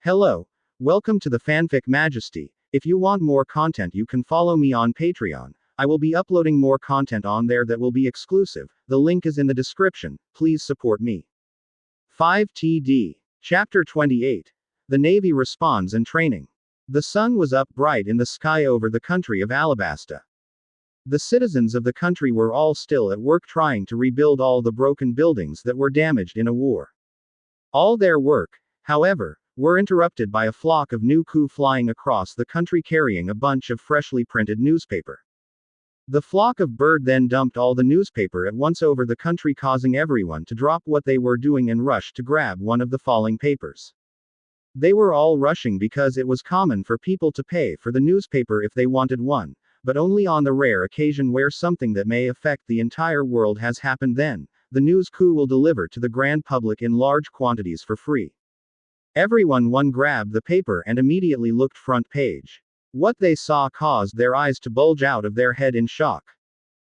Hello, welcome to the Fanfic Majesty. If you want more content, you can follow me on Patreon. I will be uploading more content on there that will be exclusive. The link is in the description. Please support me. 5TD. Chapter 28. The Navy responds and training. The sun was up bright in the sky over the country of Alabasta. The citizens of the country were all still at work trying to rebuild all the broken buildings that were damaged in a war. All their work, however, were interrupted by a flock of Nuku flying across the country carrying a bunch of freshly printed newspaper. The flock of bird then dumped all the newspaper at once over the country, causing everyone to drop what they were doing and rush to grab one of the falling papers. They were all rushing because it was common for people to pay for the newspaper if they wanted one, but only on the rare occasion where something that may affect the entire world has happened. Then, the news crew will deliver to the grand public in large quantities for free. Everyone grabbed the paper and immediately looked front page. What they saw caused their eyes to bulge out of their head in shock.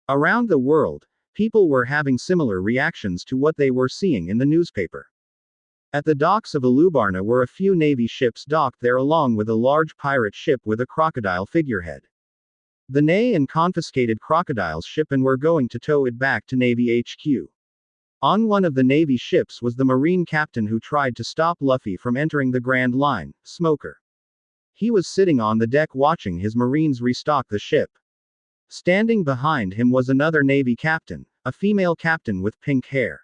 Around the world, people were having similar reactions to what they were seeing in the newspaper. At the docks of Alubarna were a few Navy ships docked there along with a large pirate ship with a crocodile figurehead. The Nai confiscated crocodile's ship and were going to tow it back to Navy HQ. On one of the Navy ships was the Marine captain who tried to stop Luffy from entering the Grand Line, Smoker. He was sitting on the deck watching his Marines restock the ship. Standing behind him was another Navy captain, a female captain with pink hair.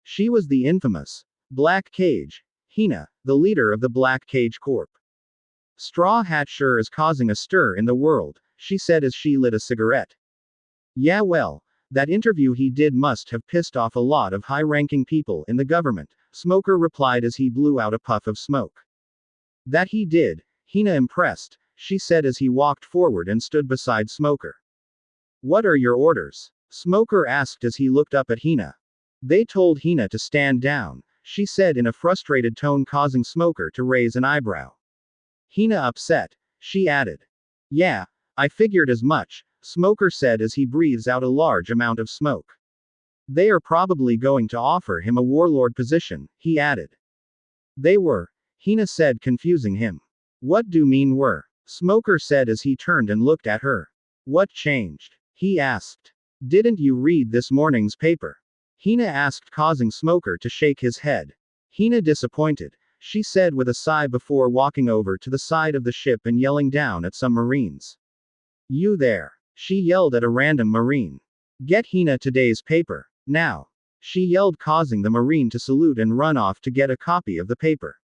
She was the infamous Black Cage, Hina, the leader of the Black Cage Corp. Straw Hat sure is causing a stir in the world, she said as she lit a cigarette. Yeah, well, that interview he did must have pissed off a lot of high-ranking people in the government, Smoker replied as he blew out a puff of smoke. That he did, Hina impressed, she said as he walked forward and stood beside Smoker. What are your orders? Smoker asked as he looked up at Hina. They told Hina to stand down, she said in a frustrated tone, causing Smoker to raise an eyebrow. Hina upset, she added. Yeah, I figured as much, Smoker said as he breathes out a large amount of smoke. They are probably going to offer him a warlord position, he added. They were, Hina said, confusing him. What do you mean were? Smoker said as he turned and looked at her. What changed? He asked. Didn't you read this morning's paper? Hina asked, causing Smoker to shake his head. Hina disappointed, she said with a sigh before walking over to the side of the ship and yelling down at some Marines. You there? She yelled at a random Marine. Get Hina today's paper, now. She yelled, causing the Marine to salute and run off to get a copy of the paper.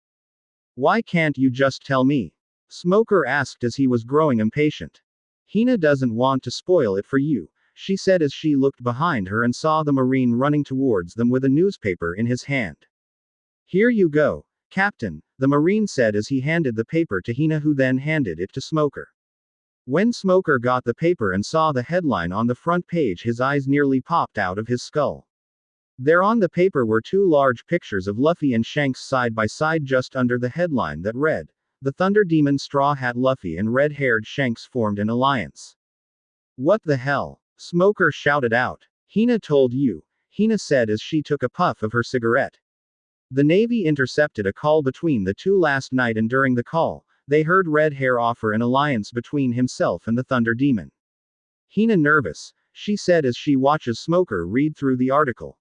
Why can't you just tell me? Smoker asked as he was growing impatient. Hina doesn't want to spoil it for you, she said as she looked behind her and saw the Marine running towards them with a newspaper in his hand. Here you go, Captain, the Marine said as he handed the paper to Hina, who then handed it to Smoker. When Smoker got the paper and saw the headline on the front page, his eyes nearly popped out of his skull. There on the paper were two large pictures of Luffy and Shanks side by side just under the headline that read, "The Thunder Demon Straw Hat Luffy and red-haired Shanks formed an alliance." What the hell? Smoker shouted out. Hina told you, Hina said as she took a puff of her cigarette. The Navy intercepted a call between the two last night, and during the call, they heard Red Hair offer an alliance between himself and the Thunder Demon. Hina nervous, she said as she watches Smoker read through the article.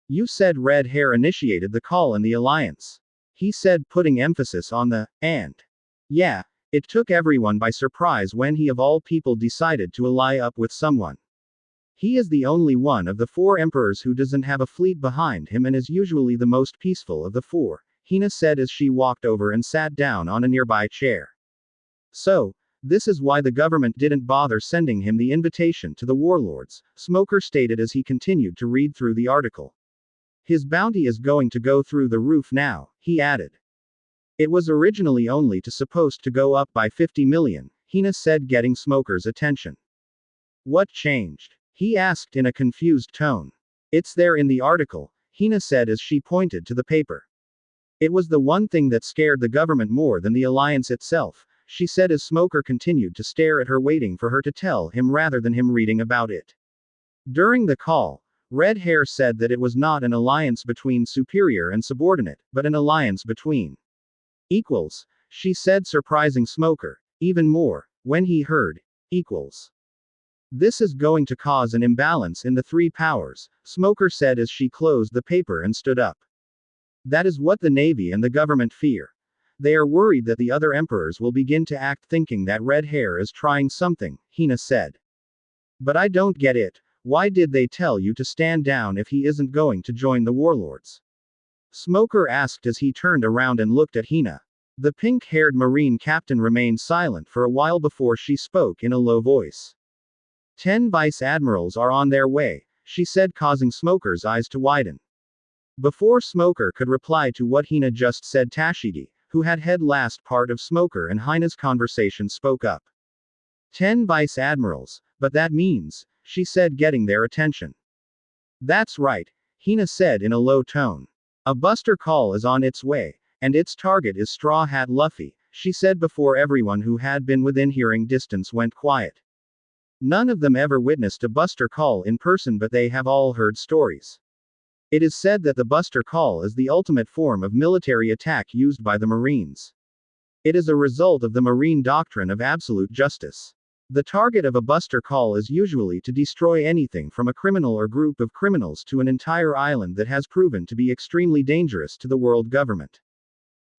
You said Red Hair initiated the call and the alliance. He said, putting emphasis on the and. Yeah, it took everyone by surprise when he of all people decided to ally up with someone. He is the only one of the four emperors who doesn't have a fleet behind him and is usually the most peaceful of the four, Hina said as she walked over and sat down on a nearby chair. So, this is why the government didn't bother sending him the invitation to the warlords, Smoker stated as he continued to read through the article. His bounty is going to go through the roof now, he added. It was originally only supposed to go up by 50 million, Hina said, getting Smoker's attention. What changed? He asked in a confused tone. It's there in the article, Hina said as she pointed to the paper. It was the one thing that scared the government more than the alliance itself, she said as Smoker continued to stare at her, waiting for her to tell him rather than him reading about it. During the call, Red Hair said that it was not an alliance between superior and subordinate, but an alliance between Equals, she said, surprising Smoker even more when he heard equals. This is going to cause an imbalance in the three powers, Smoker said as she closed the paper and stood up. That is what the Navy and the government fear. They are worried that the other emperors will begin to act thinking that Red Hair is trying something, Hina said. But I don't get it. Why did they tell you to stand down if he isn't going to join the warlords? Smoker asked as he turned around and looked at Hina. The pink-haired Marine captain remained silent for a while before she spoke in a low voice. 10 vice admirals are on their way, she said, causing Smoker's eyes to widen. Before Smoker could reply to what Hina just said, Tashigi, who had heard last part of Smoker and Hina's conversation, spoke up. 10 vice admirals, but that means, she said, getting their attention. That's right, Hina said in a low tone. A buster call is on its way, and its target is Straw Hat Luffy, she said before everyone who had been within hearing distance went quiet. None of them ever witnessed a buster call in person, but they have all heard stories. It is said that the buster call is the ultimate form of military attack used by the Marines. It is a result of the Marine doctrine of absolute justice. The target of a buster call is usually to destroy anything from a criminal or group of criminals to an entire island that has proven to be extremely dangerous to the world government.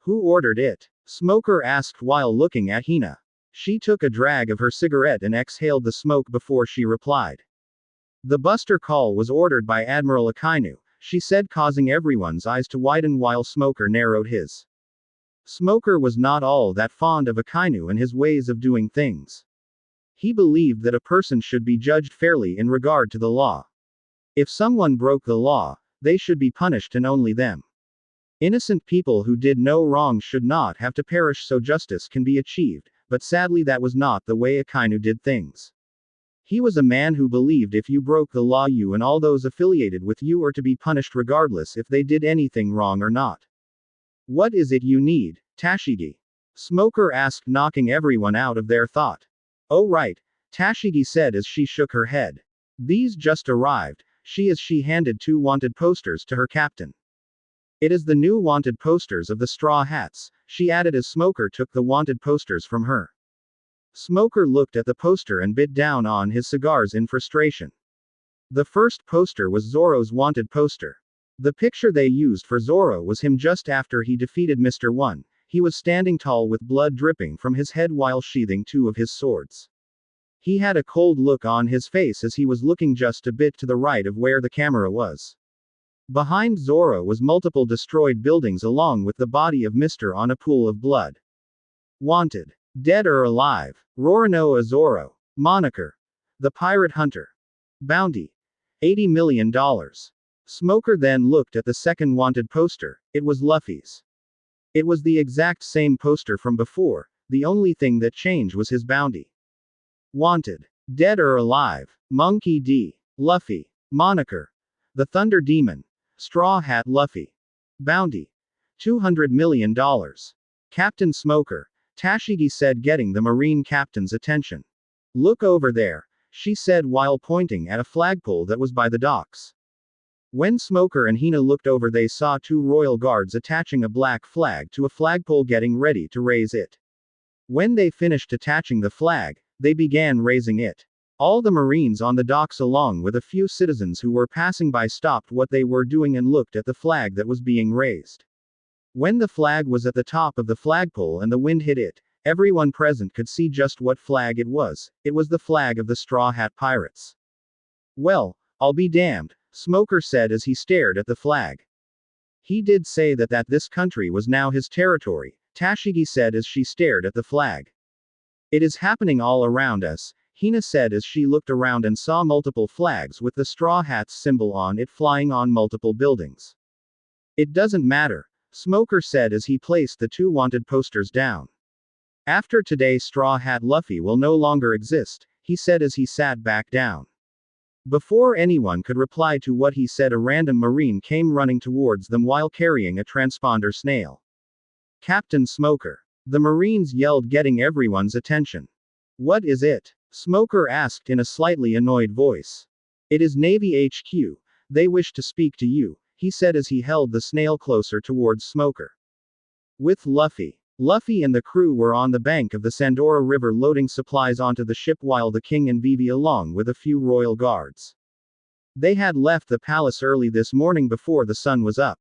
Who ordered it? Smoker asked while looking at Hina. She took a drag of her cigarette and exhaled the smoke before she replied. The buster call was ordered by Admiral Akainu, she said, causing everyone's eyes to widen while Smoker narrowed his. Smoker was not all that fond of Akainu and his ways of doing things. He believed that a person should be judged fairly in regard to the law. If someone broke the law, they should be punished and only them. Innocent people who did no wrong should not have to perish so justice can be achieved, but sadly that was not the way Akainu did things. He was a man who believed if you broke the law, you and all those affiliated with you are to be punished regardless if they did anything wrong or not. What is it you need, Tashigi? Smoker asked, knocking everyone out of their thought. Oh right, Tashigi said as she shook her head. These just arrived, she handed 2 wanted posters to her captain. It is the new wanted posters of the Straw Hats, she added as Smoker took the wanted posters from her. Smoker looked at the poster and bit down on his cigars in frustration. The first poster was Zoro's wanted poster. The picture they used for Zoro was him just after he defeated Mr. One. He was standing tall with blood dripping from his head while sheathing 2 of his swords. He had a cold look on his face as he was looking just a bit to the right of where the camera was. Behind Zoro was multiple destroyed buildings along with the body of Mr. On a pool of blood. Wanted. Dead or alive. Roronoa Zoro. Moniker. The Pirate Hunter. Bounty. $80 million. Smoker then looked at the second wanted poster. It was Luffy's. It was the exact same poster from before, the only thing that changed was his bounty. Wanted. Dead or alive. Monkey D. Luffy. Moniker. The Thunder Demon. Straw Hat Luffy. Bounty. $200 million. Captain Smoker. Tashigi said, getting the Marine captain's attention. Look over there, she said while pointing at a flagpole that was by the docks. When Smoker and Hina looked over, they saw 2 royal guards attaching a black flag to a flagpole getting ready to raise it. When they finished attaching the flag, they began raising it. All the Marines on the docks along with a few citizens who were passing by stopped what they were doing and looked at the flag that was being raised. When the flag was at the top of the flagpole and the wind hit it, everyone present could see just what flag it was. It was the flag of the Straw Hat Pirates. Well, I'll be damned, Smoker said as he stared at the flag. He did say that this country was now his territory, Tashigi said as she stared at the flag. It is happening all around us, Hina said as she looked around and saw multiple flags with the Straw Hats symbol on it flying on multiple buildings. It doesn't matter, Smoker said as he placed the 2 wanted posters down. After today, Straw Hat Luffy will no longer exist, he said as he sat back down. Before anyone could reply to what he said, a random Marine came running towards them while carrying a transponder snail. Captain Smoker. The Marines yelled, getting everyone's attention. What is it? Smoker asked in a slightly annoyed voice. It is Navy HQ. They wish to speak to you, he said as he held the snail closer towards Smoker. With Luffy. Luffy and the crew were on the bank of the Sandora River loading supplies onto the ship while the king and Vivi along with a few royal guards. They had left the palace early this morning before the sun was up.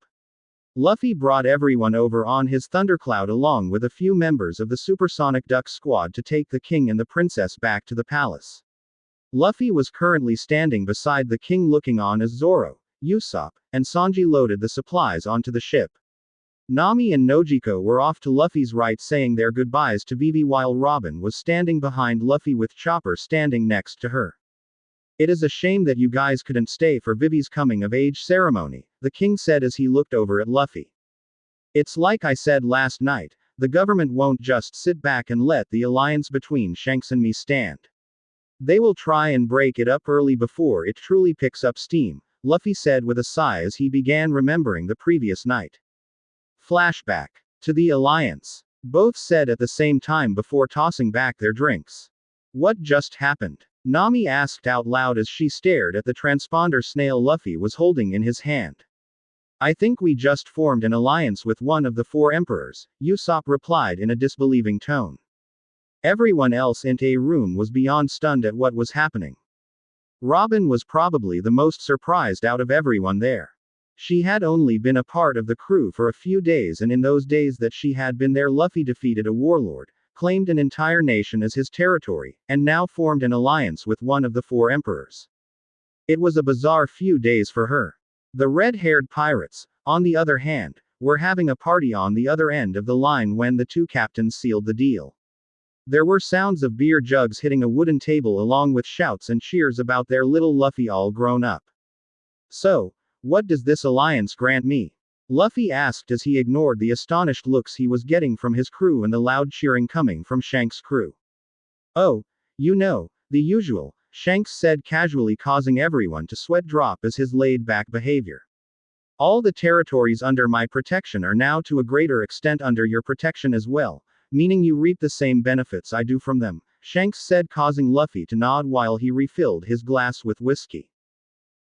Luffy brought everyone over on his Thundercloud along with a few members of the Supersonic Duck squad to take the king and the princess back to the palace. Luffy was currently standing beside the king looking on as Zoro, Usopp, and Sanji loaded the supplies onto the ship. Nami and Nojiko were off to Luffy's right saying their goodbyes to Vivi while Robin was standing behind Luffy with Chopper standing next to her. "It is a shame that you guys couldn't stay for Vivi's coming of age ceremony," the king said as he looked over at Luffy. "It's like I said last night, the government won't just sit back and let the alliance between Shanks and me stand. They will try and break it up early before it truly picks up steam," Luffy said with a sigh as he began remembering the previous night. Flashback to the alliance. Both said at the same time before tossing back their drinks. "What just happened?" Nami asked out loud as she stared at the transponder snail Luffy was holding in his hand. "I think we just formed an alliance with one of the four emperors," Usopp replied in a disbelieving tone. Everyone else in a room was beyond stunned at what was happening. Robin was probably the most surprised out of everyone there. She had only been a part of the crew for a few days, and in those days that she had been there Luffy defeated a warlord, claimed an entire nation as his territory, and now formed an alliance with one of the four emperors. It was a bizarre few days for her. The red-haired pirates, on the other hand, were having a party on the other end of the line when the two captains sealed the deal. There were sounds of beer jugs hitting a wooden table along with shouts and cheers about their little Luffy all grown up. "So, what does this alliance grant me?" Luffy asked as he ignored the astonished looks he was getting from his crew and the loud cheering coming from Shanks' crew. "Oh, you know, the usual," Shanks said casually, causing everyone to sweat drop as his laid-back behavior. "All the territories under my protection are now to a greater extent under your protection as well, meaning you reap the same benefits I do from them," Shanks said, causing Luffy to nod while he refilled his glass with whiskey.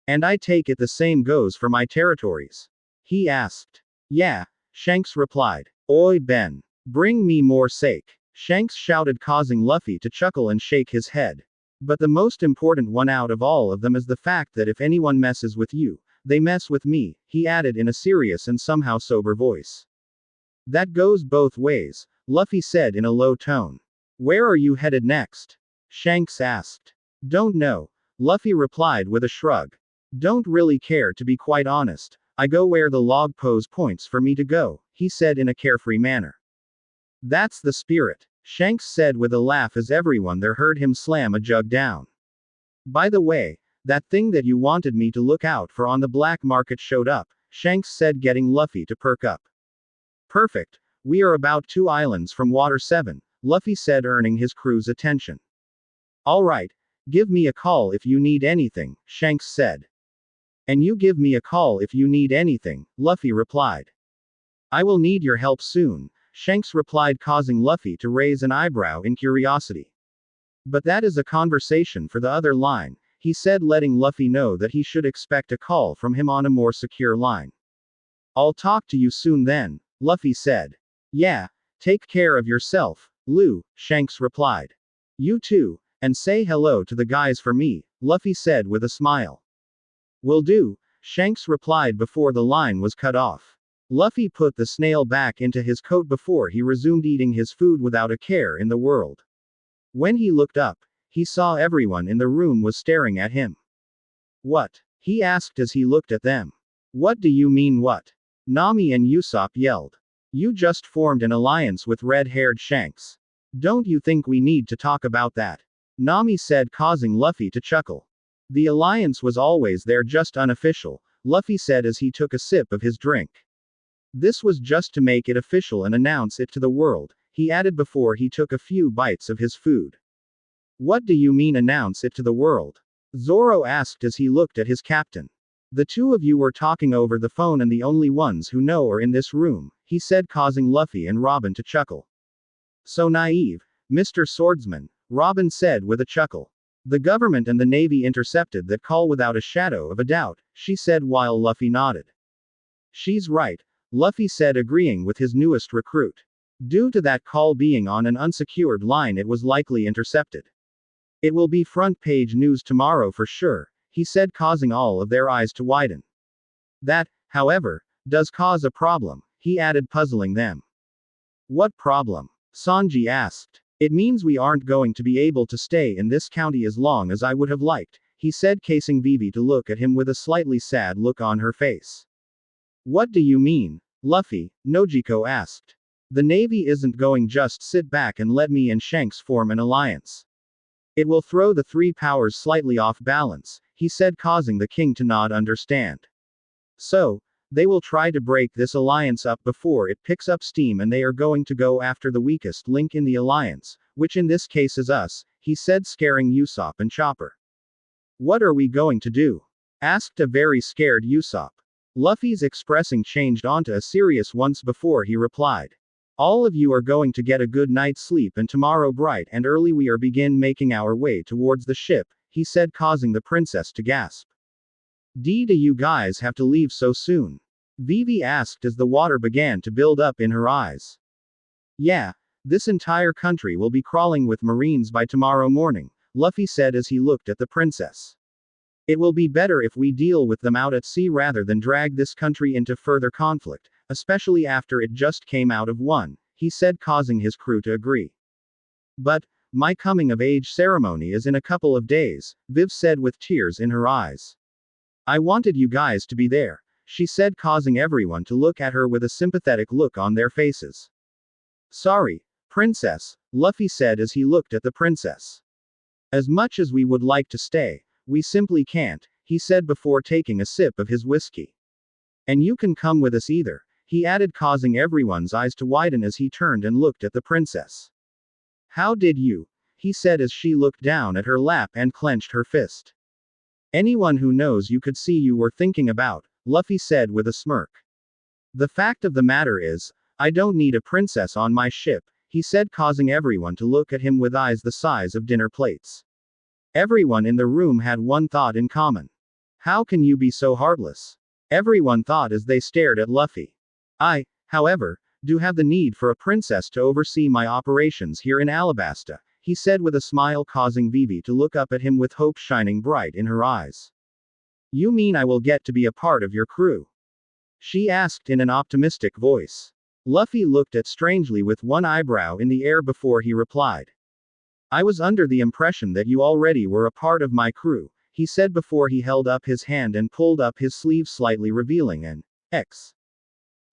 "And I take it the same goes for my territories?" he asked. "Yeah," Shanks replied. "Oi Ben. Bring me more sake," Shanks shouted, causing Luffy to chuckle and shake his head. "But the most important one out of all of them is the fact that if anyone messes with you, they mess with me," he added in a serious and somehow sober voice. "That goes both ways," Luffy said in a low tone. "Where are you headed next?" Shanks asked. "Don't know," Luffy replied with a shrug. "Don't really care, to be quite honest. I go where the log pose points for me to go," he said in a carefree manner. "That's the spirit," Shanks said with a laugh as everyone there heard him slam a jug down. "By the way, that thing that you wanted me to look out for on the black market showed up," Shanks said, getting Luffy to perk up. "Perfect. We are about 2 islands from Water 7, Luffy said, earning his crew's attention. "All right. Give me a call if you need anything," Shanks said. "And you give me a call if you need anything," Luffy replied. "I will need your help soon," Shanks replied, causing Luffy to raise an eyebrow in curiosity. "But that is a conversation for the other line," he said, letting Luffy know that he should expect a call from him on a more secure line. "I'll talk to you soon then," Luffy said. "Yeah, take care of yourself, Lou," Shanks replied. "You too, and say hello to the guys for me," Luffy said with a smile. "Will do," Shanks replied before the line was cut off. Luffy put the snail back into his coat before he resumed eating his food without a care in the world. When he looked up, he saw everyone in the room was staring at him. "What?" he asked as he looked at them. "What do you mean what?" Nami and Usopp yelled. "You just formed an alliance with red-haired Shanks. Don't you think we need to talk about that?" Nami said, causing Luffy to chuckle. "The alliance was always there, just unofficial," Luffy said as he took a sip of his drink. "This was just to make it official and announce it to the world," he added before he took a few bites of his food. "What do you mean announce it to the world?" Zoro asked as he looked at his captain. "The two of you were talking over the phone and the only ones who know are in this room," he said, causing Luffy and Robin to chuckle. "So naive, Mr. Swordsman," Robin said with a chuckle. "The government and the Navy intercepted that call without a shadow of a doubt," she said while Luffy nodded. "She's right," Luffy said, agreeing with his newest recruit. Due to that call being on an unsecured line, it was likely intercepted. It will be front page news tomorrow for sure, he said, causing all of their eyes to widen. That, however, does cause a problem, he added, puzzling them. What problem? Sanji asked. It means we aren't going to be able to stay in this county as long as I would have liked, he said, casing Vivi to look at him with a slightly sad look on her face. What do you mean, Luffy? Nojiko asked. The Navy isn't going just sit back and let me and Shanks form an alliance. It will throw the three powers slightly off balance, he said, causing the king to nod understand. So, they will try to break this alliance up before it picks up steam, and they are going to go after the weakest link in the alliance, which in this case is us, he said, scaring Usopp and Chopper. What are we going to do? Asked a very scared Usopp. Luffy's expressing changed onto a serious once before he replied. All of you are going to get a good night's sleep, and tomorrow bright and early we are begin making our way towards the ship, he said, causing the princess to gasp. Do you guys have to leave so soon? Vivi asked as the water began to build up in her eyes. Yeah, this entire country will be crawling with marines by tomorrow morning, Luffy said as he looked at the princess. It will be better if we deal with them out at sea rather than drag this country into further conflict, especially after it just came out of one, he said, causing his crew to agree. But, my coming of age ceremony is in a couple of days, Viv said with tears in her eyes. I wanted you guys to be there, she said, causing everyone to look at her with a sympathetic look on their faces. Sorry, princess, Luffy said as he looked at the princess. As much as we would like to stay, we simply can't, he said before taking a sip of his whiskey. And you can come with us either, he added, causing everyone's eyes to widen as he turned and looked at the princess. How did you? He said as she looked down at her lap and clenched her fist. Anyone who knows you could see you were thinking about, Luffy said with a smirk. The fact of the matter is, I don't need a princess on my ship, he said, causing everyone to look at him with eyes the size of dinner plates. Everyone in the room had one thought in common. How can you be so heartless? Everyone thought as they stared at Luffy. I, however, do have the need for a princess to oversee my operations here in Alabasta, he said with a smile, causing Vivi to look up at him with hope shining bright in her eyes. You mean I will get to be a part of your crew? She asked in an optimistic voice. Luffy looked at strangely with one eyebrow in the air before he replied. I was under the impression that you already were a part of my crew, he said before he held up his hand and pulled up his sleeve, slightly revealing an X.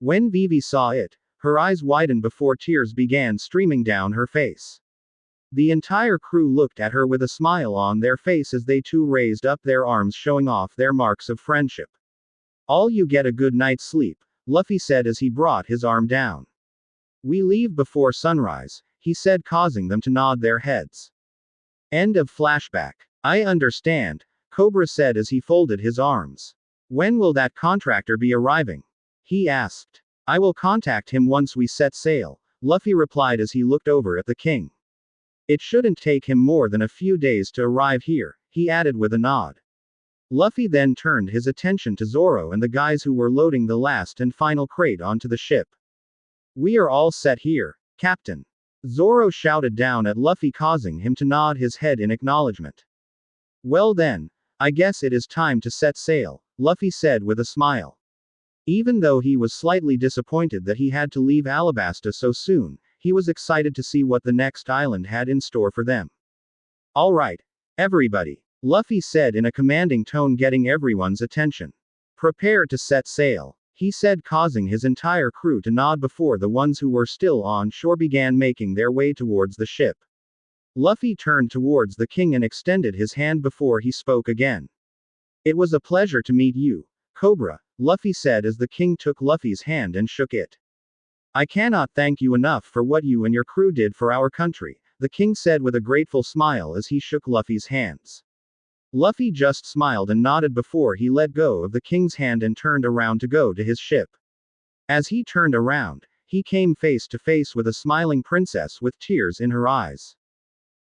When Vivi saw it, her eyes widened before tears began streaming down her face. The entire crew looked at her with a smile on their face as they too raised up their arms, showing off their marks of friendship. All you get a good night's sleep, Luffy said as he brought his arm down. We leave before sunrise, he said, causing them to nod their heads. End of flashback. I understand, Cobra said as he folded his arms. When will that contractor be arriving? He asked. I will contact him once we set sail, Luffy replied as he looked over at the king. It shouldn't take him more than a few days to arrive here, he added with a nod. Luffy then turned his attention to Zoro and the guys who were loading the last and final crate onto the ship. We are all set here, Captain. Zoro shouted down at Luffy, causing him to nod his head in acknowledgement. Well then, I guess it is time to set sail, Luffy said with a smile. Even though he was slightly disappointed that he had to leave Alabasta so soon, he was excited to see what the next island had in store for them. All right, everybody, Luffy said in a commanding tone, getting everyone's attention. Prepare to set sail, he said, causing his entire crew to nod before the ones who were still on shore began making their way towards the ship. Luffy turned towards the king and extended his hand before he spoke again. It was a pleasure to meet you, Cobra, Luffy said as the king took Luffy's hand and shook it. I cannot thank you enough for what you and your crew did for our country, the king said with a grateful smile as he shook Luffy's hands. Luffy just smiled and nodded before he let go of the king's hand and turned around to go to his ship. As he turned around, he came face to face with a smiling princess with tears in her eyes.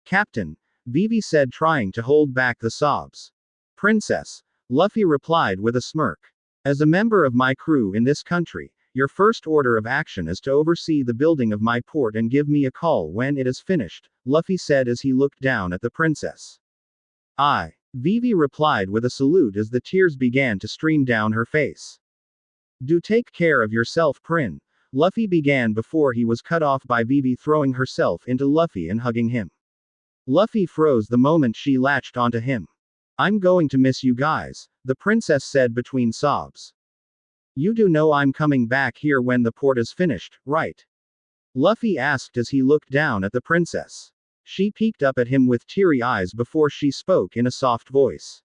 Captain, Vivi said, trying to hold back the sobs. Princess, Luffy replied with a smirk. As a member of my crew in this country, Your first order of action is to oversee the building of my port and give me a call when it is finished, Luffy said as he looked down at the princess. Aye. Vivi replied with a salute as the tears began to stream down her face. Do take care of yourself, Prin. Luffy began before he was cut off by Vivi throwing herself into Luffy and hugging him. Luffy froze the moment she latched onto him. I'm going to miss you guys, the princess said between sobs. You do know I'm coming back here when the port is finished, right? Luffy asked as he looked down at the princess. She peeked up at him with teary eyes before she spoke in a soft voice.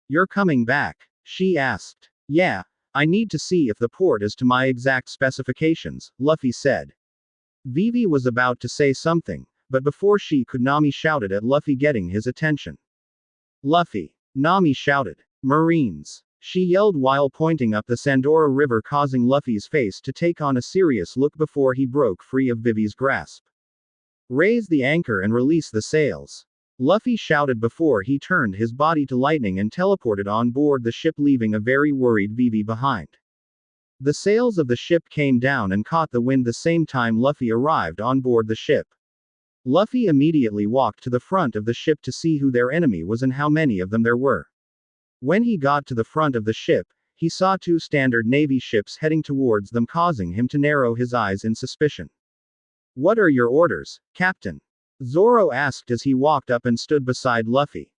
You're coming back? She asked. Yeah, I need to see if the port is to my exact specifications, Luffy said. Vivi was about to say something, but before she could, Nami shouted at Luffy, getting his attention. Luffy! Nami shouted. Marines! She yelled while pointing up the Sandora River, causing Luffy's face to take on a serious look before he broke free of Vivi's grasp. Raise the anchor and release the sails. Luffy shouted before he turned his body to lightning and teleported on board the ship, leaving a very worried Vivi behind. The sails of the ship came down and caught the wind the same time Luffy arrived on board the ship. Luffy immediately walked to the front of the ship to see who their enemy was and how many of them there were. When he got to the front of the ship, he saw 2 standard Navy ships heading towards them, causing him to narrow his eyes in suspicion. What are your orders, Captain? Zoro asked as he walked up and stood beside Luffy.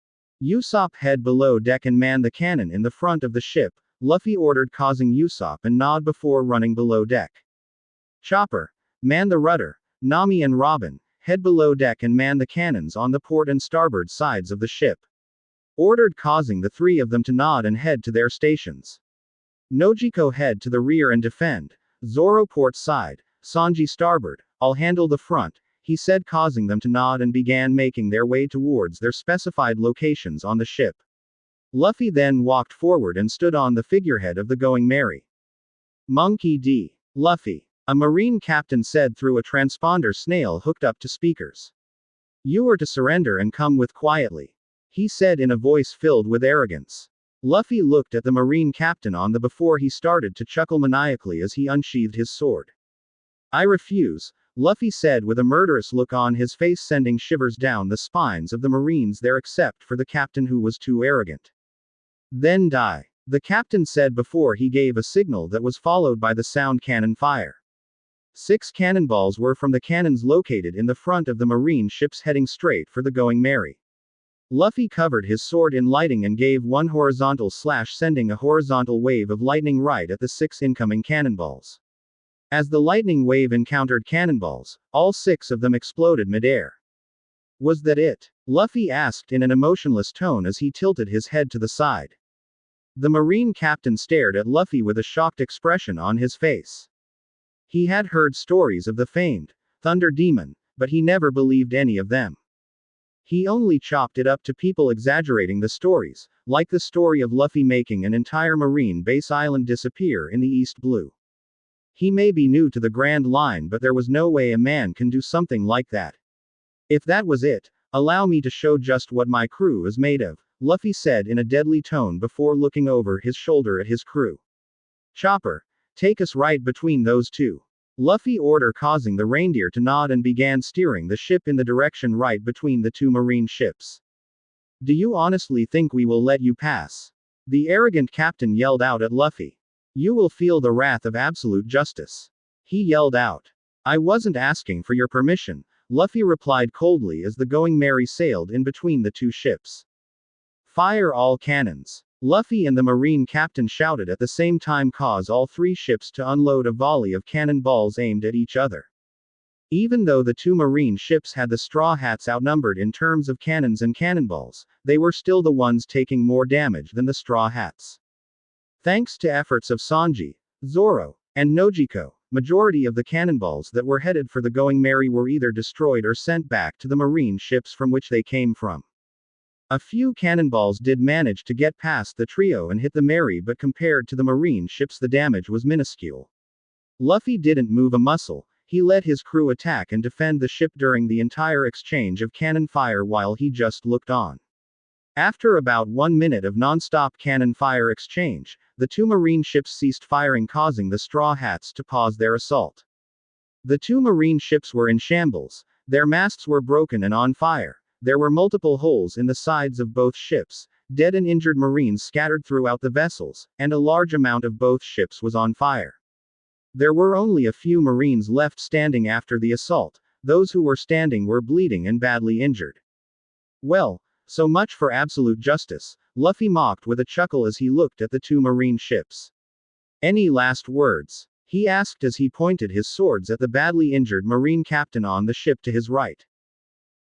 Usopp, head below deck and man the cannon in the front of the ship, Luffy ordered, causing Usopp and nod before running below deck. Chopper, man the rudder. Nami and Robin, head below deck and man the cannons on the port and starboard sides of the ship. Ordered, causing the 3 of them to nod and head to their stations. Nojiko, head to the rear and defend. Zoro, port side. Sanji, starboard. I'll handle the front, he said, causing them to nod and began making their way towards their specified locations on the ship. Luffy then walked forward and stood on the figurehead of the Going Merry. Monkey D. Luffy, a Marine captain said through a transponder snail hooked up to speakers. You are to surrender and come with quietly, he said in a voice filled with arrogance. Luffy looked at the Marine captain on the before he started to chuckle maniacally as he unsheathed his sword. I refuse, Luffy said with a murderous look on his face, sending shivers down the spines of the Marines there except for the captain, who was too arrogant. Then die, the captain said before he gave a signal that was followed by the sound cannon fire. 6 cannonballs were from the cannons located in the front of the Marine ships heading straight for the Going Merry. Luffy covered his sword in lighting and gave 1 horizontal slash, sending a horizontal wave of lightning right at the 6 incoming cannonballs. As the lightning wave encountered cannonballs, all 6 of them exploded midair. Was that it? Luffy asked in an emotionless tone as he tilted his head to the side. The Marine captain stared at Luffy with a shocked expression on his face. He had heard stories of the famed Thunder Demon, but he never believed any of them. He only chopped it up to people exaggerating the stories, like the story of Luffy making an entire Marine base island disappear in the East Blue. He may be new to the Grand Line, but there was no way a man can do something like that. If that was it, allow me to show just what my crew is made of, Luffy said in a deadly tone before looking over his shoulder at his crew. Chopper, take us right between those 2. Luffy ordered, causing the reindeer to nod and began steering the ship in the direction right between the 2 Marine ships. Do you honestly think we will let you pass? The arrogant captain yelled out at Luffy. You will feel the wrath of absolute justice. He yelled out. I wasn't asking for your permission, Luffy replied coldly as the Going Merry sailed in between the 2 ships. Fire all cannons. Luffy and the Marine captain shouted at the same time, cause all 3 ships to unload a volley of cannonballs aimed at each other. Even though the 2 Marine ships had the Straw Hats outnumbered in terms of cannons and cannonballs, they were still the ones taking more damage than the Straw Hats. Thanks to efforts of Sanji, Zoro, and Nojiko, majority of the cannonballs that were headed for the Going Merry were either destroyed or sent back to the Marine ships from which they came from. A few cannonballs did manage to get past the trio and hit the Merry, but compared to the Marine ships the damage was minuscule. Luffy didn't move a muscle, he let his crew attack and defend the ship during the entire exchange of cannon fire while he just looked on. After about 1 minute of non-stop cannon fire exchange, the two Marine ships ceased firing, causing the Straw Hats to pause their assault. The two Marine ships were in shambles, their masts were broken and on fire, there were multiple holes in the sides of both ships, dead and injured Marines scattered throughout the vessels, and a large amount of both ships was on fire. There were only a few Marines left standing after the assault, those who were standing were bleeding and badly injured. Well, so much for absolute justice, Luffy mocked with a chuckle as he looked at the two Marine ships. Any last words? He asked as he pointed his swords at the badly injured Marine captain on the ship to his right.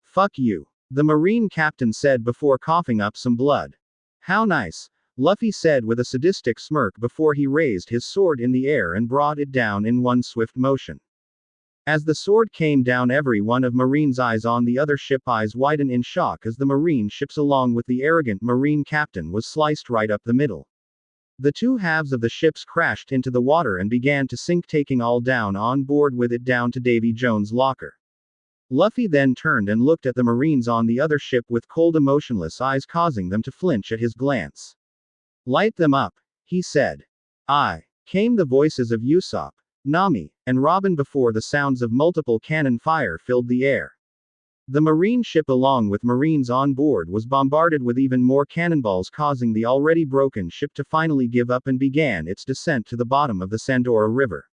Fuck you, the Marine captain said before coughing up some blood. How nice, Luffy said with a sadistic smirk before he raised his sword in the air and brought it down in one swift motion. As the sword came down, every one of Marine's eyes on the other ship eyes widen in shock as the Marine ships along with the arrogant Marine captain was sliced right up the middle. The two halves of the ships crashed into the water and began to sink, taking all down on board with it down to Davy Jones' locker. Luffy then turned and looked at the Marines on the other ship with cold, emotionless eyes, causing them to flinch at his glance. Light them up, he said. Aye, came the voices of Usopp, Nami, and Robin before the sounds of multiple cannon fire filled the air. The Marine ship along with Marines on board was bombarded with even more cannonballs, causing the already broken ship to finally give up and began its descent to the bottom of the Sandora River.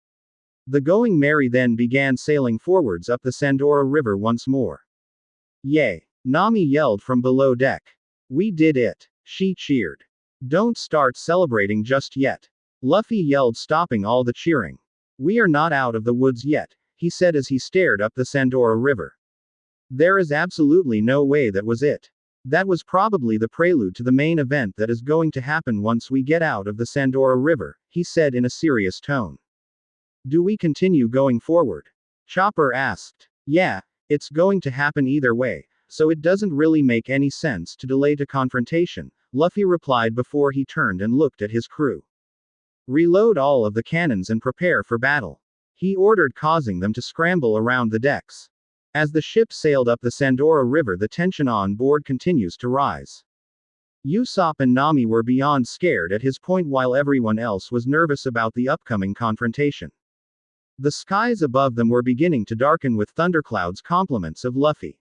The Going Merry then began sailing forwards up the Sandora River once more. Yay! Nami yelled from below deck. We did it! She cheered. Don't start celebrating just yet. Luffy yelled, stopping all the cheering. We are not out of the woods yet, he said as he stared up the Sandora River. There is absolutely no way that was it. That was probably the prelude to the main event that is going to happen once we get out of the Sandora River, he said in a serious tone. Do we continue going forward? Chopper asked. Yeah, it's going to happen either way, so it doesn't really make any sense to delay to confrontation, Luffy replied before he turned and looked at his crew. Reload all of the cannons and prepare for battle, he ordered, causing them to scramble around the decks. As the ship sailed up the Sandora River, the tension on board continues to rise. Usopp and Nami were beyond scared at his point, while everyone else was nervous about the upcoming confrontation. The skies above them were beginning to darken with thunderclouds, compliments of Luffy.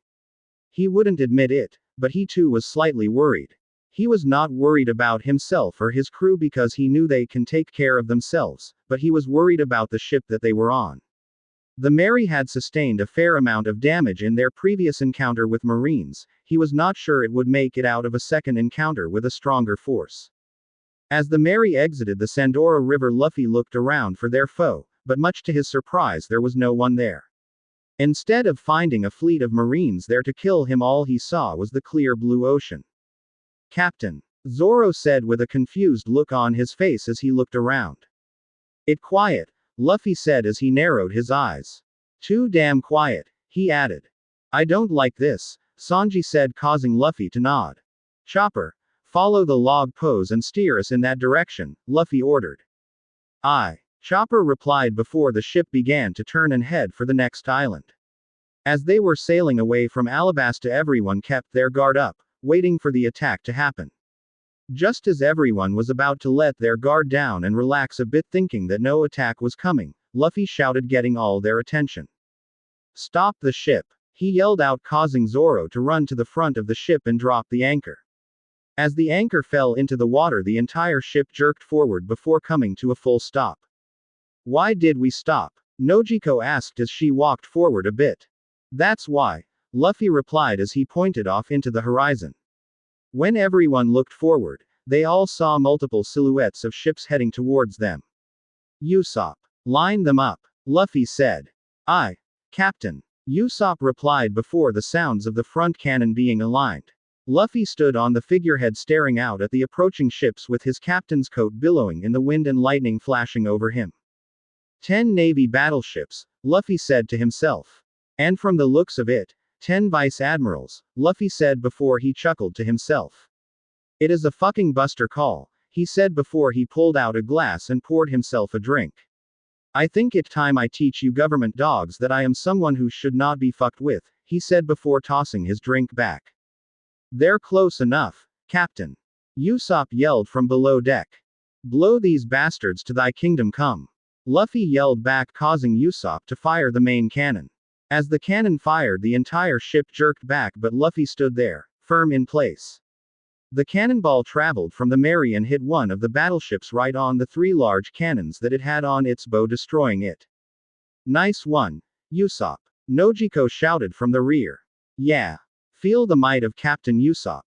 He wouldn't admit it, but he too was slightly worried. He was not worried about himself or his crew because he knew they can take care of themselves, but he was worried about the ship that they were on. The Merry had sustained a fair amount of damage in their previous encounter with Marines. He was not sure it would make it out of a second encounter with a stronger force. As the Merry exited the Sandora River, Luffy looked around for their foe, but much to his surprise there was no one there. Instead of finding a fleet of Marines there to kill him, all he saw was the clear blue ocean. Captain, Zoro said with a confused look on his face as he looked around. It quiet, Luffy said as he narrowed his eyes. Too damn quiet, he added. I don't like this, Sanji said, causing Luffy to nod. Chopper, follow the log pose and steer us in that direction, Luffy ordered. Aye, Chopper replied before the ship began to turn and head for the next island. As they were sailing away from Alabasta, everyone kept their guard up, waiting for the attack to happen. Just as everyone was about to let their guard down and relax a bit, thinking that no attack was coming, Luffy shouted, getting all their attention. Stop the ship, he yelled out, causing Zoro to run to the front of the ship and drop the anchor. As the anchor fell into the water, the entire ship jerked forward before coming to a full stop. Why did we stop? Nojiko asked as she walked forward a bit. That's why, Luffy replied as he pointed off into the horizon. When everyone looked forward, they all saw multiple silhouettes of ships heading towards them. Usopp, line them up, Luffy said. Aye, Captain, Usopp replied before the sounds of the front cannon being aligned. Luffy stood on the figurehead staring out at the approaching ships with his captain's coat billowing in the wind and lightning flashing over him. 10 Navy battleships, Luffy said to himself. And from the looks of it, 10 vice admirals, Luffy said before he chuckled to himself. It is a fucking buster call, he said before he pulled out a glass and poured himself a drink. I think it's time I teach you government dogs that I am someone who should not be fucked with, he said before tossing his drink back. They're close enough, Captain. Usopp yelled from below deck. Blow these bastards to thy kingdom come. Luffy yelled back, causing Usopp to fire the main cannon. As the cannon fired, the entire ship jerked back, but Luffy stood there, firm in place. The cannonball traveled from the Mary and hit one of the battleships right on the 3 large cannons that it had on its bow, destroying it. Nice one, Usopp. Nojiko shouted from the rear. Yeah. Feel the might of Captain Usopp.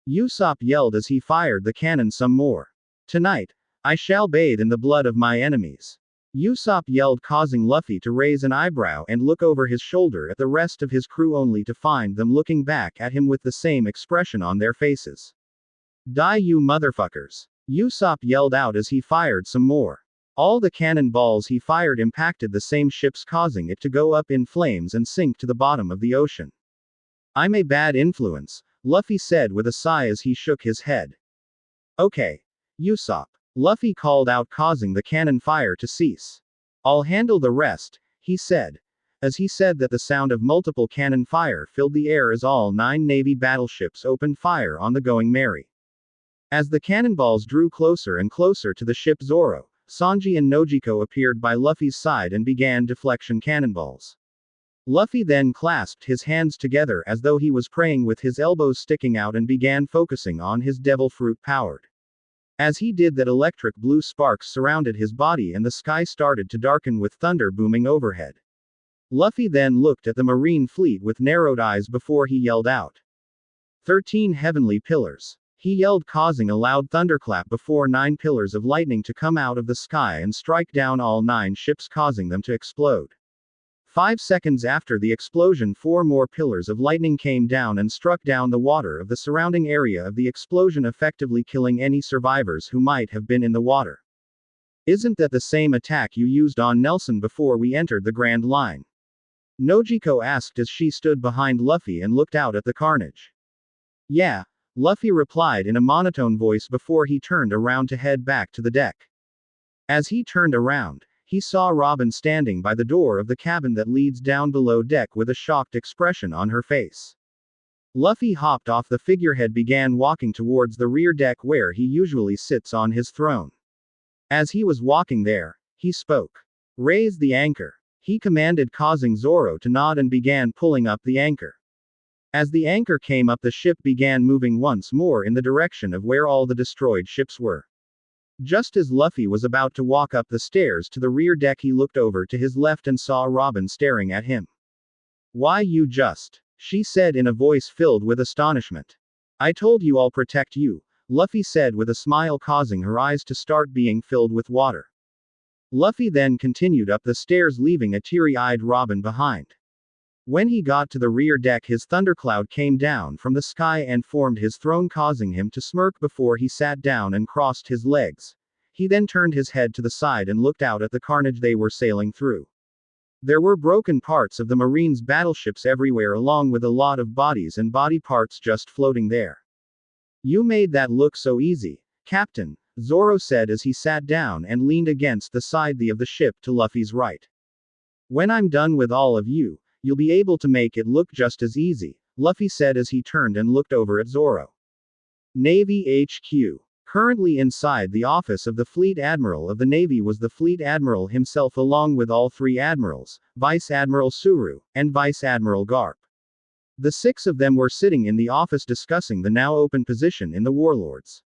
Usopp yelled as he fired the cannon some more. Tonight, I shall bathe in the blood of my enemies. Usopp yelled, causing Luffy to raise an eyebrow and look over his shoulder at the rest of his crew, only to find them looking back at him with the same expression on their faces. Die, you motherfuckers! Usopp yelled out as he fired some more. All the cannonballs he fired impacted the same ships, causing it to go up in flames and sink to the bottom of the ocean. I'm a bad influence, Luffy said with a sigh as he shook his head. Okay, Usopp, Luffy called out, causing the cannon fire to cease. I'll handle the rest, he said. As he said that, the sound of multiple cannon fire filled the air as all 9 Navy battleships opened fire on the Going Merry. As the cannonballs drew closer and closer to the ship, Zoro, Sanji and Nojiko appeared by Luffy's side and began deflection cannonballs. Luffy then clasped his hands together as though he was praying, with his elbows sticking out, and began focusing on his devil fruit powered. As he did that, electric blue sparks surrounded his body and the sky started to darken with thunder booming overhead. Luffy then looked at the Marine fleet with narrowed eyes before he yelled out. 13 heavenly pillars. He yelled, causing a loud thunderclap before 9 pillars of lightning to come out of the sky and strike down all 9 ships, causing them to explode. 5 seconds after the explosion, 4 more pillars of lightning came down and struck down the water of the surrounding area of the explosion, effectively killing any survivors who might have been in the water. Isn't that the same attack you used on Nelson before we entered the Grand Line? Nojiko asked as she stood behind Luffy and looked out at the carnage. Yeah, Luffy replied in a monotone voice before he turned around to head back to the deck. As he turned around, he saw Robin standing by the door of the cabin that leads down below deck with a shocked expression on her face. Luffy hopped off the figurehead, began walking towards the rear deck where he usually sits on his throne. As he was walking there, he spoke. Raise the anchor, he commanded, causing Zoro to nod and began pulling up the anchor. As the anchor came up, the ship began moving once more in the direction of where all the destroyed ships were. Just as Luffy was about to walk up the stairs to the rear deck, he looked over to his left and saw Robin staring at him. Why, you just, she said in a voice filled with astonishment. I told you I'll protect you, Luffy said with a smile, causing her eyes to start being filled with water. Luffy then continued up the stairs, leaving a teary-eyed Robin behind. When he got to the rear deck, his thundercloud came down from the sky and formed his throne, causing him to smirk before he sat down and crossed his legs. He then turned his head to the side and looked out at the carnage they were sailing through. There were broken parts of the Marines' battleships everywhere, along with a lot of bodies and body parts just floating there. You made that look so easy, Captain, Zoro said as he sat down and leaned against the side of the ship to Luffy's right. When I'm done with all of you, you'll be able to make it look just as easy, Luffy said as he turned and looked over at Zoro. Navy HQ. Currently inside the office of the Fleet Admiral of the Navy was the Fleet Admiral himself, along with all 3 admirals, Vice Admiral Suru, and Vice Admiral Garp. The 6 of them were sitting in the office discussing the now open position in the Warlords.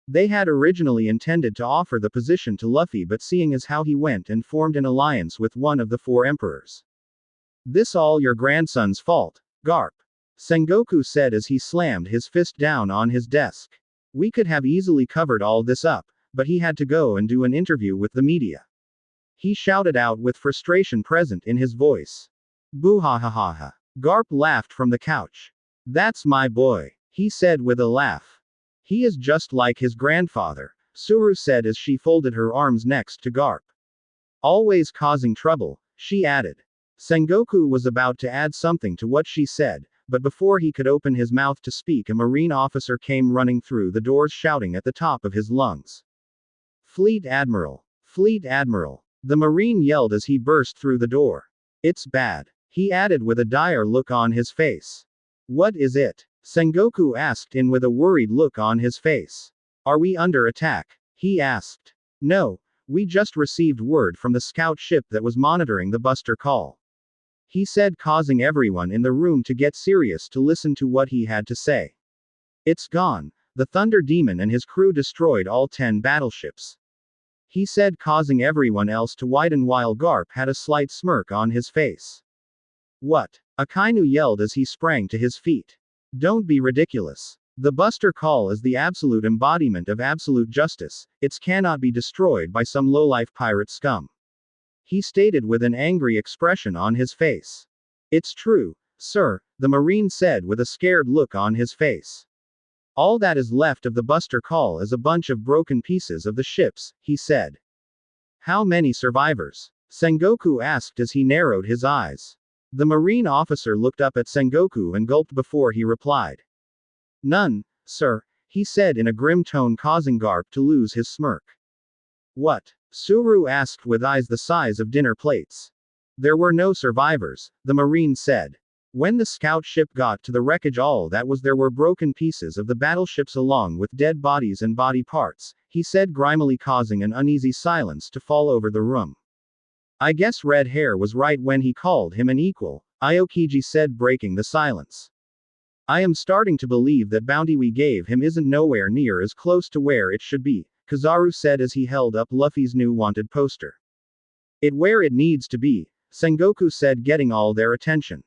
They had originally intended to offer the position to Luffy, but seeing as how he went and formed an alliance with one of the 4 emperors. This all your grandson's fault, Garp. Sengoku said as he slammed his fist down on his desk. We could have easily covered all this up, but he had to go and do an interview with the media. He shouted out with frustration present in his voice. Boo ha ha ha ha. Garp laughed from the couch. That's my boy, he said with a laugh. He is just like his grandfather, Suru said as she folded her arms next to Garp. Always causing trouble, she added. Sengoku was about to add something to what she said, but before he could open his mouth to speak, a Marine officer came running through the doors shouting at the top of his lungs. Fleet Admiral! Fleet Admiral! The Marine yelled as he burst through the door. It's bad, he added with a dire look on his face. What is it? Sengoku asked in with a worried look on his face. Are we under attack? He asked. No, we just received word from the scout ship that was monitoring the buster call. He said, causing everyone in the room to get serious to listen to what he had to say. It's gone. The Thunder Demon and his crew destroyed all 10 battleships. He said, causing everyone else to widen while Garp had a slight smirk on his face. What? Akainu yelled as he sprang to his feet. Don't be ridiculous. The Buster Call is the absolute embodiment of absolute justice, it cannot be destroyed by some lowlife pirate scum. He stated with an angry expression on his face. It's true, sir, the Marine said with a scared look on his face. All that is left of the Buster Call is a bunch of broken pieces of the ships, he said. How many survivors? Sengoku asked as he narrowed his eyes. The Marine officer looked up at Sengoku and gulped before he replied. None, sir, he said in a grim tone, causing Garp to lose his smirk. What? Suru asked with eyes the size of dinner plates. There were no survivors, the Marine said. When the scout ship got to the wreckage, all that was there were broken pieces of the battleships along with dead bodies and body parts, he said grimly, causing an uneasy silence to fall over the room. I guess Red Hair was right when he called him an equal, Aokiji said, breaking the silence. I am starting to believe that bounty we gave him isn't nowhere near as close to where it should be, Kizaru said as he held up Luffy's new wanted poster. It where it needs to be, Sengoku said, getting all their attention.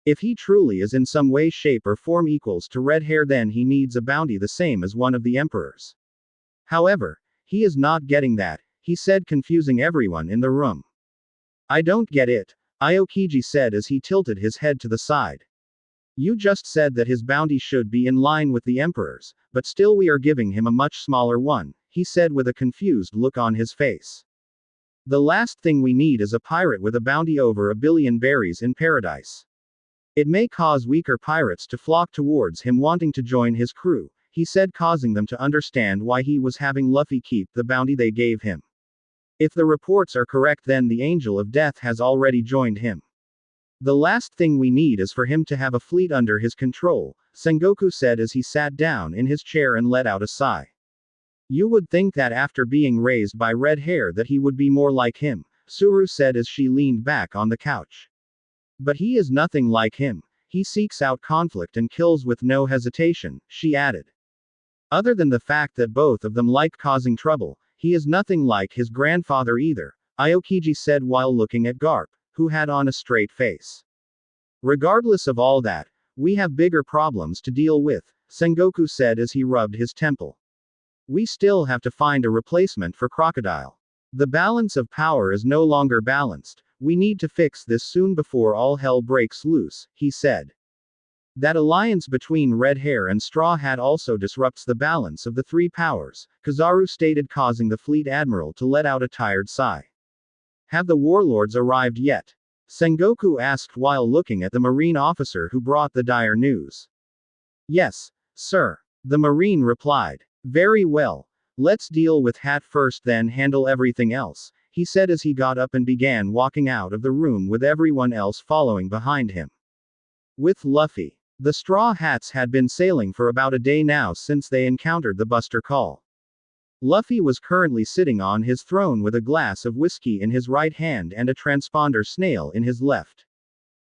If he truly is in some way, shape or form equals to Red Hair, then he needs a bounty the same as one of the emperors. However, he is not getting that, he said, confusing everyone in the room. I don't get it, Aokiji said as he tilted his head to the side. You just said that his bounty should be in line with the emperor's, but still we are giving him a much smaller one, he said with a confused look on his face. The last thing we need is a pirate with a bounty over 1 billion berries in paradise. It may cause weaker pirates to flock towards him wanting to join his crew, he said, causing them to understand why he was having Luffy keep the bounty they gave him. If the reports are correct, then the Angel of Death has already joined him. The last thing we need is for him to have a fleet under his control, Sengoku said as he sat down in his chair and let out a sigh. You would think that after being raised by Red Hair that he would be more like him, Suru said as she leaned back on the couch. But he is nothing like him. He seeks out conflict and kills with no hesitation, she added. Other than the fact that both of them like causing trouble, he is nothing like his grandfather either, Aokiji said while looking at Garp, who had on a straight face. Regardless of all that, we have bigger problems to deal with, Sengoku said as he rubbed his temple. We still have to find a replacement for Crocodile. The balance of power is no longer balanced. We need to fix this soon before all hell breaks loose, he said. That alliance between Red Hair and Straw Hat also disrupts the balance of the three powers, Kizaru stated, causing the fleet admiral to let out a tired sigh. Have the warlords arrived yet? Sengoku asked while looking at the Marine officer who brought the dire news. Yes, sir. The Marine replied. Very well. Let's deal with Hat first, then handle everything else, he said as he got up and began walking out of the room with everyone else following behind him. With Luffy. The Straw Hats had been sailing for about a day now since they encountered the Buster Call. Luffy was currently sitting on his throne with a glass of whiskey in his right hand and a transponder snail in his left.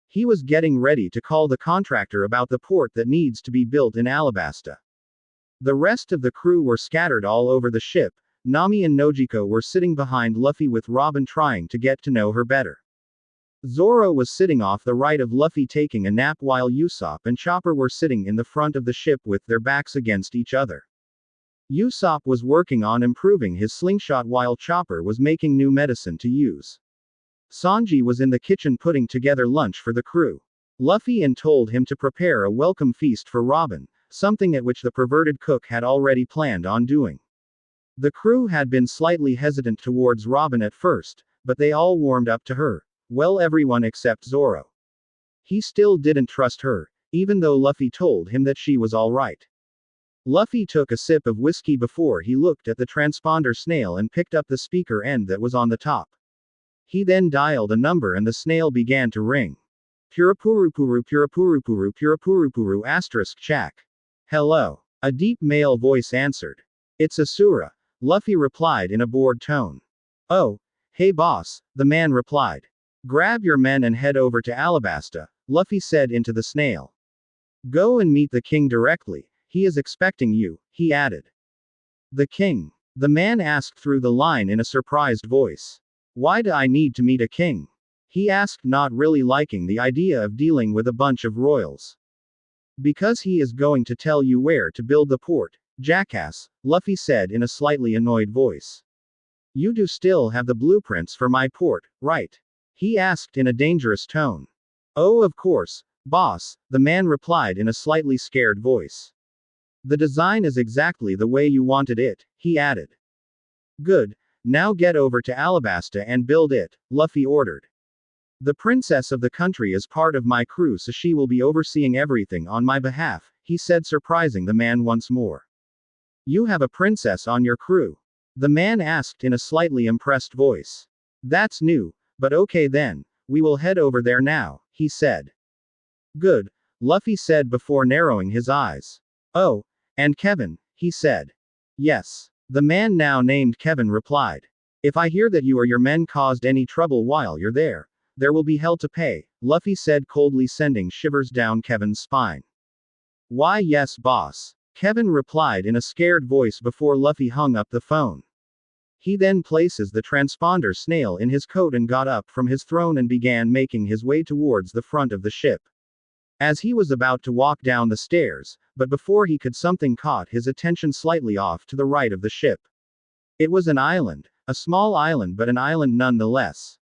He was getting ready to call the contractor about the port that needs to be built in Alabasta. The rest of the crew were scattered all over the ship. Nami and Nojiko were sitting behind Luffy with Robin trying to get to know her better. Zoro was sitting off the right of Luffy taking a nap while Usopp and Chopper were sitting in the front of the ship with their backs against each other. Usopp was working on improving his slingshot while Chopper was making new medicine to use. Sanji was in the kitchen putting together lunch for the crew. Luffy told him to prepare a welcome feast for Robin, something at which the perverted cook had already planned on doing. The crew had been slightly hesitant towards Robin at first, but they all warmed up to her. Well, everyone except Zoro. He still didn't trust her, even though Luffy told him that she was alright. Luffy took a sip of whiskey before he looked at the transponder snail and picked up the speaker end that was on the top. He then dialed a number and the snail began to ring. Purapurupuru Purapurupuru Purapurupuru asterisk chak. Hello. A deep male voice answered. It's Asura, Luffy replied in a bored tone. Oh, hey boss, the man replied. Grab your men and head over to Alabasta, Luffy said into the snail. Go and meet the king directly, he is expecting you, he added. The king? The man asked through the line in a surprised voice. Why do I need to meet a king? He asked, not really liking the idea of dealing with a bunch of royals. Because he is going to tell you where to build the port, jackass, Luffy said in a slightly annoyed voice. You do still have the blueprints for my port, right? He asked in a dangerous tone. Oh, of course, boss, the man replied in a slightly scared voice. The design is exactly the way you wanted it, he added. Good, now get over to Alabasta and build it, Luffy ordered. The princess of the country is part of my crew, so she will be overseeing everything on my behalf, he said, surprising the man once more. You have a princess on your crew? The man asked in a slightly impressed voice. That's new, but okay then, we will head over there now, he said. Good, Luffy said before narrowing his eyes. Oh, and Kevin, he said. Yes. The man now named Kevin replied. If I hear that you or your men caused any trouble while you're there will be hell to pay, Luffy said coldly, sending shivers down Kevin's spine. Why yes boss, Kevin replied in a scared voice before Luffy hung up the phone. He then places the transponder snail in his coat and got up from his throne and began making his way towards the front of the ship. As he was about to walk down the stairs, but before he could, something caught his attention slightly off to the right of the ship. It was an island, a small island, but an island nonetheless.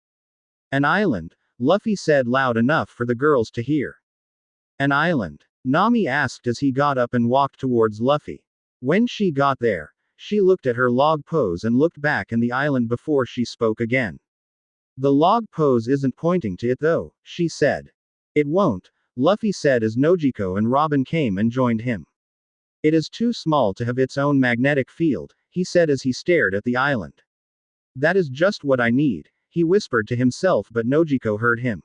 An island, Luffy said loud enough for the girls to hear. An island? Nami asked as he got up and walked towards Luffy. When she got there, she looked at her log pose and looked back in the island before she spoke again. The log pose isn't pointing to it though, she said. It won't, Luffy said as Nojiko and Robin came and joined him. It is too small to have its own magnetic field, he said as he stared at the island. That is just what I need, he whispered to himself, but Nojiko heard him.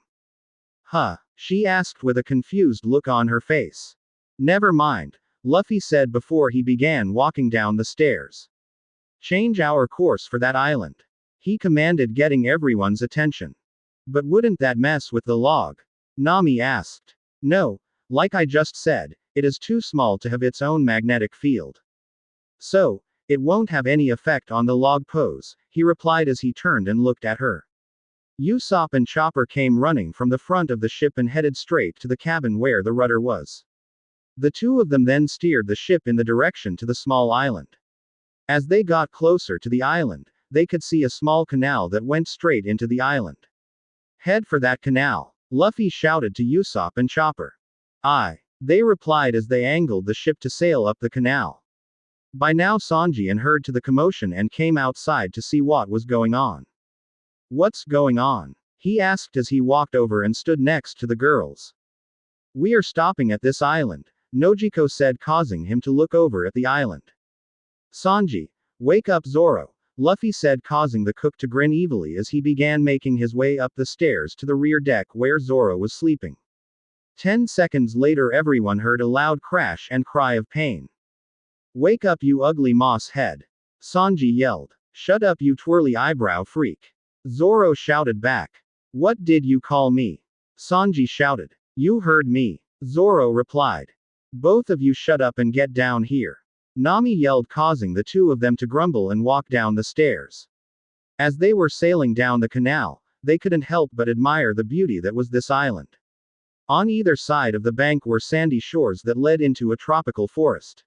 Huh? She asked with a confused look on her face. Never mind, Luffy said before he began walking down the stairs. Change our course for that island, he commanded, getting everyone's attention. But wouldn't that mess with the log? Nami asked. No, like I just said, it is too small to have its own magnetic field. So, it won't have any effect on the log pose, he replied as he turned and looked at her. Usopp and Chopper came running from the front of the ship and headed straight to the cabin where the rudder was. The two of them then steered the ship in the direction to the small island. As they got closer to the island, they could see a small canal that went straight into the island. Head for that canal, Luffy shouted to Usopp and Chopper. Aye, they replied as they angled the ship to sail up the canal. By now Sanji had heard to the commotion and came outside to see what was going on. What's going on? He asked as he walked over and stood next to the girls. We are stopping at this island, Nojiko said, causing him to look over at the island. Sanji, wake up Zoro, Luffy said, causing the cook to grin evilly as he began making his way up the stairs to the rear deck where Zoro was sleeping. 10 seconds later everyone heard a loud crash and cry of pain. Wake up you ugly moss head, Sanji yelled. Shut up you twirly eyebrow freak, Zoro shouted back. What did you call me? Sanji shouted. You heard me, Zoro replied. Both of you shut up and get down here, Nami yelled, causing the two of them to grumble and walk down the stairs. As they were sailing down the canal, they couldn't help but admire the beauty that was this island. On either side of the bank were sandy shores that led into a tropical forest.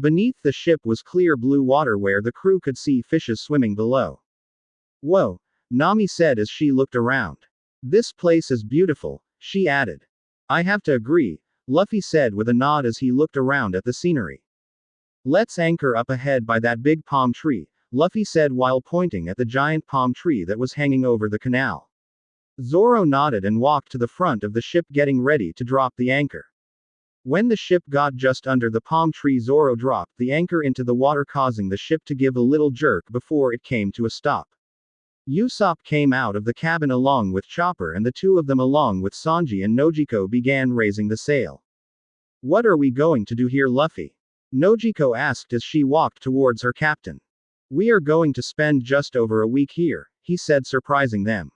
Beneath the ship was clear blue water where the crew could see fishes swimming below. Whoa, Nami said as she looked around. This place is beautiful, she added. I have to agree, Luffy said with a nod as he looked around at the scenery. Let's anchor up ahead by that big palm tree, Luffy said while pointing at the giant palm tree that was hanging over the canal. Zoro nodded and walked to the front of the ship, getting ready to drop the anchor. When the ship got just under the palm tree, Zoro dropped the anchor into the water, causing the ship to give a little jerk before it came to a stop. Usopp came out of the cabin along with Chopper, and the two of them along with Sanji and Nojiko began raising the sail. What are we going to do here, Luffy? Nojiko asked as she walked towards her captain. We are going to spend just over a week here, he said, surprising them.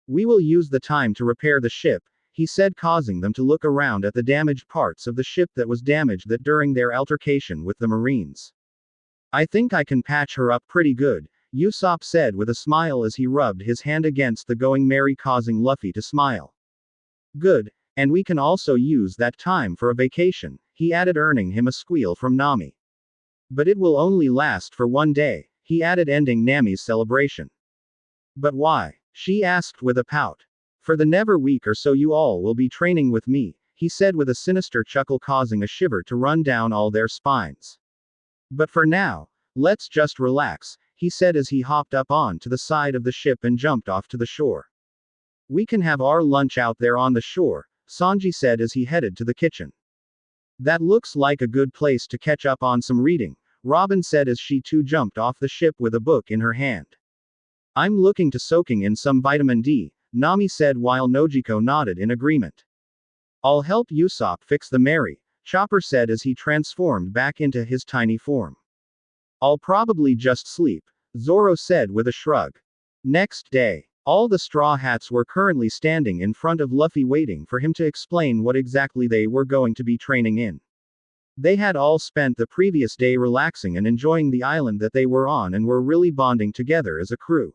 We will use the time to repair the ship, he said, causing them to look around at the damaged parts of the ship that was damaged during their altercation with the Marines. I think I can patch her up pretty good, Usopp said with a smile as he rubbed his hand against the Going Merry, causing Luffy to smile. Good, and we can also use that time for a vacation, he added, earning him a squeal from Nami. But it will only last for one day, he added, ending Nami's celebration. But why? She asked with a pout. For the never week or so you all will be training with me, he said with a sinister chuckle, causing a shiver to run down all their spines. But for now, let's just relax, he said as he hopped up onto the side of the ship and jumped off to the shore. We can have our lunch out there on the shore, Sanji said as he headed to the kitchen. That looks like a good place to catch up on some reading, Robin said as she too jumped off the ship with a book in her hand. I'm looking to soaking in some vitamin D, Nami said while Nojiko nodded in agreement. I'll help Usopp fix the Merry, Chopper said as he transformed back into his tiny form. I'll probably just sleep, Zoro said with a shrug. Next day, all the Straw Hats were currently standing in front of Luffy waiting for him to explain what exactly they were going to be training in. They had all spent the previous day relaxing and enjoying the island that they were on and were really bonding together as a crew.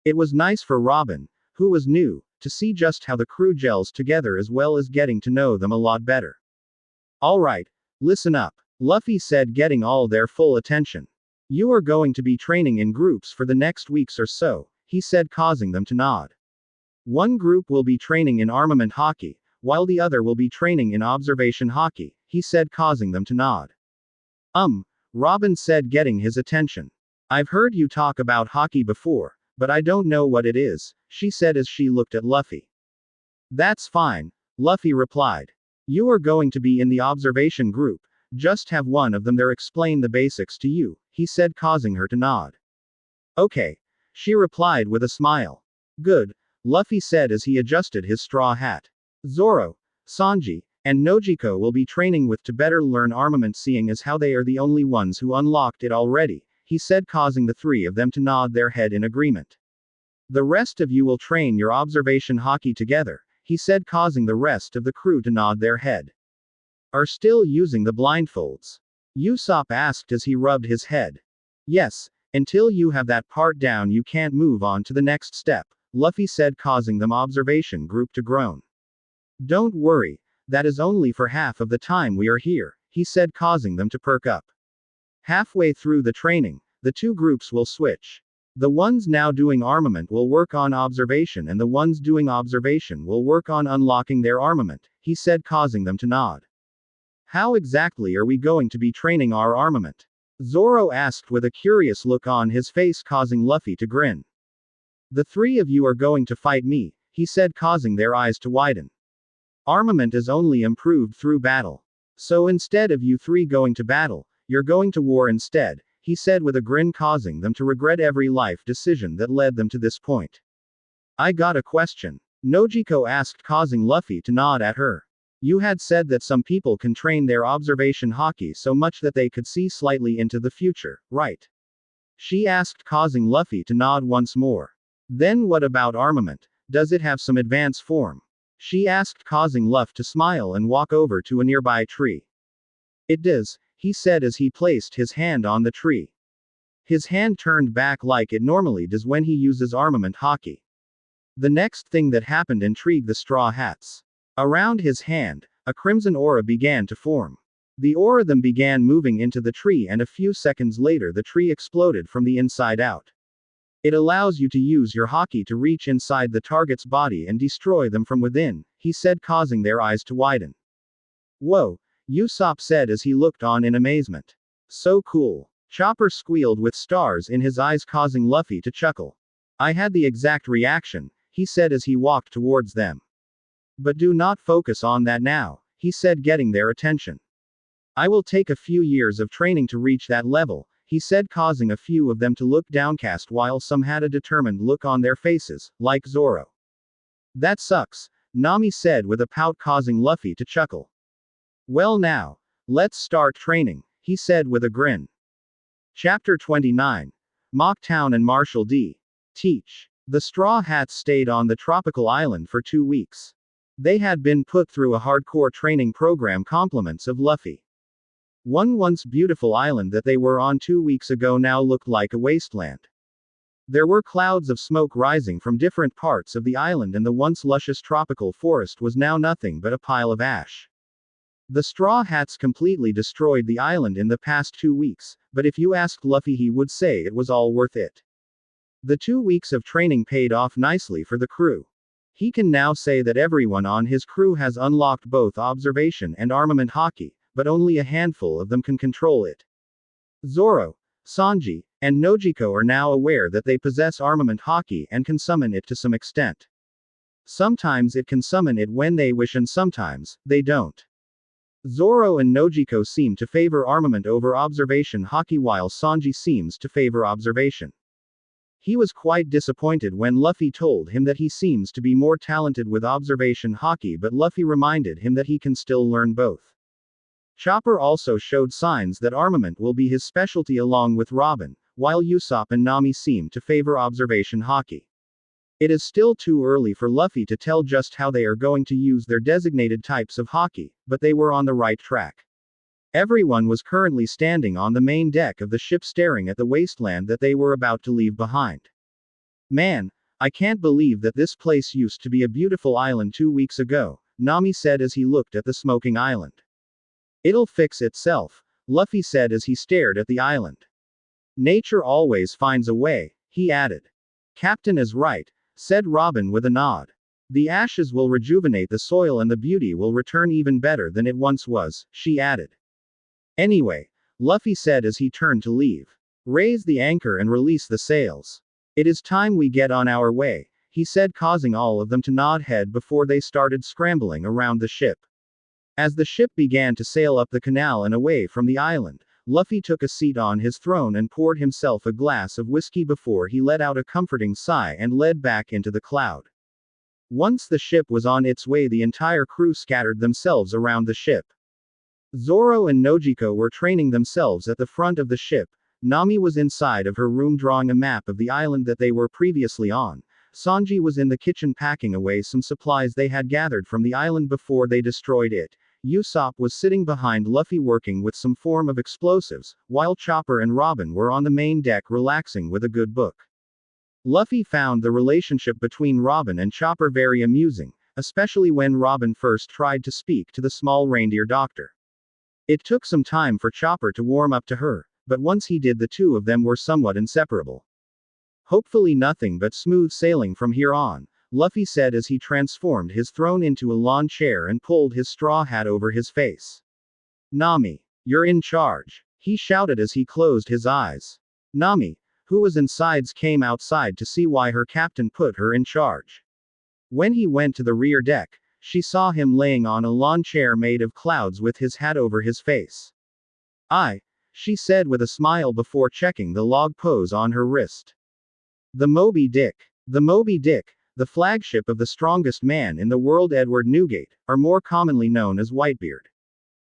It was nice for Robin, who was new, to see just how the crew gels together as well as getting to know them a lot better. Alright, listen up, Luffy said, getting all their full attention. You are going to be training in groups for the next weeks or so, he said, causing them to nod. One group will be training in armament hockey, while the other will be training in observation hockey, he said, causing them to nod. Robin said, getting his attention. I've heard you talk about hockey before, but I don't know what it is, she said as she looked at Luffy. That's fine, Luffy replied. You are going to be in the observation group, just have one of them there explain the basics to you, he said, causing her to nod. Okay, she replied with a smile. Good, Luffy said as he adjusted his straw hat. Zoro, Sanji, and Nojiko will be training with to better learn armament, seeing as how they are the only ones who unlocked it already, he said, causing the three of them to nod their head in agreement. The rest of you will train your observation hockey together, he said, causing the rest of the crew to nod their head. Are still using the blindfolds? Usopp asked as he rubbed his head. Yes, until you have that part down you can't move on to the next step, Luffy said, causing the observation group to groan. Don't worry, that is only for half of the time we are here, he said, causing them to perk up. Halfway through the training, the two groups will switch. The ones now doing armament will work on observation and the ones doing observation will work on unlocking their armament, he said, causing them to nod. How exactly are we going to be training our armament? Zoro asked with a curious look on his face, causing Luffy to grin. The three of you are going to fight me, he said, causing their eyes to widen. Armament is only improved through battle. So instead of you three going to battle, you're going to war instead, he said with a grin, causing them to regret every life decision that led them to this point. I got a question, Nojiko asked, causing Luffy to nod at her. You had said that some people can train their observation hockey so much that they could see slightly into the future, right? She asked, causing Luffy to nod once more. Then what about armament? Does it have some advanced form? She asked, causing Luffy to smile and walk over to a nearby tree. It does, he said as he placed his hand on the tree. His hand turned back like it normally does when he uses armament hockey. The next thing that happened intrigued the Straw Hats. Around his hand, a crimson aura began to form. The aura then began moving into the tree, and a few seconds later the tree exploded from the inside out. It allows you to use your hockey to reach inside the target's body and destroy them from within, he said, causing their eyes to widen. Whoa, Usopp said as he looked on in amazement. So cool. Chopper squealed with stars in his eyes, causing Luffy to chuckle. I had the exact reaction, he said as he walked towards them. But do not focus on that now, he said, getting their attention. I will take a few years of training to reach that level, he said, causing a few of them to look downcast while some had a determined look on their faces, like Zoro. That sucks, Nami said with a pout, causing Luffy to chuckle. Well now, let's start training, he said with a grin. Chapter 29. Mock Town and Marshall D. Teach. The Straw Hats stayed on the tropical island for 2 weeks. They had been put through a hardcore training program, compliments of Luffy. One once beautiful island that they were on 2 weeks ago now looked like a wasteland. There were clouds of smoke rising from different parts of the island, and the once luscious tropical forest was now nothing but a pile of ash. The Straw Hats completely destroyed the island in the past 2 weeks, but if you asked Luffy, he would say it was all worth it. The 2 weeks of training paid off nicely for the crew. He can now say that everyone on his crew has unlocked both observation and armament haki, but only a handful of them can control it. Zoro, Sanji, and Nojiko are now aware that they possess armament haki and can summon it to some extent. Sometimes it can summon it when they wish, and sometimes they don't. Zoro and Nojiko seem to favor armament over observation haki, while Sanji seems to favor observation. He was quite disappointed when Luffy told him that he seems to be more talented with observation haki, but Luffy reminded him that he can still learn both. Chopper also showed signs that armament will be his specialty along with Robin, while Usopp and Nami seem to favor observation haki. It is still too early for Luffy to tell just how they are going to use their designated types of haki, but they were on the right track. Everyone was currently standing on the main deck of the ship, staring at the wasteland that they were about to leave behind. Man, I can't believe that this place used to be a beautiful island 2 weeks ago, Nami said as he looked at the smoking island. It'll fix itself, Luffy said as he stared at the island. Nature always finds a way, he added. Captain is right, said Robin with a nod. The ashes will rejuvenate the soil and the beauty will return even better than it once was, she added. Anyway, Luffy said as he turned to leave. Raise the anchor and release the sails. It is time we get on our way, he said, causing all of them to nod head before they started scrambling around the ship. As the ship began to sail up the canal and away from the island, Luffy took a seat on his throne and poured himself a glass of whiskey before he let out a comforting sigh and led back into the cloud. Once the ship was on its way, the entire crew scattered themselves around the ship. Zoro and Nojiko were training themselves at the front of the ship. Nami was inside of her room drawing a map of the island that they were previously on. Sanji was in the kitchen packing away some supplies they had gathered from the island before they destroyed it. Usopp was sitting behind Luffy working with some form of explosives, while Chopper and Robin were on the main deck relaxing with a good book. Luffy found the relationship between Robin and Chopper very amusing, especially when Robin first tried to speak to the small reindeer doctor. It took some time for Chopper to warm up to her, but once he did, the two of them were somewhat inseparable. Hopefully nothing but smooth sailing from here on, Luffy said as he transformed his throne into a lawn chair and pulled his straw hat over his face. Nami, you're in charge, he shouted as he closed his eyes. Nami, who was inside, came outside to see why her captain put her in charge. When he went to the rear deck, she saw him laying on a lawn chair made of clouds with his hat over his face. She said with a smile before checking the log pose on her wrist. The Moby Dick. The Moby Dick, the flagship of the strongest man in the world, Edward Newgate, are more commonly known as Whitebeard.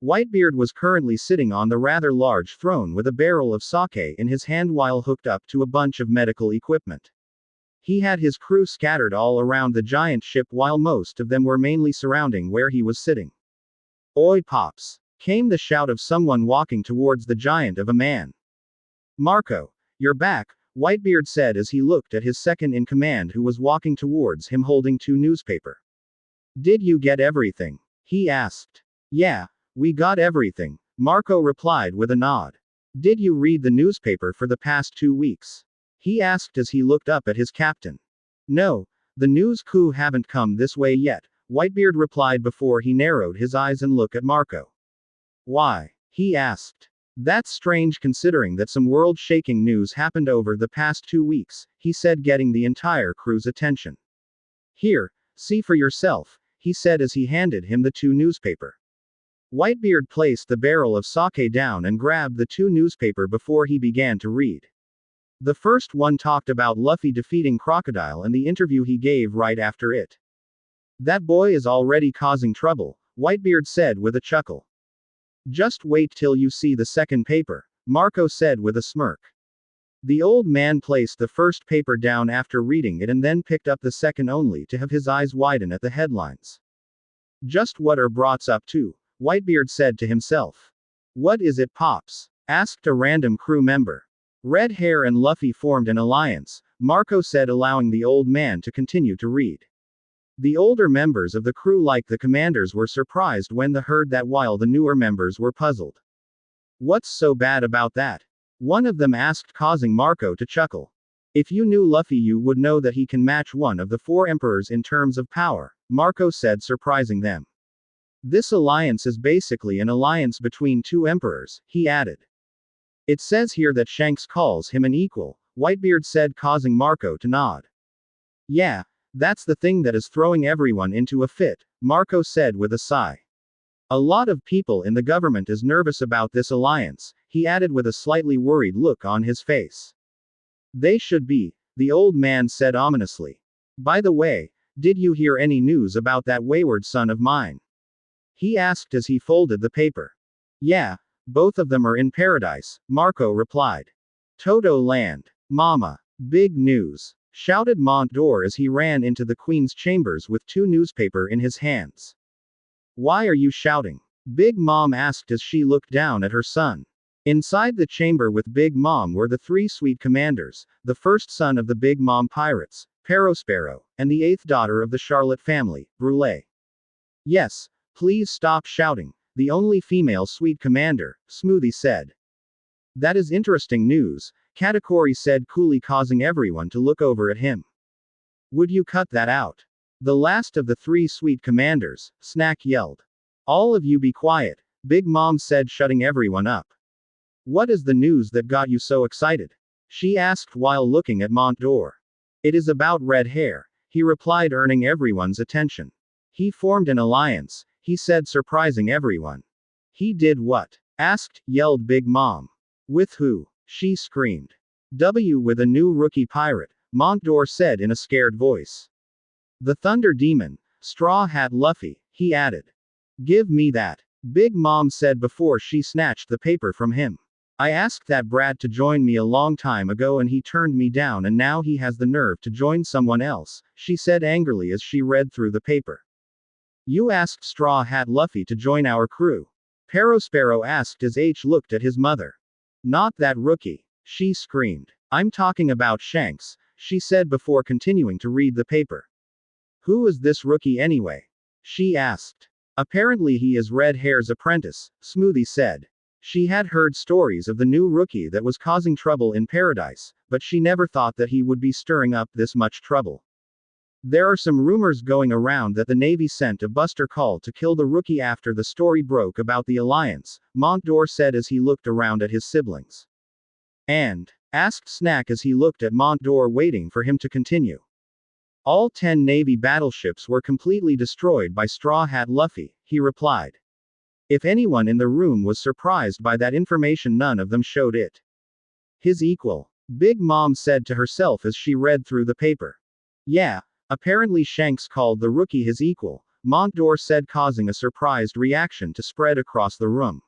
Whitebeard was currently sitting on the rather large throne with a barrel of sake in his hand while hooked up to a bunch of medical equipment. He had his crew scattered all around the giant ship while most of them were mainly surrounding where he was sitting. Oi pops! Came the shout of someone walking towards the giant of a man. Marco, you're back, Whitebeard said as he looked at his second-in-command who was walking towards him holding 2 newspapers. Did you get everything? He asked. Yeah, we got everything, Marco replied with a nod. Did you read the newspaper for the past 2 weeks? He asked as he looked up at his captain. No, the news coup haven't come this way yet, Whitebeard replied before he narrowed his eyes and looked at Marco. Why? He asked. That's strange considering that some world-shaking news happened over the past 2 weeks, he said, getting the entire crew's attention. Here, see for yourself, he said as he handed him the 2 newspapers. Whitebeard placed the barrel of sake down and grabbed the two newspaper before he began to read. The first one talked about Luffy defeating Crocodile and the interview he gave right after it. That boy is already causing trouble, Whitebeard said with a chuckle. Just wait till you see the second paper, Marco said with a smirk. The old man placed the first paper down after reading it and then picked up the second only to have his eyes widen at the headlines. Just what are brats up to? Whitebeard said to himself. What is it, Pops? Asked a random crew member. Red Hair and Luffy formed an alliance, Marco said, allowing the old man to continue to read. The older members of the crew, like the commanders, were surprised when they heard that, while the newer members were puzzled. What's so bad about that? One of them asked, causing Marco to chuckle. If you knew Luffy, you would know that he can match one of the four emperors in terms of power, Marco said, surprising them. This alliance is basically an alliance between two emperors, he added. It says here that Shanks calls him an equal, Whitebeard said, causing Marco to nod. Yeah, that's the thing that is throwing everyone into a fit, Marco said with a sigh. A lot of people in the government is nervous about this alliance, he added with a slightly worried look on his face. They should be, the old man said ominously. By the way, did you hear any news about that wayward son of mine? He asked as he folded the paper. Yeah, both of them are in paradise, Marco replied. Toto land. Mama. Big news, shouted Montdor as he ran into the Queen's chambers with two newspaper in his hands. Why are you shouting? Big Mom asked as she looked down at her son. Inside the chamber with Big Mom were the three sweet commanders, the first son of the Big Mom pirates, Perospero, and the eighth daughter of the Charlotte family, Brûlé. Yes, please stop shouting, the only female sweet commander, Smoothie said. That is interesting news, Katakuri said coolly, causing everyone to look over at him. Would you cut that out? The last of the three sweet commanders, Snack yelled. All of you be quiet, Big Mom said, shutting everyone up. What is the news that got you so excited? She asked while looking at Montdor. It is about Red Hair, he replied, earning everyone's attention. He formed an alliance, he said, surprising everyone. He did what? Yelled Big Mom. With who? She screamed. With a new rookie pirate, Montdor said in a scared voice. The Thunder Demon, Straw Hat Luffy, he added. Give me that, Big Mom said before she snatched the paper from him. I asked that brat to join me a long time ago and he turned me down, and now he has the nerve to join someone else, she said angrily as she read through the paper. You asked Straw Hat Luffy to join our crew? Perospero asked as H looked at his mother. Not that rookie, she screamed. I'm talking about Shanks, she said before continuing to read the paper. Who is this rookie anyway? She asked. Apparently he is Red Hair's apprentice, Smoothie said. She had heard stories of the new rookie that was causing trouble in Paradise, but she never thought that he would be stirring up this much trouble. There are some rumors going around that the Navy sent a buster call to kill the rookie after the story broke about the alliance, Montdor said as he looked around at his siblings. And? Asked Snack as he looked at Montdor, waiting for him to continue. All 10 Navy battleships were completely destroyed by Straw Hat Luffy, he replied. If anyone in the room was surprised by that information, none of them showed it. His equal, Big Mom said to herself as she read through the paper. Yeah, apparently Shanks called the rookie his equal, Montdor said, causing a surprised reaction to spread across the room.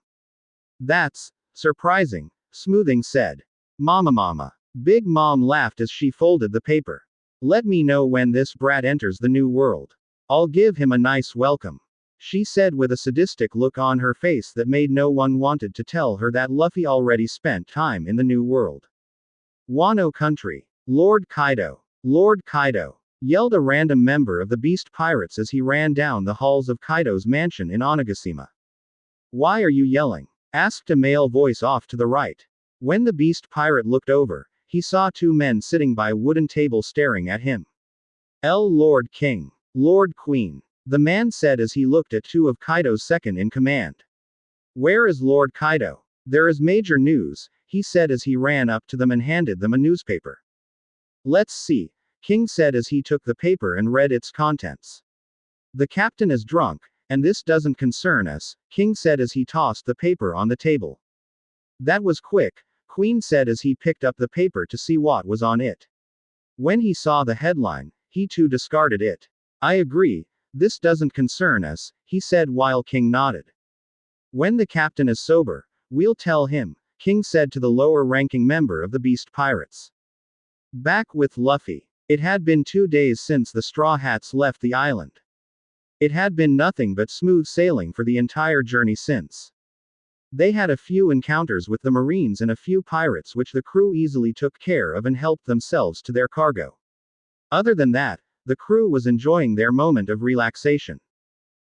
That's surprising, Smoothing said. Mama. Big Mom laughed as she folded the paper. Let me know when this brat enters the new world. I'll give him a nice welcome, she said with a sadistic look on her face that made no one wanted to tell her that Luffy already spent time in the new world. Wano country. Lord Kaido, yelled a random member of the Beast Pirates as he ran down the halls of Kaido's mansion in Onigashima. Why are you yelling? Asked a male voice off to the right. When the Beast Pirate looked over, he saw 2 men sitting by a wooden table staring at him. Lord King, Lord Queen, the man said as he looked at 2 of Kaido's second in command. Where is Lord Kaido? There is major news, he said as he ran up to them and handed them a newspaper. Let's see, King said as he took the paper and read its contents. The captain is drunk, And this doesn't concern us, King said as he tossed the paper on the table. That was quick, Queen said as he picked up the paper to see what was on it. When he saw the headline, he too discarded it. I agree, this doesn't concern us, he said while King nodded. When the captain is sober, we'll tell him, King said to the lower-ranking member of the Beast Pirates. Back with Luffy. It had been 2 days since the Straw Hats left the island. It had been nothing but smooth sailing for the entire journey since. They had a few encounters with the Marines and a few pirates which the crew easily took care of and helped themselves to their cargo. Other than that, the crew was enjoying their moment of relaxation.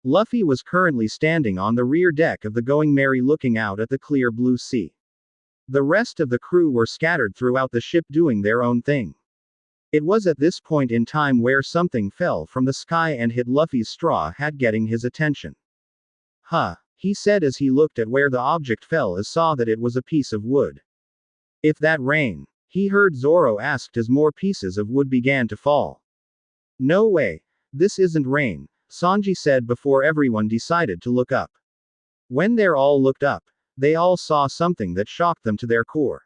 Luffy was currently standing on the rear deck of the Going Merry looking out at the clear blue sea. The rest of the crew were scattered throughout the ship doing their own thing. It was at this point in time where something fell from the sky and hit Luffy's straw hat, getting his attention. Huh, he said as he looked at where the object fell and saw that it was a piece of wood. If that rain? He heard Zoro asked as more pieces of wood began to fall. No way. This isn't rain, Sanji said before everyone decided to look up. When they all looked up, they all saw something that shocked them to their core.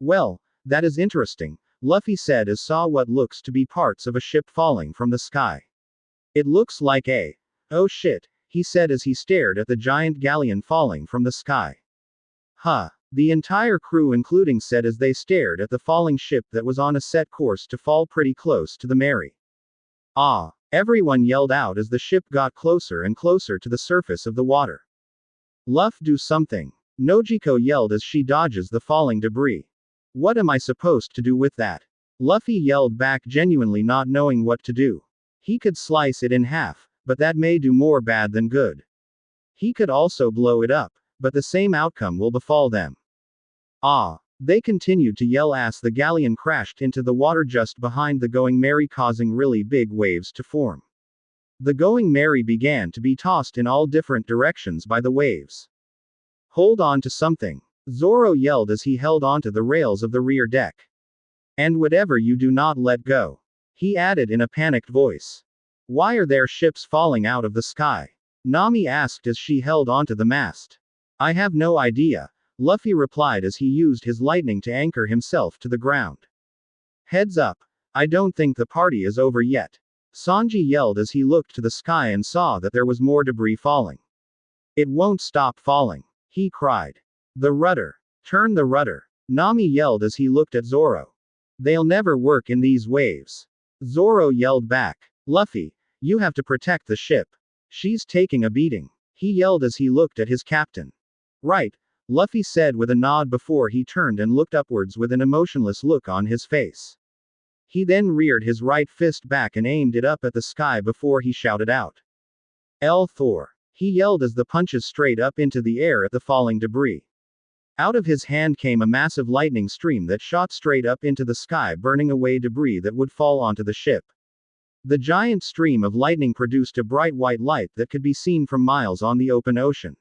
Well, that is interesting, Luffy said as saw what looks to be parts of a ship falling from the sky. It looks like a. Oh shit, he said as he stared at the giant galleon falling from the sky. Huh. The entire crew including said as they stared at the falling ship that was on a set course to fall pretty close to the Merry. Ah! Everyone yelled out as the ship got closer and closer to the surface of the water. Luff, do something. Nojiko yelled as she dodges the falling debris. What am I supposed to do with that? Luffy yelled back, genuinely not knowing what to do. He could slice it in half, but that may do more bad than good. He could also blow it up, but the same outcome will befall them. Ah! They continued to yell as the galleon crashed into the water just behind the Going Merry, causing really big waves to form. The Going Merry began to be tossed in all different directions by the waves. Hold on to something, Zoro yelled as he held onto the rails of the rear deck. And whatever you do, not let go, he added in a panicked voice. Why are there ships falling out of the sky? Nami asked as she held onto the mast. I have no idea, Luffy replied as he used his lightning to anchor himself to the ground. Heads up, I don't think the party is over yet, Sanji yelled as he looked to the sky and saw that there was more debris falling. It won't stop falling, he cried. The rudder. Turn the rudder, Nami yelled as he looked at Zoro. They'll never work in these waves, Zoro yelled back. Luffy, you have to protect the ship. She's taking a beating, he yelled as he looked at his captain. Right, Luffy said with a nod before he turned and looked upwards with an emotionless look on his face. He then reared his right fist back and aimed it up at the sky before he shouted out. El Thor, he yelled as the punches straight up into the air at the falling debris. Out of his hand came a massive lightning stream that shot straight up into the sky, burning away debris that would fall onto the ship. The giant stream of lightning produced a bright white light that could be seen from miles on the open ocean.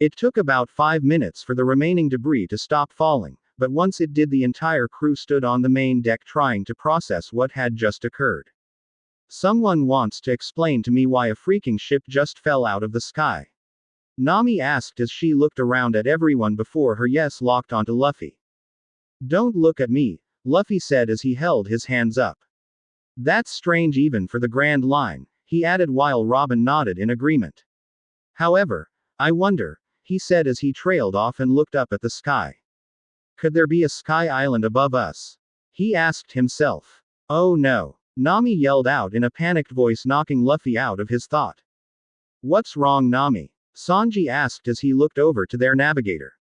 It took about 5 minutes for the remaining debris to stop falling, but once it did, the entire crew stood on the main deck trying to process what had just occurred. Someone wants to explain to me why a freaking ship just fell out of the sky? Nami asked as she looked around at everyone before her yes locked onto Luffy. Don't look at me, Luffy said as he held his hands up. That's strange even for the Grand Line, he added while Robin nodded in agreement. However, I wonder, he said as he trailed off and looked up at the sky. Could there be a sky island above us? He asked himself. Oh no, Nami yelled out in a panicked voice, knocking Luffy out of his thought. What's wrong, Nami? Sanji asked as he looked over to their navigator.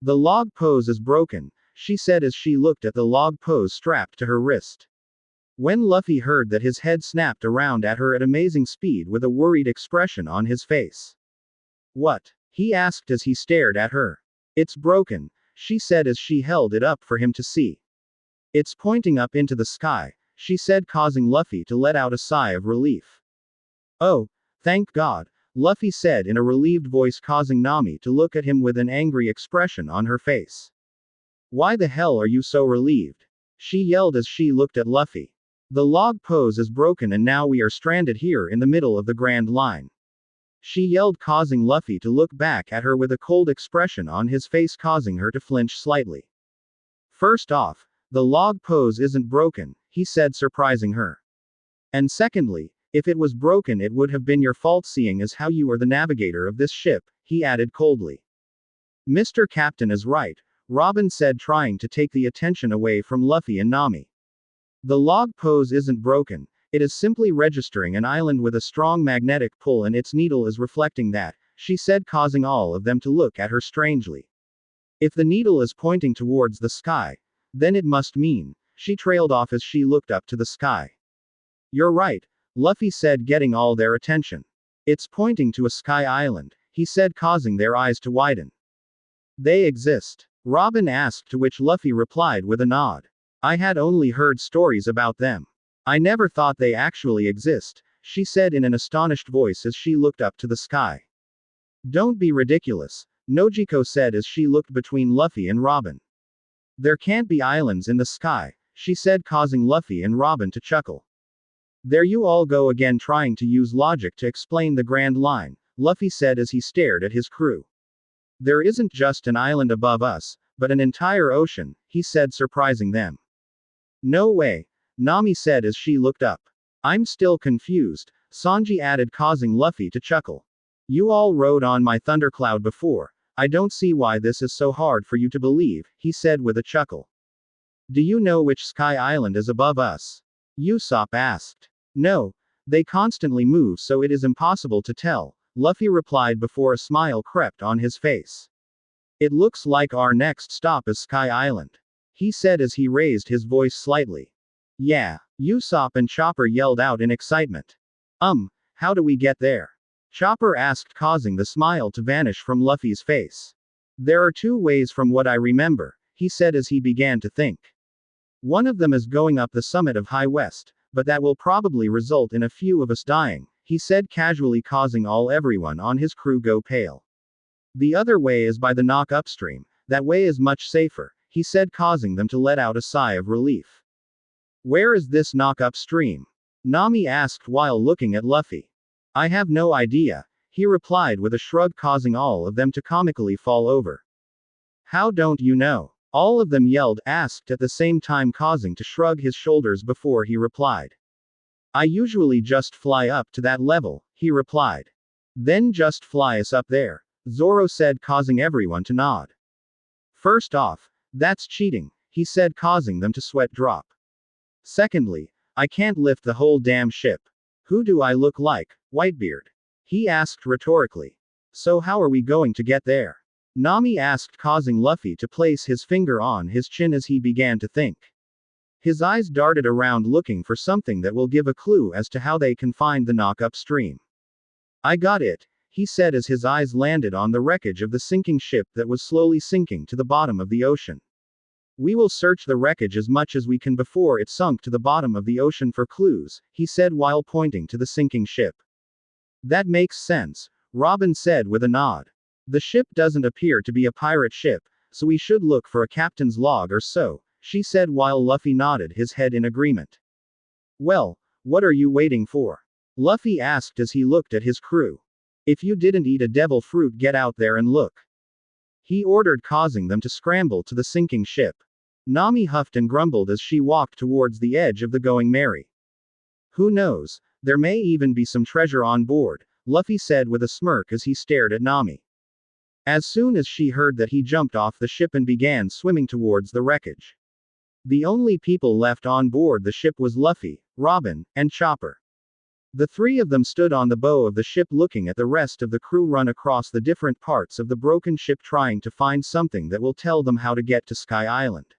The log pose is broken, she said as she looked at the log pose strapped to her wrist. When Luffy heard that, his head snapped around at her at amazing speed with a worried expression on his face. What? He asked as he stared at her. It's broken, she said as she held it up for him to see. It's pointing up into the sky, she said, causing Luffy to let out a sigh of relief. Oh, thank God, Luffy said in a relieved voice, causing Nami to look at him with an angry expression on her face. Why the hell are you so relieved? She yelled as she looked at Luffy. The log pose is broken and now we are stranded here in the middle of the Grand Line. she yelled, causing Luffy to look back at her with a cold expression on his face, causing her to flinch slightly. First off, the log pose isn't broken, he said, surprising her. And secondly, if it was broken it would have been your fault, seeing as how you are the navigator of this ship, he added coldly. Mr. Captain is right, Robin said, trying to take the attention away from Luffy and Nami. The log pose isn't broken, it is simply registering an island with a strong magnetic pull and its needle is reflecting that, she said, causing all of them to look at her strangely. If the needle is pointing towards the sky, then it must mean, she trailed off as she looked up to the sky. You're right, Luffy said, getting all their attention. It's pointing to a sky island, he said, causing their eyes to widen. They exist? Robin asked, to which Luffy replied with a nod. I had only heard stories about them. I never thought they actually exist, she said in an astonished voice as she looked up to the sky. Don't be ridiculous, Nojiko said as she looked between Luffy and Robin. There can't be islands in the sky, she said, causing Luffy and Robin to chuckle. There you all go again, trying to use logic to explain the Grand Line, Luffy said as he stared at his crew. There isn't just an island above us, but an entire ocean, he said, surprising them. No way, Nami said as she looked up. I'm still confused, Sanji added, causing Luffy to chuckle. You all rode on my thundercloud before, I don't see why this is so hard for you to believe, he said with a chuckle. Do you know which sky island is above us? Usopp asked. No, they constantly move so it is impossible to tell, Luffy replied before a smile crept on his face. It looks like our next stop is Sky Island, he said as he raised his voice slightly. Yeah, Usopp and Chopper yelled out in excitement. How do we get there? Chopper asked, causing the smile to vanish from Luffy's face. There are two ways from what I remember, he said as he began to think. One of them is going up the summit of High West, but that will probably result in a few of us dying, he said casually, causing everyone on his crew go pale. The other way is by the knock upstream, that way is much safer, he said, causing them to let out a sigh of relief. Where is this knock upstream? Nami asked while looking at Luffy. I have no idea, he replied with a shrug, causing all of them to comically fall over. How don't you know? All of them asked at the same time, causing to shrug his shoulders before he replied. I usually just fly up to that level, he replied. Then just fly us up there, Zoro said, causing everyone to nod. First off, that's cheating, he said, causing them to sweat drop. Secondly, I can't lift the whole damn ship. Who do I look like, Whitebeard? He asked rhetorically. So how are we going to get there? Nami asked, causing Luffy to place his finger on his chin as he began to think. His eyes darted around looking for something that will give a clue as to how they can find the knock upstream. I got it, he said as his eyes landed on the wreckage of the sinking ship that was slowly sinking to the bottom of the ocean. We will search the wreckage as much as we can before it sunk to the bottom of the ocean for clues, he said while pointing to the sinking ship. That makes sense, Robin said with a nod. The ship doesn't appear to be a pirate ship, so we should look for a captain's log or so, she said while Luffy nodded his head in agreement. Well, what are you waiting for? Luffy asked as he looked at his crew. If you didn't eat a devil fruit, get out there and look, he ordered, causing them to scramble to the sinking ship. Nami huffed and grumbled as she walked towards the edge of the Going Merry. Who knows, there may even be some treasure on board, Luffy said with a smirk as he stared at Nami. As soon as she heard that, he jumped off the ship and began swimming towards the wreckage. The only people left on board the ship was Luffy, Robin, and Chopper. The three of them stood on the bow of the ship looking at the rest of the crew run across the different parts of the broken ship, trying to find something that will tell them how to get to Sky Island.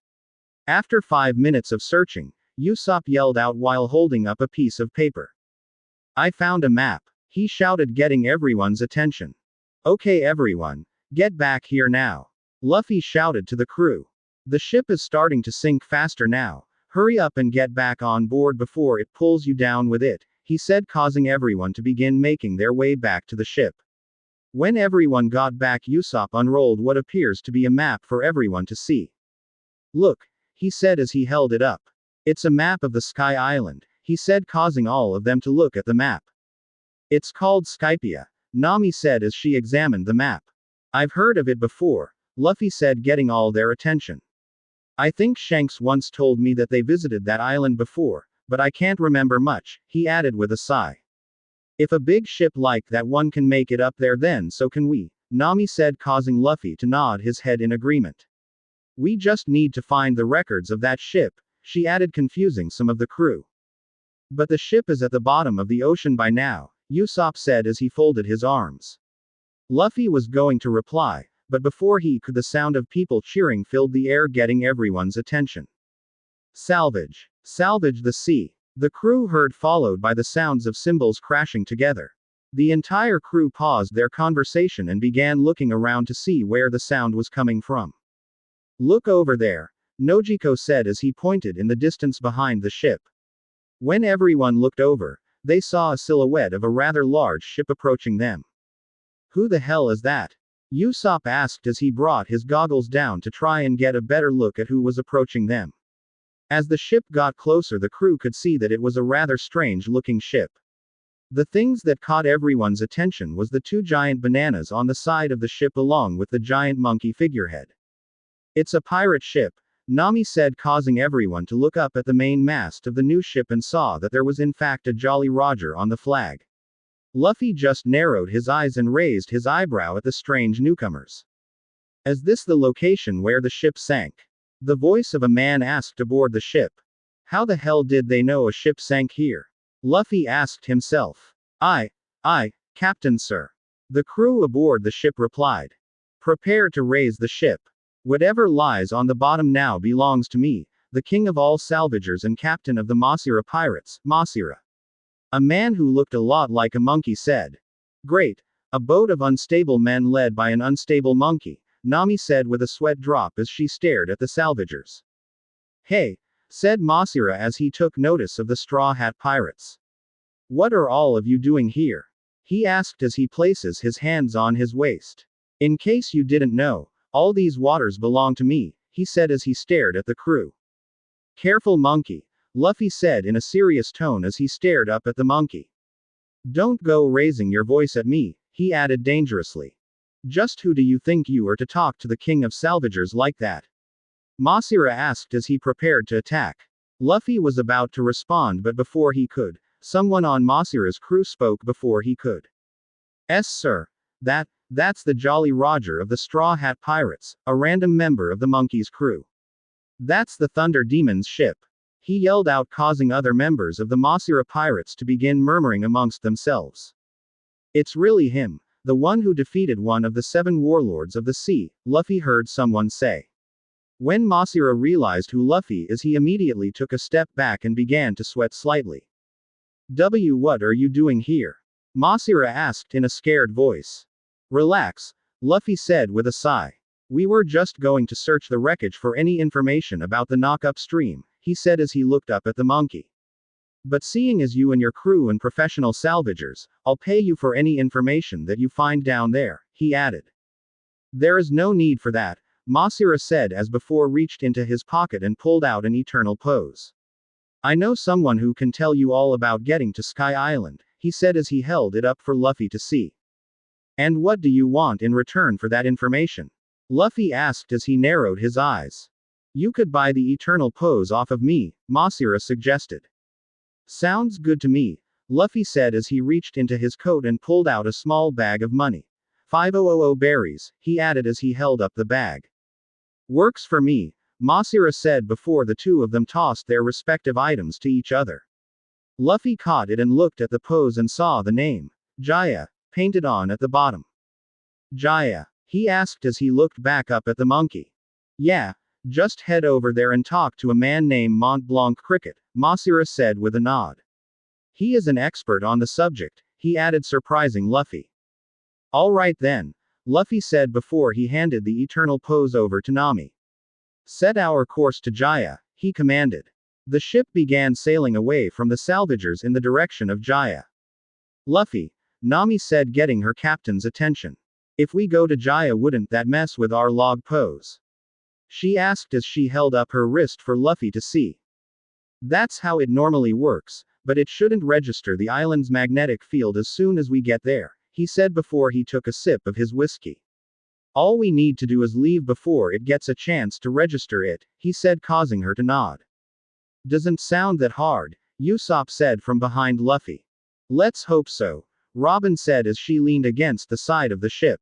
After 5 minutes of searching, Usopp yelled out while holding up a piece of paper. I found a map, he shouted, getting everyone's attention. Okay everyone, get back here now, Luffy shouted to the crew. The ship is starting to sink faster now, hurry up and get back on board before it pulls you down with it, he said, causing everyone to begin making their way back to the ship. When everyone got back, Usopp unrolled what appears to be a map for everyone to see. Look, he said as he held it up. It's a map of the Sky Island, he said, causing all of them to look at the map. It's called Skypia. Nami said as she examined the map. I've heard of it before, Luffy said, getting all their attention. I think Shanks once told me that they visited that island before, but I can't remember much, he added with a sigh. If a big ship like that one can make it up there, then so can we, Nami said, causing Luffy to nod his head in agreement. We just need to find the records of that ship, she added, confusing some of the crew. But the ship is at the bottom of the ocean by now, Usopp said as he folded his arms. Luffy was going to reply, but before he could, the sound of people cheering filled the air, getting everyone's attention. Salvage! Salvage the sea! The crew heard, followed by the sounds of cymbals crashing together. The entire crew paused their conversation and began looking around to see where the sound was coming from. Look over there, Nojiko said as he pointed in the distance behind the ship. When everyone looked over, they saw a silhouette of a rather large ship approaching them. Who the hell is that? Usopp asked as he brought his goggles down to try and get a better look at who was approaching them. As the ship got closer, the crew could see that it was a rather strange-looking ship. The things that caught everyone's attention was the two giant bananas on the side of the ship along with the giant monkey figurehead. It's a pirate ship, Nami said, causing everyone to look up at the main mast of the new ship and saw that there was in fact a Jolly Roger on the flag. Luffy just narrowed his eyes and raised his eyebrow at the strange newcomers. Is this the location where the ship sank? The voice of a man asked aboard the ship. How the hell did they know a ship sank here? Luffy asked himself. I, Captain Sir. The crew aboard the ship replied. Prepare to raise the ship. Whatever lies on the bottom now belongs to me, the king of all salvagers and captain of the Masira pirates, Masira. A man who looked a lot like a monkey said. Great. A boat of unstable men led by an unstable monkey, Nami said with a sweat drop as she stared at the salvagers. Hey, said Masira as he took notice of the Straw Hat Pirates. What are all of you doing here? He asked as he places his hands on his waist. In case you didn't know, all these waters belong to me, he said as he stared at the crew. Careful, monkey, Luffy said in a serious tone as he stared up at the monkey. Don't go raising your voice at me, he added dangerously. Just who do you think you are to talk to the king of salvagers like that? Masira asked as he prepared to attack. Luffy was about to respond, but before he could, someone on Masira's crew spoke before he could. Sir. That's the Jolly Roger of the Straw Hat Pirates, a random member of the monkey's crew. That's the Thunder Demon's ship. He yelled out, causing other members of the Masira pirates to begin murmuring amongst themselves. It's really him, the one who defeated one of the 7 warlords of the sea, Luffy heard someone say. When Masira realized who Luffy is, he immediately took a step back and began to sweat slightly. What are you doing here? Masira asked in a scared voice. Relax, Luffy said with a sigh. We were just going to search the wreckage for any information about the knock upstream, he said as he looked up at the monkey. But seeing as you and your crew and professional salvagers, I'll pay you for any information that you find down there, he added. There is no need for that, Masira said as before reached into his pocket and pulled out an eternal pose. I know someone who can tell you all about getting to Sky Island, he said as he held it up for Luffy to see. And what do you want in return for that information? Luffy asked as he narrowed his eyes. You could buy the eternal pose off of me, Masira suggested. Sounds good to me, Luffy said as he reached into his coat and pulled out a small bag of money. 5000 berries, he added as he held up the bag. Works for me, Masira said before the two of them tossed their respective items to each other. Luffy caught it and looked at the pose and saw the name, Jaya, painted on at the bottom. Jaya, he asked as he looked back up at the monkey. Yeah, just head over there and talk to a man named Mont Blanc Cricket, Masira said with a nod. He is an expert on the subject, he added, surprising Luffy. All right then, Luffy said before he handed the eternal pose over to Nami. Set our course to Jaya, he commanded. The ship began sailing away from the salvagers in the direction of Jaya. Luffy, Nami said, getting her captain's attention. If we go to Jaya, wouldn't that mess with our log pose? She asked as she held up her wrist for Luffy to see. That's how it normally works, but it shouldn't register the island's magnetic field as soon as we get there, he said before he took a sip of his whiskey. All we need to do is leave before it gets a chance to register it, he said, causing her to nod. Doesn't sound that hard, Usopp said from behind Luffy. Let's hope so, Robin said as she leaned against the side of the ship.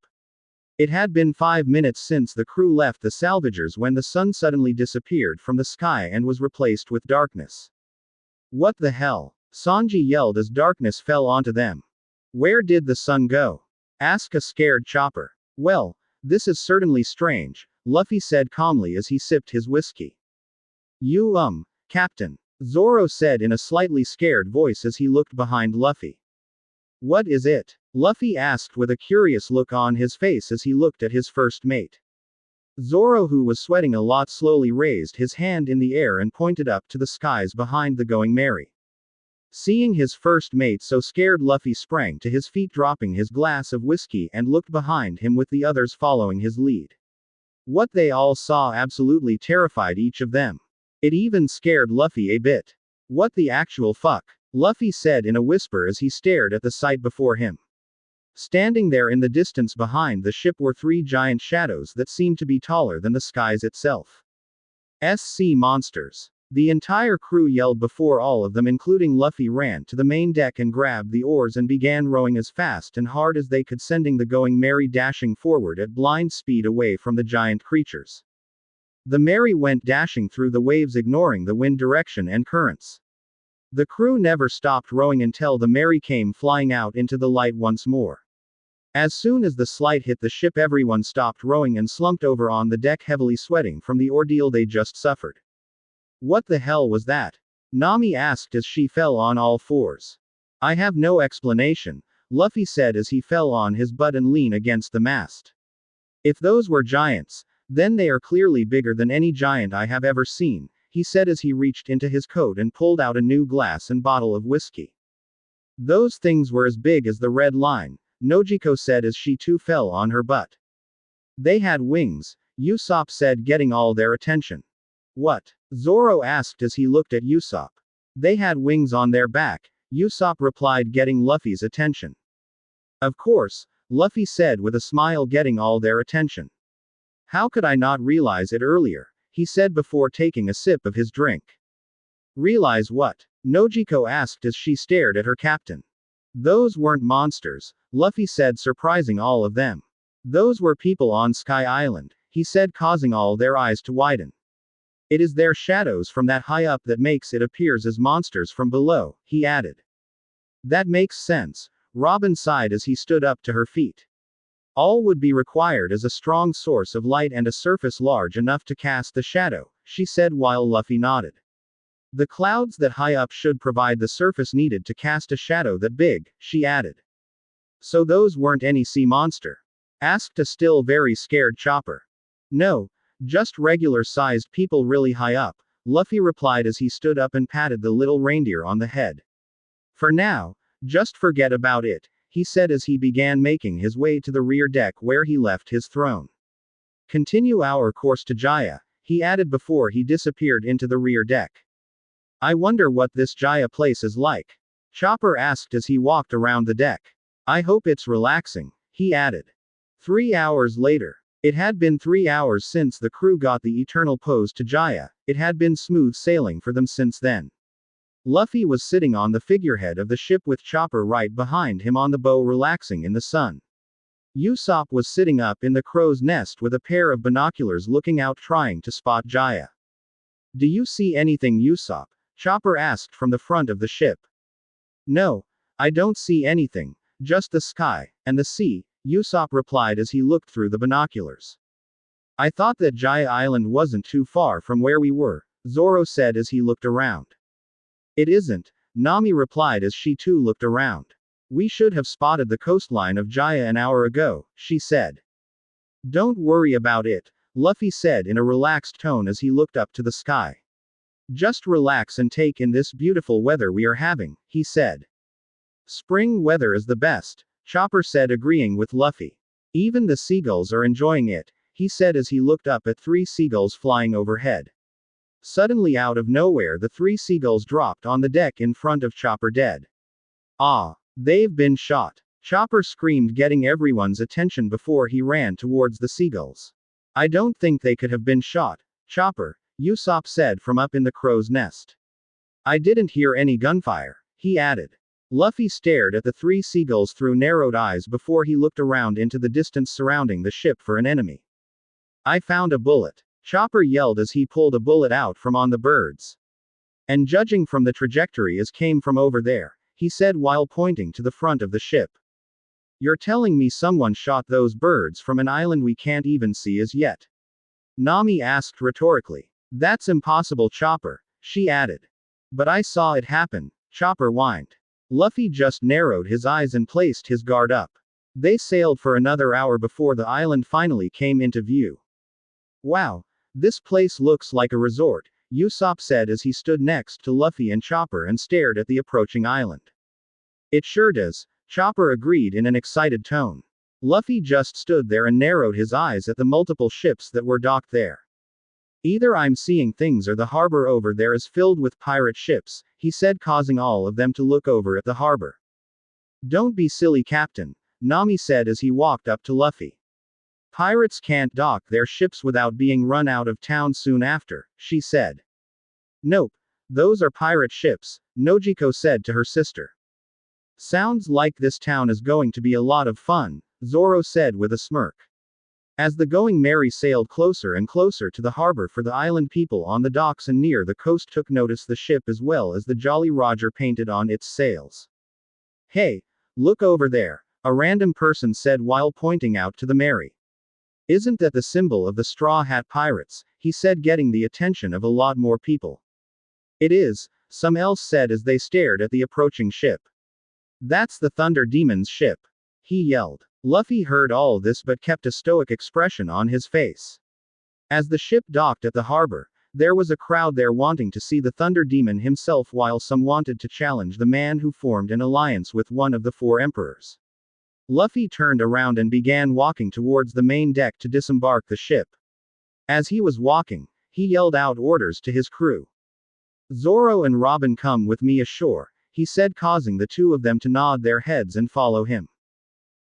It had been 5 minutes since the crew left the salvagers when the sun suddenly disappeared from the sky and was replaced with darkness. What the hell? Sanji yelled as darkness fell onto them. Where did the sun go? Asked a scared Chopper. Well, this is certainly strange, Luffy said calmly as he sipped his whiskey. Captain, Zoro said in a slightly scared voice as he looked behind Luffy. What is it? Luffy asked with a curious look on his face as he looked at his first mate. Zoro, who was sweating a lot, slowly raised his hand in the air and pointed up to the skies behind the Going Merry. Seeing his first mate so scared, Luffy sprang to his feet, dropping his glass of whiskey, and looked behind him with the others following his lead. What they all saw absolutely terrified each of them. It even scared Luffy a bit. What the actual fuck? Luffy said in a whisper as he stared at the sight before him. Standing there in the distance behind the ship were 3 giant shadows that seemed to be taller than the skies itself. Sea monsters. The entire crew yelled before all of them, including Luffy, ran to the main deck and grabbed the oars and began rowing as fast and hard as they could, sending the Going Merry dashing forward at blind speed away from the giant creatures. The Merry went dashing through the waves, ignoring the wind direction and currents. The crew never stopped rowing until the Merry came flying out into the light once more. As soon as the Slight hit the ship, everyone stopped rowing and slumped over on the deck, heavily sweating from the ordeal they just suffered. What the hell was that? Nami asked as she fell on all fours. I have no explanation, Luffy said as he fell on his butt and leaned against the mast. If those were giants, then they are clearly bigger than any giant I have ever seen, he said as he reached into his coat and pulled out a new glass and bottle of whiskey. Those things were as big as the Red Line, Nojiko said as she too fell on her butt. They had wings, Usopp said, getting all their attention. What? Zoro asked as he looked at Usopp. They had wings on their back, Usopp replied, getting Luffy's attention. Of course, Luffy said with a smile, getting all their attention. How could I not realize it earlier? He said before taking a sip of his drink. Realize what? Nojiko asked as she stared at her captain. Those weren't monsters, Luffy said, surprising all of them. Those were people on Sky Island, he said, causing all their eyes to widen. It is their shadows from that high up that makes it appears as monsters from below, he added. That makes sense, Robin sighed as he stood up to her feet. All would be required is a strong source of light and a surface large enough to cast the shadow, she said while Luffy nodded. The clouds that high up should provide the surface needed to cast a shadow that big, she added. So those weren't any sea monster? Asked a still very scared Chopper. No, just regular-sized people really high up, Luffy replied as he stood up and patted the little reindeer on the head. For now, just forget about it, he said as he began making his way to the rear deck where he left his throne. Continue our course to Jaya, he added before he disappeared into the rear deck. I wonder what this Jaya place is like, Chopper asked as he walked around the deck. I hope it's relaxing, he added. 3 hours later. It had been 3 hours since the crew got the eternal pose to Jaya. It had been smooth sailing for them since then. Luffy was sitting on the figurehead of the ship with Chopper right behind him on the bow, relaxing in the sun. Usopp was sitting up in the crow's nest with a pair of binoculars looking out, trying to spot Jaya. Do you see anything, Usopp? Chopper asked from the front of the ship. No, I don't see anything, just the sky and the sea, Usopp replied as he looked through the binoculars. I thought that Jaya Island wasn't too far from where we were, Zoro said as he looked around. It isn't, Nami replied as she too looked around. We should have spotted the coastline of Jaya an hour ago, she said. Don't worry about it, Luffy said in a relaxed tone as he looked up to the sky. Just relax and take in this beautiful weather we are having, he said. Spring weather is the best, Chopper said, agreeing with Luffy. Even the seagulls are enjoying it, he said as he looked up at 3 seagulls flying overhead. Suddenly, out of nowhere, the 3 seagulls dropped on the deck in front of Chopper, dead. Ah, they've been shot. Chopper screamed, getting everyone's attention before he ran towards the seagulls. I don't think they could have been shot, Chopper, Usopp said from up in the crow's nest. I didn't hear any gunfire, he added. Luffy stared at the three seagulls through narrowed eyes before he looked around into the distance surrounding the ship for an enemy. I found a bullet, Chopper yelled as he pulled a bullet out from on the birds. And judging from the trajectory as came from over there, he said while pointing to the front of the ship. You're telling me someone shot those birds from an island we can't even see as yet? Nami asked rhetorically. That's impossible, Chopper, she added. But I saw it happen, Chopper whined. Luffy just narrowed his eyes and placed his guard up. They sailed for another hour before the island finally came into view. Wow, this place looks like a resort, Usopp said as he stood next to Luffy and Chopper and stared at the approaching island. It sure does, Chopper agreed in an excited tone. Luffy just stood there and narrowed his eyes at the multiple ships that were docked there. Either I'm seeing things or the harbor over there is filled with pirate ships, he said, causing all of them to look over at the harbor. Don't be silly, Captain, Nami said as he walked up to Luffy. Pirates can't dock their ships without being run out of town soon after, she said. Nope, those are pirate ships, Nojiko said to her sister. Sounds like this town is going to be a lot of fun, Zoro said with a smirk. As the Going Merry sailed closer and closer to the harbor, for the island people on the docks and near the coast took notice the ship as well as the Jolly Roger painted on its sails. Hey, look over there, a random person said while pointing out to the Merry. Isn't that the symbol of the Straw Hat Pirates, he said, getting the attention of a lot more people. It is, some else said as they stared at the approaching ship. That's the Thunder Demon's ship, he yelled. Luffy heard all this but kept a stoic expression on his face. As the ship docked at the harbor, there was a crowd there wanting to see the Thunder Demon himself, while some wanted to challenge the man who formed an alliance with one of the four emperors. Luffy turned around and began walking towards the main deck to disembark the ship. As he was walking, he yelled out orders to his crew. Zoro and Robin, come with me ashore, he said, causing the two of them to nod their heads and follow him.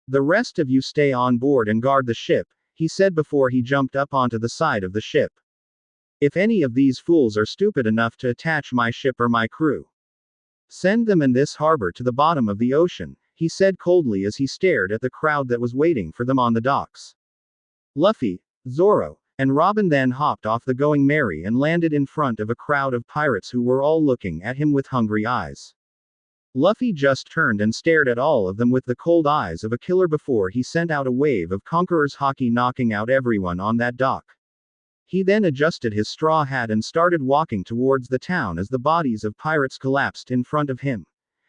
The rest of you stay on board and guard the ship, he said before he jumped up onto the side of the ship. If any of these fools are stupid enough to attach my ship or my crew, send them in this harbor to the bottom of the ocean, he said coldly as he stared at the crowd that was waiting for them on the docks. Luffy, Zoro, and Robin then hopped off the Going Merry and landed in front of a crowd of pirates who were all looking at him with hungry eyes. Luffy just turned and stared at all of them with the cold eyes of a killer before he sent out a wave of Conqueror's Haki, knocking out everyone on that dock. He then adjusted his straw hat and started walking towards the town as the bodies of pirates collapsed in front of him.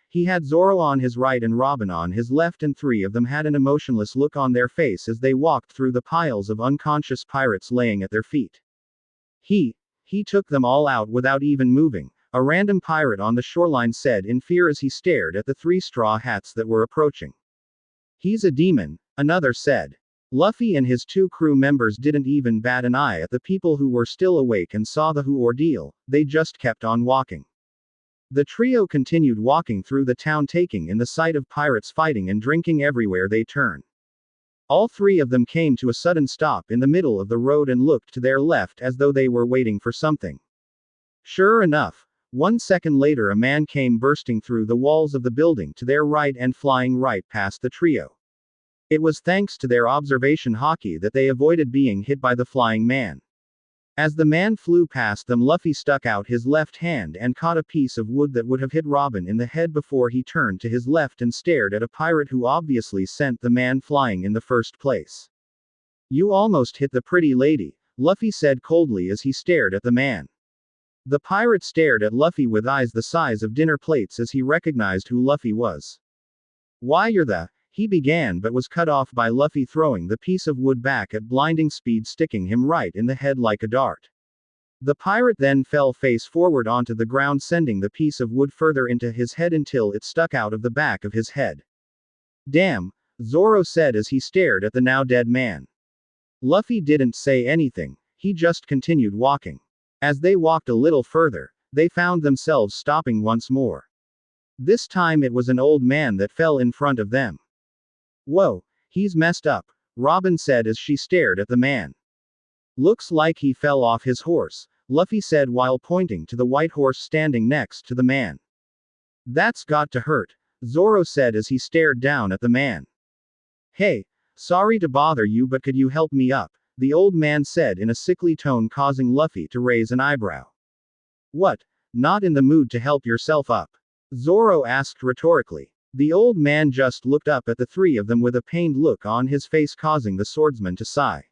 He had Zoro on his right and Robin on his left, and three of them had an emotionless look on their face as they walked through the piles of unconscious pirates laying at their feet. He took them all out without even moving, a random pirate on the shoreline said in fear as he stared at the three straw hats that were approaching. He's a demon, another said. Luffy and his two crew members didn't even bat an eye at the people who were still awake and saw the whole ordeal, they just kept on walking. The trio continued walking through the town, taking in the sight of pirates fighting and drinking everywhere they turned. All three of them came to a sudden stop in the middle of the road and looked to their left as though they were waiting for something. Sure enough, 1 second later a man came bursting through the walls of the building to their right and flying right past the trio. It was thanks to their observation haki that they avoided being hit by the flying man. As the man flew past them, Luffy stuck out his left hand and caught a piece of wood that would have hit Robin in the head before he turned to his left and stared at a pirate who obviously sent the man flying in the first place. You almost hit the pretty lady, Luffy said coldly as he stared at the man. The pirate stared at Luffy with eyes the size of dinner plates as he recognized who Luffy was. Why, you're the, he began but was cut off by Luffy throwing the piece of wood back at blinding speed, sticking him right in the head like a dart. The pirate then fell face forward onto the ground, sending the piece of wood further into his head until it stuck out of the back of his head. Damn, Zoro said as he stared at the now dead man. Luffy didn't say anything, he just continued walking. As they walked a little further, they found themselves stopping once more. This time it was an old man that fell in front of them. Whoa, he's messed up, Robin said as she stared at the man. Looks like he fell off his horse, Luffy said while pointing to the white horse standing next to the man. That's got to hurt, Zoro said as he stared down at the man. Hey, sorry to bother you, but could you help me up? The old man said in a sickly tone, causing Luffy to raise an eyebrow. What? Not in the mood to help yourself up? Zoro asked rhetorically. The old man just looked up at the three of them with a pained look on his face, causing the swordsman to sigh.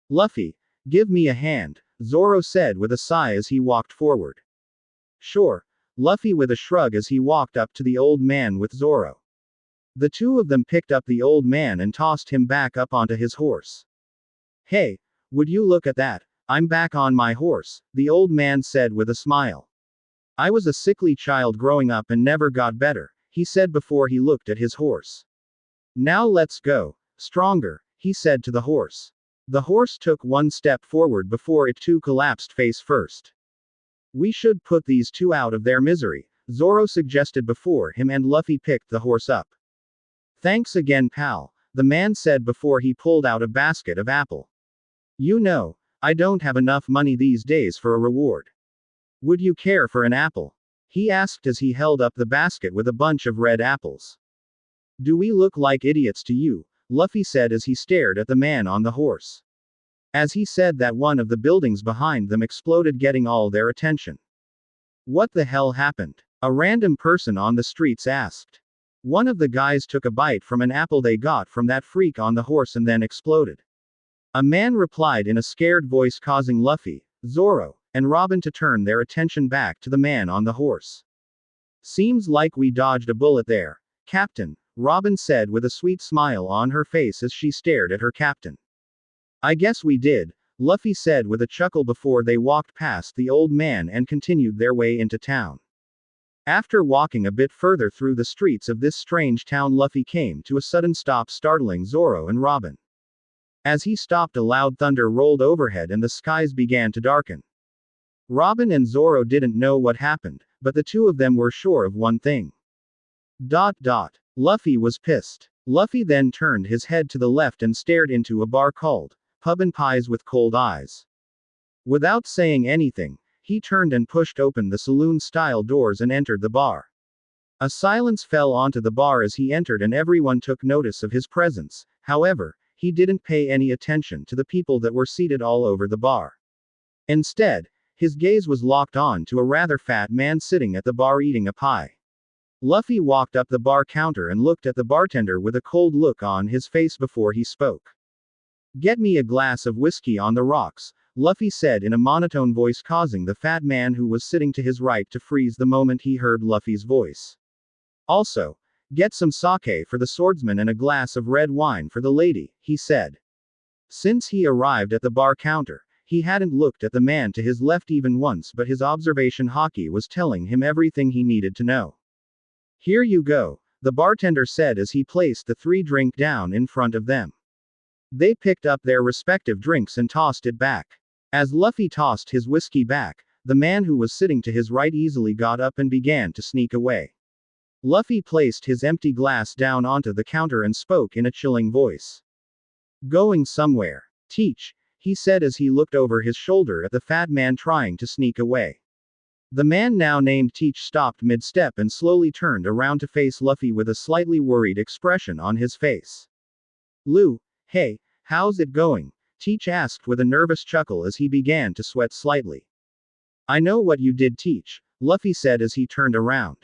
Luffy, give me a hand, Zoro said with a sigh as he walked forward. Sure, Luffy with a shrug as he walked up to the old man with Zoro. The two of them picked up the old man and tossed him back up onto his horse. Hey, would you look at that? I'm back on my horse, the old man said with a smile. I was a sickly child growing up and never got better, he said before he looked at his horse. Now let's go. Stronger, he said to the horse. The horse took one step forward before it too collapsed face first. We should put these two out of their misery, Zoro suggested before him, and Luffy picked the horse up. Thanks again, pal, the man said before he pulled out a basket of apple. You know, I don't have enough money these days for a reward. Would you care for an apple? He asked as he held up the basket with a bunch of red apples. Do we look like idiots to you? Luffy said as he stared at the man on the horse. As he said that, one of the buildings behind them exploded, getting all their attention. What the hell happened? A random person on the streets asked. One of the guys took a bite from an apple they got from that freak on the horse and then exploded. A man replied in a scared voice, causing Luffy, Zoro, and Robin to turn their attention back to the man on the horse. Seems like we dodged a bullet there, Captain, Robin said with a sweet smile on her face as she stared at her captain. I guess we did, Luffy said with a chuckle before they walked past the old man and continued their way into town. After walking a bit further through the streets of this strange town, Luffy came to a sudden stop, startling Zoro and Robin. As he stopped, a loud thunder rolled overhead and the skies began to darken. Robin and Zoro didn't know what happened, but the two of them were sure of one thing. Luffy was pissed. Luffy then turned his head to the left and stared into a bar called Pub and Pies with Cold Eyes. Without saying anything, he turned and pushed open the saloon-style doors and entered the bar. A silence fell onto the bar as he entered and everyone took notice of his presence. However, he didn't pay any attention to the people that were seated all over the bar. Instead, his gaze was locked on to a rather fat man sitting at the bar eating a pie. Luffy walked up the bar counter and looked at the bartender with a cold look on his face before he spoke. Get me a glass of whiskey on the rocks, Luffy said in a monotone voice, causing the fat man who was sitting to his right to freeze the moment he heard Luffy's voice. Also, get some sake for the swordsman and a glass of red wine for the lady, he said. Since he arrived at the bar counter, he hadn't looked at the man to his left even once, but his observation haki was telling him everything he needed to know. Here you go, the bartender said as he placed the 3-drink down in front of them. They picked up their respective drinks and tossed it back. As Luffy tossed his whiskey back, the man who was sitting to his right easily got up and began to sneak away. Luffy placed his empty glass down onto the counter and spoke in a chilling voice. Going somewhere, Teach, he said as he looked over his shoulder at the fat man trying to sneak away. The man now named Teach stopped mid-step and slowly turned around to face Luffy with a slightly worried expression on his face. Lu, hey, how's it going? Teach asked with a nervous chuckle as he began to sweat slightly. I know what you did, Teach, Luffy said as he turned around.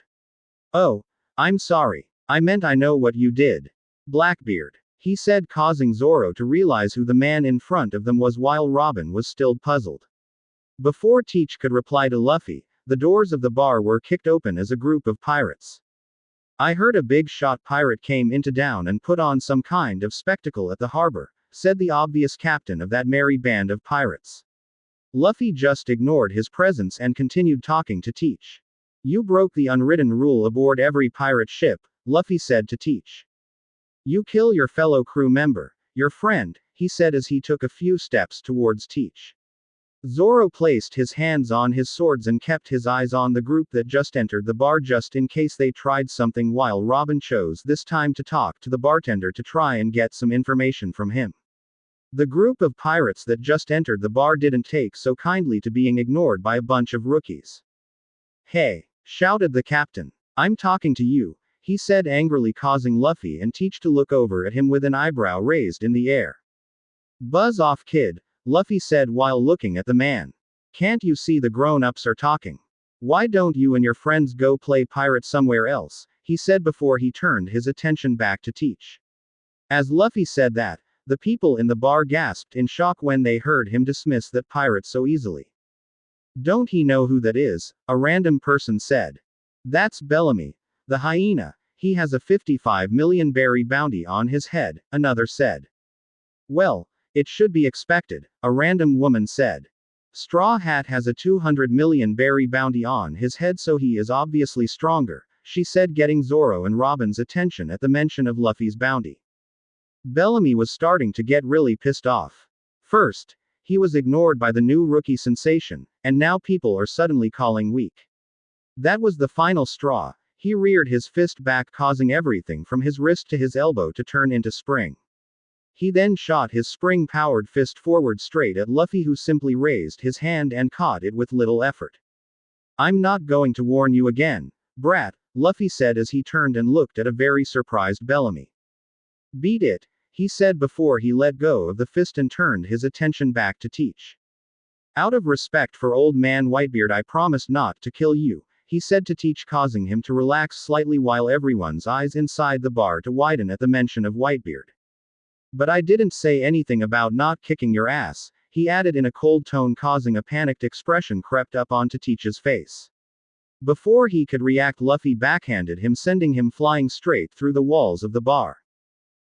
Oh, I'm sorry. I meant I know what you did. Blackbeard, he said, causing Zoro to realize who the man in front of them was while Robin was still puzzled. Before Teach could reply to Luffy, the doors of the bar were kicked open as a group of pirates. I heard a big shot pirate came into town and put on some kind of spectacle at the harbor, said the obvious captain of that merry band of pirates. Luffy just ignored his presence and continued talking to Teach. You broke the unwritten rule aboard every pirate ship, Luffy said to Teach. You kill your fellow crew member, your friend, he said as he took a few steps towards Teach. Zoro placed his hands on his swords and kept his eyes on the group that just entered the bar just in case they tried something, while Robin chose this time to talk to the bartender to try and get some information from him. The group of pirates that just entered the bar didn't take so kindly to being ignored by a bunch of rookies. "Hey!" shouted the captain. "I'm talking to you," he said angrily, causing Luffy and Teach to look over at him with an eyebrow raised in the air. "Buzz off, kid," Luffy said while looking at the man. "Can't you see the grown-ups are talking? Why don't you and your friends go play pirate somewhere else?" he said before he turned his attention back to Teach. As Luffy said that, the people in the bar gasped in shock when they heard him dismiss that pirate so easily. "Don't he know who that is?" a random person said. "That's Bellamy, the hyena. He has a 55 million berry bounty on his head," another said. "Well, it should be expected," a random woman said. "Straw Hat has a 200 million berry bounty on his head, so he is obviously stronger," she said, getting Zoro and Robin's attention at the mention of Luffy's bounty. Bellamy was starting to get really pissed off. First, he was ignored by the new rookie sensation, and now people are suddenly calling weak. That was the final straw. He reared his fist back, causing everything from his wrist to his elbow to turn into spring. He then shot his spring-powered fist forward straight at Luffy, who simply raised his hand and caught it with little effort. "I'm not going to warn you again, brat," Luffy said as he turned and looked at a very surprised Bellamy. "Beat it," he said before he let go of the fist and turned his attention back to Teach. "Out of respect for old man Whitebeard, I promised not to kill you," he said to Teach, causing him to relax slightly while everyone's eyes inside the bar to widen at the mention of Whitebeard. "But I didn't say anything about not kicking your ass," he added in a cold tone, causing a panicked expression crept up onto Teach's face. Before he could react, Luffy backhanded him, sending him flying straight through the walls of the bar.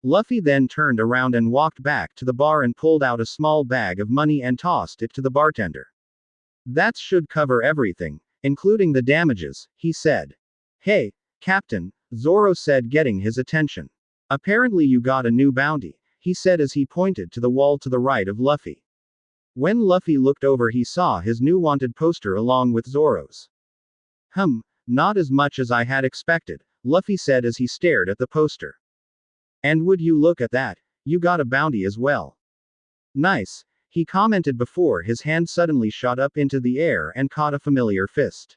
Luffy then turned around and walked back to the bar and pulled out a small bag of money and tossed it to the bartender. "That should cover everything, including the damages," he said. "Hey, Captain," Zoro said, getting his attention. "Apparently you got a new bounty," he said as he pointed to the wall to the right of Luffy. When Luffy looked over, he saw his new wanted poster along with Zoro's. Not as much as I had expected," Luffy said as he stared at the poster. "And would you look at that, you got a bounty as well. Nice," he commented before his hand suddenly shot up into the air and caught a familiar fist.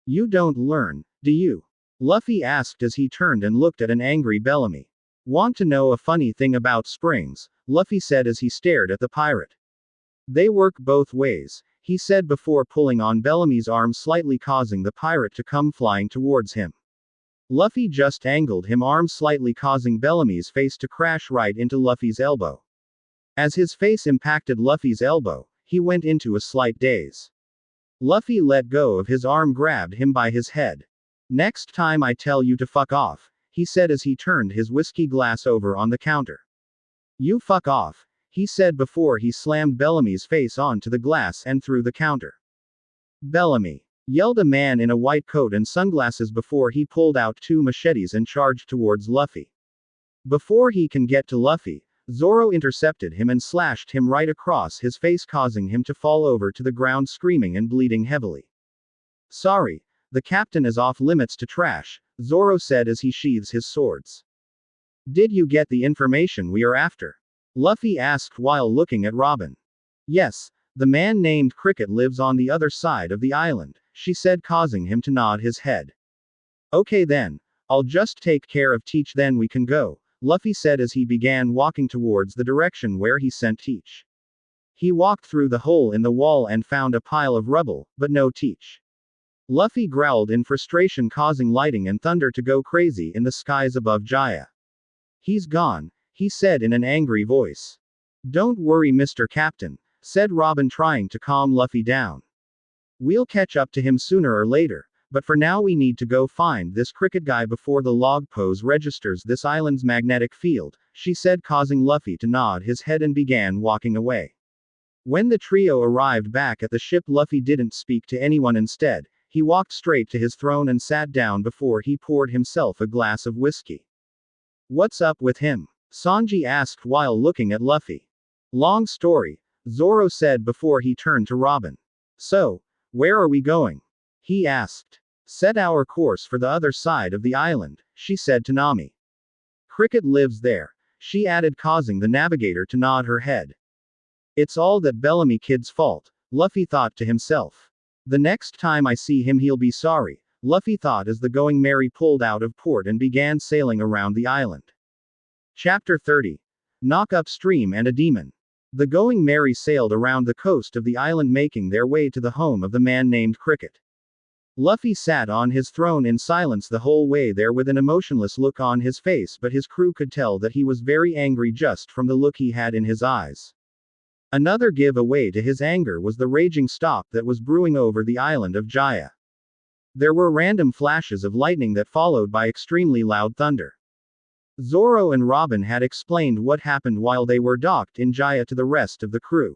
"You don't learn, do you?" Luffy asked as he turned and looked at an angry Bellamy. "Want to know a funny thing about springs?" Luffy said as he stared at the pirate. "They work both ways," he said before pulling on Bellamy's arm slightly, causing the pirate to come flying towards him. Luffy just angled him arm slightly, causing Bellamy's face to crash right into Luffy's elbow. As his face impacted Luffy's elbow, he went into a slight daze. Luffy let go of his arm, grabbed him by his head. "Next time I tell you to fuck off," he said as he turned his whiskey glass over on the counter. "You fuck off," he said before he slammed Bellamy's face onto the glass and through the counter. "Bellamy!" yelled a man in a white coat and sunglasses before he pulled out two machetes and charged towards Luffy. Before he can get to Luffy, Zoro intercepted him and slashed him right across his face, causing him to fall over to the ground screaming and bleeding heavily. "Sorry, the captain is off limits to trash," Zoro said as he sheathes his swords. "Did you get the information we are after?" Luffy asked while looking at Robin. "Yes, the man named Cricket lives on the other side of the island," she said, causing him to nod his head. "Okay then, I'll just take care of Teach, then we can go," Luffy said as he began walking towards the direction where he sent Teach. He walked through the hole in the wall and found a pile of rubble, but no Teach. Luffy growled in frustration, causing lightning and thunder to go crazy in the skies above Jaya. "He's gone," he said in an angry voice. "Don't worry, Mr. Captain," said Robin, trying to calm Luffy down. "We'll catch up to him sooner or later, but for now we need to go find this Cricket guy before the log pose registers this island's magnetic field," she said, causing Luffy to nod his head and began walking away. When the trio arrived back at the ship, Luffy didn't speak to anyone. Instead, he walked straight to his throne and sat down before he poured himself a glass of whiskey. "What's up with him?" Sanji asked while looking at Luffy. "Long story," Zoro said before he turned to Robin. So, where are we going? He asked. Set our course for the other side of the island, she said to Nami. Cricket lives there, she added, causing the navigator to nod her head. It's all that Bellamy kid's fault, Luffy thought to himself. The next time I see him he'll be sorry, Luffy thought as the Going Merry pulled out of port and began sailing around the island. Chapter 30. Knock upstream and a demon. The Going Merry sailed around the coast of the island, making their way to the home of the man named Cricket. Luffy sat on his throne in silence the whole way there with an emotionless look on his face, but his crew could tell that he was very angry just from the look he had in his eyes. Another give away to his anger was the raging storm that was brewing over the island of Jaya. There were random flashes of lightning that followed by extremely loud thunder. Zoro and Robin had explained what happened while they were docked in Jaya to the rest of the crew.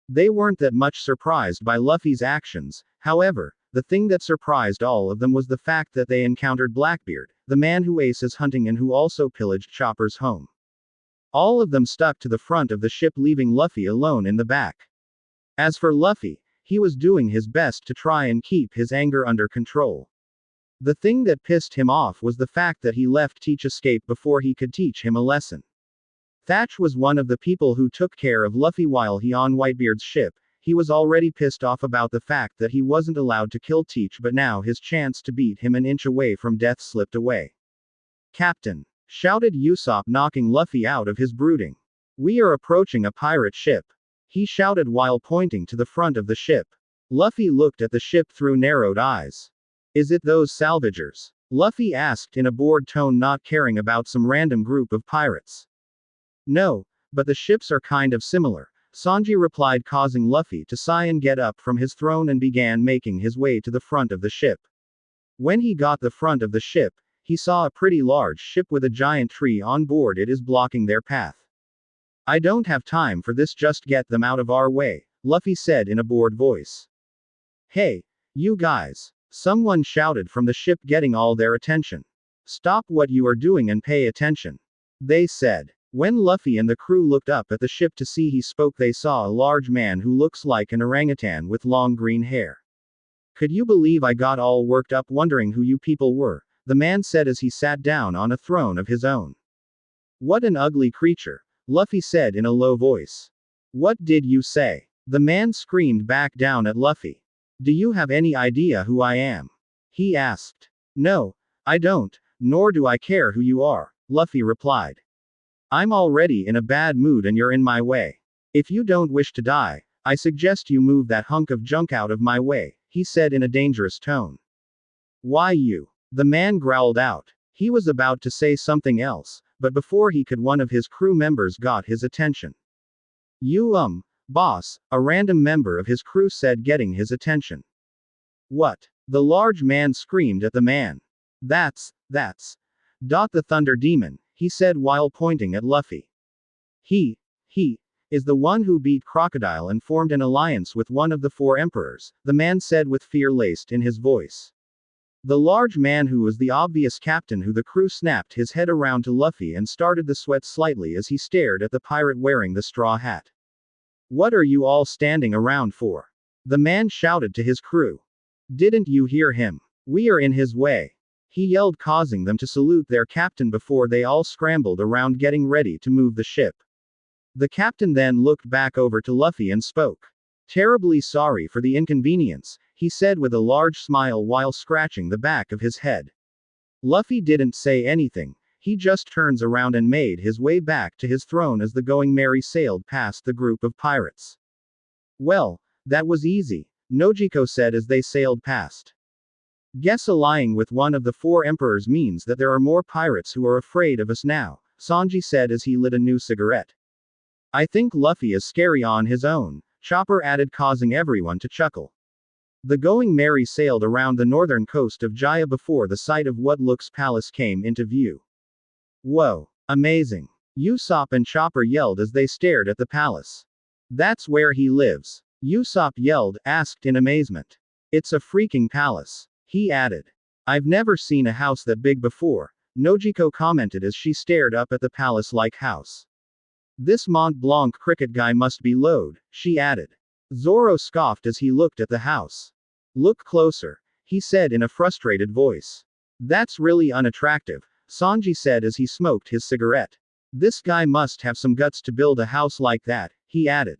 They weren't that much surprised by Luffy's actions, however. The thing that surprised all of them was the fact that they encountered Blackbeard, the man who Ace is hunting and who also pillaged Chopper's home. All of them stuck to the front of the ship, leaving Luffy alone in the back. As for Luffy, he was doing his best to try and keep his anger under control. The thing that pissed him off was the fact that he left Teach escape before he could teach him a lesson. Thatch was one of the people who took care of Luffy while he on Whitebeard's ship. He was already pissed off about the fact that he wasn't allowed to kill Teach, but now his chance to beat him an inch away from death slipped away. Captain! Shouted Usopp, knocking Luffy out of his brooding. We are approaching a pirate ship. He shouted while pointing to the front of the ship. Luffy looked at the ship through narrowed eyes. Is it those salvagers? Luffy asked in a bored tone, not caring about some random group of pirates. No, but the ships are kind of similar, Sanji replied, causing Luffy to sigh and get up from his throne and began making his way to the front of the ship. When he got the front of the ship, he saw a pretty large ship with a giant tree on board. It is blocking their path. I don't have time for this, just get them out of our way, Luffy said in a bored voice. Hey, you guys! Someone shouted from the ship, getting all their attention. Stop what you are doing and pay attention, they said. When Luffy and the crew looked up at the ship to see he spoke, they saw a large man who looks like an orangutan with long green hair. Could you believe I got all worked up wondering who you people were, the man said as he sat down on a throne of his own. What an ugly creature, Luffy said in a low voice. What did you say? The man screamed back down at Luffy. Do you have any idea who I am? He asked. No, I don't, nor do I care who you are, Luffy replied. I'm already in a bad mood and you're in my way. If you don't wish to die, I suggest you move that hunk of junk out of my way, he said in a dangerous tone. Why you? The man growled out. He was about to say something else, but before he could, one of his crew members got his attention. You, boss, a random member of his crew said, getting his attention. What? The large man screamed at the man. That's the Thunder Demon, he said while pointing at Luffy. He is the one who beat Crocodile and formed an alliance with one of the 4 emperors, the man said with fear laced in his voice. The large man, who was the obvious captain, who the crew snapped his head around to Luffy and started to sweat slightly as he stared at the pirate wearing the straw hat. What are you all standing around for? The man shouted to his crew. Didn't you hear him? We are in his way, he yelled, causing them to salute their captain before they all scrambled around getting ready to move the ship. The captain then looked back over to Luffy and spoke. Terribly sorry for the inconvenience, he said with a large smile while scratching the back of his head. Luffy didn't say anything, he just turns around and made his way back to his throne as the Going Merry sailed past the group of pirates. Well, that was easy, Nojiko said as they sailed past. Guess allying with one of the 4 emperors means that there are more pirates who are afraid of us now, Sanji said as he lit a new cigarette. I think Luffy is scary on his own, Chopper added, causing everyone to chuckle. The Going Merry sailed around the northern coast of Jaya before the site of what looks palace came into view. Whoa, amazing! Usopp and Chopper yelled as they stared at the palace. That's where he lives, Usopp yelled, asked in amazement. It's a freaking palace, he added. I've never seen a house that big before, Nojiko commented as she stared up at the palace-like house. This Mont Blanc cricket guy must be load, she added. Zoro scoffed as he looked at the house. Look closer, he said in a frustrated voice. That's really unattractive, Sanji said as he smoked his cigarette. This guy must have some guts to build a house like that, he added.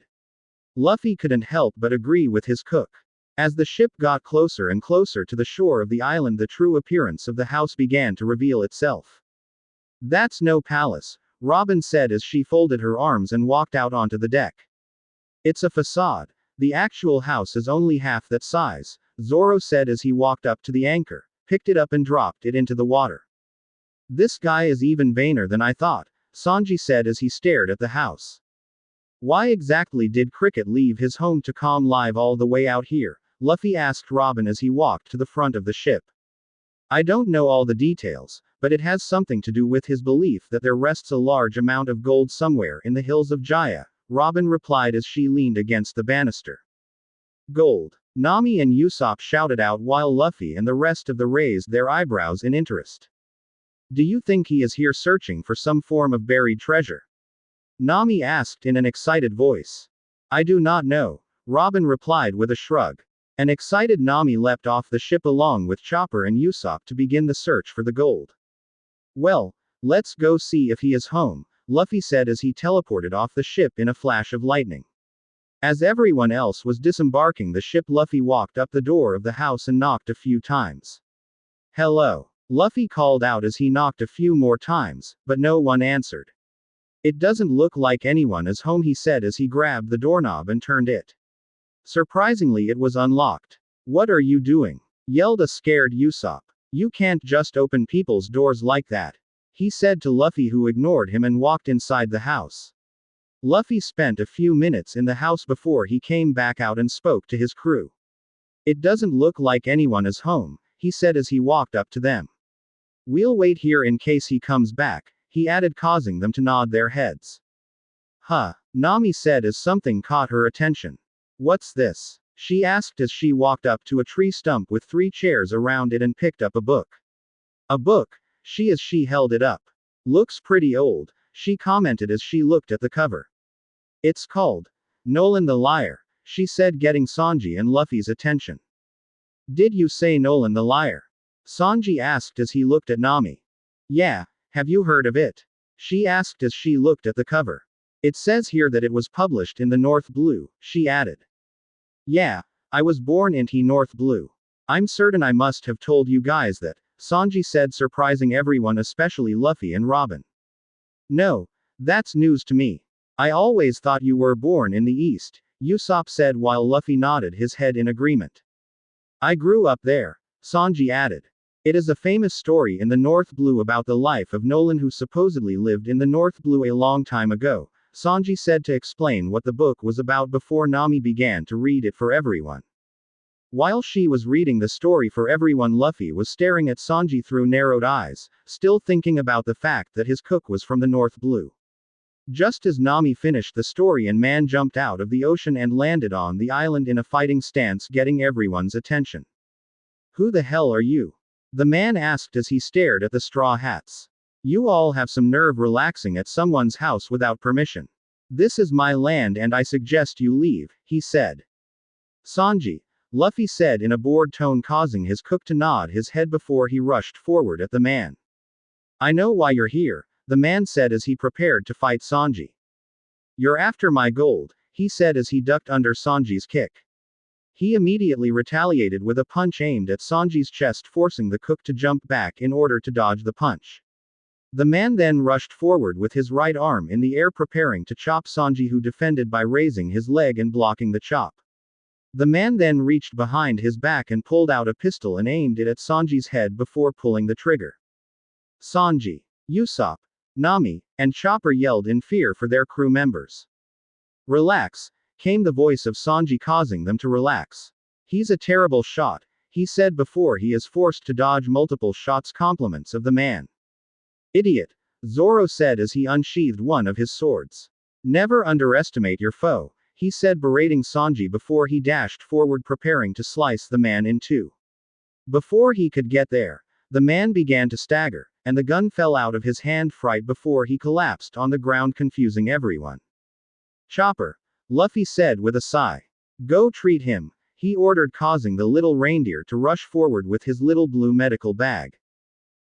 Luffy couldn't help but agree with his cook. As the ship got closer and closer to the shore of the island, the true appearance of the house began to reveal itself. That's no palace, Robin said as she folded her arms and walked out onto the deck. It's a facade. The actual house is only half that size, Zoro said as he walked up to the anchor, picked it up and dropped it into the water. This guy is even vainer than I thought, Sanji said as he stared at the house. Why exactly did Cricket leave his home to come live all the way out here? Luffy asked Robin as he walked to the front of the ship. I don't know all the details, but it has something to do with his belief that there rests a large amount of gold somewhere in the hills of Jaya, Robin replied as she leaned against the banister. Gold. Nami and Usopp shouted out while Luffy and the rest of the raised their eyebrows in interest. Do you think he is here searching for some form of buried treasure? Nami asked in an excited voice. I do not know, Robin replied with a shrug. An excited Nami leapt off the ship along with Chopper and Usopp to begin the search for the gold. Well, let's go see if he is home, Luffy said as he teleported off the ship in a flash of lightning. As everyone else was disembarking the ship, Luffy walked up the door of the house and knocked a few times. Hello, Luffy called out as he knocked a few more times, but no one answered. It doesn't look like anyone is home, he said as he grabbed the doorknob and turned it. Surprisingly, it was unlocked. What are you doing? Yelled a scared Usopp. You can't just open people's doors like that, he said to Luffy, who ignored him and walked inside the house. Luffy spent a few minutes in the house before he came back out and spoke to his crew. It doesn't look like anyone is home, he said as he walked up to them. We'll wait here in case he comes back, he added, causing them to nod their heads. Huh, Nami said as something caught her attention. What's this? She asked as she walked up to a tree stump with 3 chairs around it and picked up a book. A book, she held it up. Looks pretty old, she commented as she looked at the cover. It's called Nolan the Liar, she said, getting Sanji and Luffy's attention. Did you say Nolan the Liar? Sanji asked as he looked at Nami. Yeah, have you heard of it? She asked as she looked at the cover. It says here that it was published in the North Blue, she added. Yeah, I was born in North Blue. I'm certain I must have told you guys that, Sanji said, surprising everyone, especially Luffy and Robin. No, that's news to me. I always thought you were born in the East, Usopp said while Luffy nodded his head in agreement. I grew up there, Sanji added. It is a famous story in the North Blue about the life of Nolan, who supposedly lived in the North Blue a long time ago, Sanji said to explain what the book was about before Nami began to read it for everyone. While she was reading the story for everyone, Luffy was staring at Sanji through narrowed eyes, still thinking about the fact that his cook was from the North Blue. Just as Nami finished the story, a man jumped out of the ocean and landed on the island in a fighting stance, getting everyone's attention. Who the hell are you? The man asked as he stared at the straw hats. You all have some nerve relaxing at someone's house without permission. This is my land and I suggest you leave, he said. Sanji, Luffy said in a bored tone, causing his cook to nod his head before he rushed forward at the man. I know why you're here, the man said as he prepared to fight Sanji. You're after my gold, he said as he ducked under Sanji's kick. He immediately retaliated with a punch aimed at Sanji's chest, forcing the cook to jump back in order to dodge the punch. The man then rushed forward with his right arm in the air, preparing to chop Sanji, who defended by raising his leg and blocking the chop. The man then reached behind his back and pulled out a pistol and aimed it at Sanji's head before pulling the trigger. Sanji, Usopp, Nami, and Chopper yelled in fear for their crew members. Relax, came the voice of Sanji, causing them to relax. He's a terrible shot, he said before he is forced to dodge multiple shots. Compliments of the man. Idiot, Zoro said as he unsheathed one of his swords. Never underestimate your foe, he said, berating Sanji before he dashed forward, preparing to slice the man in two. Before he could get there, the man began to stagger, and the gun fell out of his hand right before he collapsed on the ground, confusing everyone. Chopper, Luffy said with a sigh. Go treat him, he ordered, causing the little reindeer to rush forward with his little blue medical bag.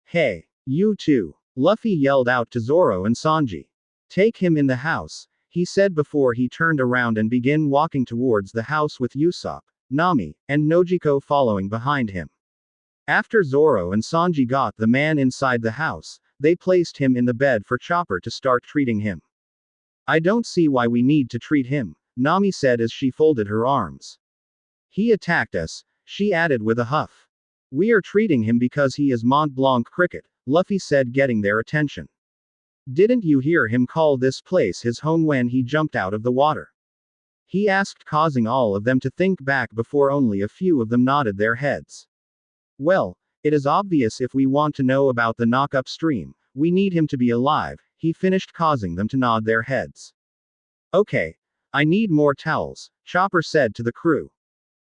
Hey, you two, Luffy yelled out to Zoro and Sanji. Take him in the house, he said before he turned around and began walking towards the house with Usopp, Nami, and Nojiko following behind him. After Zoro and Sanji got the man inside the house, they placed him in the bed for Chopper to start treating him. I don't see why we need to treat him, Nami said as she folded her arms. He attacked us, she added with a huff. We are treating him because he is Mont Blanc Cricket, Luffy said, getting their attention. Didn't you hear him call this place his home when he jumped out of the water? He asked, causing all of them to think back before only a few of them nodded their heads. Well, it is obvious if we want to know about the knock upstream, we need him to be alive, he finished, causing them to nod their heads. Okay. I need more towels, Chopper said to the crew.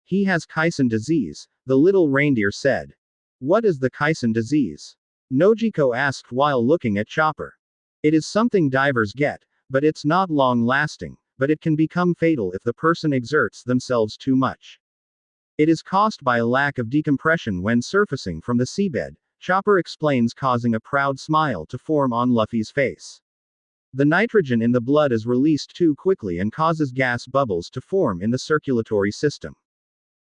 He has Kaisen disease, the little reindeer said. What is the Kaisen disease? Nojiko asked while looking at Chopper. It is something divers get, but it's not long lasting, but it can become fatal if the person exerts themselves too much. It is caused by a lack of decompression when surfacing from the seabed, Chopper explains, causing a proud smile to form on Luffy's face. The nitrogen in the blood is released too quickly and causes gas bubbles to form in the circulatory system.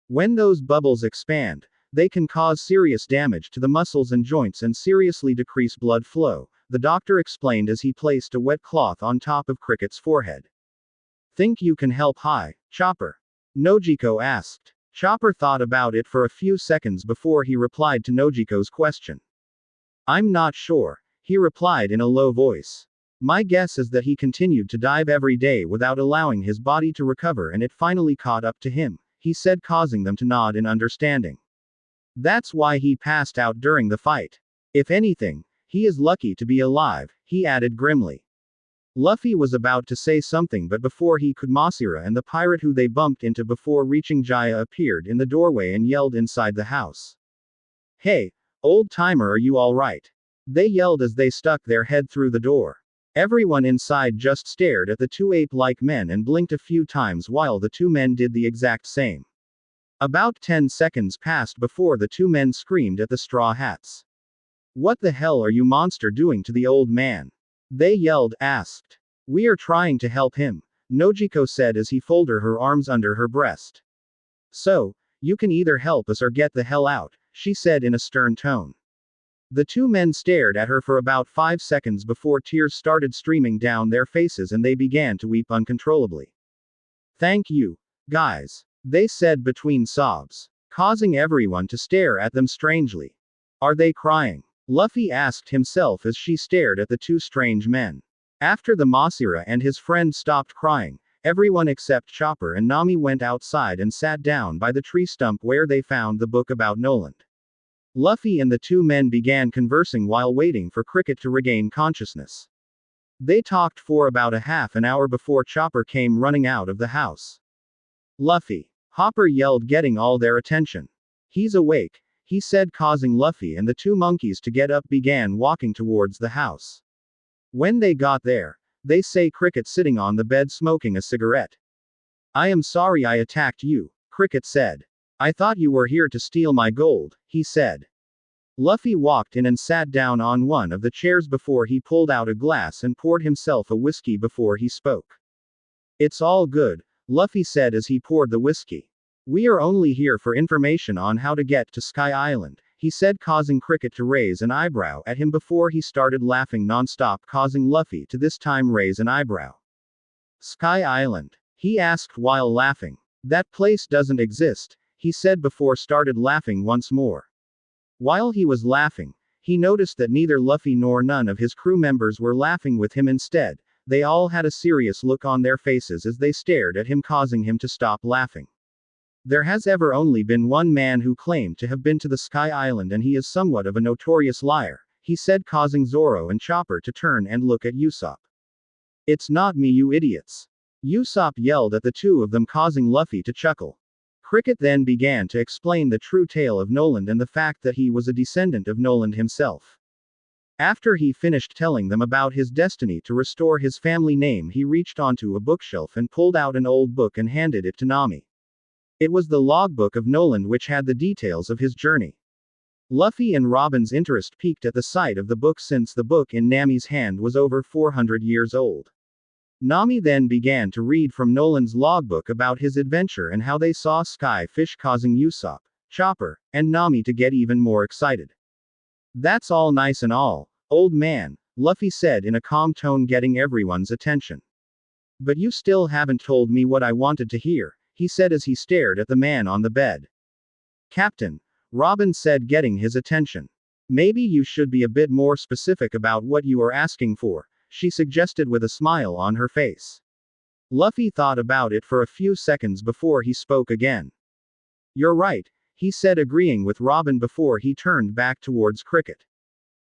When those bubbles expand, they can cause serious damage to the muscles and joints and seriously decrease blood flow, the doctor explained as he placed a wet cloth on top of Cricket's forehead. Think you can help, Chopper? Nojiko asked. Chopper thought about it for a few seconds before he replied to Nojiko's question. I'm not sure, he replied in a low voice. My guess is that he continued to dive every day without allowing his body to recover, and it finally caught up to him, he said, causing them to nod in understanding. That's why he passed out during the fight. If anything, he is lucky to be alive, he added grimly. Luffy was about to say something, but before he could, Masira and the pirate who they bumped into before reaching Jaya appeared in the doorway and yelled inside the house. Hey, old timer, are you alright? They yelled as they stuck their head through the door. Everyone inside just stared at the two ape-like men and blinked a few times while the two men did the exact same. About 10 seconds passed before the two men screamed at the Straw Hats. What the hell are you monster doing to the old man? They yelled, asked. We are trying to help him, Nojiko said as he folded her arms under her breast. So, you can either help us or get the hell out, she said in a stern tone. The two men stared at her for about 5 seconds before tears started streaming down their faces and they began to weep uncontrollably. Thank you, guys, they said between sobs, causing everyone to stare at them strangely. Are they crying? Luffy asked himself as she stared at the two strange men. After the Masira and his friend stopped crying, everyone except Chopper and Nami went outside and sat down by the tree stump where they found the book about Noland. Luffy and the two men began conversing while waiting for Cricket to regain consciousness. They talked for about a half an hour before Chopper came running out of the house. Luffy! Hopper yelled, getting all their attention. He's awake, he said, causing Luffy and the two monkeys to get up began walking towards the house. When they got there, they saw Cricket sitting on the bed smoking a cigarette. I am sorry I attacked you, Cricket said. I thought you were here to steal my gold, he said. Luffy walked in and sat down on one of the chairs before he pulled out a glass and poured himself a whiskey before he spoke. It's all good, Luffy said as he poured the whiskey. We are only here for information on how to get to Sky Island, he said, causing Cricket to raise an eyebrow at him before he started laughing non-stop, causing Luffy to this time raise an eyebrow. Sky Island? He asked while laughing. That place doesn't exist, he said before started laughing once more. While he was laughing, he noticed that neither Luffy nor none of his crew members were laughing with him. Instead, they all had a serious look on their faces as they stared at him, causing him to stop laughing. There has ever only been one man who claimed to have been to the Sky Island, and he is somewhat of a notorious liar, he said, causing Zoro and Chopper to turn and look at Usopp. It's not me, you idiots! Usopp yelled at the two of them, causing Luffy to chuckle. Cricket then began to explain the true tale of Noland and the fact that he was a descendant of Noland himself. After he finished telling them about his destiny to restore his family name, he reached onto a bookshelf and pulled out an old book and handed it to Nami. It was the logbook of Noland, which had the details of his journey. Luffy and Robin's interest peaked at the sight of the book, since the book in Nami's hand was over 400 years old. Nami then began to read from Noland's logbook about his adventure and how they saw Sky Fish, causing Usopp, Chopper, and Nami to get even more excited. "That's all nice and all, old man," Luffy said in a calm tone, getting everyone's attention. "But you still haven't told me what I wanted to hear," he said as he stared at the man on the bed. "Captain," Robin said, getting his attention. "Maybe you should be a bit more specific about what you are asking for," she suggested with a smile on her face. Luffy thought about it for a few seconds before he spoke again. "You're right," he said, agreeing with Robin before he turned back towards Cricket.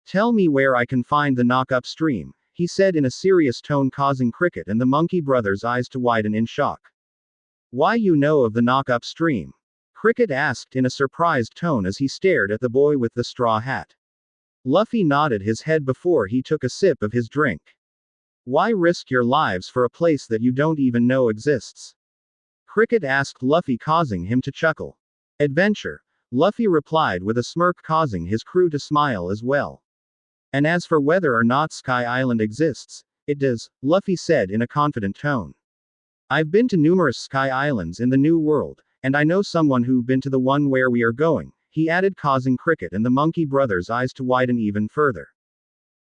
"Tell me where I can find the knock-up stream," he said in a serious tone, causing Cricket and the Monkey Brothers' eyes to widen in shock. "Why, you know of the knock-up stream?" Cricket asked in a surprised tone as he stared at the boy with the straw hat. Luffy nodded his head before he took a sip of his drink. "Why risk your lives for a place that you don't even know exists?" Cricket asked Luffy, causing him to chuckle. "Adventure," Luffy replied with a smirk, causing his crew to smile as well. "And as for whether or not Sky Island exists, it does," Luffy said in a confident tone. "I've been to numerous Sky Islands in the New World, and I know someone who's been to the one where we are going," he added, causing Cricket and the Monkey Brothers' eyes to widen even further.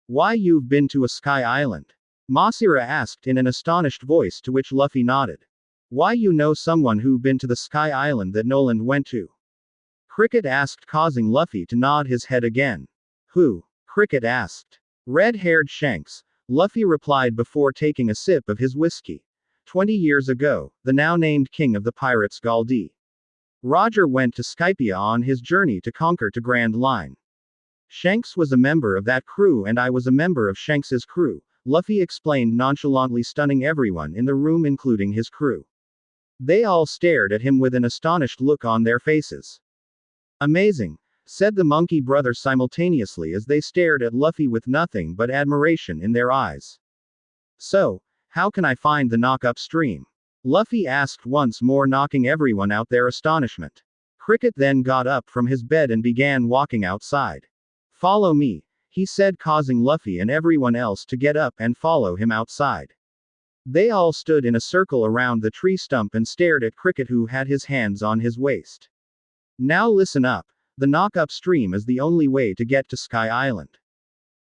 "Why, you've been to a Sky Island?" Masira asked in an astonished voice, to which Luffy nodded. "Why, you know someone who's been to the Sky Island that Noland went to?" Cricket asked, causing Luffy to nod his head again. "Who?" Cricket asked. "Red-haired Shanks," Luffy replied before taking a sip of his whiskey. 20 years ago, the now-named king of the pirates, Gall D. Roger, went to Skypia on his journey to conquer to Grand Line. Shanks was a member of that crew and I was a member of Shanks's crew," Luffy explained, nonchalantly stunning everyone in the room, including his crew. They all stared at him with an astonished look on their faces. "Amazing," said the Monkey Brothers simultaneously as they stared at Luffy with nothing but admiration in their eyes. "So, how can I find the knock-up stream?" Luffy asked once more, knocking everyone out their astonishment. Cricket then got up from his bed and began walking outside. "Follow me," he said, causing Luffy and everyone else to get up and follow him outside. They all stood in a circle around the tree stump and stared at Cricket, who had his hands on his waist. "Now listen up. The knock-up stream is the only way to get to Sky Island.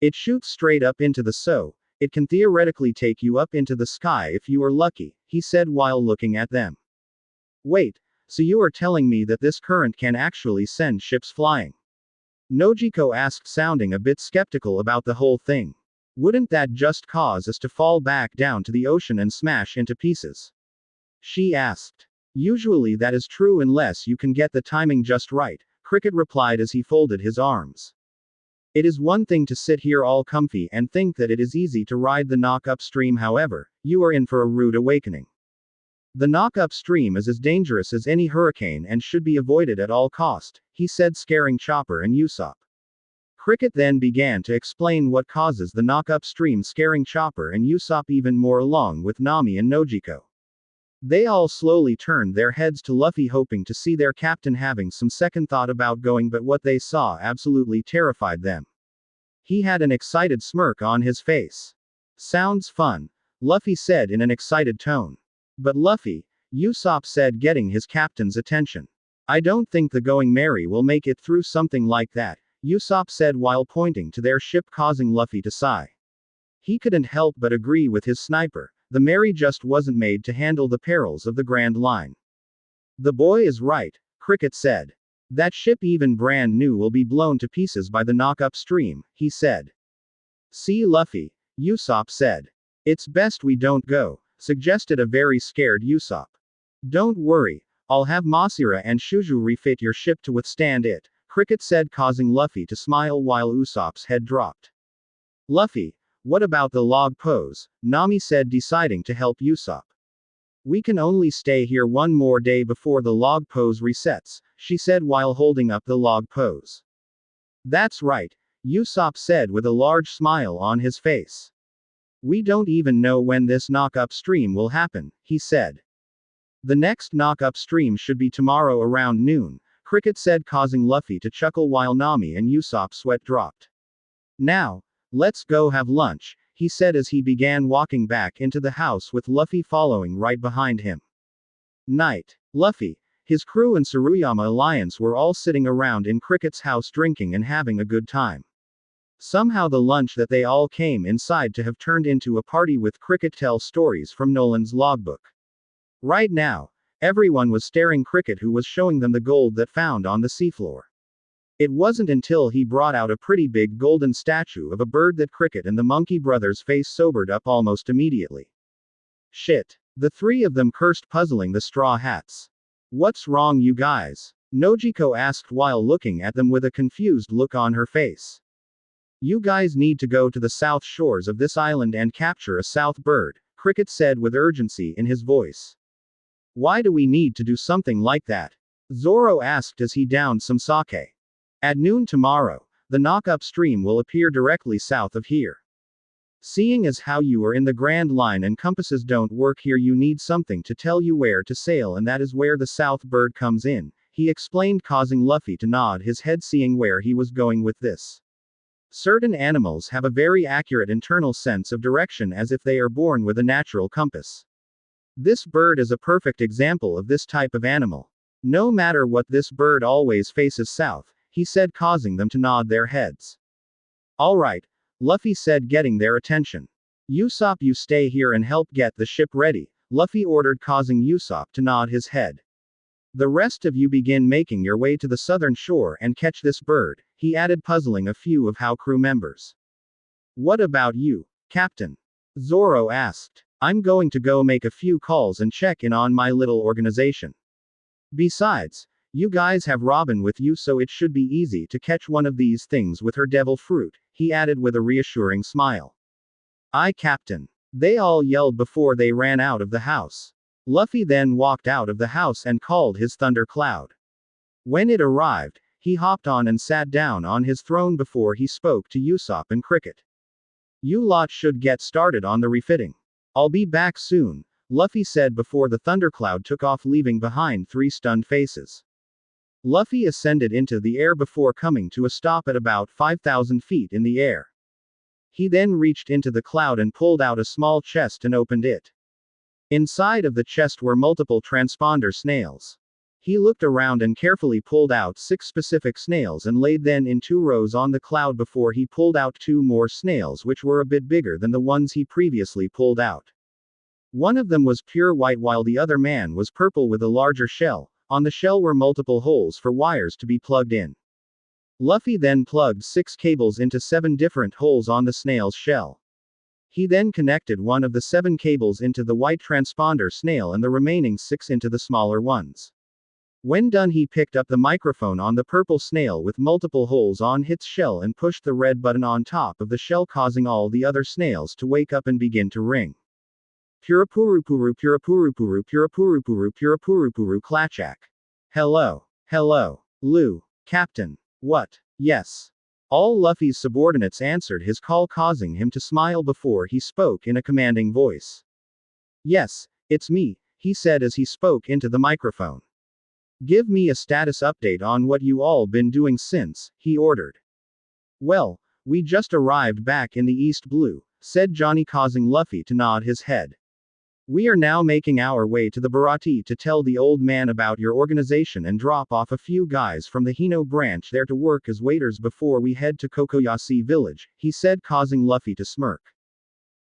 It shoots straight up into the so. It can theoretically take you up into the sky if you are lucky," he said while looking at them. "Wait, so you are telling me that this current can actually send ships flying?" Nojiko asked, sounding a bit skeptical about the whole thing. "Wouldn't that just cause us to fall back down to the ocean and smash into pieces?" she asked. "Usually that is true unless you can get the timing just right," Cricket replied as he folded his arms. "It is one thing to sit here all comfy and think that it is easy to ride the knock-up stream, however, you are in for a rude awakening. The knock-up stream is as dangerous as any hurricane and should be avoided at all cost," he said, scaring Chopper and Usopp. Cricket then began to explain what causes the knock-up stream, scaring Chopper and Usopp even more, along with Nami and Nojiko. They all slowly turned their heads to Luffy, hoping to see their captain having some second thought about going, but what they saw absolutely terrified them. He had an excited smirk on his face. "Sounds fun," Luffy said in an excited tone. "But Luffy," Usopp said, getting his captain's attention. "I don't think the Going Merry will make it through something like that," Usopp said while pointing to their ship, causing Luffy to sigh. He couldn't help but agree with his sniper. The Merry just wasn't made to handle the perils of the Grand Line. "The boy is right," Cricket said. "That ship, even brand new, will be blown to pieces by the knock-up stream," he said. "See, Luffy," Usopp said. "It's best we don't go," suggested a very scared Usopp. "Don't worry, I'll have Masira and Shuju refit your ship to withstand it," Cricket said, causing Luffy to smile while Usopp's head dropped. "Luffy, what about the log pose?" Nami said, deciding to help Usopp. "We can only stay here one more day before the log pose resets," she said while holding up the log pose. "That's right," Usopp said with a large smile on his face. We don't even know when this knock-up stream will happen, he said. The next knock-up stream should be tomorrow around noon, Cricket said, causing Luffy to chuckle while Nami and Usopp's sweat dropped. Now, let's go have lunch, he said as he began walking back into the house with Luffy following right behind him. Night. Luffy, his crew and Tsuruyama Alliance were all sitting around in Cricket's house drinking and having a good time. Somehow the lunch that they all came inside to have turned into a party with Cricket tell stories from Noland's logbook. Right now, everyone was staring Cricket, who was showing them the gold that found on the seafloor. It wasn't until he brought out a pretty big golden statue of a bird that Cricket and the Monkey Brothers' face sobered up almost immediately. Shit. The three of them cursed, puzzling the Straw Hats. What's wrong, you guys? Nojiko asked while looking at them with a confused look on her face. You guys need to go to the south shores of this island and capture a south bird, Cricket said with urgency in his voice. Why do we need to do something like that? Zoro asked as he downed some sake. At noon tomorrow, the knock-up stream will appear directly south of here. Seeing as how you are in the Grand Line and compasses don't work here, you need something to tell you where to sail, and that is where the south bird comes in, he explained, causing Luffy to nod his head, seeing where he was going with this. Certain animals have a very accurate internal sense of direction, as if they are born with a natural compass. This bird is a perfect example of this type of animal. No matter what, this bird always faces south, he said, causing them to nod their heads. Alright, Luffy said, getting their attention. Usopp, you stay here and help get the ship ready, Luffy ordered, causing Usopp to nod his head. The rest of you begin making your way to the southern shore and catch this bird, he added, puzzling a few of how crew members. What about you, Captain? Zoro asked. I'm going to go make a few calls and check in on my little organization. Besides, you guys have Robin with you, so it should be easy to catch one of these things with her devil fruit, he added with a reassuring smile. Aye, Captain. They all yelled before they ran out of the house. Luffy then walked out of the house and called his Thunder Cloud. When it arrived, he hopped on and sat down on his throne before he spoke to Usopp and Cricket. You lot should get started on the refitting. I'll be back soon, Luffy said before the Thundercloud took off, leaving behind three stunned faces. Luffy ascended into the air before coming to a stop at about 5,000 feet in the air. He then reached into the cloud and pulled out a small chest and opened it. Inside of the chest were multiple transponder snails. He looked around and carefully pulled out 6 specific snails and laid them in 2 rows on the cloud before he pulled out 2 more snails, which were a bit bigger than the ones he previously pulled out. One of them was pure white while the other man was purple with a larger shell. On the shell were multiple holes for wires to be plugged in. Luffy then plugged 6 cables into 7 different holes on the snail's shell. He then connected one of the 7 cables into the white transponder snail and the remaining 6 into the smaller ones. When done, he picked up the microphone on the purple snail with multiple holes on its shell and pushed the red button on top of the shell, causing all the other snails to wake up and begin to ring. Purapurupuru purapurupuru purapurupuru purapurupuru Klachak. Hello. Hello. Lu. Captain. What? Yes. All Luffy's subordinates answered his call, causing him to smile before he spoke in a commanding voice. Yes, it's me, he said as he spoke into the microphone. Give me a status update on what you all been doing since, he ordered. Well, we just arrived back in the East Blue, said Johnny, causing Luffy to nod his head. We are now making our way to the Baratie to tell the old man about your organization and drop off a few guys from the Hino branch there to work as waiters before we head to Kokoyasi village, he said, causing Luffy to smirk.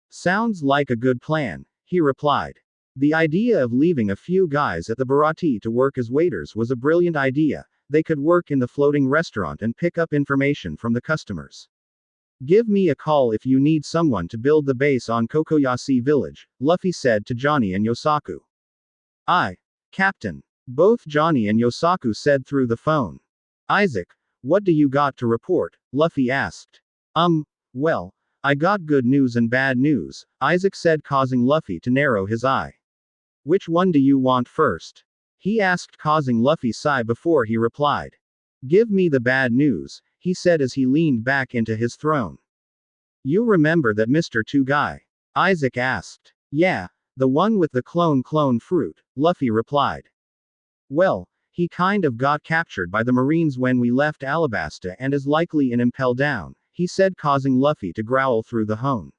Sounds like a good plan, he replied. The idea of leaving a few guys at the Baratie to work as waiters was a brilliant idea. They could work in the floating restaurant and pick up information from the customers. Give me a call if you need someone to build the base on Kokoyasi village, Luffy said to Johnny and Yosaku. Aye, Captain. Both Johnny and Yosaku said through the phone. Isaac, what do you got to report? Luffy asked. Well, I got good news and bad news, Isaac said, causing Luffy to narrow his eye. Which one do you want first? He asked, causing Luffy sigh before he replied. Give me the bad news, he said as he leaned back into his throne. You remember that Mr. Two guy? Isaac asked. Yeah, the one with the clone fruit, Luffy replied. Well, he kind of got captured by the Marines when we left Alabasta and is likely in Impel Down, he said, causing Luffy to growl through the hone.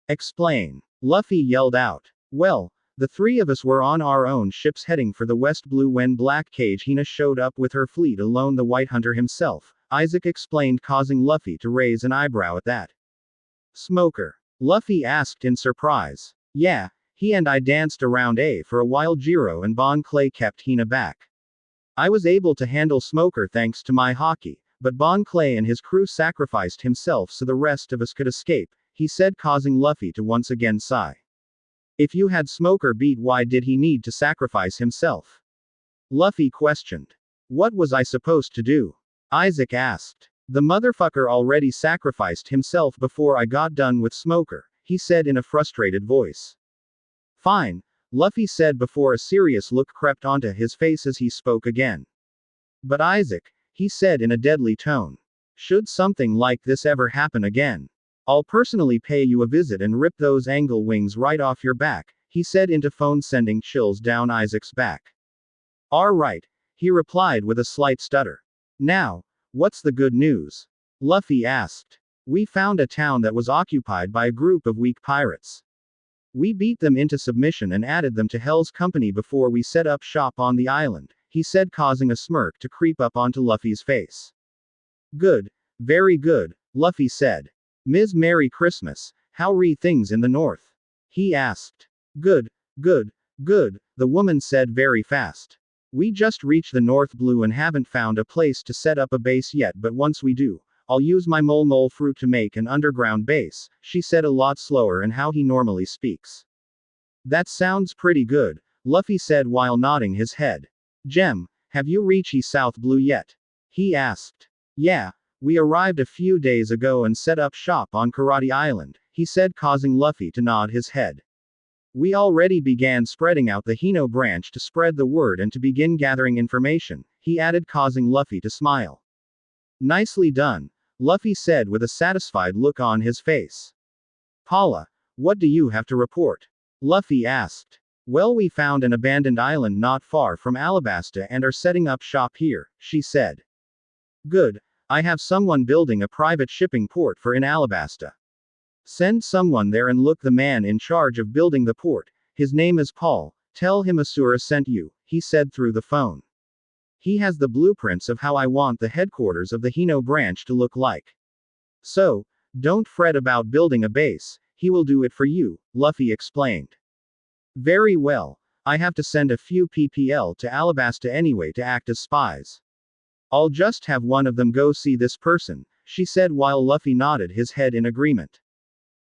Explain. Luffy yelled out. Well, the three of us were on our own ships heading for the West Blue when Black Cage Hina showed up with her fleet alone, the White Hunter himself, Isaac explained, causing Luffy to raise an eyebrow at that. Smoker? Luffy asked in surprise. Yeah, he and I danced around for a while. Jiro and Bon Clay kept Hina back. I was able to handle Smoker thanks to my hockey, but Bon Clay and his crew sacrificed himself so the rest of us could escape, he said, causing Luffy to once again sigh. If you had Smoker beat, why did he need to sacrifice himself? Luffy questioned. What was I supposed to do? Isaac asked. The motherfucker already sacrificed himself before I got done with Smoker, he said in a frustrated voice. Fine, Luffy said before a serious look crept onto his face as he spoke again. But Isaac, he said in a deadly tone. Should something like this ever happen again, I'll personally pay you a visit and rip those angle wings right off your back, he said into phone, sending chills down Isaac's back. All right, he replied with a slight stutter. Now, what's the good news? Luffy asked. We found a town that was occupied by a group of weak pirates. We beat them into submission and added them to Hell's Company before we set up shop on the island, he said, causing a smirk to creep up onto Luffy's face. Good. Very good, Luffy said. Ms. Merry Christmas, how re things in the north? He asked. Good, good, good, the woman said very fast. We just reached the North Blue and haven't found a place to set up a base yet, but once we do, I'll use my mole fruit to make an underground base, she said a lot slower and how he normally speaks. That sounds pretty good, Luffy said while nodding his head. Gem, have you reached South Blue yet? He asked. Yeah, we arrived a few days ago and set up shop on Karate Island, he said, causing Luffy to nod his head. We already began spreading out the Hino branch to spread the word and to begin gathering information, he added, causing Luffy to smile. Nicely done, Luffy said with a satisfied look on his face. Paula, what do you have to report? Luffy asked. Well, we found an abandoned island not far from Alabasta and are setting up shop here, she said. Good, I have someone building a private shipping port for in Alabasta. Send someone there and look the man in charge of building the port, his name is Paul, tell him Asura sent you, he said through the phone. He has the blueprints of how I want the headquarters of the Hino branch to look like. So, don't fret about building a base, he will do it for you, Luffy explained. Very well, I have to send a few PPL to Alabasta anyway to act as spies. I'll just have one of them go see this person, she said while Luffy nodded his head in agreement.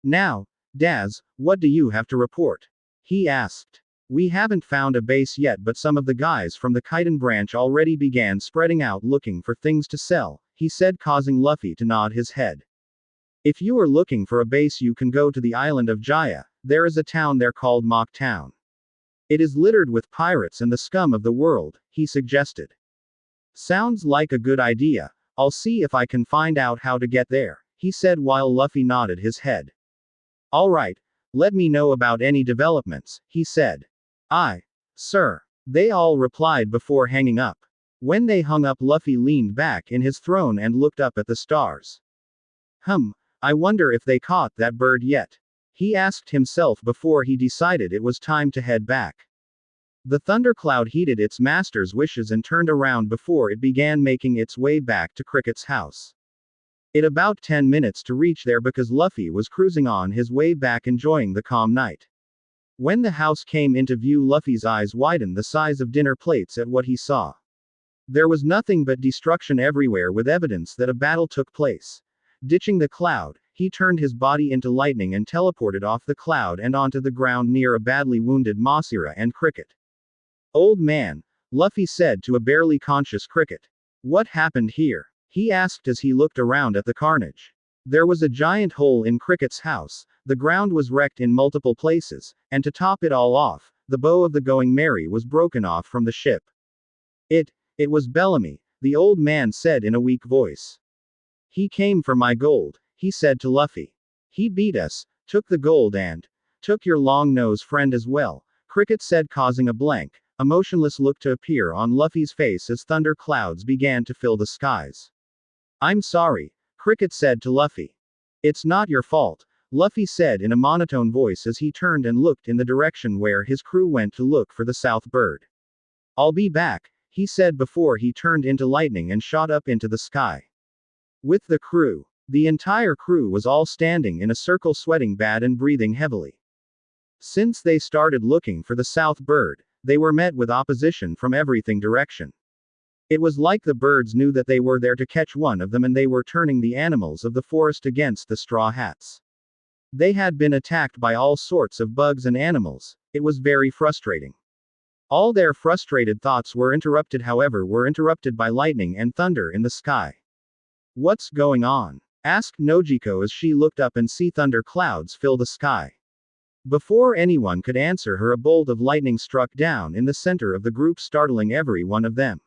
Now, Daz, what do you have to report? He asked. We haven't found a base yet, but some of the guys from the Kaidan branch already began spreading out looking for things to sell, he said, causing Luffy to nod his head. If you are looking for a base, you can go to the island of Jaya, there is a town there called Mock Town. It is littered with pirates and the scum of the world, he suggested. Sounds like a good idea, I'll see if I can find out how to get there, he said while Luffy nodded his head. Alright, let me know about any developments, he said. Aye, sir, they all replied before hanging up. When they hung up, Luffy leaned back in his throne and looked up at the stars. I wonder if they caught that bird yet, he asked himself before he decided it was time to head back. The thundercloud heeded its master's wishes and turned around before it began making its way back to Cricket's house. It about 10 minutes to reach there because Luffy was cruising on his way back enjoying the calm night. When the house came into view, Luffy's eyes widened the size of dinner plates at what he saw. There was nothing but destruction everywhere with evidence that a battle took place. Ditching the cloud, he turned his body into lightning and teleported off the cloud and onto the ground near a badly wounded Masira and Cricket. Old man, Luffy said to a barely conscious Cricket. What happened here? He asked as he looked around at the carnage. There was a giant hole in Cricket's house, the ground was wrecked in multiple places, and to top it all off, the bow of the Going Merry was broken off from the ship. It was Bellamy, the old man said in a weak voice. He came for my gold, he said to Luffy. He beat us, took the gold and took your long-nose friend as well, Cricket said, causing a blank, emotionless look to appear on Luffy's face as thunder clouds began to fill the skies. I'm sorry, Cricket said to Luffy. It's not your fault, Luffy said in a monotone voice as he turned and looked in the direction where his crew went to look for the South Bird. I'll be back, he said before he turned into lightning and shot up into the sky. With the crew, the entire crew was all standing in a circle, sweating bad and breathing heavily. Since they started looking for the South Bird, they were met with opposition from everything direction. It was like the birds knew that they were there to catch one of them and they were turning the animals of the forest against the Straw Hats. They had been attacked by all sorts of bugs and animals. It was very frustrating. All their frustrated thoughts were interrupted by lightning and thunder in the sky. What's going on? Asked Nojiko as she looked up and saw thunder clouds fill the sky. Before anyone could answer her, a bolt of lightning struck down in the center of the group, startling every one of them.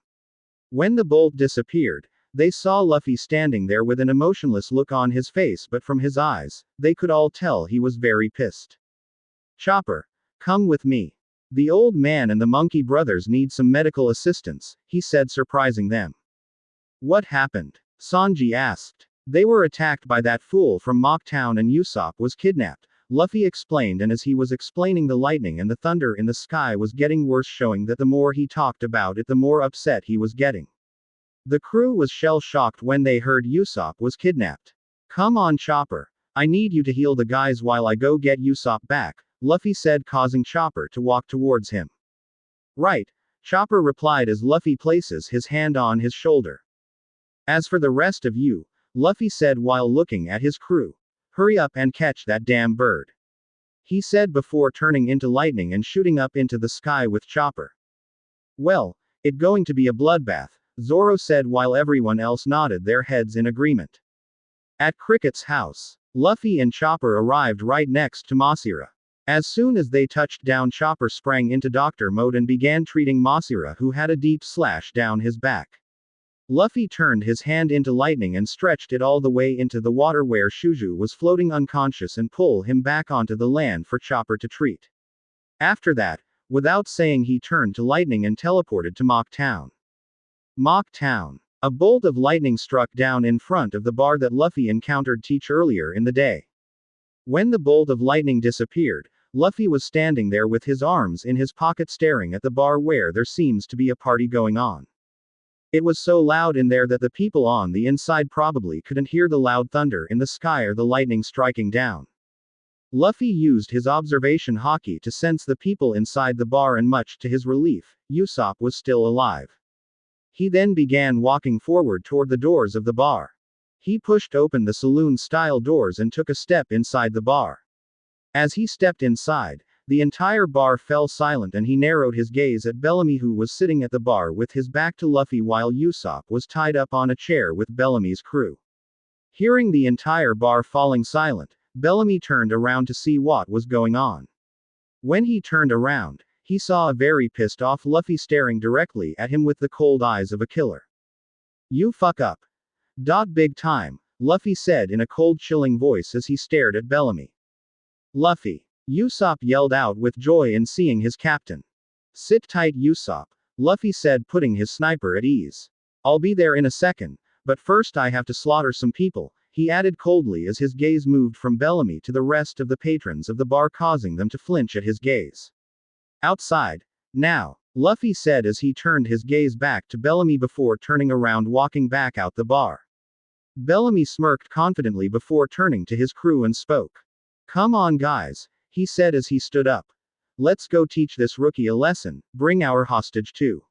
When the bolt disappeared, they saw Luffy standing there with an emotionless look on his face, but from his eyes, they could all tell he was very pissed. Chopper, come with me. The old man and the monkey brothers need some medical assistance, he said, surprising them. What happened? Sanji asked. They were attacked by that fool from Mock Town and Usopp was kidnapped, Luffy explained, and as he was explaining, the lightning and the thunder in the sky was getting worse, showing that the more he talked about it, the more upset he was getting. The crew was shell-shocked when they heard Usopp was kidnapped. Come on, Chopper. I need you to heal the guys while I go get Usopp back, Luffy said, causing Chopper to walk towards him. Right, Chopper replied as Luffy places his hand on his shoulder. As for the rest of you, Luffy said while looking at his crew, hurry up and catch that damn bird. He said before turning into lightning and shooting up into the sky with Chopper. Well, it's going to be a bloodbath, Zoro said while everyone else nodded their heads in agreement. At Cricket's house, Luffy and Chopper arrived right next to Masira. As soon as they touched down, Chopper sprang into doctor mode and began treating Masira, who had a deep slash down his back. Luffy turned his hand into lightning and stretched it all the way into the water where Shuju was floating unconscious and pull him back onto the land for Chopper to treat. After that, without saying, he turned to lightning and teleported to Mock Town. Mock Town. A bolt of lightning struck down in front of the bar that Luffy encountered Teach earlier in the day. When the bolt of lightning disappeared, Luffy was standing there with his arms in his pocket staring at the bar where there seems to be a party going on. It was so loud in there that the people on the inside probably couldn't hear the loud thunder in the sky or the lightning striking down. Luffy used his observation haki to sense the people inside the bar, and much to his relief, Usopp was still alive. He then began walking forward toward the doors of the bar. He pushed open the saloon-style doors and took a step inside the bar. As he stepped inside, the entire bar fell silent and he narrowed his gaze at Bellamy, who was sitting at the bar with his back to Luffy while Usopp was tied up on a chair with Bellamy's crew. Hearing the entire bar falling silent, Bellamy turned around to see what was going on. When he turned around, he saw a very pissed off Luffy staring directly at him with the cold eyes of a killer. You fuck up. Big time, Luffy said in a cold, chilling voice as he stared at Bellamy. Luffy. Usopp yelled out with joy in seeing his captain. Sit tight, Usopp, Luffy said, putting his sniper at ease. I'll be there in a second, but first I have to slaughter some people, he added coldly as his gaze moved from Bellamy to the rest of the patrons of the bar, causing them to flinch at his gaze. Outside. Now, Luffy said as he turned his gaze back to Bellamy before turning around walking back out the bar. Bellamy smirked confidently before turning to his crew and spoke. Come on, guys, he said as he stood up. Let's go teach this rookie a lesson, bring our hostage too.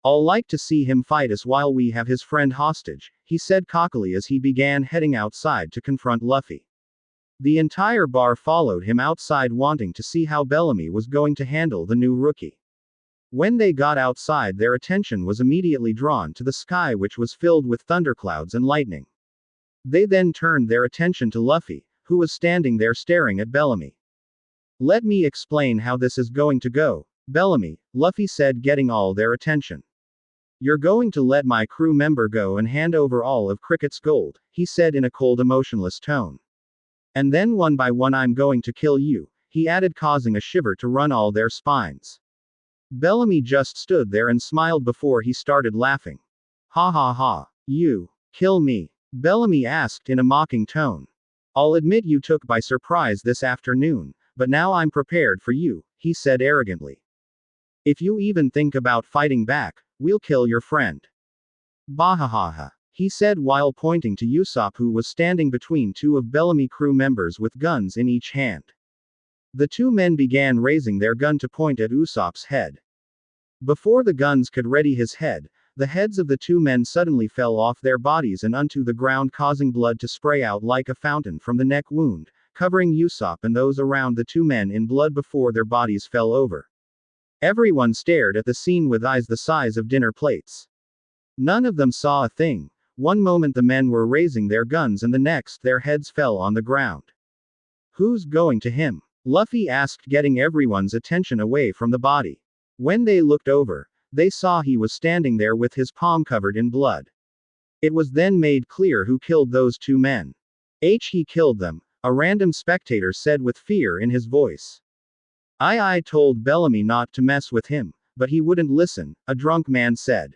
I'll like to see him fight us while we have his friend hostage, he said cockily as he began heading outside to confront Luffy. The entire bar followed him outside, wanting to see how Bellamy was going to handle the new rookie. When they got outside, their attention was immediately drawn to the sky, which was filled with thunderclouds and lightning. They then turned their attention to Luffy, who was standing there staring at Bellamy. Let me explain how this is going to go, Bellamy, Luffy said, getting all their attention. You're going to let my crew member go and hand over all of Cricket's gold, he said in a cold, emotionless tone. And then one by one I'm going to kill you, he added, causing a shiver to run all their spines. Bellamy just stood there and smiled before he started laughing. Ha ha ha. You kill me? Bellamy asked in a mocking tone. I'll admit you took by surprise this afternoon, but now I'm prepared for you, he said arrogantly. If you even think about fighting back, we'll kill your friend. Bahahaha, he said while pointing to Usopp, who was standing between two of Bellamy crew members with guns in each hand. The two men began raising their gun to point at Usopp's head. Before the guns could ready his head, the heads of the two men suddenly fell off their bodies and onto the ground, causing blood to spray out like a fountain from the neck wound, covering Usopp and those around the two men in blood before their bodies fell over. Everyone stared at the scene with eyes the size of dinner plates. None of them saw a thing. One moment the men were raising their guns and the next their heads fell on the ground. Who's going to him? Luffy asked, getting everyone's attention away from the body. When they looked over, they saw he was standing there with his palm covered in blood. It was then made clear who killed those two men. He killed them, a random spectator said with fear in his voice. I told Bellamy not to mess with him, but he wouldn't listen, a drunk man said.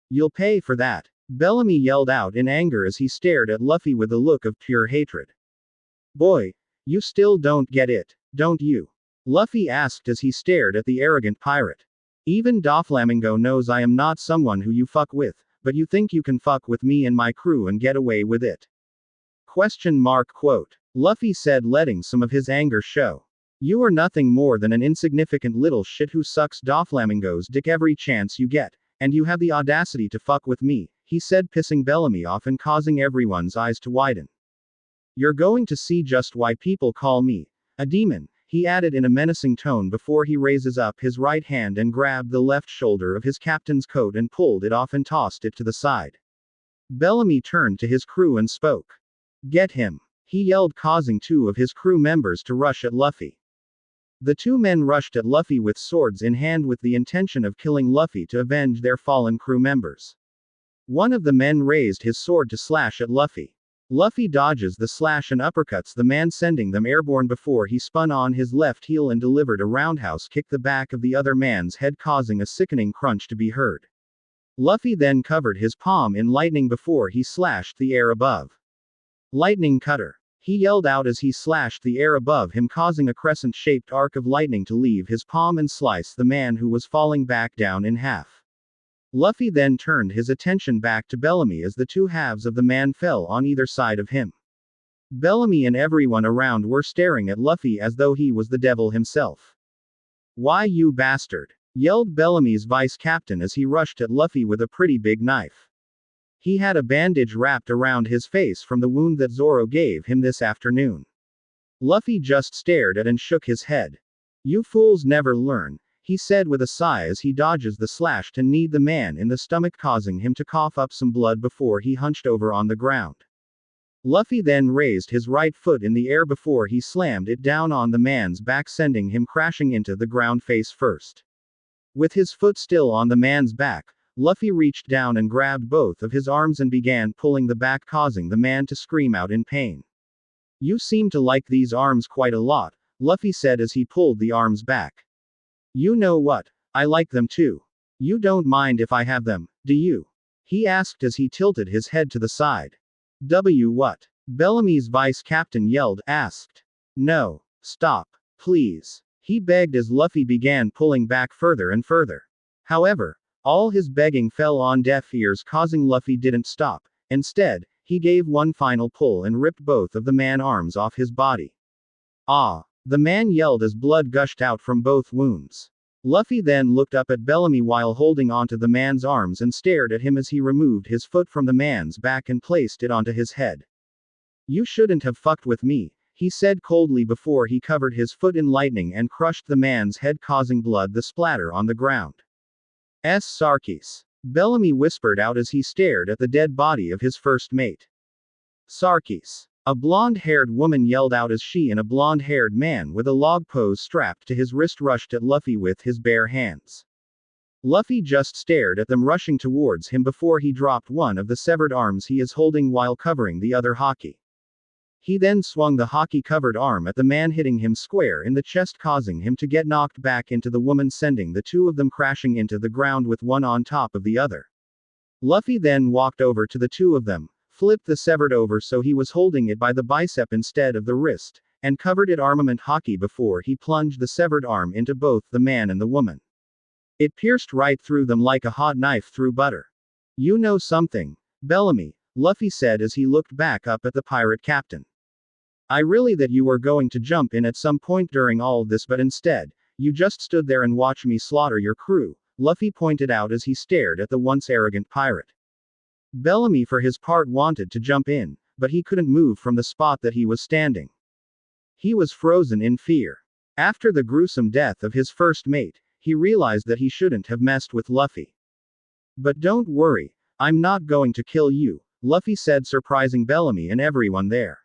You'll pay for that, Bellamy yelled out in anger as he stared at Luffy with a look of pure hatred. Boy, you still don't get it, don't you? Luffy asked as he stared at the arrogant pirate. Even Doflamingo knows I am not someone who you fuck with, but you think you can fuck with me and my crew and get away with it? Quote. Luffy said, letting some of his anger show. You are nothing more than an insignificant little shit who sucks Doflamingo's dick every chance you get, and you have the audacity to fuck with me, he said, pissing Bellamy off and causing everyone's eyes to widen. You're going to see just why people call me a demon, he added in a menacing tone before he raises up his right hand and grabbed the left shoulder of his captain's coat and pulled it off and tossed it to the side. Bellamy turned to his crew and spoke. Get him, he yelled, causing two of his crew members to rush at Luffy. The two men rushed at Luffy with swords in hand with the intention of killing Luffy to avenge their fallen crew members. One of the men raised his sword to slash at Luffy. Luffy dodges the slash and uppercuts the man, sending them airborne before he spun on his left heel and delivered a roundhouse kick the back of the other man's head, causing a sickening crunch to be heard. Luffy then covered his palm in lightning before he slashed the air above. Lightning cutter, he yelled out as he slashed the air above him, causing a crescent-shaped arc of lightning to leave his palm and slice the man who was falling back down in half. Luffy then turned his attention back to Bellamy as the two halves of the man fell on either side of him. Bellamy and everyone around were staring at Luffy as though he was the devil himself. Why, you bastard, yelled Bellamy's vice captain as he rushed at Luffy with a pretty big knife. He had a bandage wrapped around his face from the wound that Zoro gave him this afternoon. Luffy just stared at and shook his head. You fools never learn, he said with a sigh as he dodges the slash to knee the man in the stomach, causing him to cough up some blood before he hunched over on the ground. Luffy then raised his right foot in the air before he slammed it down on the man's back, sending him crashing into the ground face first. With his foot still on the man's back, Luffy reached down and grabbed both of his arms and began pulling the back, causing the man to scream out in pain. You seem to like these arms quite a lot, Luffy said as he pulled the arms back. You know what? I like them too. You don't mind if I have them, do you? He asked as he tilted his head to the side. What? Bellamy's vice captain asked. No, stop, please, he begged as Luffy began pulling back further and further. However, all his begging fell on deaf ears, causing Luffy didn't stop. Instead, he gave one final pull and ripped both of the man's arms off his body. Ah! The man yelled as blood gushed out from both wounds. Luffy then looked up at Bellamy while holding onto the man's arms and stared at him as he removed his foot from the man's back and placed it onto his head. You shouldn't have fucked with me, he said coldly before he covered his foot in lightning and crushed the man's head, causing blood to splatter on the ground. Sarkis, Bellamy whispered out as he stared at the dead body of his first mate. Sarkis, a blonde-haired woman yelled out as she and a blonde-haired man with a log pose strapped to his wrist rushed at Luffy with his bare hands. Luffy just stared at them rushing towards him before he dropped one of the severed arms he is holding while covering the other haki. He then swung the haki-covered arm at the man, hitting him square in the chest, causing him to get knocked back into the woman, sending the two of them crashing into the ground with one on top of the other. Luffy then walked over to the two of them, flipped the severed over so he was holding it by the bicep instead of the wrist, and covered it armament haki before he plunged the severed arm into both the man and the woman. It pierced right through them like a hot knife through butter. "You know something, Bellamy," Luffy said as he looked back up at the pirate captain. "I really thought you were going to jump in at some point during all this, but instead, you just stood there and watched me slaughter your crew," Luffy pointed out as he stared at the once arrogant pirate. Bellamy for his part wanted to jump in, but he couldn't move from the spot that he was standing. He was frozen in fear. After the gruesome death of his first mate, he realized that he shouldn't have messed with Luffy. "But don't worry, I'm not going to kill you," Luffy said, surprising Bellamy and everyone there.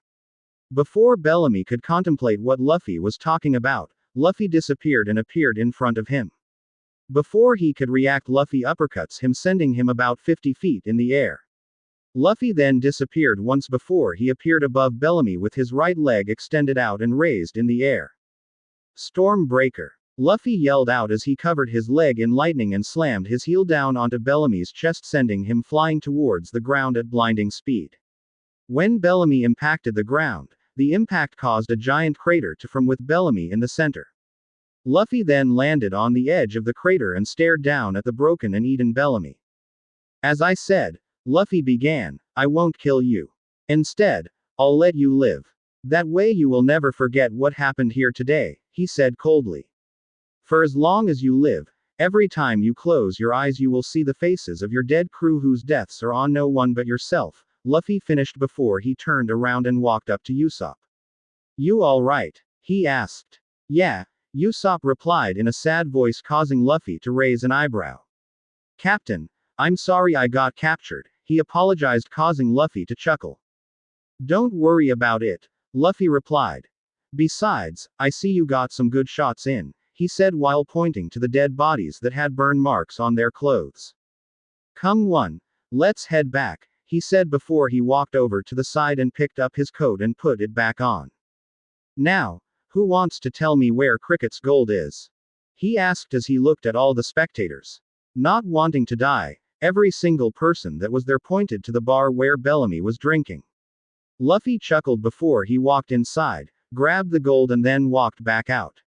Before Bellamy could contemplate what Luffy was talking about, Luffy disappeared and appeared in front of him. Before he could react, Luffy uppercuts him, sending him about 50 feet in the air. Luffy then disappeared once before he appeared above Bellamy with his right leg extended out and raised in the air. "Stormbreaker!" Luffy yelled out as he covered his leg in lightning and slammed his heel down onto Bellamy's chest, sending him flying towards the ground at blinding speed. When Bellamy impacted the ground, the impact caused a giant crater to form with Bellamy in the center. Luffy then landed on the edge of the crater and stared down at the broken and eaten Bellamy. "As I said," Luffy began, "I won't kill you. Instead, I'll let you live. That way you will never forget what happened here today," he said coldly. "For as long as you live, every time you close your eyes you will see the faces of your dead crew whose deaths are on no one but yourself," Luffy finished before he turned around and walked up to Usopp. "You all right?" he asked. "Yeah," Usopp replied in a sad voice, causing Luffy to raise an eyebrow. "Captain, I'm sorry I got captured," he apologized, causing Luffy to chuckle. "Don't worry about it," Luffy replied. "Besides, I see you got some good shots in," he said while pointing to the dead bodies that had burn marks on their clothes. "Come on, let's head back," he said before he walked over to the side and picked up his coat and put it back on. "Now, who wants to tell me where Cricket's gold is?" he asked as he looked at all the spectators. Not wanting to die, every single person that was there pointed to the bar where Bellamy was drinking. Luffy chuckled before he walked inside, grabbed the gold and then walked back out.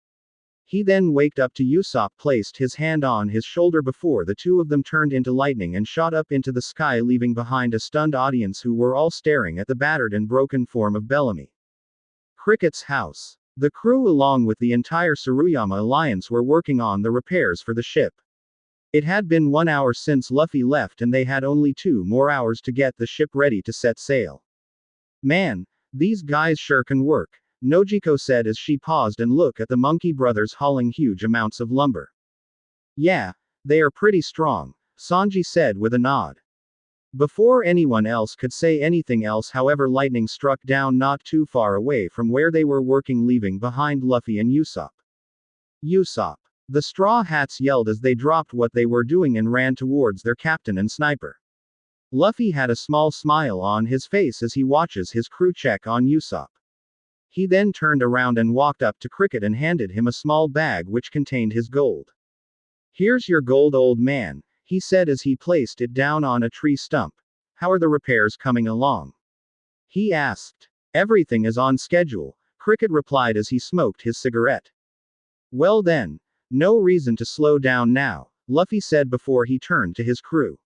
He then waked up to Usopp, placed his hand on his shoulder before the two of them turned into lightning and shot up into the sky, leaving behind a stunned audience who were all staring at the battered and broken form of Bellamy. Cricket's house. The crew along with the entire Tsuruyama Alliance were working on the repairs for the ship. It had been 1 hour since Luffy left and they had only 2 more hours to get the ship ready to set sail. "Man, these guys sure can work," Nojiko said as she paused and looked at the Monkey Brothers hauling huge amounts of lumber. "Yeah, they are pretty strong," Sanji said with a nod. Before anyone else could say anything else, however, lightning struck down not too far away from where they were working, leaving behind Luffy and Usopp. "Usopp!" The Straw Hats yelled as they dropped what they were doing and ran towards their captain and sniper. Luffy had a small smile on his face as he watches his crew check on Usopp. He then turned around and walked up to Cricket and handed him a small bag which contained his gold. "Here's your gold, old man," he said as he placed it down on a tree stump. "How are the repairs coming along?" he asked. "Everything is on schedule," Cricket replied as he smoked his cigarette. "Well then, no reason to slow down now," Luffy said before he turned to his crew.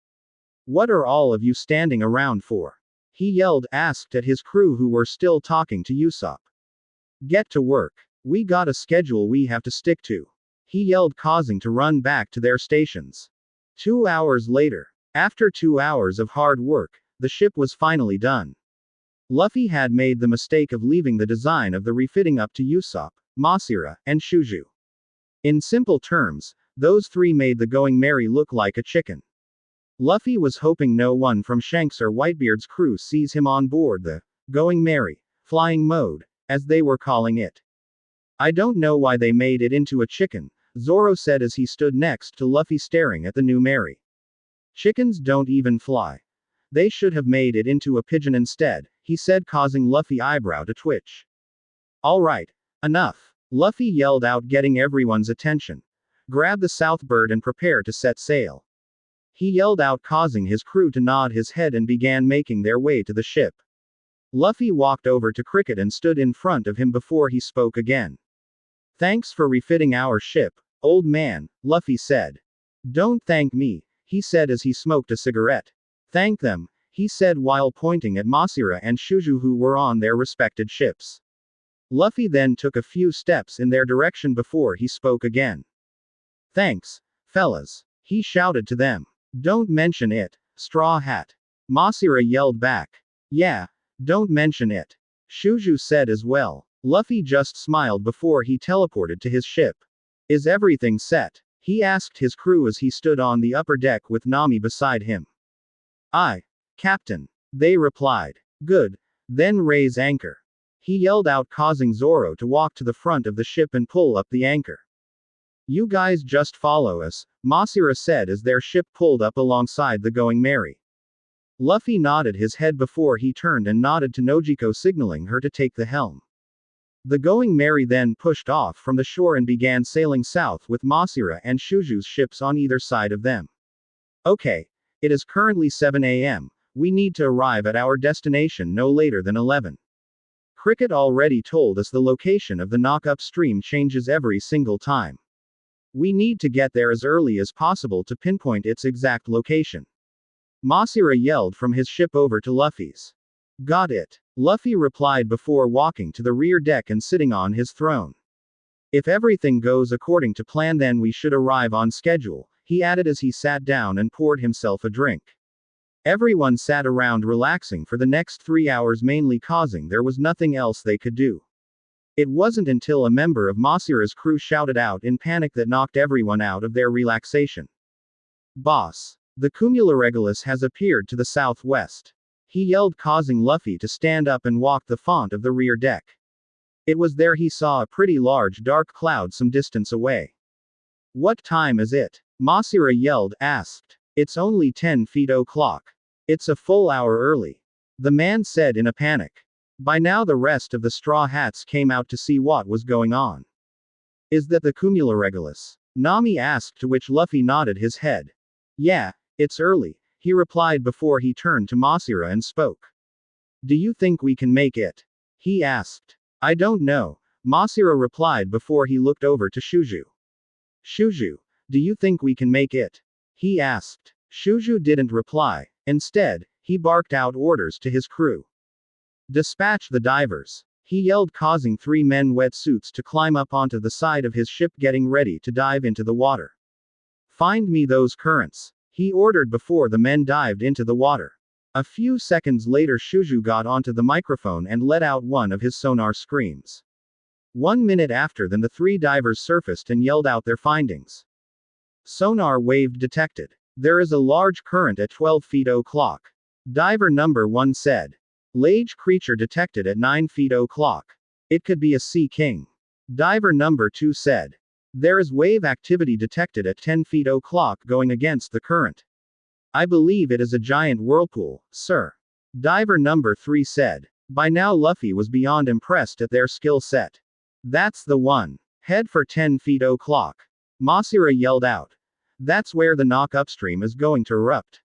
"What are all of you standing around for?" he asked at his crew who were still talking to Usopp. "Get to work. We got a schedule we have to stick to," he yelled, causing to run back to their stations. 2 hours later. After 2 hours of hard work, the ship was finally done. Luffy had made the mistake of leaving the design of the refitting up to Usopp, Masira, and Shuju. In simple terms, those 3 made the Going Merry look like a chicken. Luffy was hoping no one from Shanks or Whitebeard's crew sees him on board the Going Merry flying mode, as they were calling it. I don't know why they made it into a chicken, Zoro said as he stood next to Luffy staring at the new Mary. Chickens don't even fly. They should have made it into a pigeon instead, he said, causing Luffy's eyebrow to twitch. All right. Enough. Luffy yelled out, getting everyone's attention. Grab the South Bird and prepare to set sail. He yelled out, causing his crew to nod his head and began making their way to the ship. Luffy walked over to Cricket and stood in front of him before he spoke again. Thanks for refitting our ship, old man, Luffy said. Don't thank me, he said as he smoked a cigarette. Thank them, he said while pointing at Masira and Shuju who were on their respected ships. Luffy then took a few steps in their direction before he spoke again. Thanks, fellas, he shouted to them. Don't mention it, Straw Hat. Masira yelled back. Yeah, don't mention it, Shuju said as well. Luffy just smiled before he teleported to his ship. Is everything set? He asked his crew as he stood on the upper deck with Nami beside him. Aye, Captain, they replied. Good, then raise anchor. He yelled out, causing Zoro to walk to the front of the ship and pull up the anchor. You guys just follow us, Masira said as their ship pulled up alongside the Going Merry. Luffy nodded his head before he turned and nodded to Nojiko, signaling her to take the helm. The Going Merry then pushed off from the shore and began sailing south with Masira and Shuju's ships on either side of them. Okay, it is currently 7 a.m. We need to arrive at our destination no later than 11. Cricket already told us the location of the knock upstream changes every single time. We need to get there as early as possible to pinpoint its exact location. Masira yelled from his ship over to Luffy's. Got it, Luffy replied before walking to the rear deck and sitting on his throne. If everything goes according to plan, then we should arrive on schedule, he added as he sat down and poured himself a drink. Everyone sat around relaxing for the next 3 hours, mainly causing there was nothing else they could do. It wasn't until a member of Masira's crew shouted out in panic that knocked everyone out of their relaxation. Boss, the Cumuloregulus has appeared to the southwest. He yelled, causing Luffy to stand up and walk the front of the rear deck. It was there he saw a pretty large dark cloud some distance away. What time is it? Masira yelled, asked. It's only 10 o'clock. It's a full hour early, the man said in a panic. By now the rest of the Straw Hats came out to see what was going on. Is that the Cumuloregulus? Nami asked, to which Luffy nodded his head. Yeah, it's early, he replied before he turned to Masira and spoke. Do you think we can make it? He asked. I don't know, Masira replied before he looked over to Shuju. Shuju, do you think we can make it? He asked. Shuju didn't reply. Instead, he barked out orders to his crew. Dispatch the divers, he yelled, causing 3 men wetsuits to climb up onto the side of his ship, getting ready to dive into the water. Find me those currents, he ordered before the men dived into the water. A few seconds later, Shuju got onto the microphone and let out one of his sonar screams. 1 minute after, then the 3 divers surfaced and yelled out their findings. Sonar wave detected. There is a large current at 12 o'clock. Diver number 1 said. Large creature detected at 9 o'clock. It could be a sea king. Diver number 2 said. There is wave activity detected at 10 o'clock going against the current. I believe it is a giant whirlpool, sir. Diver number 3 said. By now Luffy was beyond impressed at their skill set. That's the one. Head for 10 o'clock. Masira yelled out. That's where the knock upstream is going to erupt.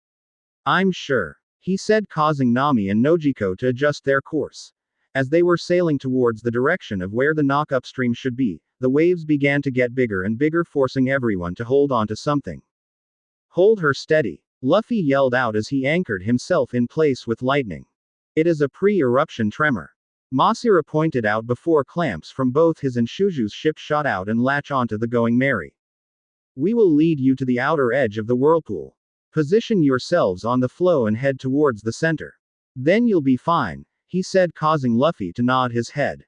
I'm sure, he said, causing Nami and Nojiko to adjust their course. As they were sailing towards the direction of where the knock upstream should be, the waves began to get bigger and bigger, forcing everyone to hold on to something. Hold her steady, Luffy yelled out as he anchored himself in place with lightning. It is a pre-eruption tremor, Masira pointed out before clamps from both his and Shuju's ship shot out and latch onto the Going Merry. We will lead you to the outer edge of the whirlpool. Position yourselves on the flow and head towards the center. Then you'll be fine, he said, causing Luffy to nod his head.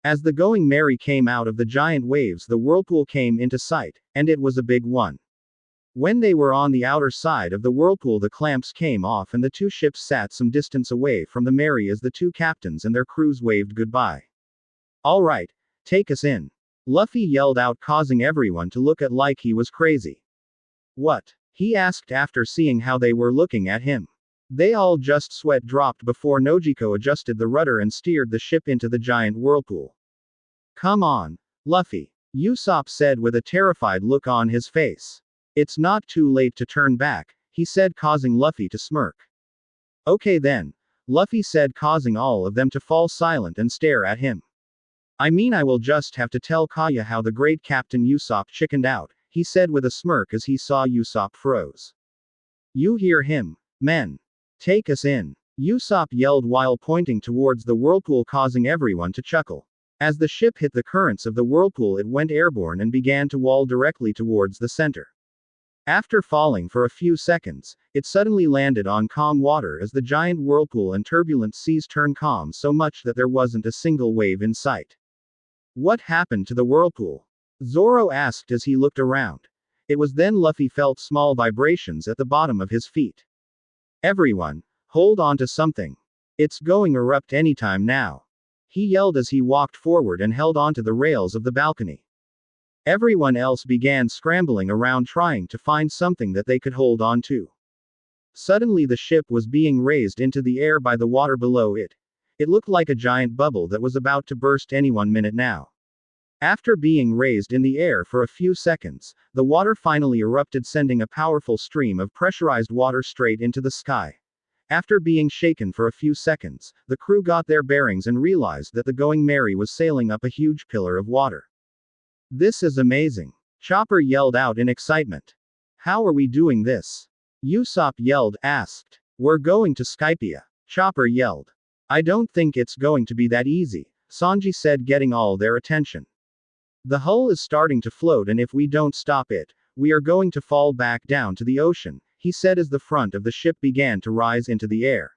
As the Going Merry came out of the giant waves, the whirlpool came into sight, and it was a big one. When they were on the outer side of the whirlpool, the clamps came off and the 2 ships sat some distance away from the Merry as the 2 captains and their crews waved goodbye. All right, take us in. Luffy yelled out, causing everyone to look at like he was crazy. What? He asked after seeing how they were looking at him. They all just sweat dropped before Nojiko adjusted the rudder and steered the ship into the giant whirlpool. Come on, Luffy, Usopp said with a terrified look on his face. It's not too late to turn back, he said, causing Luffy to smirk. Okay then, Luffy said, causing all of them to fall silent and stare at him. I mean, I will just have to tell Kaya how the great Captain Usopp chickened out, he said with a smirk as he saw Usopp froze. You hear him, men. Take us in, Usopp yelled while pointing towards the whirlpool, causing everyone to chuckle. As the ship hit the currents of the whirlpool, it went airborne and began to wall directly towards the center. After falling for a few seconds, it suddenly landed on calm water as the giant whirlpool and turbulent seas turned calm so much that there wasn't a single wave in sight. What happened to the whirlpool? Zoro asked as he looked around. It was then Luffy felt small vibrations at the bottom of his feet. Everyone, hold on to something. It's going to erupt anytime now. He yelled as he walked forward and held onto the rails of the balcony. Everyone else began scrambling around trying to find something that they could hold on to. Suddenly the ship was being raised into the air by the water below it. It looked like a giant bubble that was about to burst any minute now. After being raised in the air for a few seconds, the water finally erupted, sending a powerful stream of pressurized water straight into the sky. After being shaken for a few seconds, the crew got their bearings and realized that the Going Merry was sailing up a huge pillar of water. This is amazing, Chopper yelled out in excitement. How are we doing this? Usopp asked. We're going to Skypiea, Chopper yelled. I don't think it's going to be that easy, Sanji said, getting all their attention. The hull is starting to float, and if we don't stop it, we are going to fall back down to the ocean, he said as the front of the ship began to rise into the air.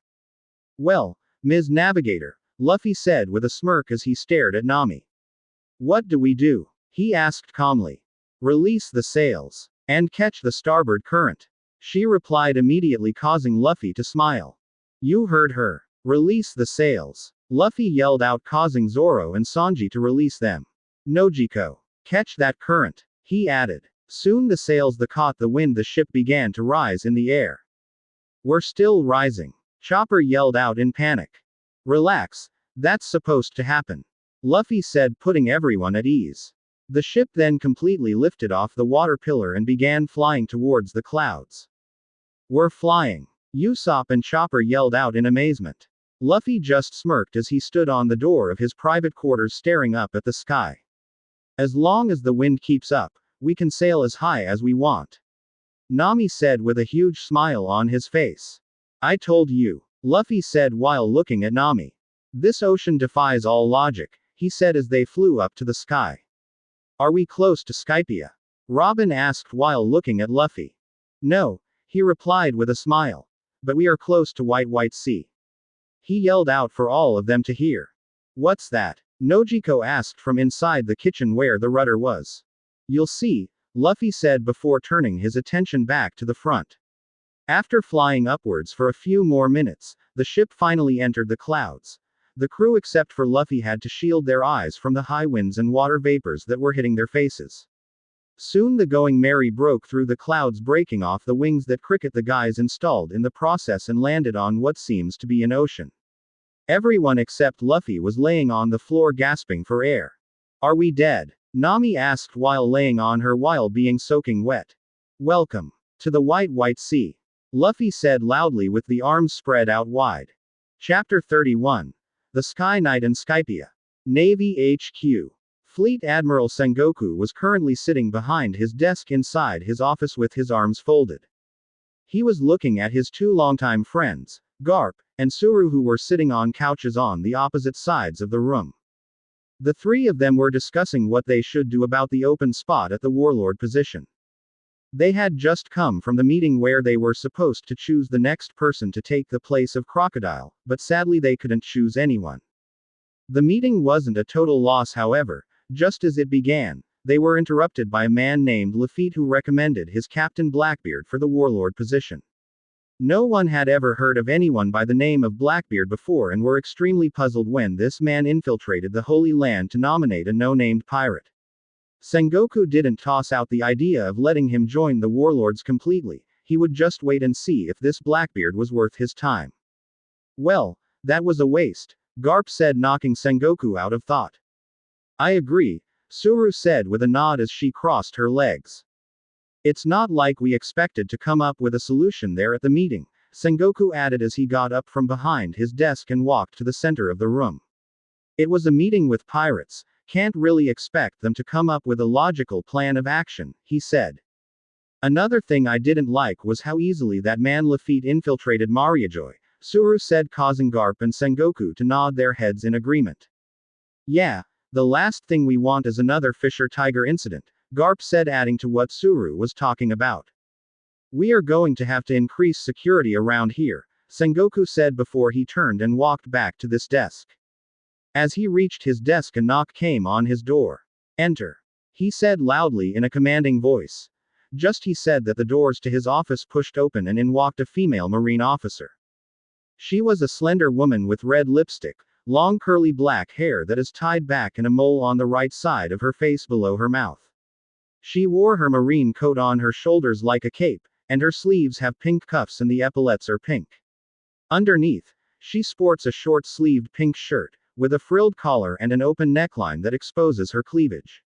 Well, Ms. Navigator, Luffy said with a smirk as he stared at Nami. What do we do? He asked calmly. Release the sails. And catch the starboard current. She replied immediately, causing Luffy to smile. You heard her. Release the sails. Luffy yelled out, causing Zoro and Sanji to release them. Nojiko, catch that current, he added. Soon the sails that caught the wind the ship began to rise in the air. We're still rising, Chopper yelled out in panic. Relax, that's supposed to happen, Luffy said, putting everyone at ease. The ship then completely lifted off the water pillar and began flying towards the clouds. We're flying, Usopp and Chopper yelled out in amazement. Luffy just smirked as he stood on the door of his private quarters staring up at the sky. As long as the wind keeps up, we can sail as high as we want, Nami said with a huge smile on his face. I told you, Luffy said while looking at Nami. This ocean defies all logic, he said as they flew up to the sky. Are we close to Skypiea? Robin asked while looking at Luffy. No, he replied with a smile. But we are close to White Sea. He yelled out for all of them to hear. What's that? Nojiko asked from inside the kitchen where the rudder was. You'll see, Luffy said before turning his attention back to the front. After flying upwards for a few more minutes, the ship finally entered the clouds. The crew except for Luffy had to shield their eyes from the high winds and water vapors that were hitting their faces. Soon the Going Merry broke through the clouds, breaking off the wings that Cricket the guys installed in the process, and landed on what seems to be an ocean. Everyone except Luffy was laying on the floor gasping for air. Are we dead? Nami asked while laying on her while being soaking wet. Welcome to the White Sea, Luffy said loudly with the arms spread out wide. Chapter 31. The Sky Knight and Skypiea. Navy HQ. Fleet Admiral Sengoku was currently sitting behind his desk inside his office with his arms folded. He was looking at his two longtime friends, Garp and Suru, who were sitting on couches on the opposite sides of the room. The three of them were discussing what they should do about the open spot at the warlord position. They had just come from the meeting where they were supposed to choose the next person to take the place of Crocodile, but sadly they couldn't choose anyone. The meeting wasn't a total loss, however. Just as it began, they were interrupted by a man named Lafitte who recommended his Captain Blackbeard for the warlord position. No one had ever heard of anyone by the name of Blackbeard before and were extremely puzzled when this man infiltrated the Holy Land to nominate a no-named pirate. Sengoku didn't toss out the idea of letting him join the warlords completely, he would just wait and see if this Blackbeard was worth his time. Well, that was a waste, Garp said, knocking Sengoku out of thought. I agree, Suru said with a nod as she crossed her legs. It's not like we expected to come up with a solution there at the meeting, Sengoku added as he got up from behind his desk and walked to the center of the room. It was a meeting with pirates, can't really expect them to come up with a logical plan of action, he said. Another thing I didn't like was how easily that man Lafitte infiltrated Mariajoy, Suru said, causing Garp and Sengoku to nod their heads in agreement. Yeah, the last thing we want is another Fisher Tiger incident, Garp said, adding to what Suru was talking about. We are going to have to increase security around here, Sengoku said before he turned and walked back to this desk. As he reached his desk, a knock came on his door. Enter, he said loudly in a commanding voice. Just he said that the doors to his office pushed open and in walked a female Marine officer. She was a slender woman with red lipstick, long curly black hair that is tied back and a mole on the right side of her face below her mouth. She wore her Marine coat on her shoulders like a cape, and her sleeves have pink cuffs and the epaulets are pink. Underneath, she sports a short-sleeved pink shirt, with a frilled collar and an open neckline that exposes her cleavage.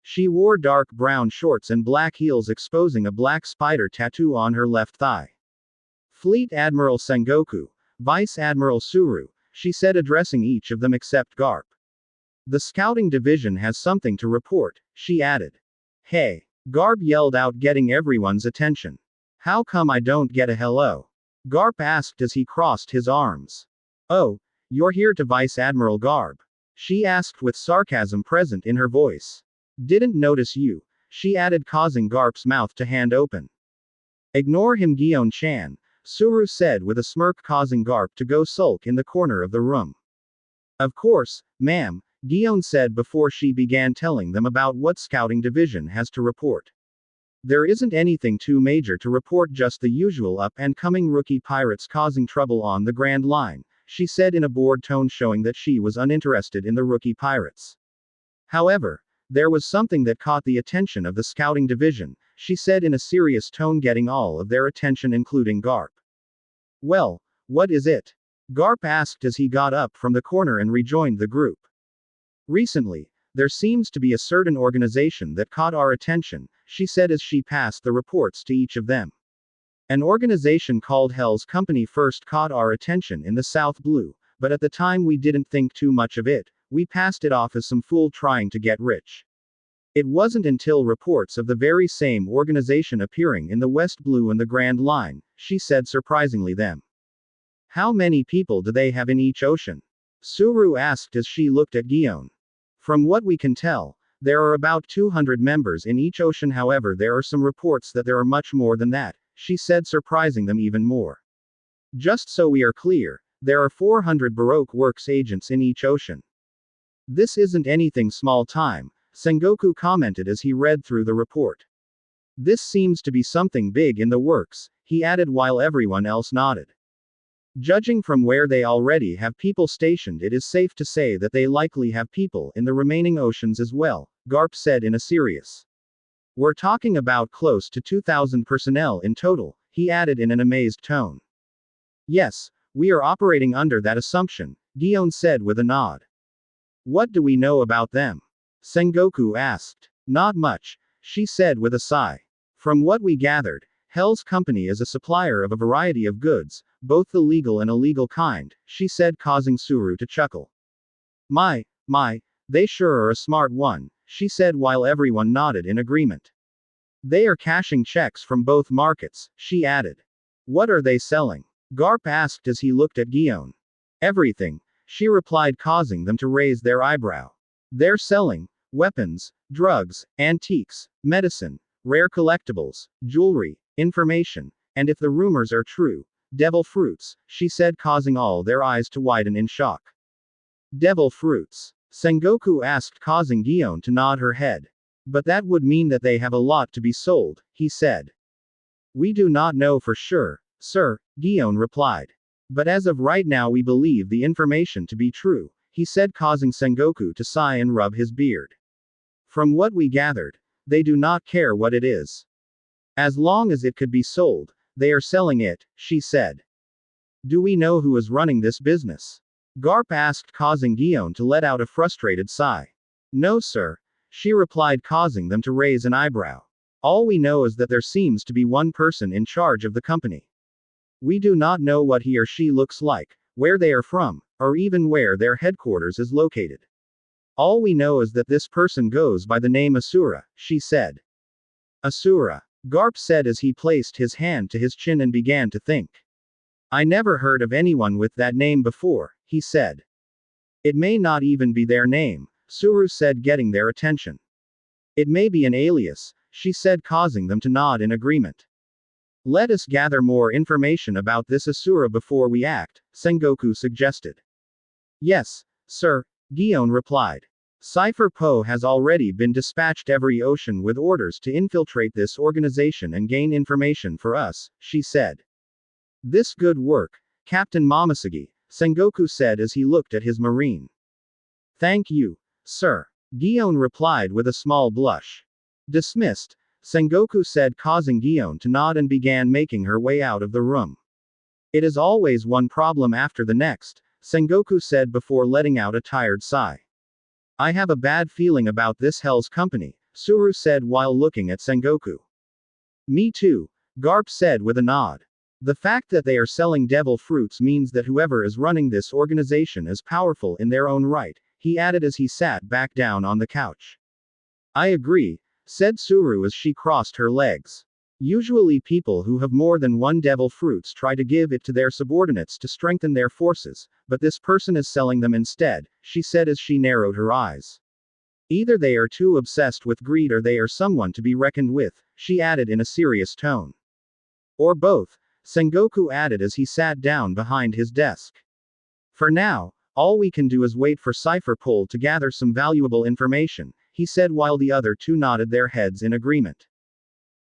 She wore dark brown shorts and black heels, exposing a black spider tattoo on her left thigh. Fleet Admiral Sengoku, Vice Admiral Suru, she said, addressing each of them except Garp. The scouting division has something to report, she added. Hey, Garp yelled out, getting everyone's attention. How come I don't get a hello? Garp asked as he crossed his arms. Oh, you're here to Vice Admiral Garp? She asked with sarcasm present in her voice. Didn't notice you, she added, causing Garp's mouth to hand open. Ignore him, Gion-chan, Suru said with a smirk, causing Garp to go sulk in the corner of the room. Of course, ma'am, Gion said before she began telling them about what scouting division has to report. There isn't anything too major to report, just the usual up-and-coming rookie pirates causing trouble on the Grand Line, she said in a bored tone, showing that she was uninterested in the rookie pirates. However, there was something that caught the attention of the scouting division, she said in a serious tone, getting all of their attention including Garp. Well, what is it? Garp asked as he got up from the corner and rejoined the group. Recently, there seems to be a certain organization that caught our attention, she said as she passed the reports to each of them. An organization called Hell's Company first caught our attention in the South Blue, but at the time we didn't think too much of it, we passed it off as some fool trying to get rich. It wasn't until reports of the very same organization appearing in the West Blue and the Grand Line, she said, surprisingly them. How many people do they have in each ocean? Suru asked as she looked at Gion. From what we can tell, there are about 200 members in each ocean, however there are some reports that there are much more than that, she said, surprising them even more. Just so we are clear, there are 400 Baroque Works agents in each ocean. This isn't anything small time, Sengoku commented as he read through the report. This seems to be something big in the works, he added while everyone else nodded. Judging from where they already have people stationed, it is safe to say that they likely have people in the remaining oceans as well, Garp said in a serious. We're talking about close to 2,000 personnel in total, he added in an amazed tone. Yes, we are operating under that assumption, Gion said with a nod. What do we know about them? Sengoku asked. Not much, she said with a sigh. From what we gathered, Hell's Company is a supplier of a variety of goods, both the legal and illegal kind, she said, causing Suru to chuckle. My, they sure are a smart one, she said while everyone nodded in agreement. They are cashing checks from both markets, she added. What are they selling? Garp asked as he looked at Gion. Everything, she replied, causing them to raise their eyebrow. They're selling weapons, drugs, antiques, medicine, rare collectibles, jewelry, information, and if the rumors are true, devil fruits, she said, causing all their eyes to widen in shock. Devil fruits? Sengoku asked, causing Gion to nod her head. But that would mean that they have a lot to be sold, he said. We do not know for sure, sir, Gion replied. But as of right now we believe the information to be true, he said, causing Sengoku to sigh and rub his beard. From what we gathered, they do not care what it is. As long as it could be sold, they are selling it, she said. Do we know who is running this business? Garp asked, causing Guillaume to let out a frustrated sigh. No, sir, she replied, causing them to raise an eyebrow. All we know is that there seems to be one person in charge of the company. We do not know what he or she looks like, where they are from, or even where their headquarters is located. All we know is that this person goes by the name Asura, she said. Asura, Garp said as he placed his hand to his chin and began to think. I never heard of anyone with that name before, he said. It may not even be their name, Suru said, getting their attention. It may be an alias, she said, causing them to nod in agreement. Let us gather more information about this Asura before we act, Sengoku suggested. Yes, sir, Guillaume replied. Cypher Po has already been dispatched every ocean with orders to infiltrate this organization and gain information for us, she said. This good work, Captain Momoshige, Sengoku said as he looked at his marine. Thank you, sir, Guillaume replied with a small blush. Dismissed, Sengoku said, causing Guillaume to nod and began making her way out of the room. It is always one problem after the next, Sengoku said before letting out a tired sigh. I have a bad feeling about this Hell's Company, Suru said while looking at Sengoku. Me too, Garp said with a nod. The fact that they are selling devil fruits means that whoever is running this organization is powerful in their own right, he added as he sat back down on the couch. I agree, said Suru as she crossed her legs. Usually people who have more than one devil fruits try to give it to their subordinates to strengthen their forces, but this person is selling them instead, she said as she narrowed her eyes. Either they are too obsessed with greed or they are someone to be reckoned with, she added in a serious tone. Or both, Sengoku added as he sat down behind his desk. For now, all we can do is wait for Cypher Po to gather some valuable information, he said while the other two nodded their heads in agreement.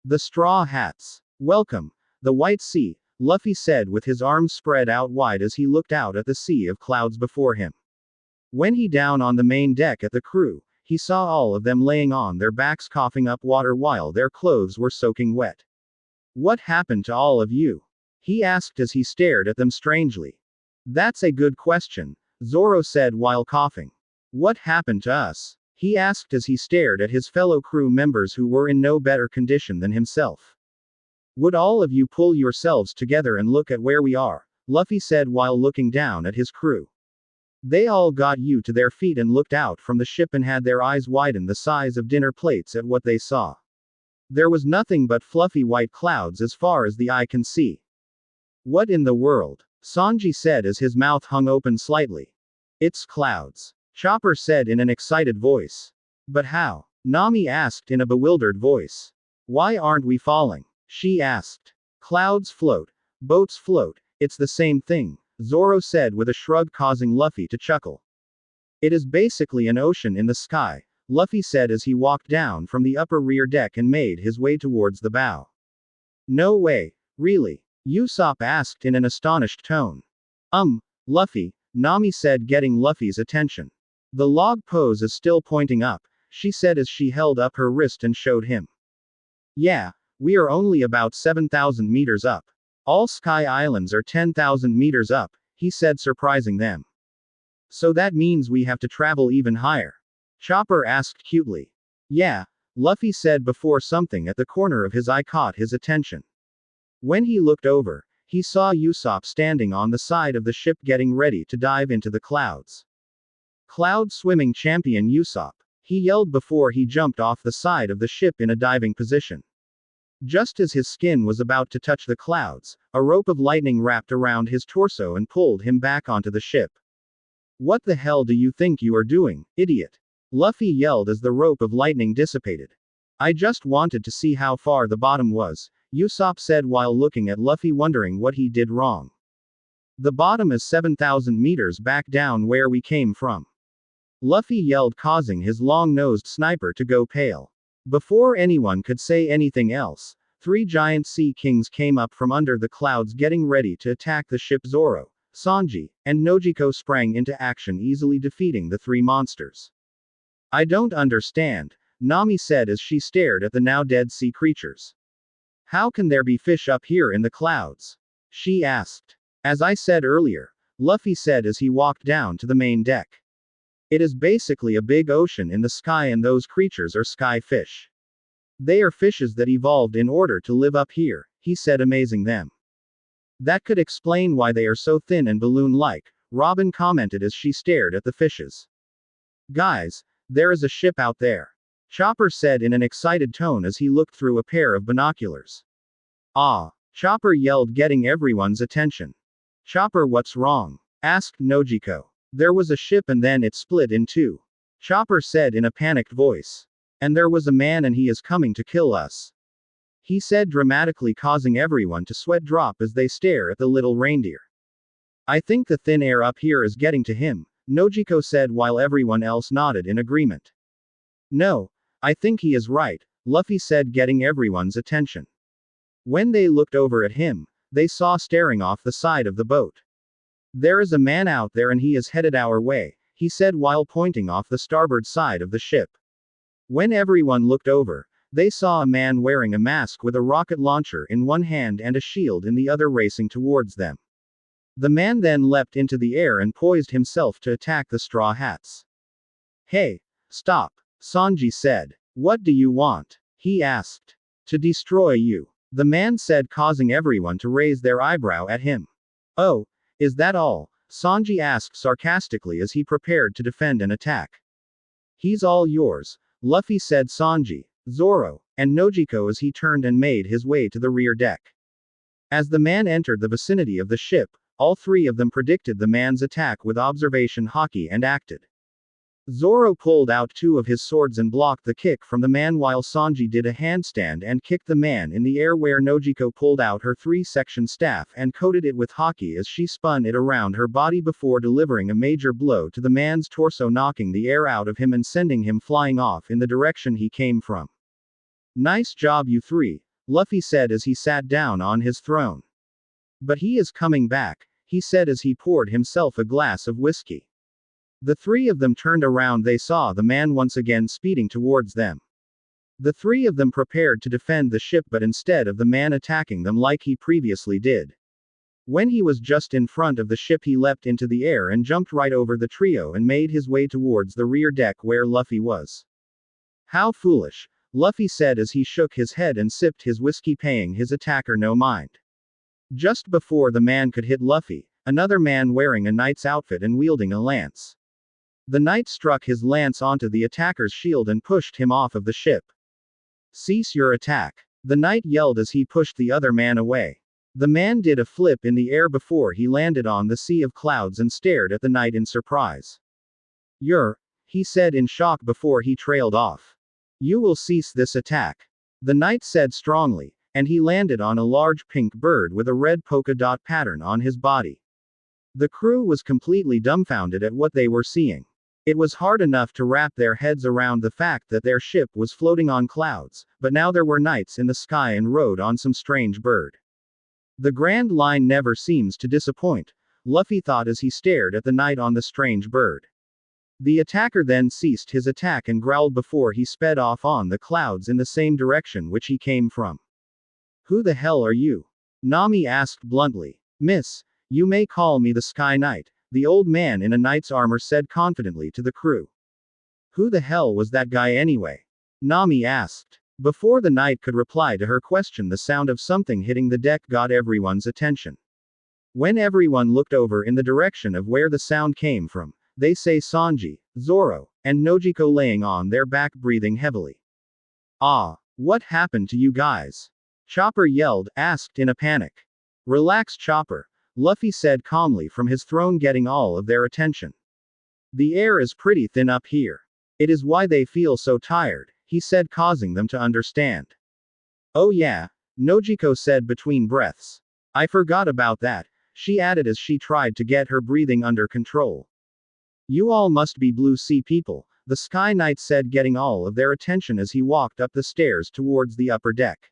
The Straw Hats. Welcome, the White Sea, Luffy said with his arms spread out wide as he looked out at the sea of clouds before him. When he down on the main deck at the crew, he saw all of them laying on their backs coughing up water while their clothes were soaking wet. What happened to all of you? He asked as he stared at them strangely. That's a good question, Zoro said while coughing. What happened to us? He asked as he stared at his fellow crew members who were in no better condition than himself. Would all of you pull yourselves together and look at where we are? Luffy said while looking down at his crew. They all got you to their feet and looked out from the ship and had their eyes widen the size of dinner plates at what they saw. There was nothing but fluffy white clouds as far as the eye can see. What in the world? Sanji said as his mouth hung open slightly. It's clouds, Chopper said in an excited voice. But how? Nami asked in a bewildered voice. Why aren't we falling? She asked. Clouds float. Boats float. It's the same thing, Zoro said with a shrug, causing Luffy to chuckle. It is basically an ocean in the sky, Luffy said as he walked down from the upper rear deck and made his way towards the bow. No way, really? Usopp asked in an astonished tone. Luffy, Nami said, getting Luffy's attention. The log pose is still pointing up, she said as she held up her wrist and showed him. Yeah, we are only about 7,000 meters up. All Sky Islands are 10,000 meters up, he said, surprising them. So that means we have to travel even higher? Chopper asked cutely. Yeah, Luffy said before something at the corner of his eye caught his attention. When he looked over, he saw Usopp standing on the side of the ship getting ready to dive into the clouds. Cloud swimming champion Usopp, he yelled before he jumped off the side of the ship in a diving position. Just as his skin was about to touch the clouds, a rope of lightning wrapped around his torso and pulled him back onto the ship. What the hell do you think you are doing, idiot? Luffy yelled as the rope of lightning dissipated. I just wanted to see how far the bottom was, Usopp said while looking at Luffy, wondering what he did wrong. The bottom is 7,000 meters back down where we came from. Luffy yelled, causing his long-nosed sniper to go pale. Before anyone could say anything else, 3 giant sea kings came up from under the clouds getting ready to attack the ship. Zoro, Sanji, and Nojiko sprang into action, easily defeating the 3 monsters. I don't understand, Nami said as she stared at the now dead sea creatures. How can there be fish up here in the clouds? She asked. As I said earlier, Luffy said as he walked down to the main deck. It is basically a big ocean in the sky, and those creatures are sky fish. They are fishes that evolved in order to live up here, he said, amazing them. That could explain why they are so thin and balloon-like, Robin commented as she stared at the fishes. Guys, there is a ship out there. Chopper said in an excited tone as he looked through a pair of binoculars. Ah! Chopper yelled, getting everyone's attention. Chopper, what's wrong? Asked Nojiko. There was a ship and then it split in two. Chopper said in a panicked voice. And there was a man and he is coming to kill us. He said dramatically, causing everyone to sweat drop as they stare at the little reindeer. I think the thin air up here is getting to him, Nojiko said while everyone else nodded in agreement. No, I think he is right, Luffy said, getting everyone's attention. When they looked over at him, they saw staring off the side of the boat. There is a man out there and he is headed our way, he said while pointing off the starboard side of the ship. When everyone looked over, they saw a man wearing a mask with a rocket launcher in one hand and a shield in the other racing towards them. The man then leapt into the air and poised himself to attack the Straw Hats. Hey! Stop! Sanji said. What do you want? He asked. To destroy you. The man said, causing everyone to raise their eyebrow at him. Oh, is that all? Sanji asked sarcastically as he prepared to defend an attack. He's all yours, Luffy said. Sanji, Zoro, and Nojiko as he turned and made his way to the rear deck. As the man entered the vicinity of the ship, all three of them predicted the man's attack with observation haki and acted. Zoro pulled out two of his swords and blocked the kick from the man while Sanji did a handstand and kicked the man in the air, where Nojiko pulled out her 3-section staff and coated it with haki as she spun it around her body before delivering a major blow to the man's torso, knocking the air out of him and sending him flying off in the direction he came from. Nice job, you three, Luffy said as he sat down on his throne. But he is coming back, he said as he poured himself a glass of whiskey. The three of them turned around. They saw the man once again speeding towards them. The three of them prepared to defend the ship, but instead of the man attacking them like he previously did. When he was just in front of the ship, he leapt into the air and jumped right over the trio and made his way towards the rear deck where Luffy was. How foolish, Luffy said as he shook his head and sipped his whiskey, paying his attacker no mind. Just before the man could hit Luffy, another man wearing a knight's outfit and wielding a lance. The knight struck his lance onto the attacker's shield and pushed him off of the ship. Cease your attack, the knight yelled as he pushed the other man away. The man did a flip in the air before he landed on the sea of clouds and stared at the knight in surprise. He said in shock before he trailed off. You will cease this attack, the knight said strongly, and he landed on a large pink bird with a red polka dot pattern on his body. The crew was completely dumbfounded at what they were seeing. It was hard enough to wrap their heads around the fact that their ship was floating on clouds, but now there were knights in the sky and rode on some strange bird. The Grand Line never seems to disappoint, Luffy thought as he stared at the knight on the strange bird. The attacker then ceased his attack and growled before he sped off on the clouds in the same direction which he came from. Who the hell are you? Nami asked bluntly. Miss, you may call me the Sky Knight, the old man in a knight's armor said confidently to the crew. Who the hell was that guy anyway? Nami asked. Before the knight could reply to her question, the sound of something hitting the deck got everyone's attention. When everyone looked over in the direction of where the sound came from, they saw Sanji, Zoro, and Nojiko laying on their back breathing heavily. Ah, what happened to you guys? Chopper yelled, asked in a panic. Relax, Chopper, Luffy said calmly from his throne, getting all of their attention. The air is pretty thin up here. It is why they feel so tired, he said, causing them to understand. Oh yeah, Nojiko said between breaths. I forgot about that, she added as she tried to get her breathing under control. You all must be Blue Sea people, the Sky Knight said, getting all of their attention as he walked up the stairs towards the upper deck.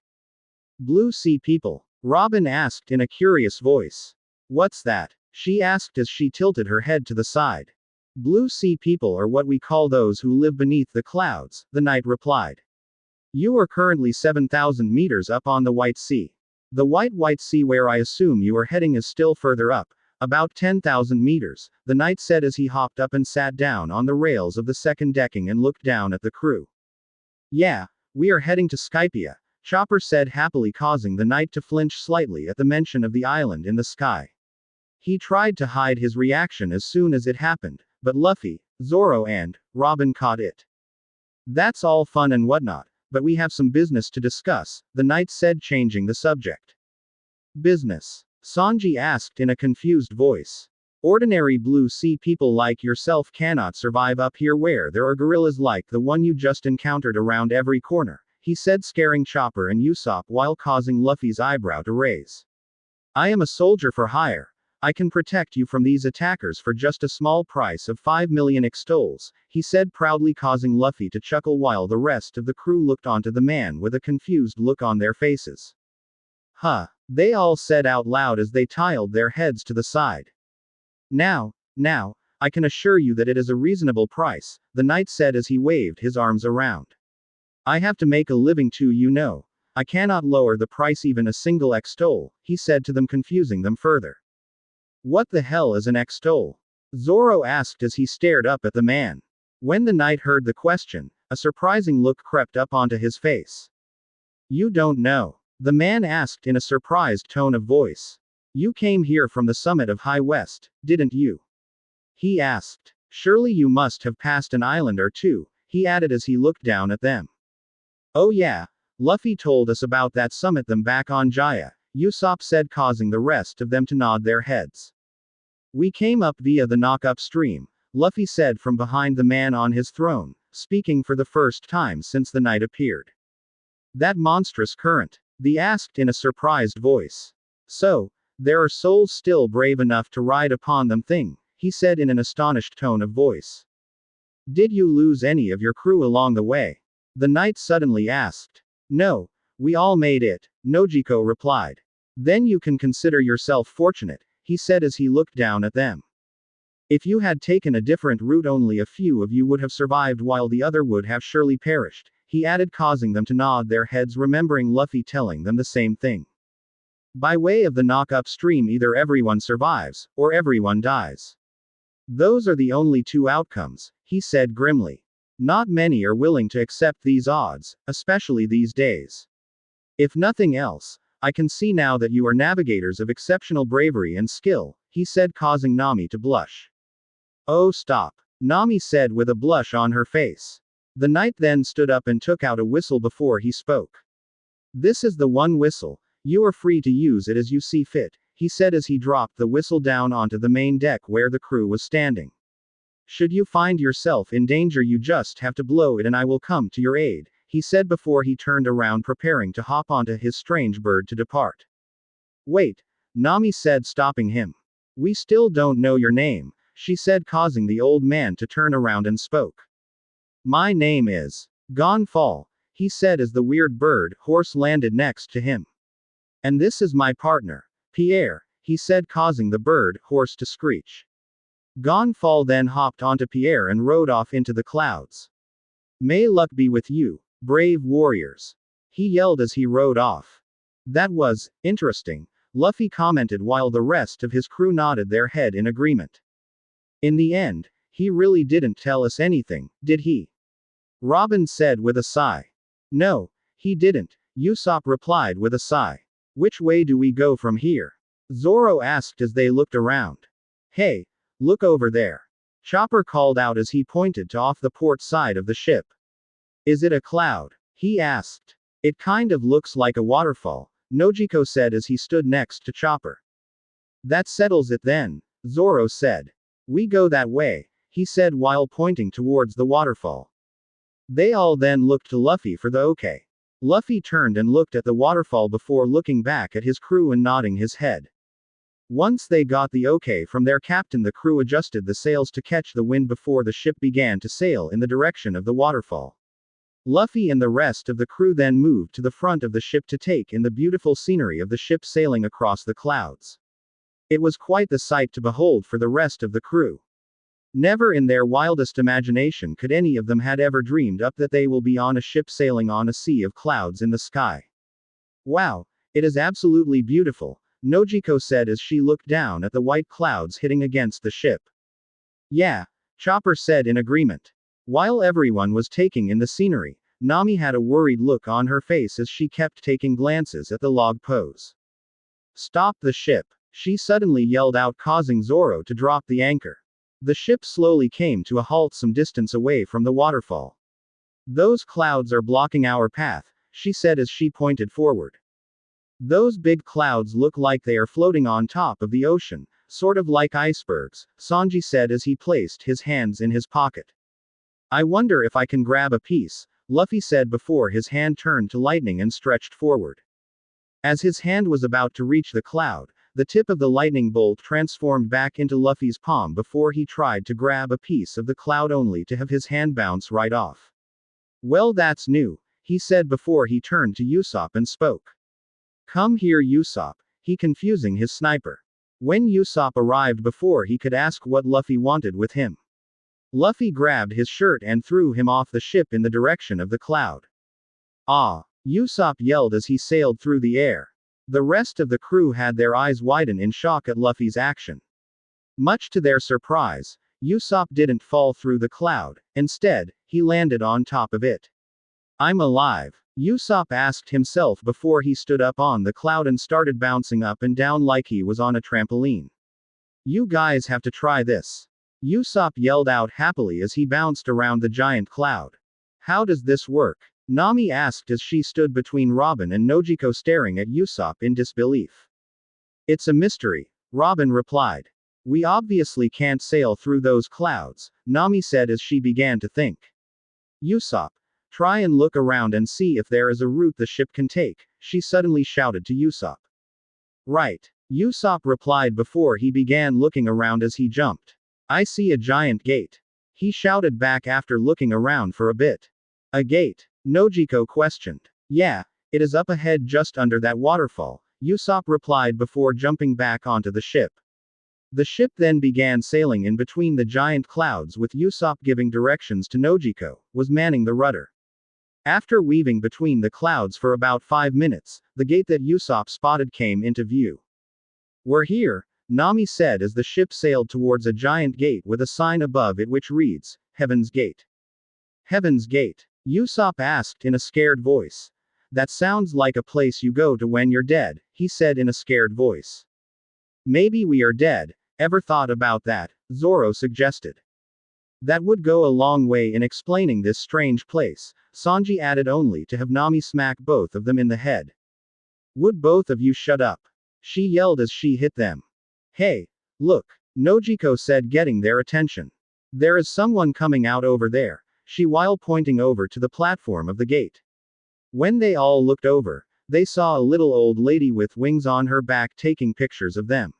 Blue Sea people? Robin asked in a curious voice. What's that? She asked as she tilted her head to the side. Blue sea people are what we call those who live beneath the clouds, the knight replied. You are currently 7,000 meters up on the White Sea. The White Sea where I assume you are heading is still further up, about 10,000 meters, the knight said as he hopped up and sat down on the rails of the second decking and looked down at the crew. Yeah, we are heading to Skypia, Chopper said happily, causing the knight to flinch slightly at the mention of the island in the sky. He tried to hide his reaction as soon as it happened, but Luffy, Zoro and Robin caught it. That's all fun and whatnot, but we have some business to discuss, the knight said, changing the subject. Business? Sanji asked in a confused voice. Ordinary blue sea people like yourself cannot survive up here where there are gorillas like the one you just encountered around every corner, he said, scaring Chopper and Usopp while causing Luffy's eyebrow to raise. I am a soldier for hire. I can protect you from these attackers for just a small price of 5 million extols, he said proudly, causing Luffy to chuckle while the rest of the crew looked onto the man with a confused look on their faces. Huh, they all said out loud as they tilted their heads to the side. Now, I can assure you that it is a reasonable price, the knight said as he waved his arms around. I have to make a living too, you know. I cannot lower the price even a single extol, he said to them, confusing them further. What the hell is an extol? Zoro asked as he stared up at the man. When the knight heard the question, a surprising look crept up onto his face. You don't know? The man asked in a surprised tone of voice. You came here from the summit of High West, didn't you? He asked. Surely you must have passed an island or two, he added as he looked down at them. Oh yeah, Luffy told us about that summit them back on Jaya, Usopp said, causing the rest of them to nod their heads. We came up via the knock-up stream, Luffy said from behind the man on his throne, speaking for the first time since the knight appeared. That monstrous current? The asked in a surprised voice. So, there are souls still brave enough to ride upon them thing, he said in an astonished tone of voice. Did you lose any of your crew along the way? The knight suddenly asked. No, we all made it, Nojiko replied. Then you can consider yourself fortunate, he said as he looked down at them. If you had taken a different route, only a few of you would have survived while the other would have surely perished, he added, causing them to nod their heads, remembering Luffy telling them the same thing. By way of the knock-up stream, either everyone survives, or everyone dies. Those are the only two outcomes, he said grimly. Not many are willing to accept these odds, especially these days. If nothing else, I can see now that you are navigators of exceptional bravery and skill, he said, causing Nami to blush. Oh, stop, Nami said with a blush on her face. The knight then stood up and took out a whistle before he spoke. This is the one whistle. You are free to use it as you see fit, he said as he dropped the whistle down onto the main deck where the crew was standing. Should you find yourself in danger, you just have to blow it and I will come to your aid, he said before he turned around preparing to hop onto his strange bird to depart. Wait, Nami said, stopping him. We still don't know your name, she said, causing the old man to turn around and spoke. My name is Gonfall, he said as the weird bird horse landed next to him. And this is my partner, Pierre, he said, causing the bird horse to screech. Gonfall then hopped onto Pierre and rode off into the clouds. May luck be with you, brave warriors, he yelled as he rode off. That was interesting, Luffy commented while the rest of his crew nodded their head in agreement. In the end, he really didn't tell us anything, did he? Robin said with a sigh. No, he didn't, Usopp replied with a sigh. Which way do we go from here? Zoro asked as they looked around. Hey, look over there. Chopper called out as he pointed to off the port side of the ship. Is it a cloud? He asked. It kind of looks like a waterfall, Nojiko said as he stood next to Chopper. That settles it then, Zoro said. We go that way, he said while pointing towards the waterfall. They all then looked to Luffy for the okay. Luffy turned and looked at the waterfall before looking back at his crew and nodding his head. Once they got the okay from their captain, the crew adjusted the sails to catch the wind before the ship began to sail in the direction of the waterfall. Luffy and the rest of the crew then moved to the front of the ship to take in the beautiful scenery of the ship sailing across the clouds. It was quite the sight to behold for the rest of the crew. Never in their wildest imagination could any of them had ever dreamed up that they will be on a ship sailing on a sea of clouds in the sky. Wow, it is absolutely beautiful, Nojiko said as she looked down at the white clouds hitting against the ship. Yeah, Chopper said in agreement. While everyone was taking in the scenery, Nami had a worried look on her face as she kept taking glances at the log pose. Stop the ship, she suddenly yelled out, causing Zoro to drop the anchor. The ship slowly came to a halt some distance away from the waterfall. Those clouds are blocking our path, she said as she pointed forward. Those big clouds look like they are floating on top of the ocean, sort of like icebergs, Sanji said as he placed his hands in his pocket. I wonder if I can grab a piece, Luffy said before his hand turned to lightning and stretched forward. As his hand was about to reach the cloud, the tip of the lightning bolt transformed back into Luffy's palm before he tried to grab a piece of the cloud only to have his hand bounce right off. Well, that's new, he said before he turned to Usopp and spoke. Come here, Usopp, he confusing his sniper. When Usopp arrived before he could ask what Luffy wanted with him, Luffy grabbed his shirt and threw him off the ship in the direction of the cloud. Ah! Usopp yelled as he sailed through the air. The rest of the crew had their eyes widen in shock at Luffy's action. Much to their surprise, Usopp didn't fall through the cloud, instead, he landed on top of it. I'm alive, Usopp asked himself before he stood up on the cloud and started bouncing up and down like he was on a trampoline. You guys have to try this, Usopp yelled out happily as he bounced around the giant cloud. How does this work? Nami asked as she stood between Robin and Nojiko staring at Usopp in disbelief. It's a mystery, Robin replied. We obviously can't sail through those clouds, Nami said as she began to think. Usopp, try and look around and see if there is a route the ship can take, she suddenly shouted to Usopp. Right, Usopp replied before he began looking around as he jumped. I see a giant gate, he shouted back after looking around for a bit. A gate? Nojiko questioned. Yeah, it is up ahead just under that waterfall, Usopp replied before jumping back onto the ship. The ship then began sailing in between the giant clouds with Usopp giving directions to Nojiko, was manning the rudder. After weaving between the clouds for about 5 minutes, the gate that Usopp spotted came into view. We're here, Nami said as the ship sailed towards a giant gate with a sign above it which reads, Heaven's Gate. Heaven's Gate? Usopp asked in a scared voice. That sounds like a place you go to when you're dead, he said in a scared voice. Maybe we are dead, ever thought about that? Zoro suggested. That would go a long way in explaining this strange place, Sanji added only to have Nami smack both of them in the head. Would both of you shut up? She yelled as she hit them. Hey, look, Nojiko said getting their attention. There is someone coming out over there, she while pointing over to the platform of the gate. When they all looked over, they saw a little old lady with wings on her back taking pictures of them.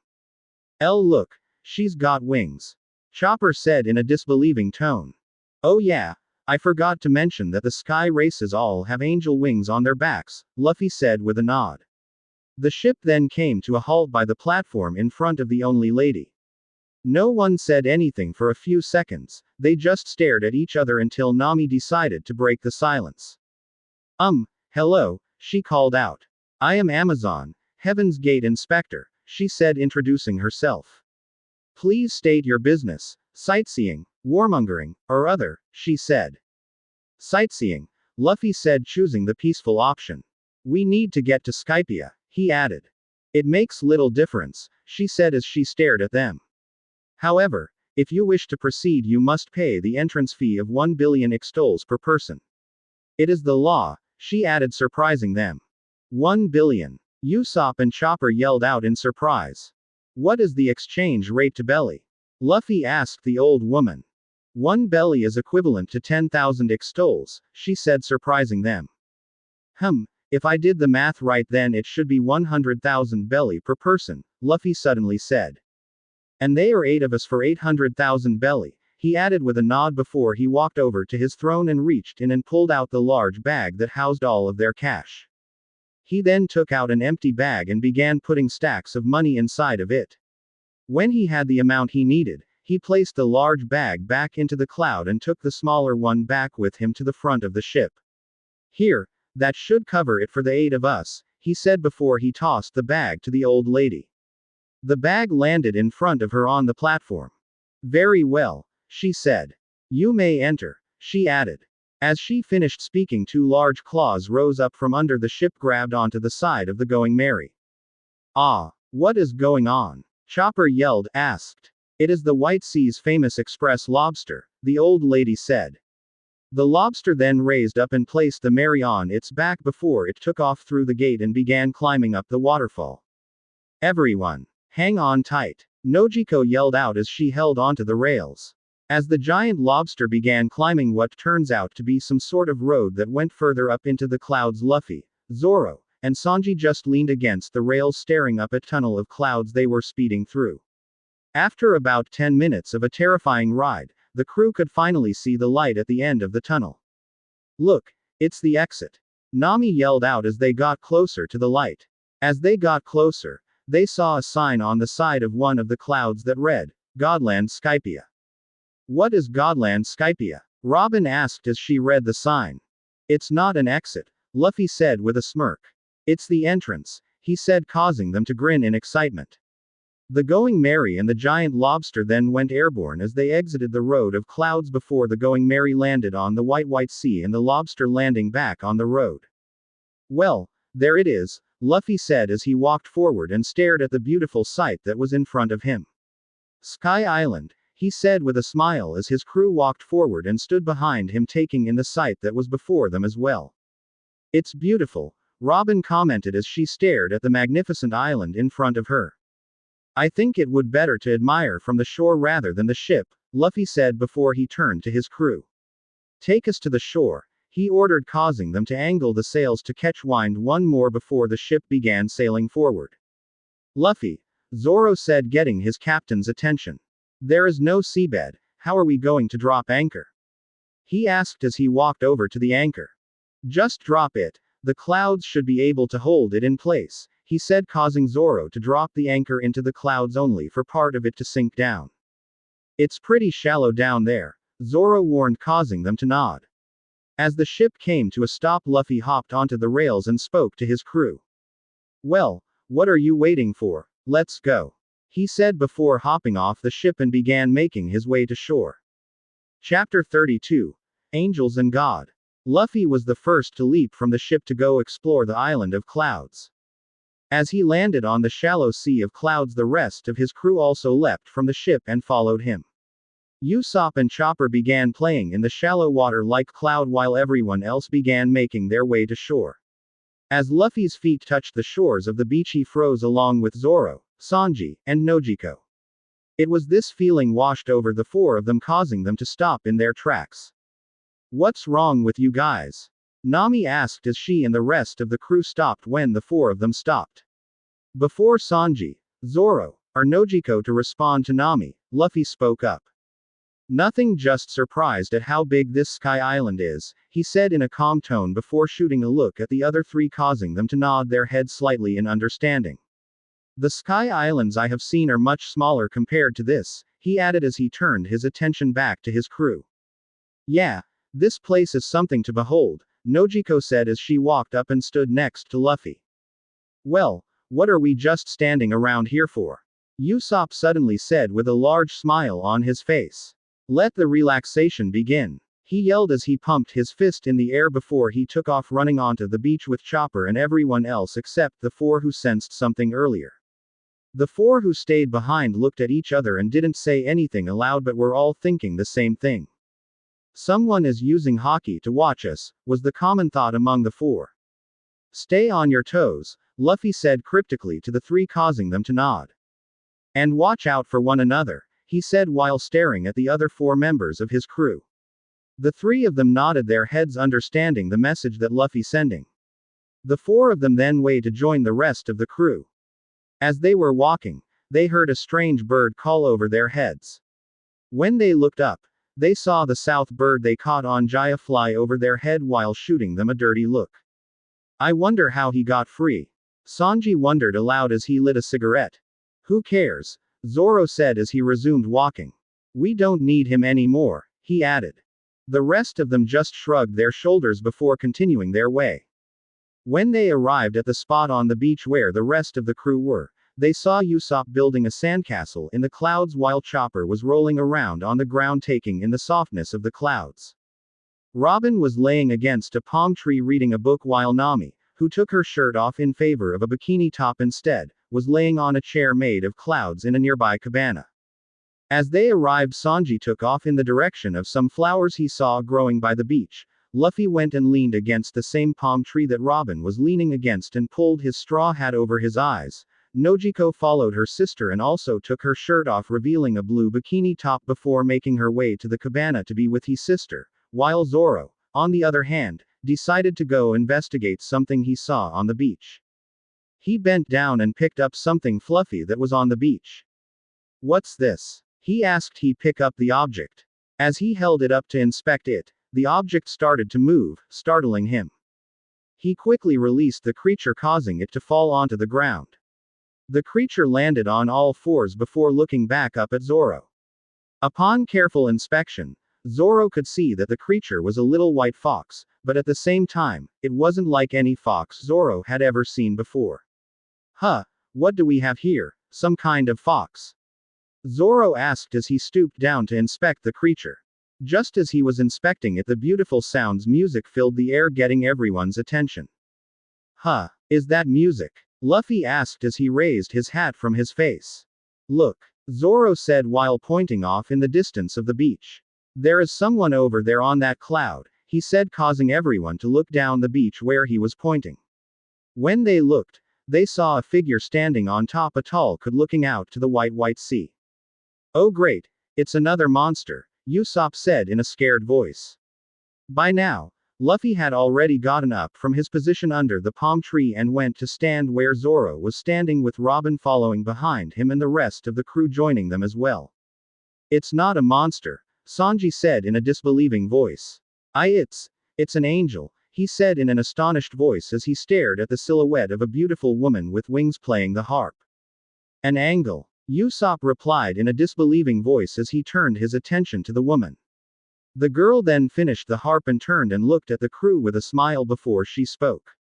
Look, she's got wings, Chopper said in a disbelieving tone. Oh yeah, I forgot to mention that the sky races all have angel wings on their backs, Luffy said with a nod. The ship then came to a halt by the platform in front of the only lady. No one said anything for a few seconds, they just stared at each other until Nami decided to break the silence. Hello, she called out. I am Amazon, Heaven's Gate Inspector, she said introducing herself. Please state your business, sightseeing, warmongering, or other, she said. Sightseeing, Luffy said choosing the peaceful option. We need to get to Skypiea, he added. It makes little difference, she said as she stared at them. However, if you wish to proceed you must pay the entrance fee of 1 billion extols per person. It is the law, she added surprising them. 1 billion. Usopp and Chopper yelled out in surprise. What is the exchange rate to belly? Luffy asked the old woman. 1 belly is equivalent to 10,000 extols, she said surprising them. If I did the math right then it should be 100,000 belly per person, Luffy suddenly said. And they are 8 of us for 800,000 belly, he added with a nod before he walked over to his throne and reached in and pulled out the large bag that housed all of their cash. He then took out an empty bag and began putting stacks of money inside of it. When he had the amount he needed, He placed the large bag back into the cloud and took the smaller one back with him to the front of the ship. Here, that should cover it for the 8 of us, he said before he tossed the bag to the old lady. The bag landed in front of her on the platform. Very well, she said. You may enter, she added. As she finished speaking, 2 large claws rose up from under the ship, grabbed onto the side of the Going Merry. Ah, what is going on? Chopper yelled, asked. It is the White Sea's famous express lobster, the old lady said. The lobster then raised up and placed the Merry on its back before it took off through the gate and began climbing up the waterfall. Everyone, hang on tight, Nojiko yelled out as she held onto the rails. As the giant lobster began climbing what turns out to be some sort of road that went further up into the clouds, Luffy, Zoro, and Sanji just leaned against the rails staring up a tunnel of clouds they were speeding through. After about 10 minutes of a terrifying ride, the crew could finally see the light at the end of the tunnel. Look, it's the exit, Nami yelled out as they got closer to the light. As they got closer, they saw a sign on the side of one of the clouds that read, Godland Skypia. What is Godland Skypia? Robin asked as she read the sign. It's not an exit, Luffy said with a smirk. It's the entrance, he said, causing them to grin in excitement. The Going Merry and the giant lobster then went airborne as they exited the road of clouds before the Going Merry landed on the White Sea and the lobster landing back on the road. Well, there it is, Luffy said as he walked forward and stared at the beautiful sight that was in front of him. Sky Island, he said with a smile as his crew walked forward and stood behind him, taking in the sight that was before them as well. It's beautiful, Robin commented as she stared at the magnificent island in front of her. I think it would better to admire from the shore rather than the ship, Luffy said before he turned to his crew. Take us to the shore, he ordered, causing them to angle the sails to catch wind one more before the ship began sailing forward. Luffy, Zoro said, getting his captain's attention. There is no seabed, how are we going to drop anchor? He asked as he walked over to the anchor. Just drop it, the clouds should be able to hold it in place, he said, causing Zoro to drop the anchor into the clouds only for part of it to sink down. It's pretty shallow down there, Zoro warned, causing them to nod. As the ship came to a stop, Luffy hopped onto the rails and spoke to his crew. Well, what are you waiting for? Let's go, he said before hopping off the ship and began making his way to shore. Chapter 32. Angels and God. Luffy was the first to leap from the ship to go explore the island of clouds. As he landed on the shallow sea of clouds, the rest of his crew also leapt from the ship and followed him. Usopp and Chopper began playing in the shallow water like cloud while everyone else began making their way to shore. As Luffy's feet touched the shores of the beach, he froze along with Zoro, Sanji, and Nojiko. It was this feeling washed over the 4 of them, causing them to stop in their tracks. What's wrong with you guys? Nami asked as she and the rest of the crew stopped when the 4 of them stopped. Before Sanji, Zoro, or Nojiko to respond to Nami, Luffy spoke up. Nothing, just surprised at how big this Sky Island is, he said in a calm tone before shooting a look at the other 3, causing them to nod their heads slightly in understanding. The Sky Islands I have seen are much smaller compared to this, he added as he turned his attention back to his crew. Yeah, this place is something to behold, Nojiko said as she walked up and stood next to Luffy. Well, what are we just standing around here for? Usopp suddenly said with a large smile on his face. Let the relaxation begin, he yelled as he pumped his fist in the air before he took off running onto the beach with Chopper and everyone else except the 4 who sensed something earlier. The 4 who stayed behind looked at each other and didn't say anything aloud, but were all thinking the same thing. Someone is using Haki to watch us, was the common thought among the 4. Stay on your toes, Luffy said cryptically to the 3, causing them to nod. And watch out for one another, he said while staring at the other 4 members of his crew. The 3 of them nodded their heads, understanding the message that Luffy sending. The 4 of them then waited to join the rest of the crew. As they were walking, they heard a strange bird call over their heads. When they looked up, they saw the south bird they caught on Jaya fly over their head while shooting them a dirty look. I wonder how he got free, Sanji wondered aloud as he lit a cigarette. Who cares? Zoro said as he resumed walking. We don't need him anymore, he added. The rest of them just shrugged their shoulders before continuing their way. When they arrived at the spot on the beach where the rest of the crew were, they saw Usopp building a sandcastle in the clouds while Chopper was rolling around on the ground taking in the softness of the clouds. Robin was laying against a palm tree reading a book while Nami, who took her shirt off in favor of a bikini top instead, was laying on a chair made of clouds in a nearby cabana. As they arrived, Sanji took off in the direction of some flowers he saw growing by the beach. Luffy went and leaned against the same palm tree that Robin was leaning against and pulled his straw hat over his eyes. Nojiko followed her sister and also took her shirt off, revealing a blue bikini top before making her way to the cabana to be with his sister, while Zoro, on the other hand, decided to go investigate something he saw on the beach. He bent down and picked up something fluffy that was on the beach. "What's this?" he asked. He picked up the object. As he held it up to inspect it, the object started to move, startling him. He quickly released the creature, causing it to fall onto the ground. The creature landed on all fours before looking back up at Zoro. Upon careful inspection, Zoro could see that the creature was a little white fox, but at the same time, it wasn't like any fox Zoro had ever seen before. "Huh, what do we have here, some kind of fox?" Zoro asked as he stooped down to inspect the creature. Just as he was inspecting it, the beautiful sounds music filled the air, getting everyone's attention. "Huh, is that music?" Luffy asked as he raised his hat from his face. "Look," Zoro said while pointing off in the distance of the beach. "There is someone over there on that cloud," he said, causing everyone to look down the beach where he was pointing. When they looked, they saw a figure standing on top a tall could looking out to the white sea. "Oh great, it's another monster," Usopp said in a scared voice. By now, Luffy had already gotten up from his position under the palm tree and went to stand where Zoro was standing, with Robin following behind him and the rest of the crew joining them as well. "It's not a monster," Sanji said in a disbelieving voice. It's an angel," he said in an astonished voice as he stared at the silhouette of a beautiful woman with wings playing the harp. "An angel," Usopp replied in a disbelieving voice as he turned his attention to the woman. The girl then finished the harp and turned and looked at the crew with a smile before she spoke.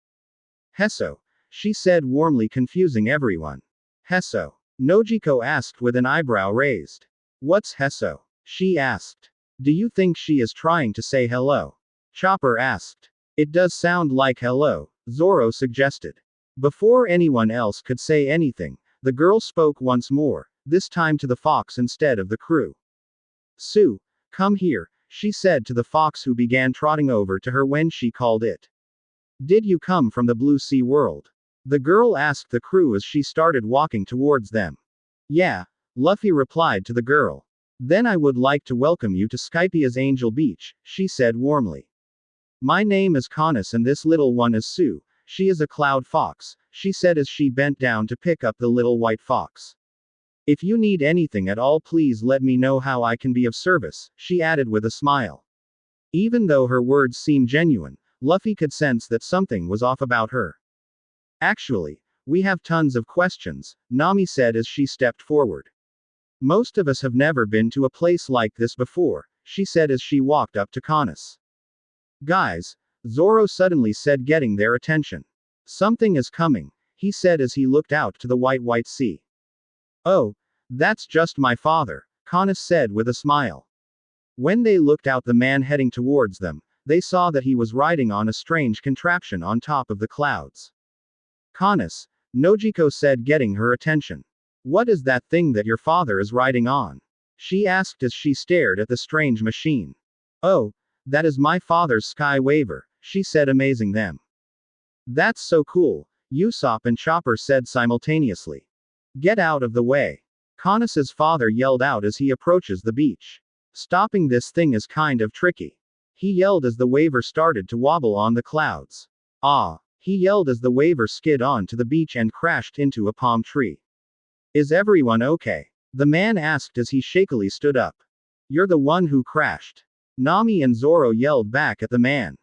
"Hesso," she said warmly, confusing everyone. "Hesso?" Nojiko asked with an eyebrow raised. "What's Hesso?" she asked. "Do you think she is trying to say hello?" Chopper asked. "It does sound like hello," Zoro suggested. Before anyone else could say anything, the girl spoke once more, this time to the fox instead of the crew. "Sue, come here," she said to the fox, who began trotting over to her when she called it. "Did you come from the Blue Sea world?" the girl asked the crew as she started walking towards them. "Yeah," Luffy replied to the girl. "Then I would like to welcome you to Skypia's Angel Beach," she said warmly. "My name is Canis and this little one is Sue. She is a cloud fox," she said as she bent down to pick up the little white fox. "If you need anything at all, please let me know how I can be of service," she added with a smile. Even though her words seemed genuine, Luffy could sense that something was off about her. "Actually, we have tons of questions," Nami said as she stepped forward. "Most of us have never been to a place like this before," she said as she walked up to Canis. "Guys," Zoro suddenly said, getting their attention. "Something is coming," he said as he looked out to the white sea. "Oh, that's just my father," Canis said with a smile. When they looked out the man heading towards them, they saw that he was riding on a strange contraption on top of the clouds. "Canis," Nojiko said, getting her attention. "What is that thing that your father is riding on?" she asked as she stared at the strange machine. "Oh, that is my father's Sky Waver," she said, amazing them. "That's so cool," Usopp and Chopper said simultaneously. "Get out of the way," Canis's father yelled out as he approaches the beach. "Stopping this thing is kind of tricky," he yelled as the waver started to wobble on the clouds. "Ah," he yelled as the waver skid onto the beach and crashed into a palm tree. "Is everyone okay?" the man asked as he shakily stood up. "You're the one who crashed," Nami and Zoro yelled back at the man.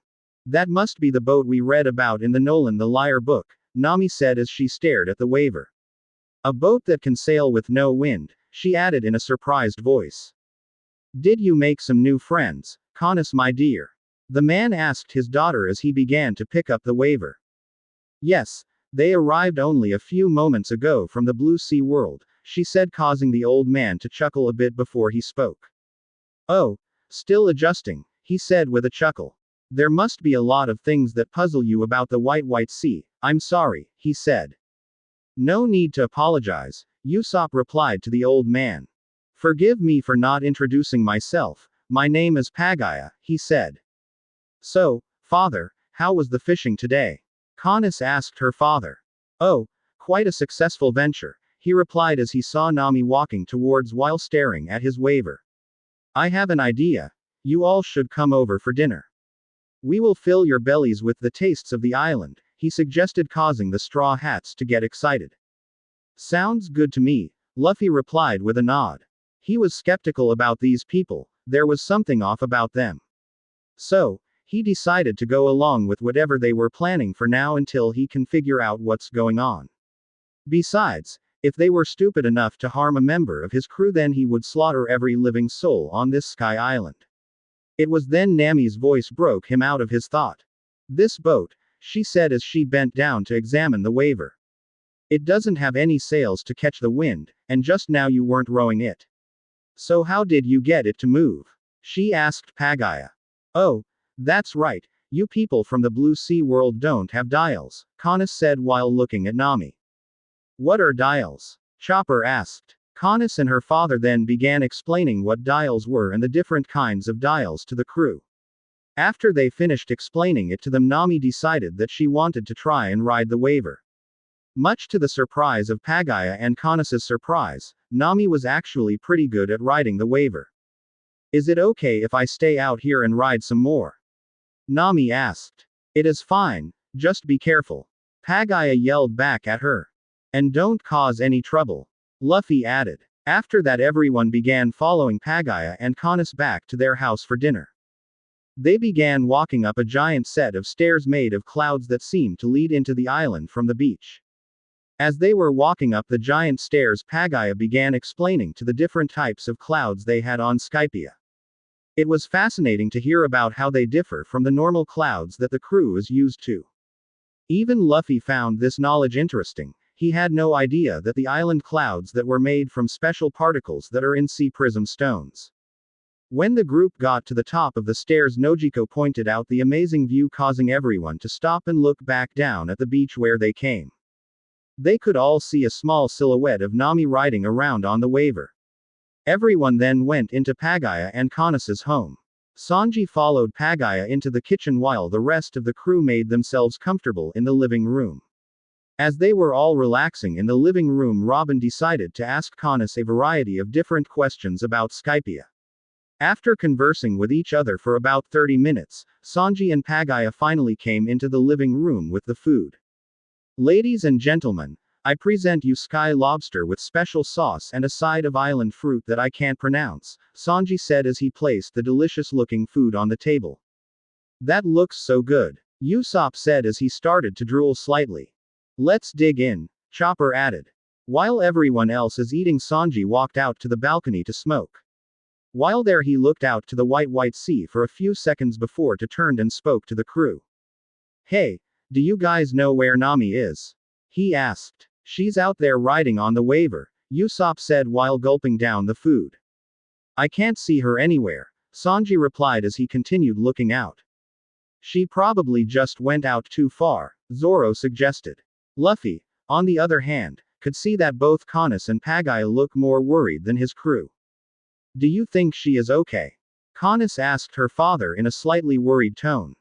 "That must be the boat we read about in the Nolan the Liar book," Nami said as she stared at the waver. "A boat that can sail with no wind," she added in a surprised voice. Did you make some new friends, Canis my dear? The man asked his daughter as he began to pick up the waiver. Yes, they arrived only a few moments ago from the Blue Sea world, she said, causing the old man to chuckle a bit before he spoke. Oh, still adjusting, he said with a chuckle. There must be a lot of things that puzzle you about the White Sea. I'm sorry, he said. No need to apologize, Usopp replied to the old man. Forgive me for not introducing myself. My name is Pagaya, he said. So, father, how was the fishing today? Canis asked her father. Oh, quite a successful venture, he replied as he saw Nami walking towards while staring at his waiver. I have an idea. You all should come over for dinner. We will fill your bellies with the tastes of the island, he suggested, causing the Straw Hats to get excited. Sounds good to me, Luffy replied with a nod. He was skeptical about these people, there was something off about them. So, he decided to go along with whatever they were planning for now until he can figure out what's going on. Besides, if they were stupid enough to harm a member of his crew, then he would slaughter every living soul on this Sky Island. It was then Nami's voice broke him out of his thought. This boat, she said as she bent down to examine the waiver. It doesn't have any sails to catch the wind, and just now you weren't rowing it. So how did you get it to move? She asked Pagaya. Oh, that's right, you people from the Blue Sea world don't have dials, Canis said while looking at Nami. What are dials? Chopper asked. Canis and her father then began explaining what dials were and the different kinds of dials to the crew. After they finished explaining it to them, Nami decided that she wanted to try and ride the waiver. Much to the surprise of Pagaya and Canis's surprise, Nami was actually pretty good at riding the waiver. Is it okay if I stay out here and ride some more? Nami asked. It is fine, just be careful. Pagaya yelled back at her. And don't cause any trouble, Luffy added. After that, everyone began following Pagaya and Canis back to their house for dinner. They began walking up a giant set of stairs made of clouds that seemed to lead into the island from the beach. As they were walking up the giant stairs, Pagaya began explaining to the different types of clouds they had on Skypiea. It was fascinating to hear about how they differ from the normal clouds that the crew is used to. Even Luffy found this knowledge interesting. He had no idea that the island clouds that were made from special particles that are in sea prism stones. When the group got to the top of the stairs, Nojiko pointed out the amazing view, causing everyone to stop and look back down at the beach where they came. They could all see a small silhouette of Nami riding around on the waiver. Everyone then went into Pagaya and Canis's home. Sanji followed Pagaya into the kitchen while the rest of the crew made themselves comfortable in the living room. As they were all relaxing in the living room, Robin decided to ask Canis a variety of different questions about Skypiea. After conversing with each other for about 30 minutes, Sanji and Pagaya finally came into the living room with the food. Ladies and gentlemen, I present you sky lobster with special sauce and a side of island fruit that I can't pronounce, Sanji said as he placed the delicious-looking food on the table. That looks so good, Usopp said as he started to drool slightly. Let's dig in, Chopper added. While everyone else is eating, Sanji walked out to the balcony to smoke. While there, he looked out to the White Sea for a few seconds before to turned and spoke to the crew. Hey, do you guys know where Nami is? He asked. She's out there riding on the waiver, Usopp said while gulping down the food. I can't see her anywhere, Sanji replied as he continued looking out. She probably just went out too far, Zoro suggested. Luffy, on the other hand, could see that both Canis and Pagaya look more worried than his crew. Do you think she is okay? Canis asked her father in a slightly worried tone.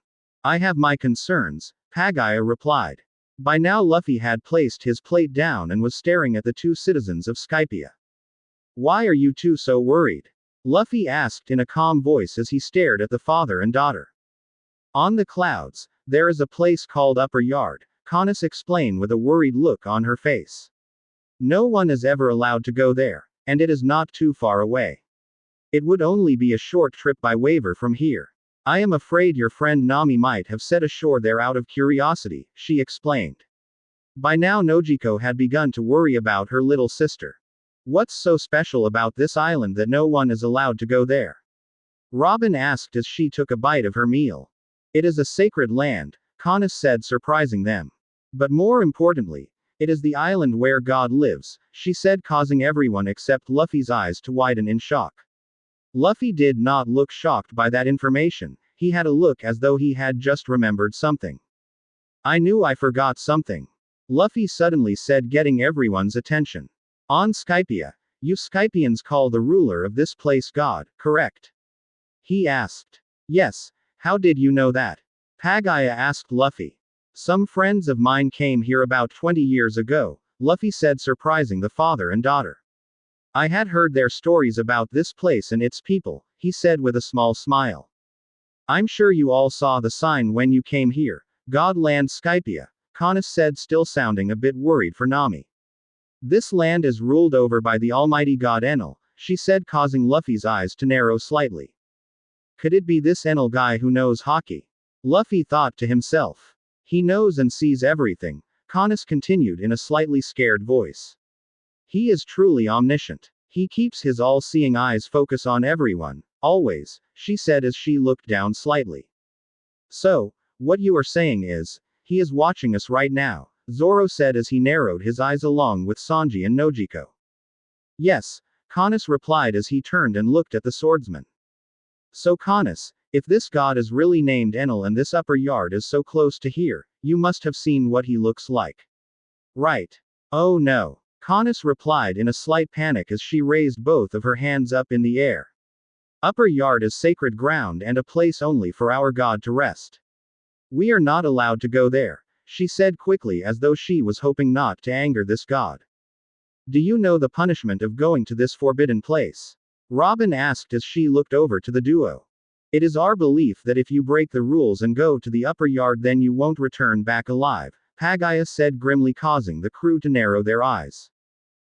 I have my concerns, Pagaya replied. By now Luffy had placed his plate down and was staring at the two citizens of Skypiea. Why are you two so worried? Luffy asked in a calm voice as he stared at the father and daughter. On the clouds, there is a place called Upper Yard, Canis explained with a worried look on her face. No one is ever allowed to go there, and it is not too far away. It would only be a short trip by waiver from here. I am afraid your friend Nami might have set ashore there out of curiosity, she explained. By now Nojiko had begun to worry about her little sister. What's so special about this island that no one is allowed to go there? Robin asked as she took a bite of her meal. It is a sacred land, Canis said, surprising them. But more importantly, it is the island where God lives, she said, causing everyone except Luffy's eyes to widen in shock. Luffy did not look shocked by that information, he had a look as though he had just remembered something. I knew I forgot something. Luffy suddenly said, getting everyone's attention. On Skypia, you Skypians call the ruler of this place God, correct? He asked. Yes, how did you know that? Pagaya asked Luffy. Some friends of mine came here about 20 years ago, Luffy said, surprising the father and daughter. I had heard their stories about this place and its people, he said with a small smile. I'm sure you all saw the sign when you came here, God Land Skypia, Canis said, still sounding a bit worried for Nami. This land is ruled over by the almighty god Enel, she said, causing Luffy's eyes to narrow slightly. Could it be this Enel guy who knows hockey? Luffy thought to himself. He knows and sees everything, Canis continued in a slightly scared voice. He is truly omniscient. He keeps his all-seeing eyes focus on everyone, always, she said as she looked down slightly. So, what you are saying is, he is watching us right now, Zoro said as he narrowed his eyes along with Sanji and Nojiko. Yes, Canis replied as he turned and looked at the swordsman. So Canis, if this god is really named Enel and this upper yard is so close to here, you must have seen what he looks like. Right. Oh no. Canis replied in a slight panic as she raised both of her hands up in the air. Upper yard is sacred ground and a place only for our god to rest. We are not allowed to go there, she said quickly as though she was hoping not to anger this god. Do you know the punishment of going to this forbidden place? Robin asked as she looked over to the duo. It is our belief that if you break the rules and go to the upper yard then you won't return back alive, Pagaya said grimly, causing the crew to narrow their eyes.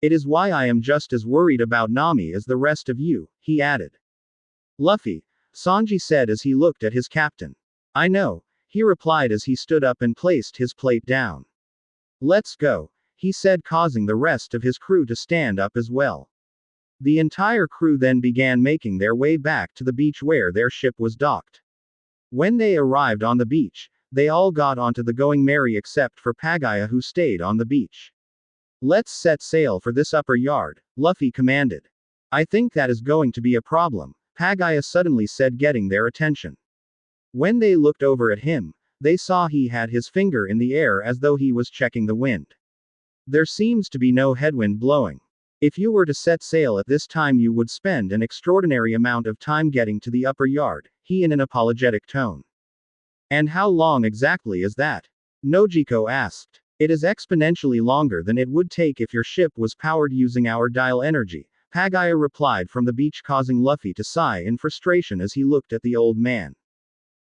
It is why I am just as worried about Nami as the rest of you, he added. Luffy, Sanji said as he looked at his captain. I know, he replied as he stood up and placed his plate down. Let's go, he said, causing the rest of his crew to stand up as well. The entire crew then began making their way back to the beach where their ship was docked. When they arrived on the beach, they all got onto the Going Merry except for Pagaya, who stayed on the beach. Let's set sail for this upper yard, Luffy commanded. I think that is going to be a problem, Pagaya suddenly said, getting their attention. When they looked over at him, they saw he had his finger in the air as though he was checking the wind. There seems to be no headwind blowing. If you were to set sail at this time you would spend an extraordinary amount of time getting to the upper yard, he in an apologetic tone. And how long exactly is that? Nojiko asked. It is exponentially longer than it would take if your ship was powered using our dial energy, Pagaya replied from the beach, causing Luffy to sigh in frustration as he looked at the old man.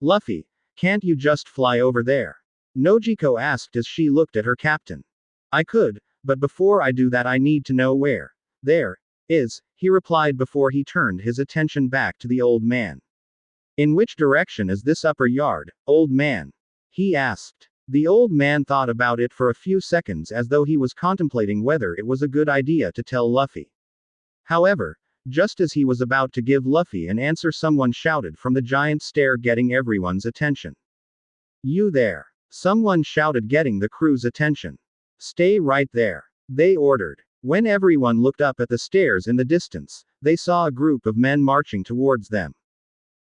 Luffy, can't you just fly over there? Nojiko asked as she looked at her captain. I could, but before I do that I need to know where there is, he replied before he turned his attention back to the old man. In which direction is this upper yard, old man? He asked. The old man thought about it for a few seconds as though he was contemplating whether it was a good idea to tell Luffy. However, just as he was about to give Luffy an answer, someone shouted from the giant stair, getting everyone's attention. You there! Someone shouted, getting the crew's attention. Stay right there, they ordered. When everyone looked up at the stairs in the distance, they saw a group of men marching towards them.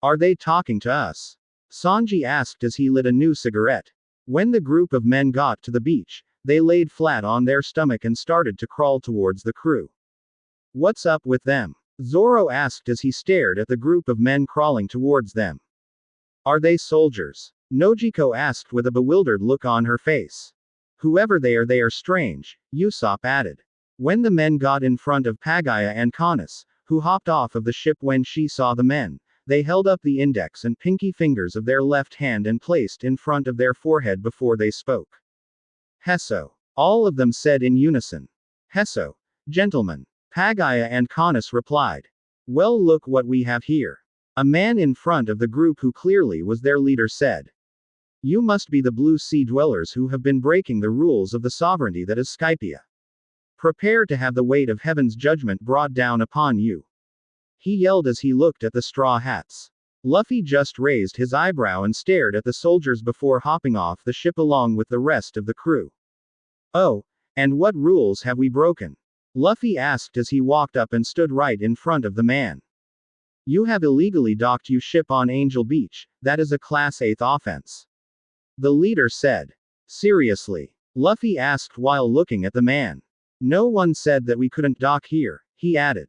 Are they talking to us? Sanji asked as he lit a new cigarette. When the group of men got to the beach, they laid flat on their stomach and started to crawl towards the crew. What's up with them? Zoro asked as he stared at the group of men crawling towards them. Are they soldiers? Nojiko asked with a bewildered look on her face. Whoever they are strange, Usopp added. When the men got in front of Pagaya and Canis, who hopped off of the ship when she saw the men, they held up the index and pinky fingers of their left hand and placed in front of their forehead before they spoke. Hesso. All of them said in unison. Hesso. Gentlemen. Pagaya and Canis replied. Well, look what we have here. A man in front of the group, who clearly was their leader, said. You must be the Blue Sea dwellers who have been breaking the rules of the sovereignty that is Skypia. Prepare to have the weight of heaven's judgment brought down upon you. he yelled as he looked at the straw hats. Luffy just raised his eyebrow and stared at the soldiers before hopping off the ship along with the rest of the crew. Oh, and what rules have we broken? Luffy asked as he walked up and stood right in front of the man. You have illegally docked your ship on Angel Beach, that is a Class 8 offense. The leader said. Seriously? Luffy asked while looking at the man. No one said that we couldn't dock here, he added.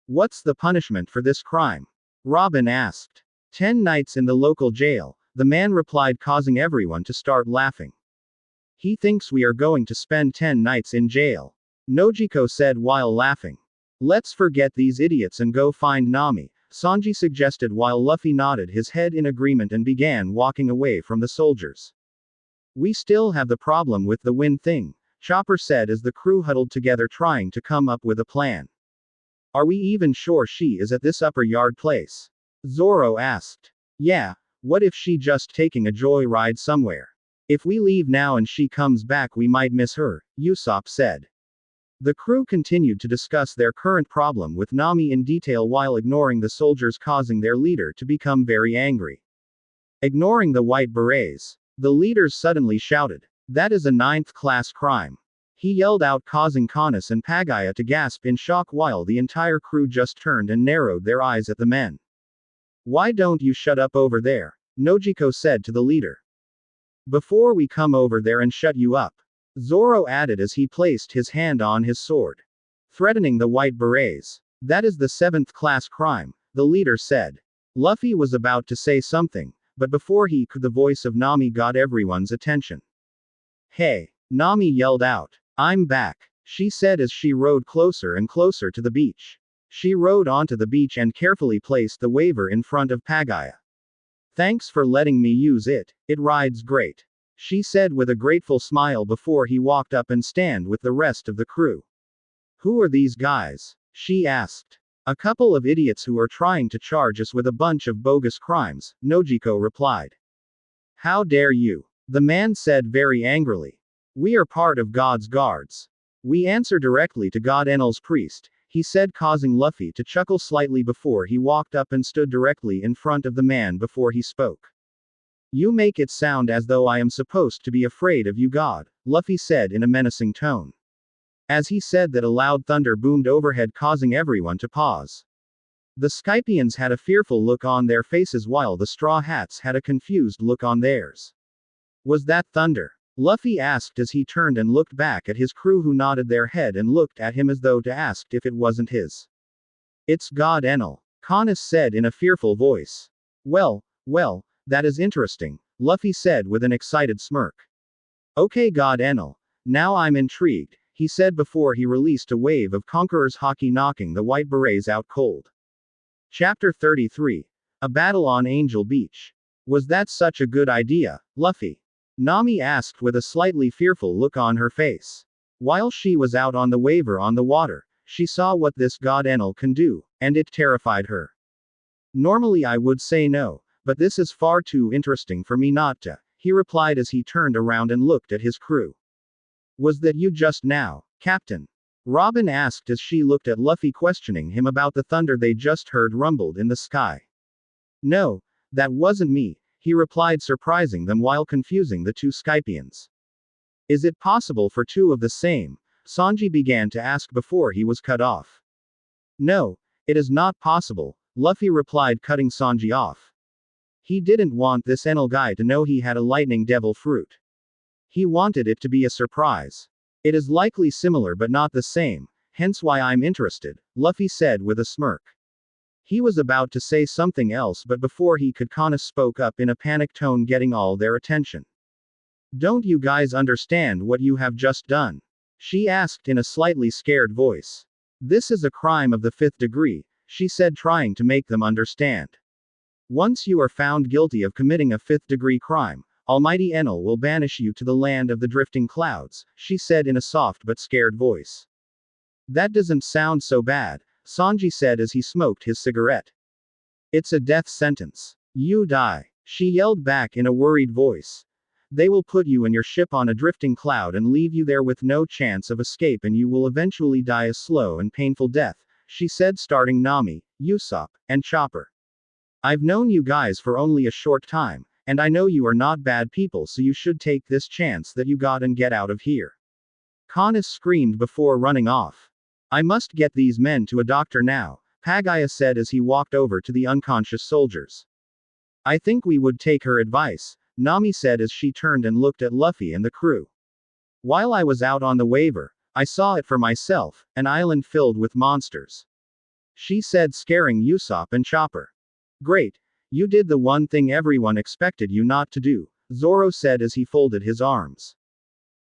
What's the punishment for this crime? Robin asked. 10 nights in the local jail, the man replied, causing everyone to start laughing. He thinks we are going to spend 10 nights in jail. Nojiko said while laughing. Let's forget these idiots and go find Nami, Sanji suggested while Luffy nodded his head in agreement and began walking away from the soldiers. We still have the problem with the wind thing, Chopper said as the crew huddled together trying to come up with a plan. Are we even sure she is at this upper yard place? Zoro asked. Yeah, what if she just taking a joyride somewhere? If we leave now and she comes back we might miss her, Usopp said. The crew continued to discuss their current problem with Nami in detail while ignoring the soldiers, causing their leader to become very angry. Ignoring the white berets, the leaders suddenly shouted, that is a 9th class crime. He yelled out, causing Kanis and Pagaya to gasp in shock while the entire crew just turned and narrowed their eyes at the men. Why don't you shut up over there? Nojiko said to the leader. Before we come over there and shut you up, Zoro added as he placed his hand on his sword. Threatening the white berets. That is the 7th class crime, the leader said. Luffy was about to say something, but before he could, the voice of Nami got everyone's attention. Hey, Nami yelled out. I'm back, she said as she rowed closer and closer to the beach. She rowed onto the beach and carefully placed the waiver in front of Pagaya. Thanks for letting me use it, it rides great, she said with a grateful smile before he walked up and stand with the rest of the crew. Who are these guys? She asked. A couple of idiots who are trying to charge us with a bunch of bogus crimes, Nojiko replied. How dare you? The man said very angrily. We are part of God's guards. We answer directly to God Enel's priest, he said, causing Luffy to chuckle slightly before he walked up and stood directly in front of the man before he spoke. You make it sound as though I am supposed to be afraid of you, God, Luffy said in a menacing tone. As he said that, a loud thunder boomed overhead, causing everyone to pause. The Skypians had a fearful look on their faces while the Straw Hats had a confused look on theirs. Was that thunder? Luffy asked as he turned and looked back at his crew, who nodded their head and looked at him as though to ask if it wasn't his. It's God Enel, Kanis said in a fearful voice. Well, that is interesting, Luffy said with an excited smirk. Okay, God Enel, now I'm intrigued, he said before he released a wave of Conqueror's Haki, knocking the white berets out cold. Chapter 33. A battle on Angel Beach. Was that such a good idea, Luffy? Nami asked with a slightly fearful look on her face. While she was out on the waiver on the water, she saw what this God Enel can do, and it terrified her. Normally I would say no, but this is far too interesting for me not to, he replied as he turned around and looked at his crew. Was that you just now, Captain? Robin asked as she looked at Luffy, questioning him about the thunder they just heard rumbled in the sky. No, that wasn't me, he replied, surprising them while confusing the two Skypians. Is it possible for two of the same? Sanji began to ask before he was cut off. No, it is not possible, Luffy replied, cutting Sanji off. He didn't want this Enel guy to know he had a lightning devil fruit. He wanted it to be a surprise. It is likely similar but not the same, hence why I'm interested, Luffy said with a smirk. He was about to say something else, but before he could, Kanis spoke up in a panicked tone, getting all their attention. Don't you guys understand what you have just done? She asked in a slightly scared voice. This is a crime of the 5th degree, she said, trying to make them understand. Once you are found guilty of committing a 5th degree crime, Almighty Enel will banish you to the land of the drifting clouds, she said in a soft but scared voice. That doesn't sound so bad, Sanji said as he smoked his cigarette. It's a death sentence. You die, she yelled back in a worried voice. They will put you and your ship on a drifting cloud and leave you there with no chance of escape, and you will eventually die a slow and painful death, she said, starting Nami, Usopp, and Chopper. I've known you guys for only a short time, and I know you are not bad people, so you should take this chance that you got and get out of here. Caunus screamed before running off. I must get these men to a doctor now, Pagaya said as he walked over to the unconscious soldiers. I think we would take her advice, Nami said as she turned and looked at Luffy and the crew. While I was out on the waiver, I saw it for myself, an island filled with monsters. She said, scaring Usopp and Chopper. Great. You did the one thing everyone expected you not to do, Zoro said as he folded his arms.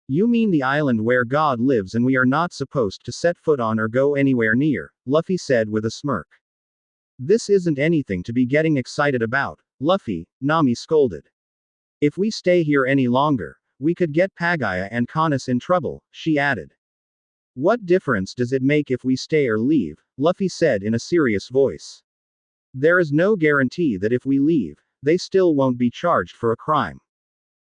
You mean the island where God lives and we are not supposed to set foot on or go anywhere near, Luffy said with a smirk. This isn't anything to be getting excited about, Luffy, Nami scolded. If we stay here any longer, we could get Pagaya and Caunus in trouble, she added. What difference does it make if we stay or leave, Luffy said in a serious voice. There is no guarantee that if we leave, they still won't be charged for a crime.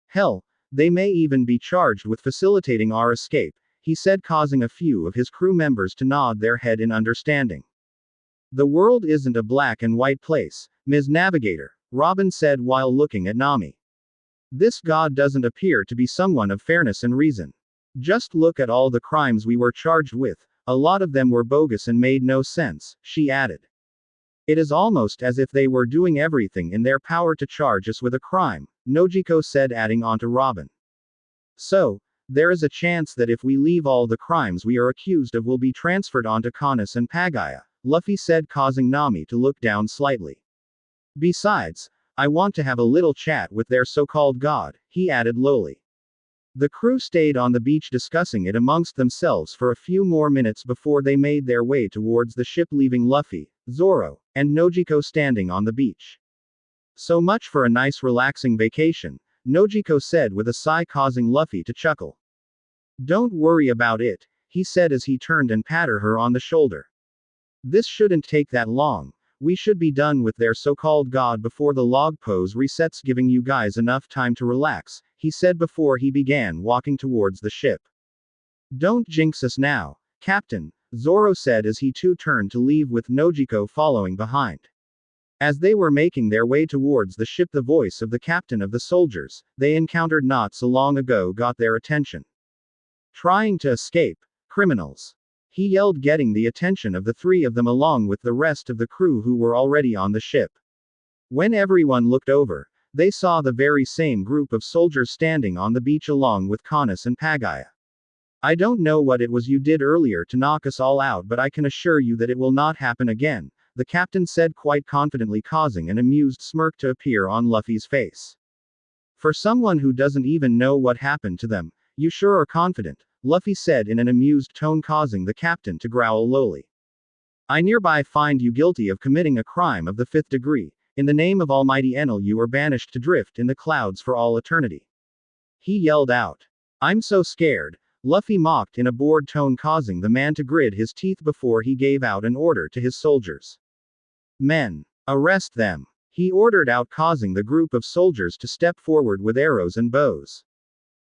Hell, they may even be charged with facilitating our escape, he said, causing a few of his crew members to nod their head in understanding. The world isn't a black and white place, Ms. Navigator, Robin said while looking at Nami. This god doesn't appear to be someone of fairness and reason. Just look at all the crimes we were charged with, a lot of them were bogus and made no sense, she added. It is almost as if they were doing everything in their power to charge us with a crime, Nojiko said, adding on to Robin. So, there is a chance that if we leave, all the crimes we are accused of will be transferred onto Caunus and Pagaya, Luffy said, causing Nami to look down slightly. Besides, I want to have a little chat with their so-called god, he added lowly. The crew stayed on the beach discussing it amongst themselves for a few more minutes before they made their way towards the ship, leaving Luffy, Zoro, and Nojiko standing on the beach. So much for a nice relaxing vacation, Nojiko said with a sigh, causing Luffy to chuckle. Don't worry about it, he said as he turned and patted her on the shoulder. This shouldn't take that long. We should be done with their so-called god before the log pose resets, giving you guys enough time to relax, he said before he began walking towards the ship. Don't jinx us now, Captain, Zoro said as he too turned to leave with Nojiko following behind. As they were making their way towards the ship, the voice of the captain of the soldiers they encountered not so long ago got their attention. Trying to escape, criminals, he yelled, getting the attention of the three of them along with the rest of the crew who were already on the ship. When everyone looked over, they saw the very same group of soldiers standing on the beach along with Caunus and Pagaya. I don't know what it was you did earlier to knock us all out, but I can assure you that it will not happen again, the captain said quite confidently, causing an amused smirk to appear on Luffy's face. For someone who doesn't even know what happened to them, you sure are confident, Luffy said in an amused tone, causing the captain to growl lowly. I hereby find you guilty of committing a crime of the 5th degree. In the name of Almighty Enel, you are banished to drift in the clouds for all eternity. He yelled out. I'm so scared, Luffy mocked in a bored tone, causing the man to grit his teeth before he gave out an order to his soldiers. Men, arrest them, he ordered out, causing the group of soldiers to step forward with arrows and bows.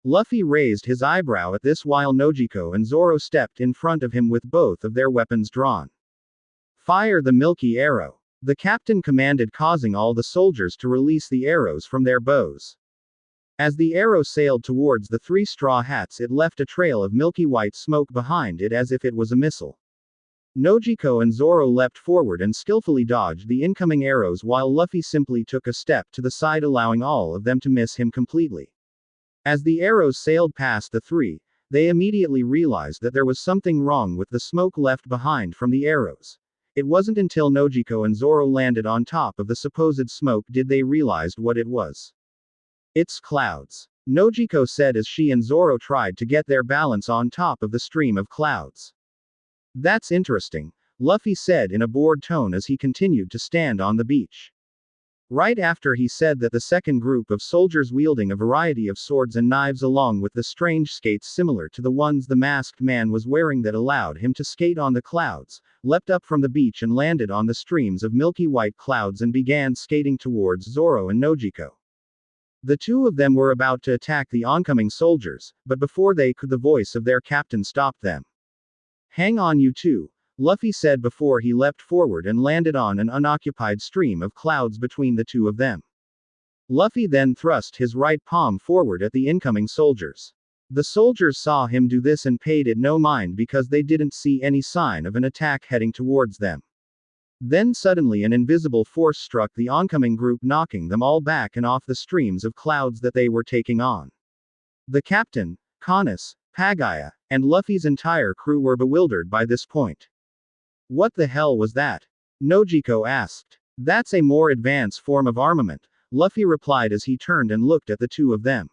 Luffy raised his eyebrow at this while Nojiko and Zoro stepped in front of him with both of their weapons drawn. Fire the milky arrow, the captain commanded, causing all the soldiers to release the arrows from their bows. As the arrow sailed towards the three straw hats, it left a trail of milky white smoke behind it as if it was a missile. Nojiko and Zoro leapt forward and skillfully dodged the incoming arrows while Luffy simply took a step to the side, allowing all of them to miss him completely. As the arrows sailed past the three, they immediately realized that there was something wrong with the smoke left behind from the arrows. It wasn't until Nojiko and Zoro landed on top of the supposed smoke did they realize what it was. It's clouds, Nojiko said as she and Zoro tried to get their balance on top of the stream of clouds. That's interesting, Luffy said in a bored tone as he continued to stand on the beach. Right after he said that, the second group of soldiers wielding a variety of swords and knives along with the strange skates similar to the ones the masked man was wearing that allowed him to skate on the clouds, leapt up from the beach and landed on the streams of milky white clouds and began skating towards Zoro and Nojiko. The two of them were about to attack the oncoming soldiers, but before they could, the voice of their captain stopped them. Hang on, you two, Luffy said before he leapt forward and landed on an unoccupied stream of clouds between the two of them. Luffy then thrust his right palm forward at the incoming soldiers. The soldiers saw him do this and paid it no mind because they didn't see any sign of an attack heading towards them. Then suddenly an invisible force struck the oncoming group, knocking them all back and off the streams of clouds that they were taking on. The captain, Kanis, Pagaya, and Luffy's entire crew were bewildered by this point. What the hell was that? Nojiko asked. That's a more advanced form of armament, Luffy replied as he turned and looked at the two of them.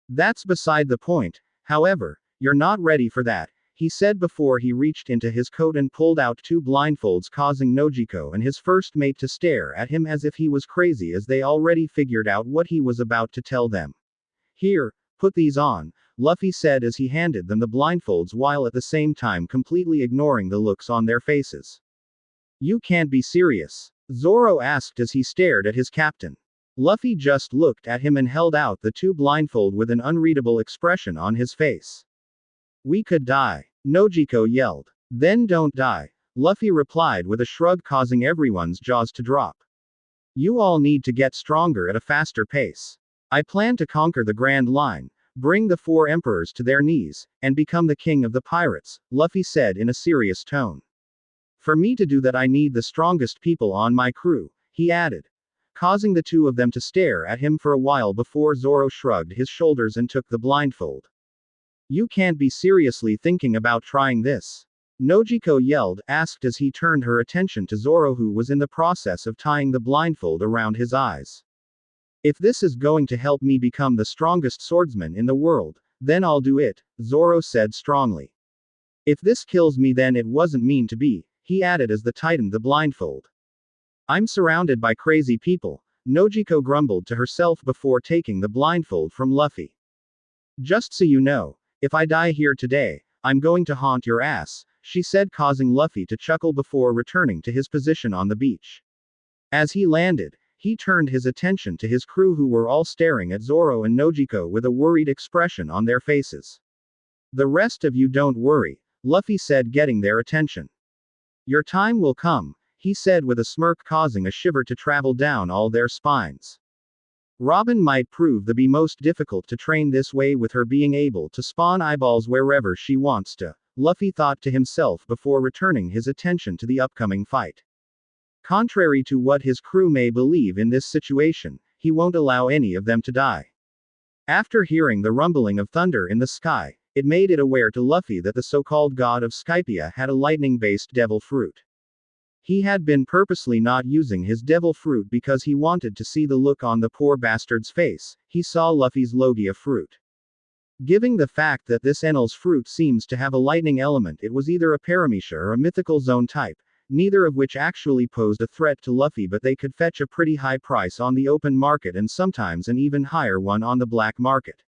That's beside the point, however, you're not ready for that, he said before he reached into his coat and pulled out two blindfolds, causing Nojiko and his first mate to stare at him as if he was crazy, as they already figured out what he was about to tell them. Here, put these on, Luffy said as he handed them the blindfolds while at the same time completely ignoring the looks on their faces. You can't be serious, Zoro asked as he stared at his captain. Luffy just looked at him and held out the two blindfold with an unreadable expression on his face. We could die, Nojiko yelled. Then don't die, Luffy replied with a shrug, causing everyone's jaws to drop. You all need to get stronger at a faster pace. I plan to conquer the Grand Line, bring the four emperors to their knees, and become the king of the pirates, Luffy said in a serious tone. For me to do that I need the strongest people on my crew, he added, causing the two of them to stare at him for a while before Zoro shrugged his shoulders and took the blindfold. You can't be seriously thinking about trying this, Nojiko yelled, asked as he turned her attention to Zoro, who was in the process of tying the blindfold around his eyes. If this is going to help me become the strongest swordsman in the world, then I'll do it, Zoro said strongly. If this kills me, then it wasn't mean to be, he added as they tightened the blindfold. I'm surrounded by crazy people, Nojiko grumbled to herself before taking the blindfold from Luffy. Just so you know, if I die here today, I'm going to haunt your ass, she said, causing Luffy to chuckle before returning to his position on the beach. As he landed, he turned his attention to his crew, who were all staring at Zoro and Nojiko with a worried expression on their faces. The rest of you don't worry, Luffy said, getting their attention. Your time will come, he said with a smirk, causing a shiver to travel down all their spines. Robin might prove to be most difficult to train this way, with her being able to spawn eyeballs wherever she wants to, Luffy thought to himself before returning his attention to the upcoming fight. Contrary to what his crew may believe in this situation, he won't allow any of them to die. After hearing the rumbling of thunder in the sky, it made it aware to Luffy that the so-called god of Skypiea had a lightning-based devil fruit. He had been purposely not using his devil fruit because he wanted to see the look on the poor bastard's face. He saw Luffy's Logia fruit. Given the fact that this Enel's fruit seems to have a lightning element, it was either a Paramecia or a mythical zone type, neither of which actually posed a threat to Luffy, but they could fetch a pretty high price on the open market and sometimes an even higher one on the black market.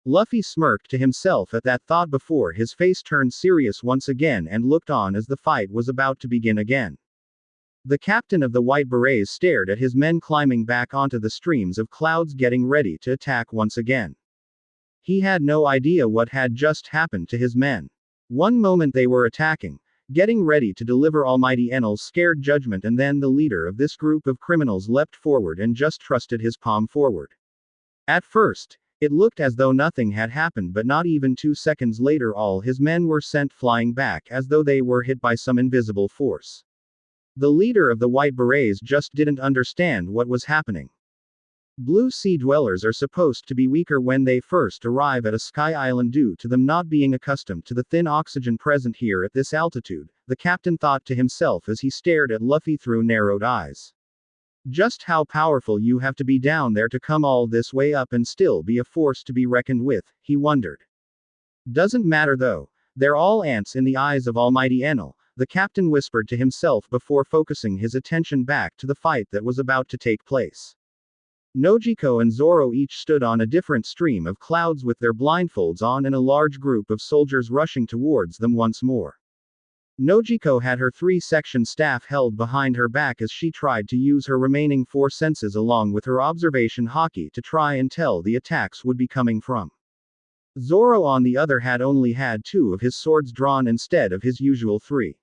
Luffy smirked to himself at that thought before his face turned serious once again and looked on as the fight was about to begin again. The captain of the White Berets stared at his men climbing back onto the streams of clouds, getting ready to attack once again. He had no idea what had just happened to his men. One moment they were attacking, getting ready to deliver Almighty Enel's scared judgment, and then the leader of this group of criminals leapt forward and just thrusted his palm forward. At first, it looked as though nothing had happened, but not even 2 seconds later all his men were sent flying back as though they were hit by some invisible force. The leader of the White Berets just didn't understand what was happening. Blue Sea dwellers are supposed to be weaker when they first arrive at a sky island due to them not being accustomed to the thin oxygen present here at this altitude, the captain thought to himself as he stared at Luffy through narrowed eyes. Just how powerful you have to be down there to come all this way up and still be a force to be reckoned with, he wondered. Doesn't matter though, they're all ants in the eyes of Almighty Enel, the captain whispered to himself before focusing his attention back to the fight that was about to take place. Nojiko and Zoro each stood on a different stream of clouds with their blindfolds on and a large group of soldiers rushing towards them once more. Nojiko had her 3-section staff held behind her back as she tried to use her remaining 4 senses along with her observation haki to try and tell the attacks would be coming from. Zoro on the other had only had 2 of his swords drawn instead of his usual 3.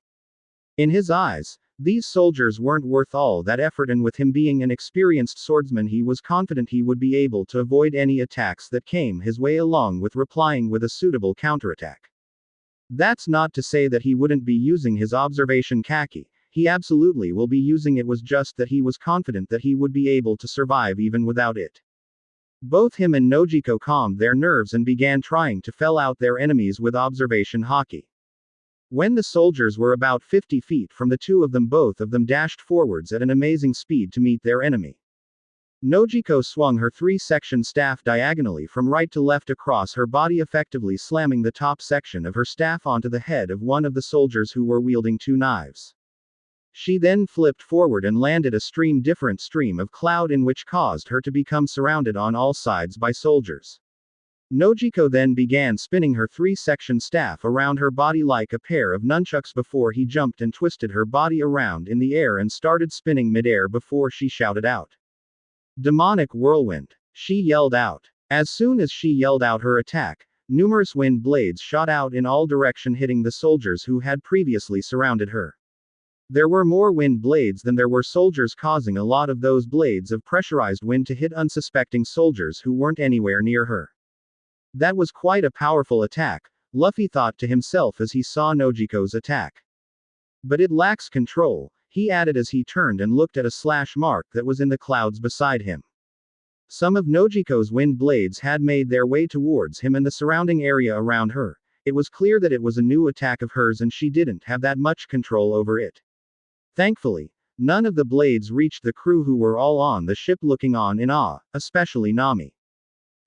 In his eyes, these soldiers weren't worth all that effort, and with him being an experienced swordsman, he was confident he would be able to avoid any attacks that came his way, along with replying with a suitable counterattack. That's not to say that he wouldn't be using his observation khaki. He absolutely will be using it, was just that he was confident that he would be able to survive even without it. Both him and Nojiko calmed their nerves and began trying to fell out their enemies with observation haki. When the soldiers were about 50 feet from the two of them, both of them dashed forwards at an amazing speed to meet their enemy. Nojiko swung her 3-section staff diagonally from right to left across her body, effectively slamming the top section of her staff onto the head of one of the soldiers who were wielding 2 knives. She then flipped forward and landed a different stream of cloud, in which caused her to become surrounded on all sides by soldiers. Nojiko then began spinning her 3-section staff around her body like a pair of nunchucks before he jumped and twisted her body around in the air and started spinning midair before she shouted out, "Demonic whirlwind!" She yelled out. As soon as she yelled out her attack, numerous wind blades shot out in all directions, hitting the soldiers who had previously surrounded her. There were more wind blades than there were soldiers, causing a lot of those blades of pressurized wind to hit unsuspecting soldiers who weren't anywhere near her. That was quite a powerful attack, Luffy thought to himself as he saw Nojiko's attack. But it lacks control, he added as he turned and looked at a slash mark that was in the clouds beside him. Some of Nojiko's wind blades had made their way towards him and the surrounding area around her. It was clear that it was a new attack of hers and she didn't have that much control over it. Thankfully, none of the blades reached the crew, who were all on the ship looking on in awe, especially Nami.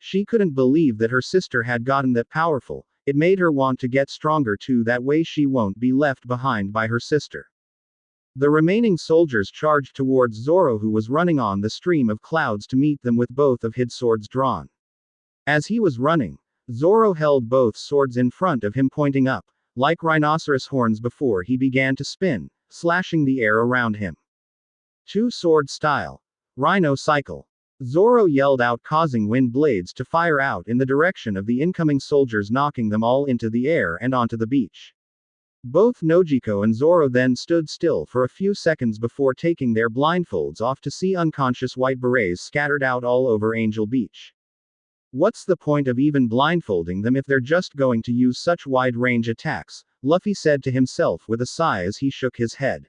She couldn't believe that her sister had gotten that powerful. It made her want to get stronger too, that way she won't be left behind by her sister. The remaining soldiers charged towards Zoro, who was running on the stream of clouds to meet them with both of his swords drawn. As he was running, Zoro held both swords in front of him, pointing up, like rhinoceros horns, before he began to spin, slashing the air around him. 2-sword style. Rhino cycle. Zoro yelled out, causing wind blades to fire out in the direction of the incoming soldiers, knocking them all into the air and onto the beach. Both Nojiko and Zoro then stood still for a few seconds before taking their blindfolds off to see unconscious white berets scattered out all over Angel Beach. What's the point of even blindfolding them if they're just going to use such wide-range attacks? Luffy said to himself with a sigh as he shook his head.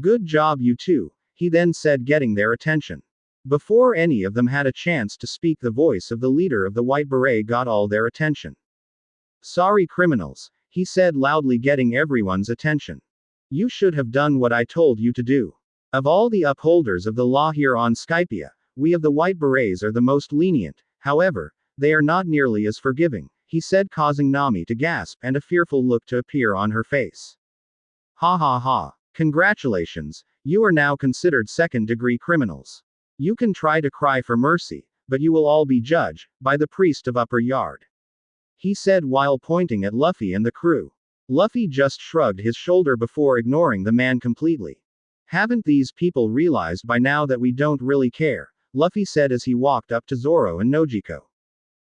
Good job, you two, he then said, getting their attention. Before any of them had a chance to speak, the voice of the leader of the White Beret got all their attention. Sorry, criminals, he said loudly, getting everyone's attention. You should have done what I told you to do. Of all the upholders of the law here on Skypiea, we of the White Berets are the most lenient. However, they are not nearly as forgiving, he said, causing Nami to gasp and a fearful look to appear on her face. Ha ha ha. Congratulations, you are now considered second-degree criminals. You can try to cry for mercy, but you will all be judged by the priest of Upper Yard, he said while pointing at Luffy and the crew. Luffy just shrugged his shoulder before ignoring the man completely. Haven't these people realized by now that we don't really care? Luffy said as he walked up to Zoro and Nojiko.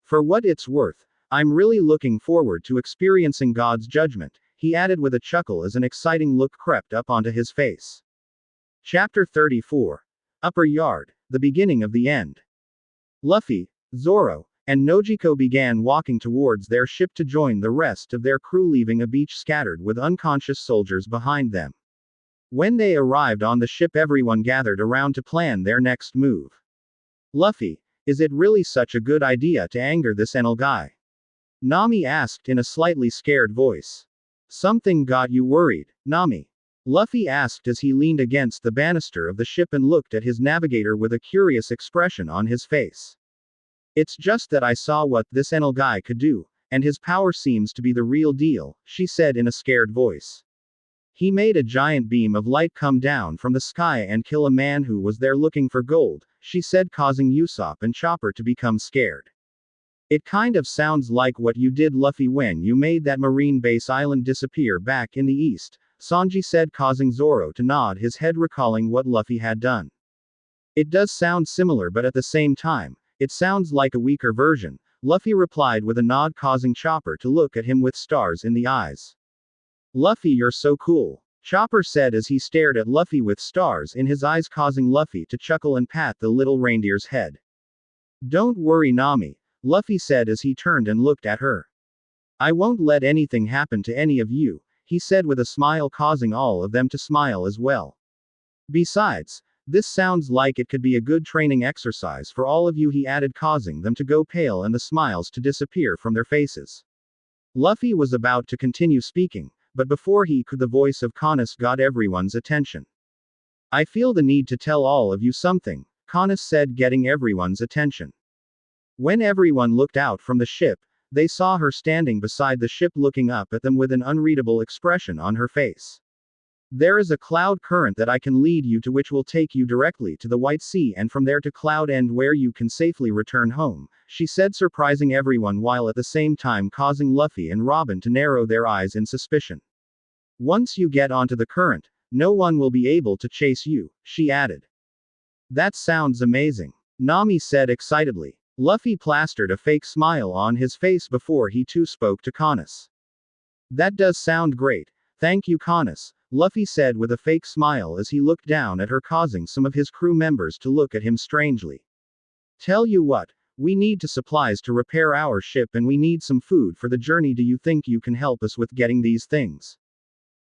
For what it's worth, I'm really looking forward to experiencing God's judgment, he added with a chuckle as an exciting look crept up onto his face. Chapter 34. Upper Yard, the beginning of the end. Luffy, Zoro, and Nojiko began walking towards their ship to join the rest of their crew, leaving a beach scattered with unconscious soldiers behind them. When they arrived on the ship, everyone gathered around to plan their next move. Luffy, is it really such a good idea to anger this Enel guy? Nami asked in a slightly scared voice. Something got you worried, Nami? Luffy asked as he leaned against the banister of the ship and looked at his navigator with a curious expression on his face. It's just that I saw what this Enel guy could do, and his power seems to be the real deal, she said in a scared voice. He made a giant beam of light come down from the sky and kill a man who was there looking for gold, she said, causing Usopp and Chopper to become scared. It kind of sounds like what you did, Luffy, when you made that marine base island disappear back in the east, Sanji said, causing Zoro to nod his head, recalling what Luffy had done. It does sound similar, but at the same time, it sounds like a weaker version, Luffy replied with a nod, causing Chopper to look at him with stars in the eyes. Luffy, you're so cool. Chopper said as he stared at Luffy with stars in his eyes, causing Luffy to chuckle and pat the little reindeer's head. Don't worry, Nami, Luffy said as he turned and looked at her. I won't let anything happen to any of you, he said with a smile, causing all of them to smile as well. Besides, this sounds like it could be a good training exercise for all of you, he added, causing them to go pale and the smiles to disappear from their faces. Luffy was about to continue speaking, but before he could, the voice of Canis got everyone's attention. I feel the need to tell all of you something, Canis said, getting everyone's attention. When everyone looked out from the ship, they saw her standing beside the ship looking up at them with an unreadable expression on her face. There is a cloud current that I can lead you to, which will take you directly to the White Sea and from there to Cloud End, where you can safely return home, she said, surprising everyone while at the same time causing Luffy and Robin to narrow their eyes in suspicion. Once you get onto the current, no one will be able to chase you, she added. That sounds amazing, Nami said excitedly. Luffy plastered a fake smile on his face before he too spoke to Canis. That does sound great, thank you, Canis, Luffy said with a fake smile as he looked down at her, causing some of his crew members to look at him strangely. Tell you what, we need supplies to repair our ship and we need some food for the journey. Do you think you can help us with getting these things?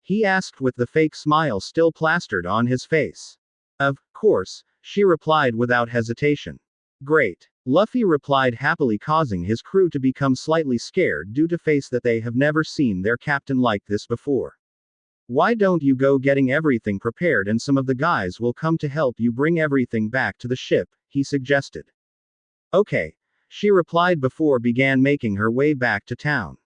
He asked with the fake smile still plastered on his face. Of course, she replied without hesitation. Great, Luffy replied happily, causing his crew to become slightly scared due to face that they have never seen their captain like this before. Why don't you go getting everything prepared and some of the guys will come to help you bring everything back to the ship, he suggested. Okay, she replied before began making her way back to town.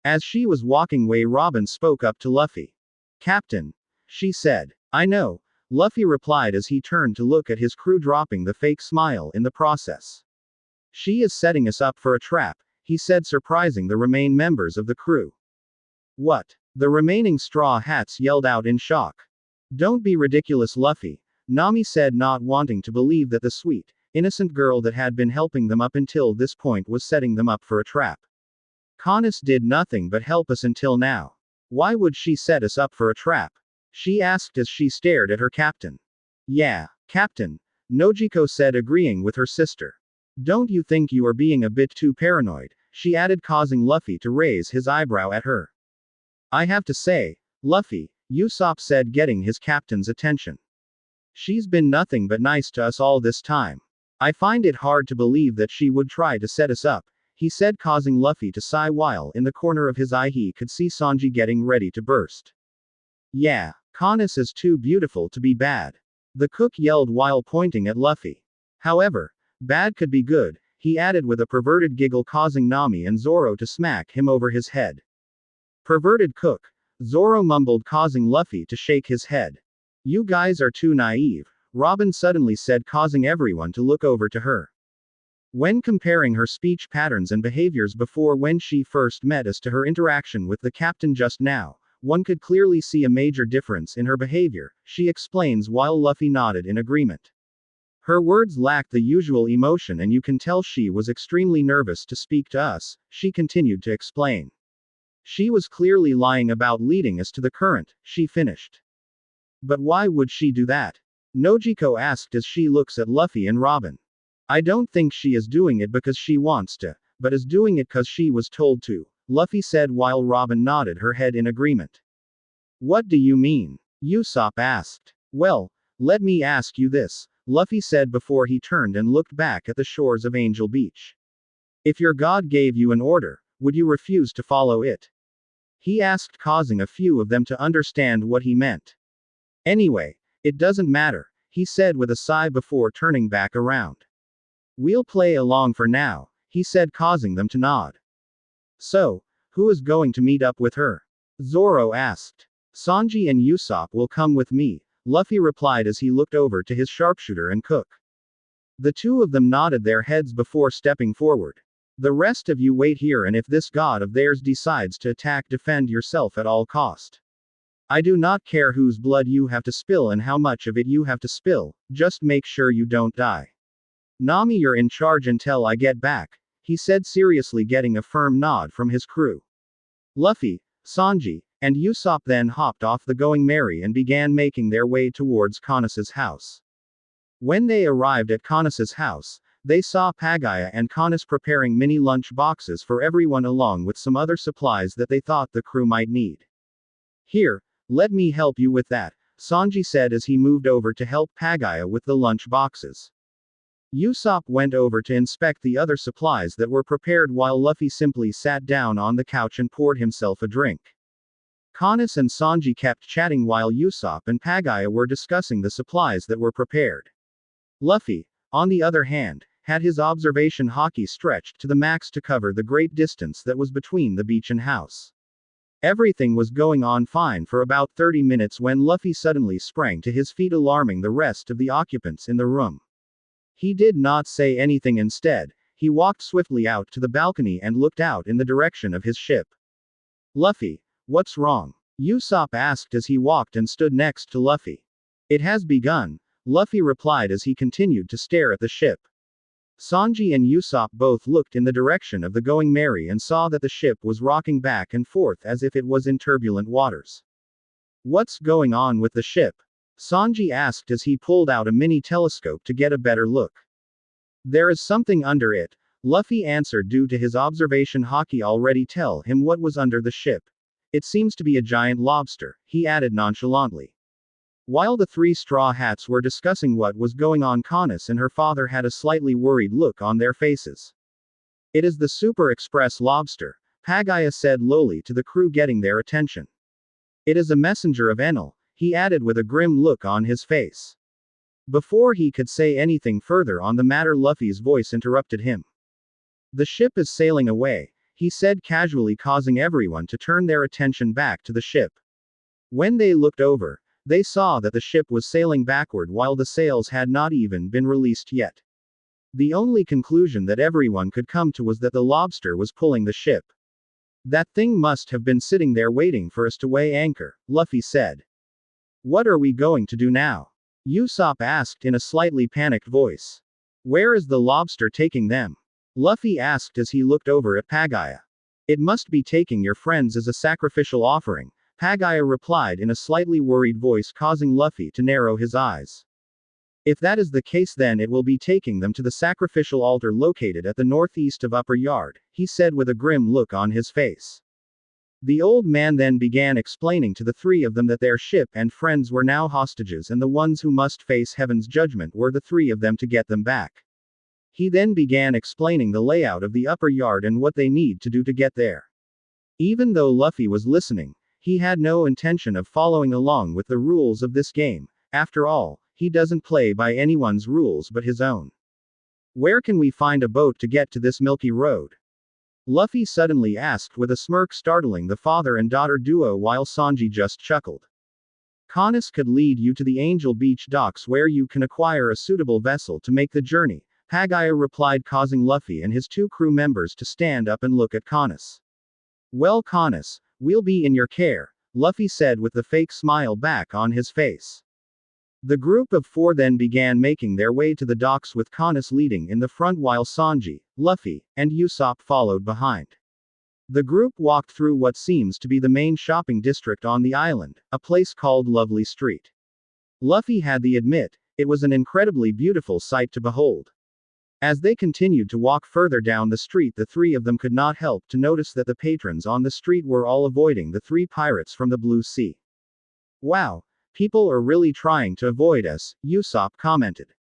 As she was walking away, Robin spoke up to Luffy. Captain, she said. I know, Luffy replied as he turned to look at his crew, dropping the fake smile in the process. She is setting us up for a trap, he said, surprising the remaining members of the crew. What? The remaining Straw Hats yelled out in shock. Don't be ridiculous, Luffy, Nami said, not wanting to believe that the sweet, innocent girl that had been helping them up until this point was setting them up for a trap. Canis did nothing but help us until now. Why would she set us up for a trap? She asked as she stared at her captain. Yeah, Captain, Nojiko said, agreeing with her sister. Don't you think you are being a bit too paranoid? She added, causing Luffy to raise his eyebrow at her. I have to say, Luffy, Usopp said, getting his captain's attention. She's been nothing but nice to us all this time. I find it hard to believe that she would try to set us up, he said, causing Luffy to sigh while in the corner of his eye he could see Sanji getting ready to burst. Yeah, Canis is too beautiful to be bad, the cook yelled while pointing at Luffy. However, bad could be good, he added with a perverted giggle, causing Nami and Zoro to smack him over his head. Perverted cook, Zoro mumbled, causing Luffy to shake his head. You guys are too naive, Robin suddenly said, causing everyone to look over to her. When comparing her speech patterns and behaviors before when she first met as to her interaction with the captain just now, one could clearly see a major difference in her behavior, she explains while Luffy nodded in agreement. Her words lacked the usual emotion and you can tell she was extremely nervous to speak to us, she continued to explain. She was clearly lying about leading us to the current, she finished. But why would she do that? Nojiko asked as she looks at Luffy and Robin. I don't think she is doing it because she wants to, but is doing it because she was told to, Luffy said while Robin nodded her head in agreement. What do you mean? Usopp asked. Well, let me ask you this, Luffy said before he turned and looked back at the shores of Angel Beach. If your god gave you an order, would you refuse to follow it? He asked, causing a few of them to understand what he meant. Anyway, it doesn't matter, he said with a sigh before turning back around. We'll play along for now, he said, causing them to nod. So, who is going to meet up with her? Zoro asked. Sanji and Usopp will come with me, Luffy replied as he looked over to his sharpshooter and cook. The two of them nodded their heads before stepping forward. The rest of you wait here, and if this god of theirs decides to attack, defend yourself at all cost. I do not care whose blood you have to spill and how much of it you have to spill, just make sure you don't die. Nami, you're in charge until I get back, he said seriously, getting a firm nod from his crew. Luffy, Sanji, and Usopp then hopped off the Going Merry and began making their way towards Caunus' house. When they arrived at Caunus' house, they saw Pagaya and Caunus preparing mini lunch boxes for everyone along with some other supplies that they thought the crew might need. "Here, let me help you with that," Sanji said as he moved over to help Pagaya with the lunch boxes. Usopp went over to inspect the other supplies that were prepared while Luffy simply sat down on the couch and poured himself a drink. Caunus and Sanji kept chatting while Usopp and Pagaya were discussing the supplies that were prepared. Luffy, on the other hand, had his observation haki stretched to the max to cover the great distance that was between the beach and house. Everything was going on fine for about 30 minutes when Luffy suddenly sprang to his feet, alarming the rest of the occupants in the room. He did not say anything. Instead, he walked swiftly out to the balcony and looked out in the direction of his ship. "Luffy, what's wrong?" Usopp asked as he walked and stood next to Luffy. "It has begun," Luffy replied as he continued to stare at the ship. Sanji and Usopp both looked in the direction of the Going Merry and saw that the ship was rocking back and forth as if it was in turbulent waters. "What's going on with the ship?" Sanji asked as he pulled out a mini telescope to get a better look. "There is something under it," Luffy answered, due to his observation haki already tell him what was under the ship. "It seems to be a giant lobster," he added nonchalantly. While the three Straw Hats were discussing what was going on, Caunus and her father had a slightly worried look on their faces. "It is the Super Express lobster," Pagaya said lowly to the crew, getting their attention. "It is a messenger of Enel," he added with a grim look on his face. Before he could say anything further on the matter, Luffy's voice interrupted him. "The ship is sailing away," he said casually, causing everyone to turn their attention back to the ship. When they looked over, they saw that the ship was sailing backward while the sails had not even been released yet. The only conclusion that everyone could come to was that the lobster was pulling the ship. "That thing must have been sitting there waiting for us to weigh anchor," Luffy said. "What are we going to do now?" Usopp asked in a slightly panicked voice. "Where is the lobster taking them?" Luffy asked as he looked over at Pagaya. "It must be taking your friends as a sacrificial offering," Pagaya replied in a slightly worried voice, causing Luffy to narrow his eyes. "If that is the case, then it will be taking them to the sacrificial altar located at the northeast of Upper Yard," he said with a grim look on his face. The old man then began explaining to the three of them that their ship and friends were now hostages, and the ones who must face heaven's judgment were the three of them to get them back. He then began explaining the layout of the Upper Yard and what they need to do to get there. Even though Luffy was listening, he had no intention of following along with the rules of this game. After all, he doesn't play by anyone's rules but his own. "Where can we find a boat to get to this Milky Road?" Luffy suddenly asked with a smirk, startling the father and daughter duo, while Sanji just chuckled. "Caunus could lead you to the Angel Beach docks where you can acquire a suitable vessel to make the journey," Pagaya replied, causing Luffy and his two crew members to stand up and look at Caunus. "Well, Caunus, we'll be in your care," Luffy said with the fake smile back on his face. The group of four then began making their way to the docks, with Caunus leading in the front while Sanji, Luffy, and Usopp followed behind. The group walked through what seems to be the main shopping district on the island, a place called Lovely Street. Luffy had to admit, it was an incredibly beautiful sight to behold. As they continued to walk further down the street, the three of them could not help to notice that the patrons on the street were all avoiding the three pirates from the Blue Sea. "Wow, people are really trying to avoid us," Usopp commented.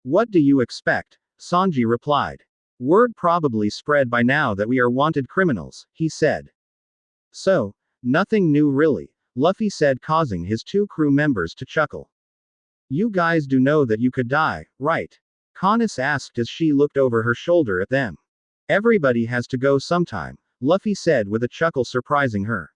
"What do you expect?" Sanji replied. "Word probably spread by now that we are wanted criminals," he said. "So, nothing new really," Luffy said, causing his two crew members to chuckle. "You guys do know that you could die, right?" Caunus asked as she looked over her shoulder at them. "Everybody has to go sometime," Luffy said with a chuckle, surprising her.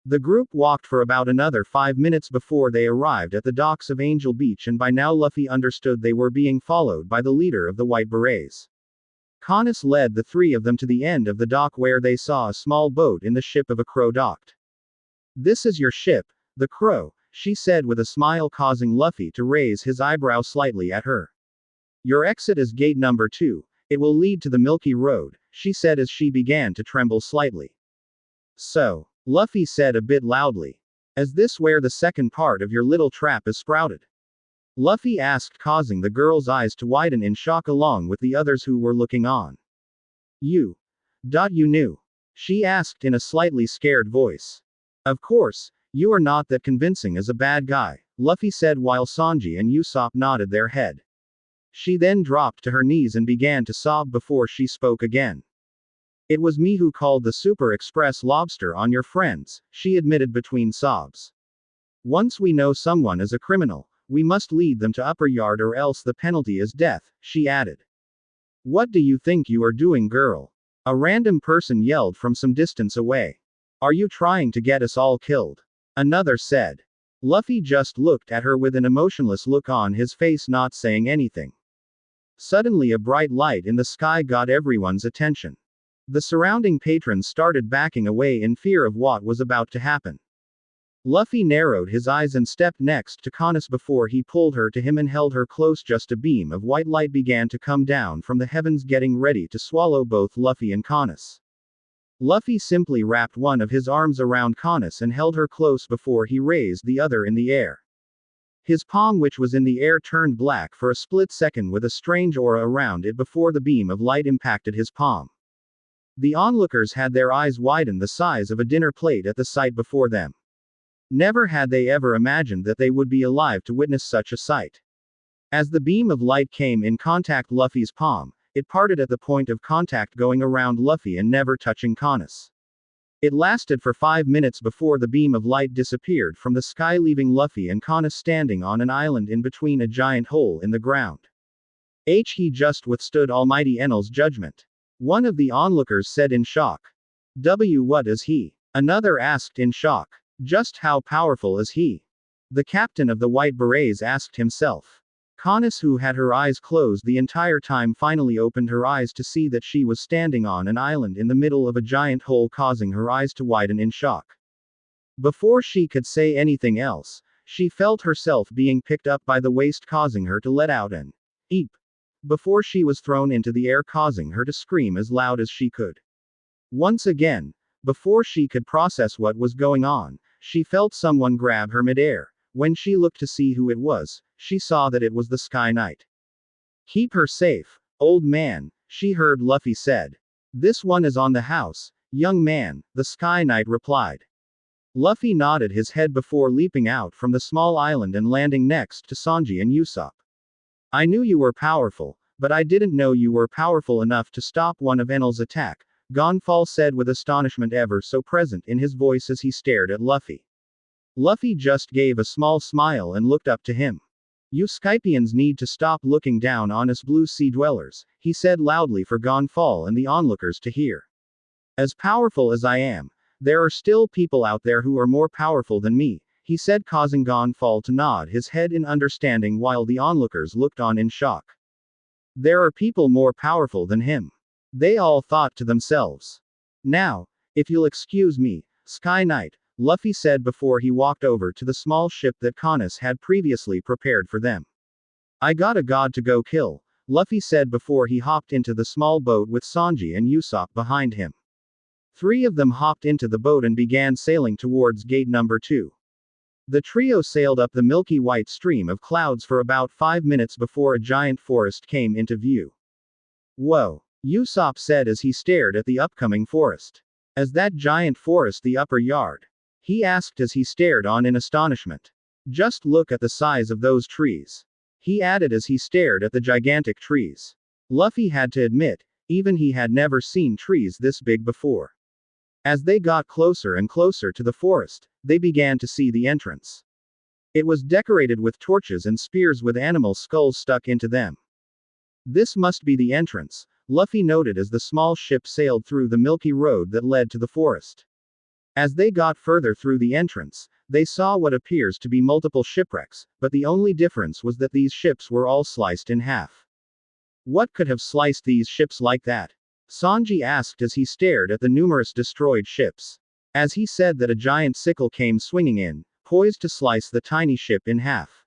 The group walked for about another 5 minutes before they arrived at the docks of Angel Beach, and by now Luffy understood they were being followed by the leader of the White Berets. Caunus led the three of them to the end of the dock where they saw a small boat in the ship of a crow docked. "This is your ship, the Crow," she said with a smile, causing Luffy to raise his eyebrow slightly at her. "Your exit is gate number 2. It will lead to the Milky Road," she said as she began to tremble slightly. "So, Luffy said a bit loudly. Is this where the second part of your little trap is sprouted? Luffy asked, causing the girl's eyes to widen in shock along with the others who were looking on. You. You knew? She asked in a slightly scared voice. Of course, you are not that convincing as a bad guy, Luffy said while Sanji and Usopp nodded their head. She then dropped to her knees and began to sob before she spoke again. It was me who called the Super Express lobster on your friends, she admitted between sobs. Once we know someone is a criminal, we must lead them to upper yard or else the penalty is death, she added. What do you think you are doing, girl? A random person yelled from some distance away. Are you trying to get us all killed? Another said. Luffy just looked at her with an emotionless look on his face, not saying anything. Suddenly a bright light in the sky got everyone's attention. The surrounding patrons started backing away in fear of what was about to happen. Luffy narrowed his eyes and stepped next to Kanis before he pulled her to him and held her close. Just a beam of white light began to come down from the heavens, getting ready to swallow both Luffy and Kanis. Luffy simply wrapped one of his arms around Kanis and held her close before he raised the other in the air. His palm, which was in the air, turned black for a split second with a strange aura around it before the beam of light impacted his palm. The onlookers had their eyes widen the size of a dinner plate at the sight before them. Never had they ever imagined that they would be alive to witness such a sight. As the beam of light came in contact Luffy's palm, it parted at the point of contact, going around Luffy and never touching Kanis. It lasted for 5 minutes before the beam of light disappeared from the sky, leaving Luffy and Kanis standing on an island in between a giant hole in the ground. He just withstood Almighty Enel's judgment. One of the onlookers said in shock. What is he? Another asked in shock. Just how powerful is he? The captain of the White Berets asked himself. Kanis, who had her eyes closed the entire time, finally opened her eyes to see that she was standing on an island in the middle of a giant hole, causing her eyes to widen in shock. Before she could say anything else, she felt herself being picked up by the waist, causing her to let out an eep before she was thrown into the air, causing her to scream as loud as she could. Once again, before she could process what was going on, she felt someone grab her midair. When she looked to see who it was, she saw that it was the Sky Knight. Keep her safe, old man, she heard Luffy said. This one is on the house, young man, the Sky Knight replied. Luffy nodded his head before leaping out from the small island and landing next to Sanji and Usopp. I knew you were powerful, but I didn't know you were powerful enough to stop one of Enel's attack, Gonfall said with astonishment ever so present in his voice as he stared at Luffy. Luffy just gave a small smile and looked up to him. You Skypians need to stop looking down on us Blue Sea Dwellers, he said loudly for Gonfall and the onlookers to hear. As powerful as I am, there are still people out there who are more powerful than me, he said, causing Gonfall to nod his head in understanding while the onlookers looked on in shock. There are people more powerful than him. They all thought to themselves. Now, if you'll excuse me, Sky Knight, Luffy said before he walked over to the small ship that Kanis had previously prepared for them. I got a god to go kill, Luffy said before he hopped into the small boat with Sanji and Usopp behind him. 3 of them hopped into the boat and began sailing towards gate number 2. The trio sailed up the milky white stream of clouds for about 5 minutes before a giant forest came into view. Whoa, Usopp said as he stared at the upcoming forest. Is that giant forest the upper yard? He asked as he stared on in astonishment. Just look at the size of those trees. He added as he stared at the gigantic trees. Luffy had to admit, even he had never seen trees this big before. As they got closer and closer to the forest, they began to see the entrance. It was decorated with torches and spears with animal skulls stuck into them. This must be the entrance, Luffy noted as the small ship sailed through the milky road that led to the forest. As they got further through the entrance, they saw what appears to be multiple shipwrecks, but the only difference was that these ships were all sliced in half. What could have sliced these ships like that? Sanji asked as he stared at the numerous destroyed ships. As he said that a giant sickle came swinging in, poised to slice the tiny ship in half.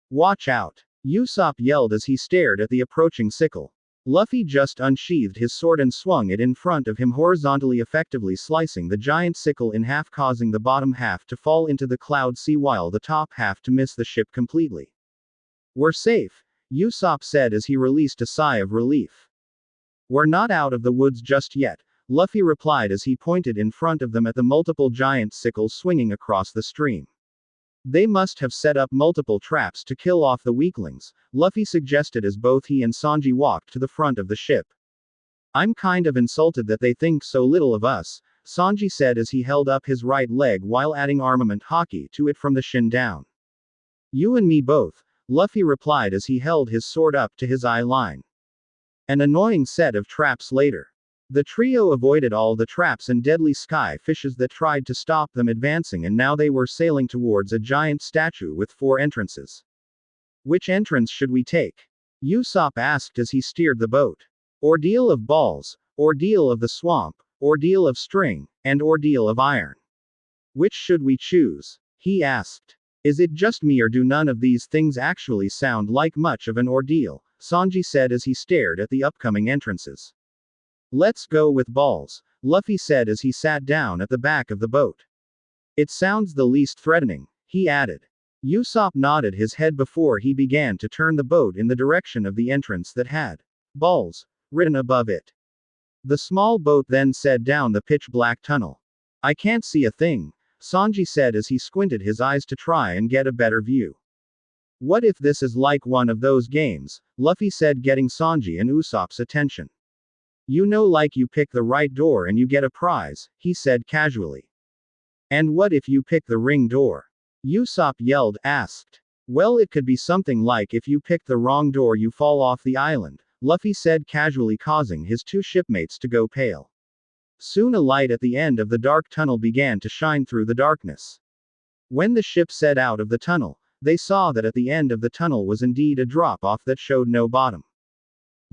Watch out! Usopp yelled as he stared at the approaching sickle. Luffy just unsheathed his sword and swung it in front of him horizontally, effectively slicing the giant sickle in half, causing the bottom half to fall into the cloud sea while the top half to miss the ship completely. "We're safe," Usopp said as he released a sigh of relief. "We're not out of the woods just yet," Luffy replied as he pointed in front of them at the multiple giant sickles swinging across the stream. "They must have set up multiple traps to kill off the weaklings," Luffy suggested as both he and Sanji walked to the front of the ship. "I'm kind of insulted that they think so little of us," Sanji said as he held up his right leg while adding armament haki to it from the shin down. "You and me both," Luffy replied as he held his sword up to his eye line. An annoying set of traps later. The trio avoided all the traps and deadly sky fishes that tried to stop them advancing, and now they were sailing towards a giant statue with 4 entrances. "Which entrance should we take?" Usopp asked as he steered the boat. "Ordeal of Balls, Ordeal of the Swamp, Ordeal of String, and Ordeal of Iron. Which should we choose?" he asked. "Is it just me, or do none of these things actually sound like much of an ordeal?" Sanji said as he stared at the upcoming entrances. "Let's go with Balls," Luffy said as he sat down at the back of the boat. "It sounds the least threatening," he added. Usopp nodded his head before he began to turn the boat in the direction of the entrance that had "Balls" written above it. The small boat then said down the pitch-black tunnel. "I can't see a thing," Sanji said as he squinted his eyes to try and get a better view. "What if this is like one of those games?" Luffy said, getting Sanji and Usopp's attention. "You know, like you pick the right door and you get a prize," he said casually. "And what if you pick the ring door?" Usopp asked. "Well, it could be something like if you pick the wrong door you fall off the island," Luffy said casually, causing his 2 shipmates to go pale. Soon a light at the end of the dark tunnel began to shine through the darkness. When the ship set out of the tunnel, they saw that at the end of the tunnel was indeed a drop-off that showed no bottom.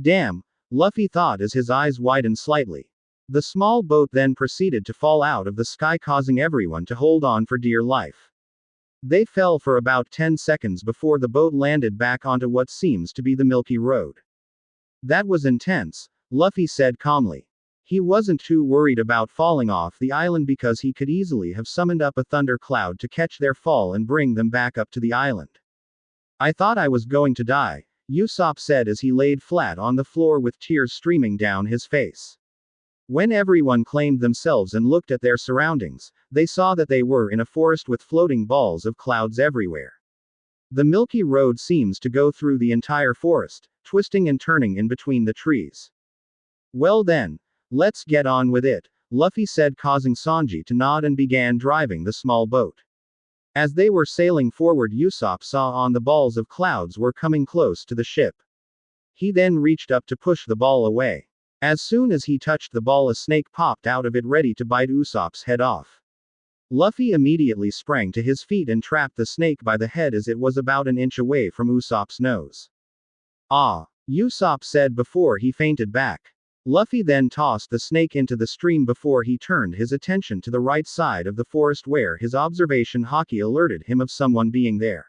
"Damn," Luffy thought as his eyes widened slightly. The small boat then proceeded to fall out of the sky, causing everyone to hold on for dear life. They fell for about 10 seconds before the boat landed back onto what seems to be the Milky Road. "That was intense," Luffy said calmly. He wasn't too worried about falling off the island because he could easily have summoned up a thunder cloud to catch their fall and bring them back up to the island. "I thought I was going to die," Usopp said as he laid flat on the floor with tears streaming down his face. When everyone claimed themselves and looked at their surroundings, they saw that they were in a forest with floating balls of clouds everywhere. The Milky Road seems to go through the entire forest, twisting and turning in between the trees. "Well then, let's get on with it," Luffy said, causing Sanji to nod, and began driving the small boat. As they were sailing forward, Usopp saw on the balls of clouds were coming close to the ship. He then reached up to push the ball away. As soon as he touched the ball, a snake popped out of it ready to bite Usopp's head off. Luffy immediately sprang to his feet and trapped the snake by the head as it was about an inch away from Usopp's nose. "Ah," Usopp said before he fainted back. Luffy then tossed the snake into the stream before he turned his attention to the right side of the forest where his observation haki alerted him of someone being there.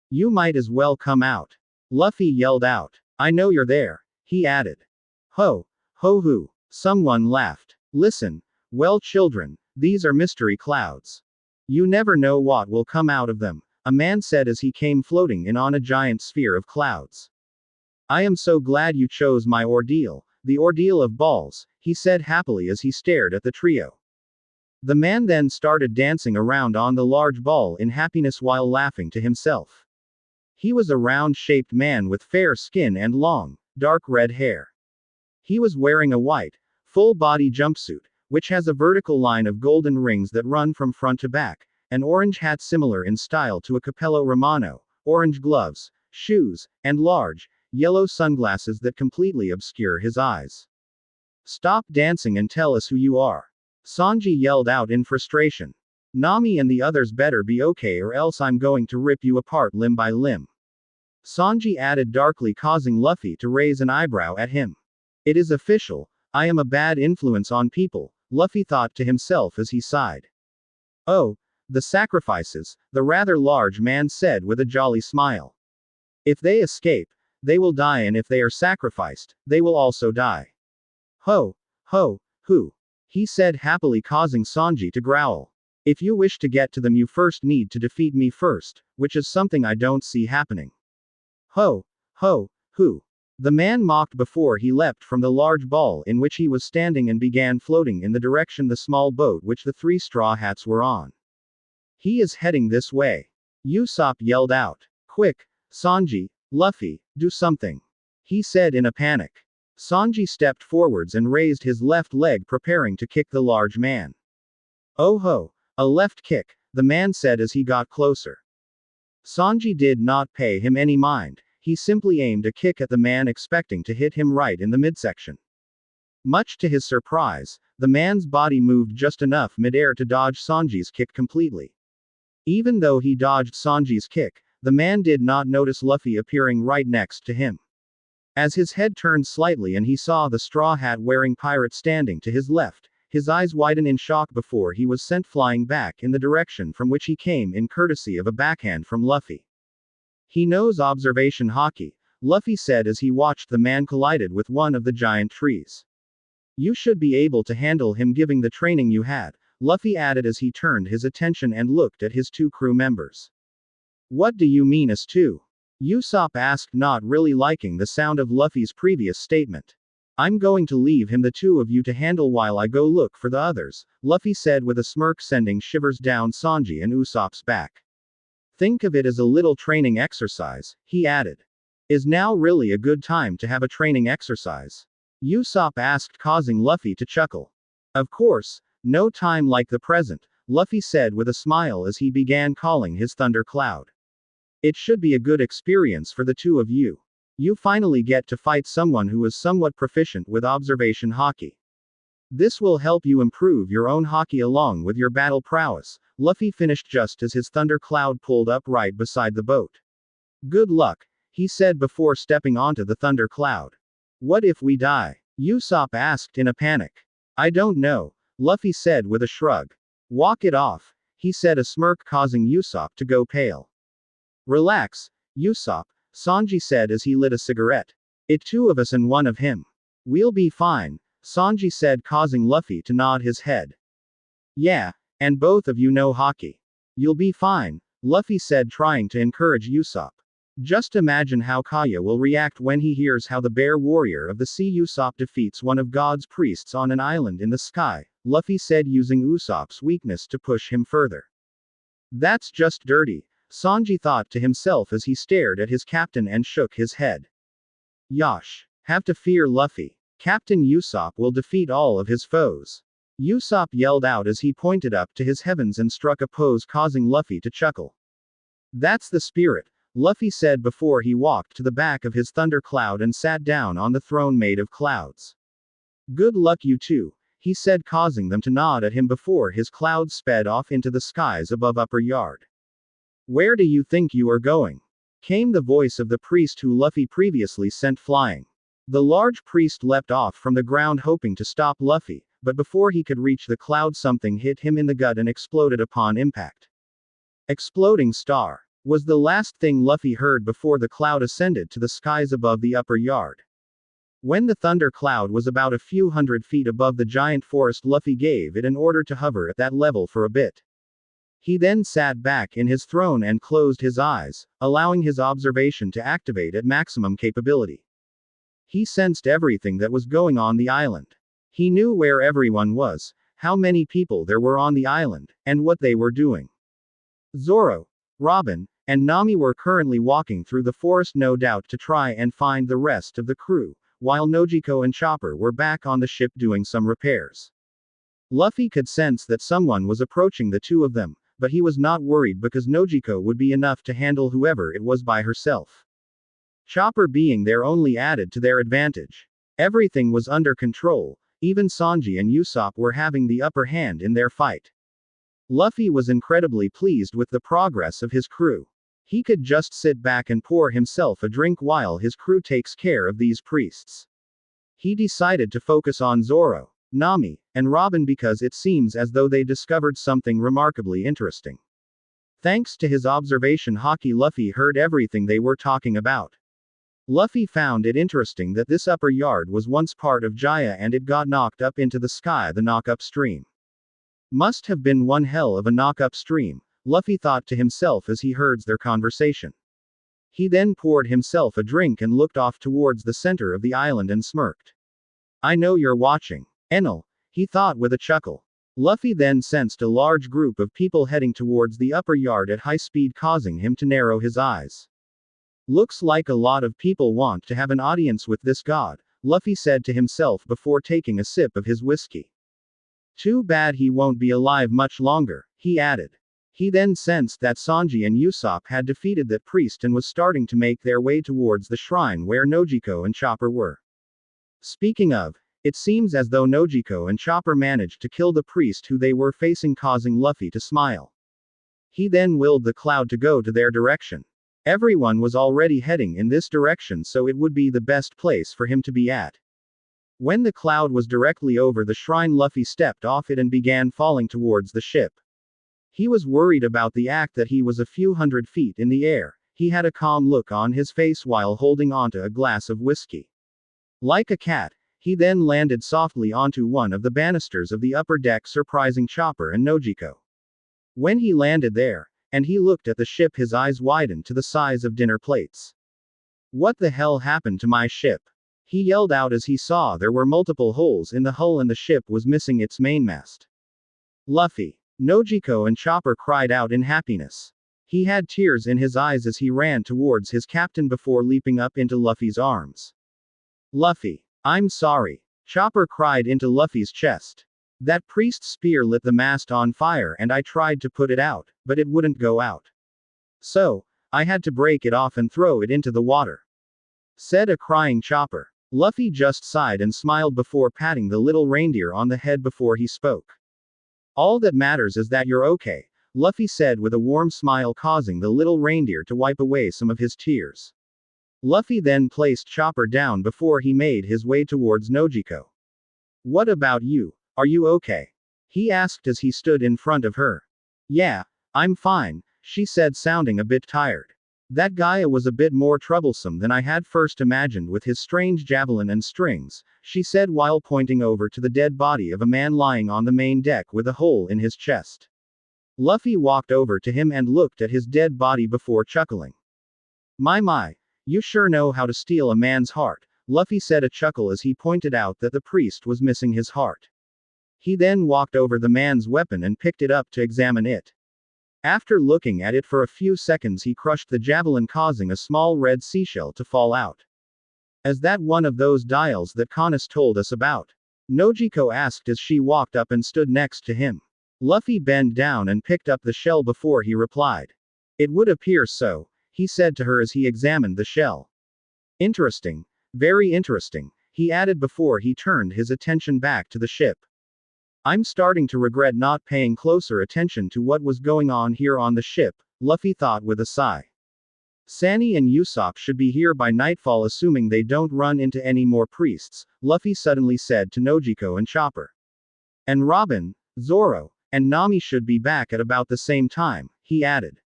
"You might as well come out," Luffy yelled out. "I know you're there," he added. "Ho, ho hoo," someone laughed. "Listen, well children, these are mystery clouds. You never know what will come out of them," a man said as he came floating in on a giant sphere of clouds. "I am so glad you chose my ordeal. The Ordeal of Balls," he said happily as he stared at the trio. The man then started dancing around on the large ball in happiness while laughing to himself. He was a round-shaped man with fair skin and long, dark red hair. He was wearing a white, full-body jumpsuit, which has a vertical line of golden rings that run from front to back, an orange hat similar in style to a Capello Romano, orange gloves, shoes, and large, yellow sunglasses that completely obscure his eyes. "Stop dancing and tell us who you are," Sanji yelled out in frustration. "Nami and the others better be okay, or else I'm going to rip you apart limb by limb," Sanji added darkly, causing Luffy to raise an eyebrow at him. "It is official, I am a bad influence on people," Luffy thought to himself as he sighed. "Oh, the sacrifices," the rather large man said with a jolly smile. "If they escape, they will die, and if they are sacrificed, they will also die. Ho! Ho! Hoo! He said happily, causing Sanji to growl. If you wish to get to them, you first need to defeat me first, which is something I don't see happening. Ho! Ho! Hoo! The man mocked before he leapt from the large ball in which he was standing and began floating in the direction the small boat which the 3 Straw Hats were on. He is heading this way. Usopp yelled out. Quick, Sanji, Luffy, do something. He said in a panic. Sanji stepped forwards and raised his left leg, preparing to kick the large man. Oh ho! A left kick, the man said as he got closer. Sanji did not pay him any mind, he simply aimed a kick at the man, expecting to hit him right in the midsection. Much to his surprise, the man's body moved just enough midair to dodge Sanji's kick completely. Even though he dodged Sanji's kick, the man did not notice Luffy appearing right next to him. As his head turned slightly and he saw the straw hat wearing pirate standing to his left, his eyes widened in shock before he was sent flying back in the direction from which he came in courtesy of a backhand from Luffy. He knows observation haki, Luffy said as he watched the man collided with one of the giant trees. You should be able to handle him given the training you had, Luffy added as he turned his attention and looked at his 2 crew members. What do you mean us 2? Usopp asked, not really liking the sound of Luffy's previous statement. I'm going to leave him the 2 of you to handle while I go look for the others, Luffy said with a smirk, sending shivers down Sanji and Usopp's back. Think of it as a little training exercise, he added. Is now really a good time to have a training exercise? Usopp asked, causing Luffy to chuckle. Of course, no time like the present, Luffy said with a smile as he began calling his Thunder Cloud. It should be a good experience for the 2 of you. You finally get to fight someone who is somewhat proficient with observation haki. This will help you improve your own haki along with your battle prowess, Luffy finished just as his Thunder Cloud pulled up right beside the boat. Good luck, he said before stepping onto the Thunder Cloud. What if we die? Usopp asked in a panic. I don't know, Luffy said with a shrug. Walk it off, he said, a smirk causing Usopp to go pale. Relax, Usopp, Sanji said as he lit a cigarette. It 2 of us and 1 of him. We'll be fine, Sanji said, causing Luffy to nod his head. Yeah, and both of you know haki. You'll be fine, Luffy said, trying to encourage Usopp. Just imagine how Kaya will react when he hears how the Bear Warrior of the Sea Usopp defeats one of God's priests on an island in the sky, Luffy said, using Usopp's weakness to push him further. That's just dirty, Sanji thought to himself as he stared at his captain and shook his head. Yosh. Have to fear Luffy. Captain Usopp will defeat all of his foes. Usopp yelled out as he pointed up to his heavens and struck a pose, causing Luffy to chuckle. That's the spirit, Luffy said before he walked to the back of his Thunder Cloud and sat down on the throne made of clouds. Good luck you 2, he said, causing them to nod at him before his cloud sped off into the skies above Upper Yard. Where do you think you are going? Came the voice of the priest who Luffy previously sent flying. The large priest leapt off from the ground hoping to stop Luffy, but before he could reach the cloud, something hit him in the gut and exploded upon impact. Exploding star was the last thing Luffy heard before the cloud ascended to the skies above the Upper Yard. When the Thunder Cloud was about a few hundred feet above the giant forest, Luffy gave it an order to hover at that level for a bit. He then sat back in his throne and closed his eyes, allowing his observation to activate at maximum capability. He sensed everything that was going on the island. He knew where everyone was, how many people there were on the island, and what they were doing. Zoro, Robin, and Nami were currently walking through the forest, no doubt to try and find the rest of the crew, while Nojiko and Chopper were back on the ship doing some repairs. Luffy could sense that someone was approaching the 2 of them, but he was not worried because Nojiko would be enough to handle whoever it was by herself. Chopper being there only added to their advantage. Everything was under control, even Sanji and Usopp were having the upper hand in their fight. Luffy was incredibly pleased with the progress of his crew. He could just sit back and pour himself a drink while his crew takes care of these priests. He decided to focus on Zoro, Nami, and Robin because it seems as though they discovered something remarkably interesting. Thanks to his observation haki, Luffy heard everything they were talking about. Luffy found it interesting that this upper yard was once part of Jaya and it got knocked up into the sky, the knock-up stream. Must have been one hell of a knock-up stream, Luffy thought to himself as he heard their conversation. He then poured himself a drink and looked off towards the center of the island and smirked. I know you're watching. Enel, he thought with a chuckle. Luffy then sensed a large group of people heading towards the upper yard at high speed, causing him to narrow his eyes. Looks like a lot of people want to have an audience with this god, Luffy said to himself before taking a sip of his whiskey. Too bad he won't be alive much longer, he added. He then sensed that Sanji and Usopp had defeated that priest and was starting to make their way towards the shrine where Nojiko and Chopper were. Speaking of, it seems as though Nojiko and Chopper managed to kill the priest who they were facing, causing Luffy to smile. He then willed the cloud to go to their direction. Everyone was already heading in this direction, so it would be the best place for him to be at. When the cloud was directly over the shrine, Luffy stepped off it and began falling towards the ship. He was worried about the act that he was a few hundred feet in the air. He had a calm look on his face while holding onto a glass of whiskey. Like a cat, he then landed softly onto one of the banisters of the upper deck, surprising Chopper and Nojiko. When he landed there, and he looked at the ship, his eyes widened to the size of dinner plates. What the hell happened to my ship? He yelled out as he saw there were multiple holes in the hull and the ship was missing its mainmast. Luffy, Nojiko and Chopper cried out in happiness. He had tears in his eyes as he ran towards his captain before leaping up into Luffy's arms. Luffy, I'm sorry. Chopper cried into Luffy's chest. That priest's spear lit the mast on fire and I tried to put it out, but it wouldn't go out. So, I had to break it off and throw it into the water. Said a crying Chopper. Luffy just sighed and smiled before patting the little reindeer on the head before he spoke. All that matters is that you're okay, Luffy said with a warm smile, causing the little reindeer to wipe away some of his tears. Luffy then placed Chopper down before he made his way towards Nojiko. What about you? Are you okay? He asked as he stood in front of her. Yeah, I'm fine, she said, sounding a bit tired. That guy was a bit more troublesome than I had first imagined with his strange javelin and strings, she said while pointing over to the dead body of a man lying on the main deck with a hole in his chest. Luffy walked over to him and looked at his dead body before chuckling. My, you sure know how to steal a man's heart, Luffy said a chuckle as he pointed out that the priest was missing his heart. He then walked over the man's weapon and picked it up to examine it. After looking at it for a few seconds, he crushed the javelin, causing a small red seashell to fall out. Is that one of those dials that Kanis told us about? Nojiko asked as she walked up and stood next to him. Luffy bent down and picked up the shell before he replied. It would appear so, he said to her as he examined the shell. Interesting. Very interesting, he added before he turned his attention back to the ship. I'm starting to regret not paying closer attention to what was going on here on the ship, Luffy thought with a sigh. Sanny and Usopp should be here by nightfall, assuming they don't run into any more priests, Luffy suddenly said to Nojiko and Chopper. And Robin, Zoro, and Nami should be back at about the same time, he added.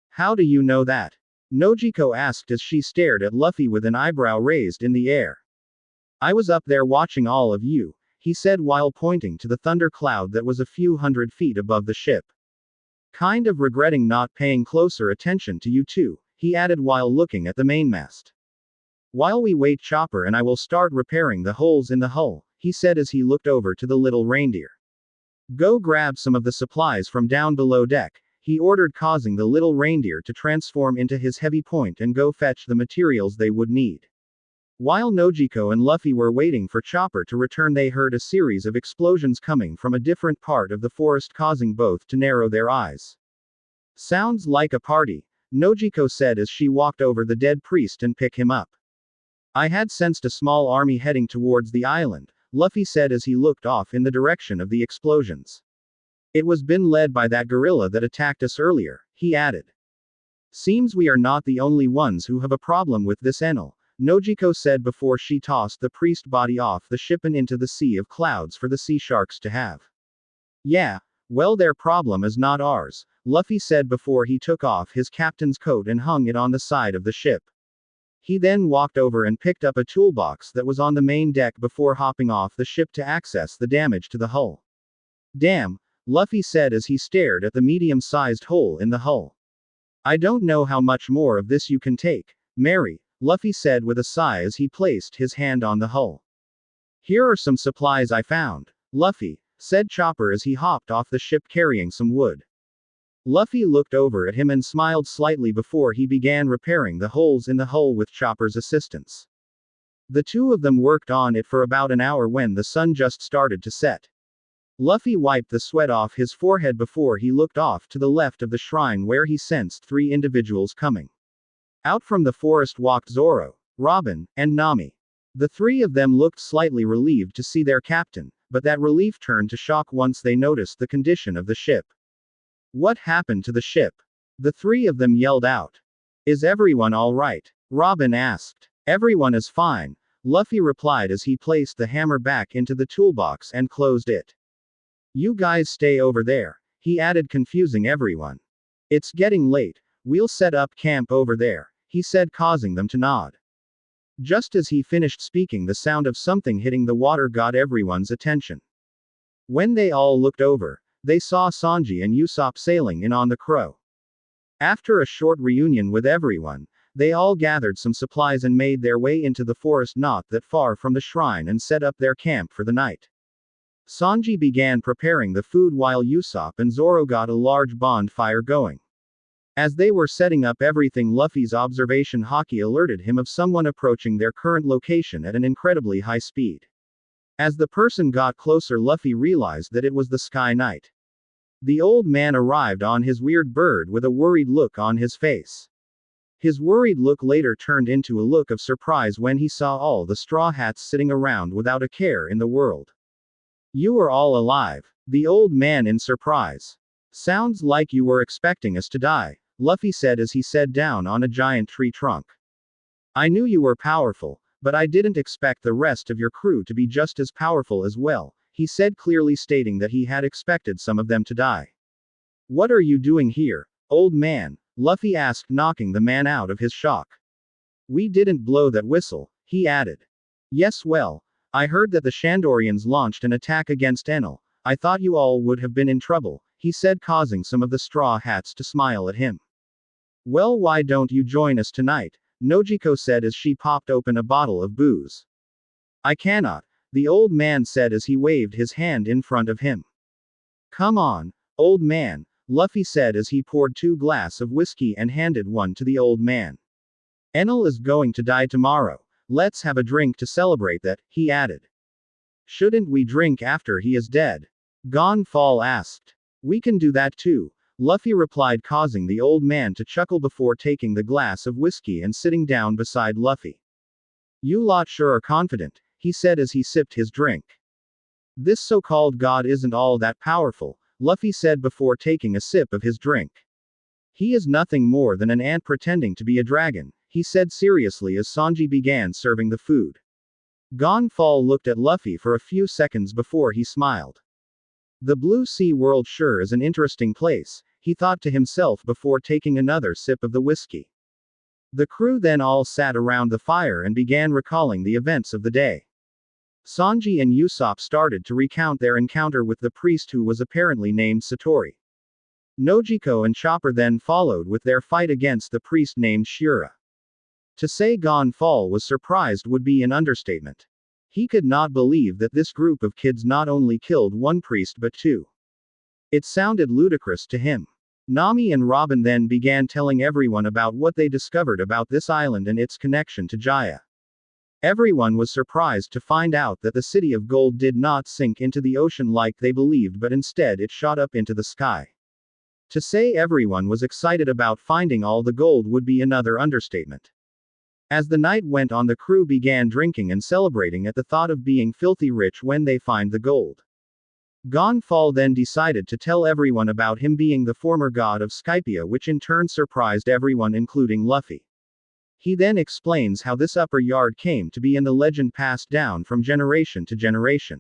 How do you know that? Nojiko asked as she stared at Luffy with an eyebrow raised in the air. I was up there watching all of you, he said while pointing to the thunder cloud that was a few hundred feet above the ship. Kind of regretting not paying closer attention to you too, he added while looking at the mainmast. While we wait, Chopper and I will start repairing the holes in the hull, he said as he looked over to the little reindeer. Go grab some of the supplies from down below deck, he ordered, causing the little reindeer to transform into his heavy point and go fetch the materials they would need. While Nojiko and Luffy were waiting for Chopper to return, they heard a series of explosions coming from a different part of the forest, causing both to narrow their eyes. Sounds like a party, Nojiko said as she walked over the dead priest and picked him up. I had sensed a small army heading towards the island, Luffy said as he looked off in the direction of the explosions. It was been led by that gorilla that attacked us earlier, he added. Seems we are not the only ones who have a problem with this Enel, Nojiko said before she tossed the priest body off the ship and into the sea of clouds for the sea sharks to have. Yeah, well, their problem is not ours, Luffy said before he took off his captain's coat and hung it on the side of the ship. He then walked over and picked up a toolbox that was on the main deck before hopping off the ship to access the damage to the hull. Damn, Luffy said as he stared at the medium-sized hole in the hull. I don't know how much more of this you can take, Mary, Luffy said with a sigh as he placed his hand on the hull. Here are some supplies I found, Luffy, said Chopper as he hopped off the ship carrying some wood. Luffy looked over at him and smiled slightly before he began repairing the holes in the hull with Chopper's assistance. The two of them worked on it for about an hour when the sun just started to set. Luffy wiped the sweat off his forehead before he looked off to the left of the shrine where he sensed three individuals coming. Out from the forest walked Zoro, Robin, and Nami. The three of them looked slightly relieved to see their captain, but that relief turned to shock once they noticed the condition of the ship. What happened to the ship? The three of them yelled out. Is everyone all right? Robin asked. Everyone is fine, Luffy replied as he placed the hammer back into the toolbox and closed it. You guys stay over there, he added, confusing everyone. It's getting late, we'll set up camp over there, he said, causing them to nod. Just as he finished speaking, the sound of something hitting the water got everyone's attention. When they all looked over, they saw Sanji and Usopp sailing in on the Crow. After a short reunion with everyone, they all gathered some supplies and made their way into the forest not that far from the shrine and set up their camp for the night. Sanji began preparing the food while Usopp and Zoro got a large bonfire going. As they were setting up everything, Luffy's observation haki alerted him of someone approaching their current location at an incredibly high speed. As the person got closer, Luffy realized that it was the Sky Knight. The old man arrived on his weird bird with a worried look on his face. His worried look later turned into a look of surprise when he saw all the Straw Hats sitting around without a care in the world. You are all alive, the old man in surprise. Sounds like you were expecting us to die, Luffy said as he sat down on a giant tree trunk. I knew you were powerful, but I didn't expect the rest of your crew to be just as powerful as well, he said, clearly stating that he had expected some of them to die. What are you doing here, old man? Luffy asked, knocking the man out of his shock. We didn't blow that whistle, he added. Yes, well, I heard that the Shandorians launched an attack against Enel. I thought you all would have been in trouble, he said, causing some of the Straw Hats to smile at him. Well, why don't you join us tonight? Nojiko said as she popped open a bottle of booze. I cannot, the old man said as he waved his hand in front of him. Come on, old man, Luffy said as he poured 2 glasses of whiskey and handed one to the old man. Enel is going to die tomorrow. Let's have a drink to celebrate that, he added. Shouldn't we drink after he is dead? Gonfall asked. We can do that too, Luffy replied, causing the old man to chuckle before taking the glass of whiskey and sitting down beside Luffy. You lot sure are confident, he said as he sipped his drink. This so-called god isn't all that powerful, Luffy said before taking a sip of his drink. He is nothing more than an ant pretending to be a dragon, he said seriously as Sanji began serving the food. Gonfall looked at Luffy for a few seconds before he smiled. The Blue Sea World sure is an interesting place, he thought to himself before taking another sip of the whiskey. The crew then all sat around the fire and began recalling the events of the day. Sanji and Usopp started to recount their encounter with the priest who was apparently named Satori. Nojiko and Chopper then followed with their fight against the priest named Shura. To say Gonfall was surprised would be an understatement. He could not believe that this group of kids not only killed one priest but 2. It sounded ludicrous to him. Nami and Robin then began telling everyone about what they discovered about this island and its connection to Jaya. Everyone was surprised to find out that the City of Gold did not sink into the ocean like they believed, but instead it shot up into the sky. To say everyone was excited about finding all the gold would be another understatement. As the night went on, the crew began drinking and celebrating at the thought of being filthy rich when they find the gold. Gonfall then decided to tell everyone about him being the former god of Skypia, which in turn surprised everyone including Luffy. He then explains how this upper yard came to be in the legend passed down from generation to generation.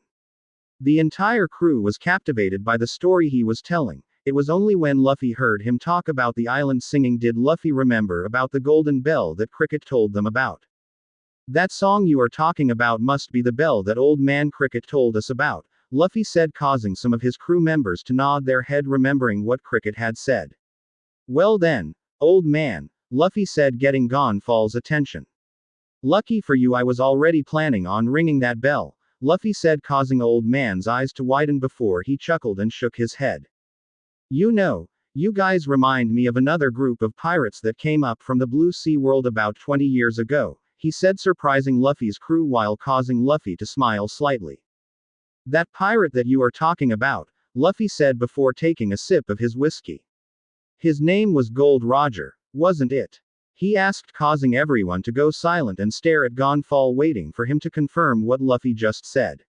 The entire crew was captivated by the story he was telling, It was only when Luffy heard him talk about the island singing did Luffy remember about the golden bell that Cricket told them about. That song you are talking about must be the bell that old man Cricket told us about, Luffy said, causing some of his crew members to nod their head remembering what Cricket had said. Well then, old man, Luffy said, getting Gonfal's attention. Lucky for you, I was already planning on ringing that bell, Luffy said, causing old man's eyes to widen before he chuckled and shook his head. You know, you guys remind me of another group of pirates that came up from the Blue Sea world about 20 years ago, he said, surprising Luffy's crew while causing Luffy to smile slightly. That pirate that you are talking about, Luffy said before taking a sip of his whiskey. His name was Gold Roger, wasn't it? He asked, causing everyone to go silent and stare at Gonfal, waiting for him to confirm what Luffy just said.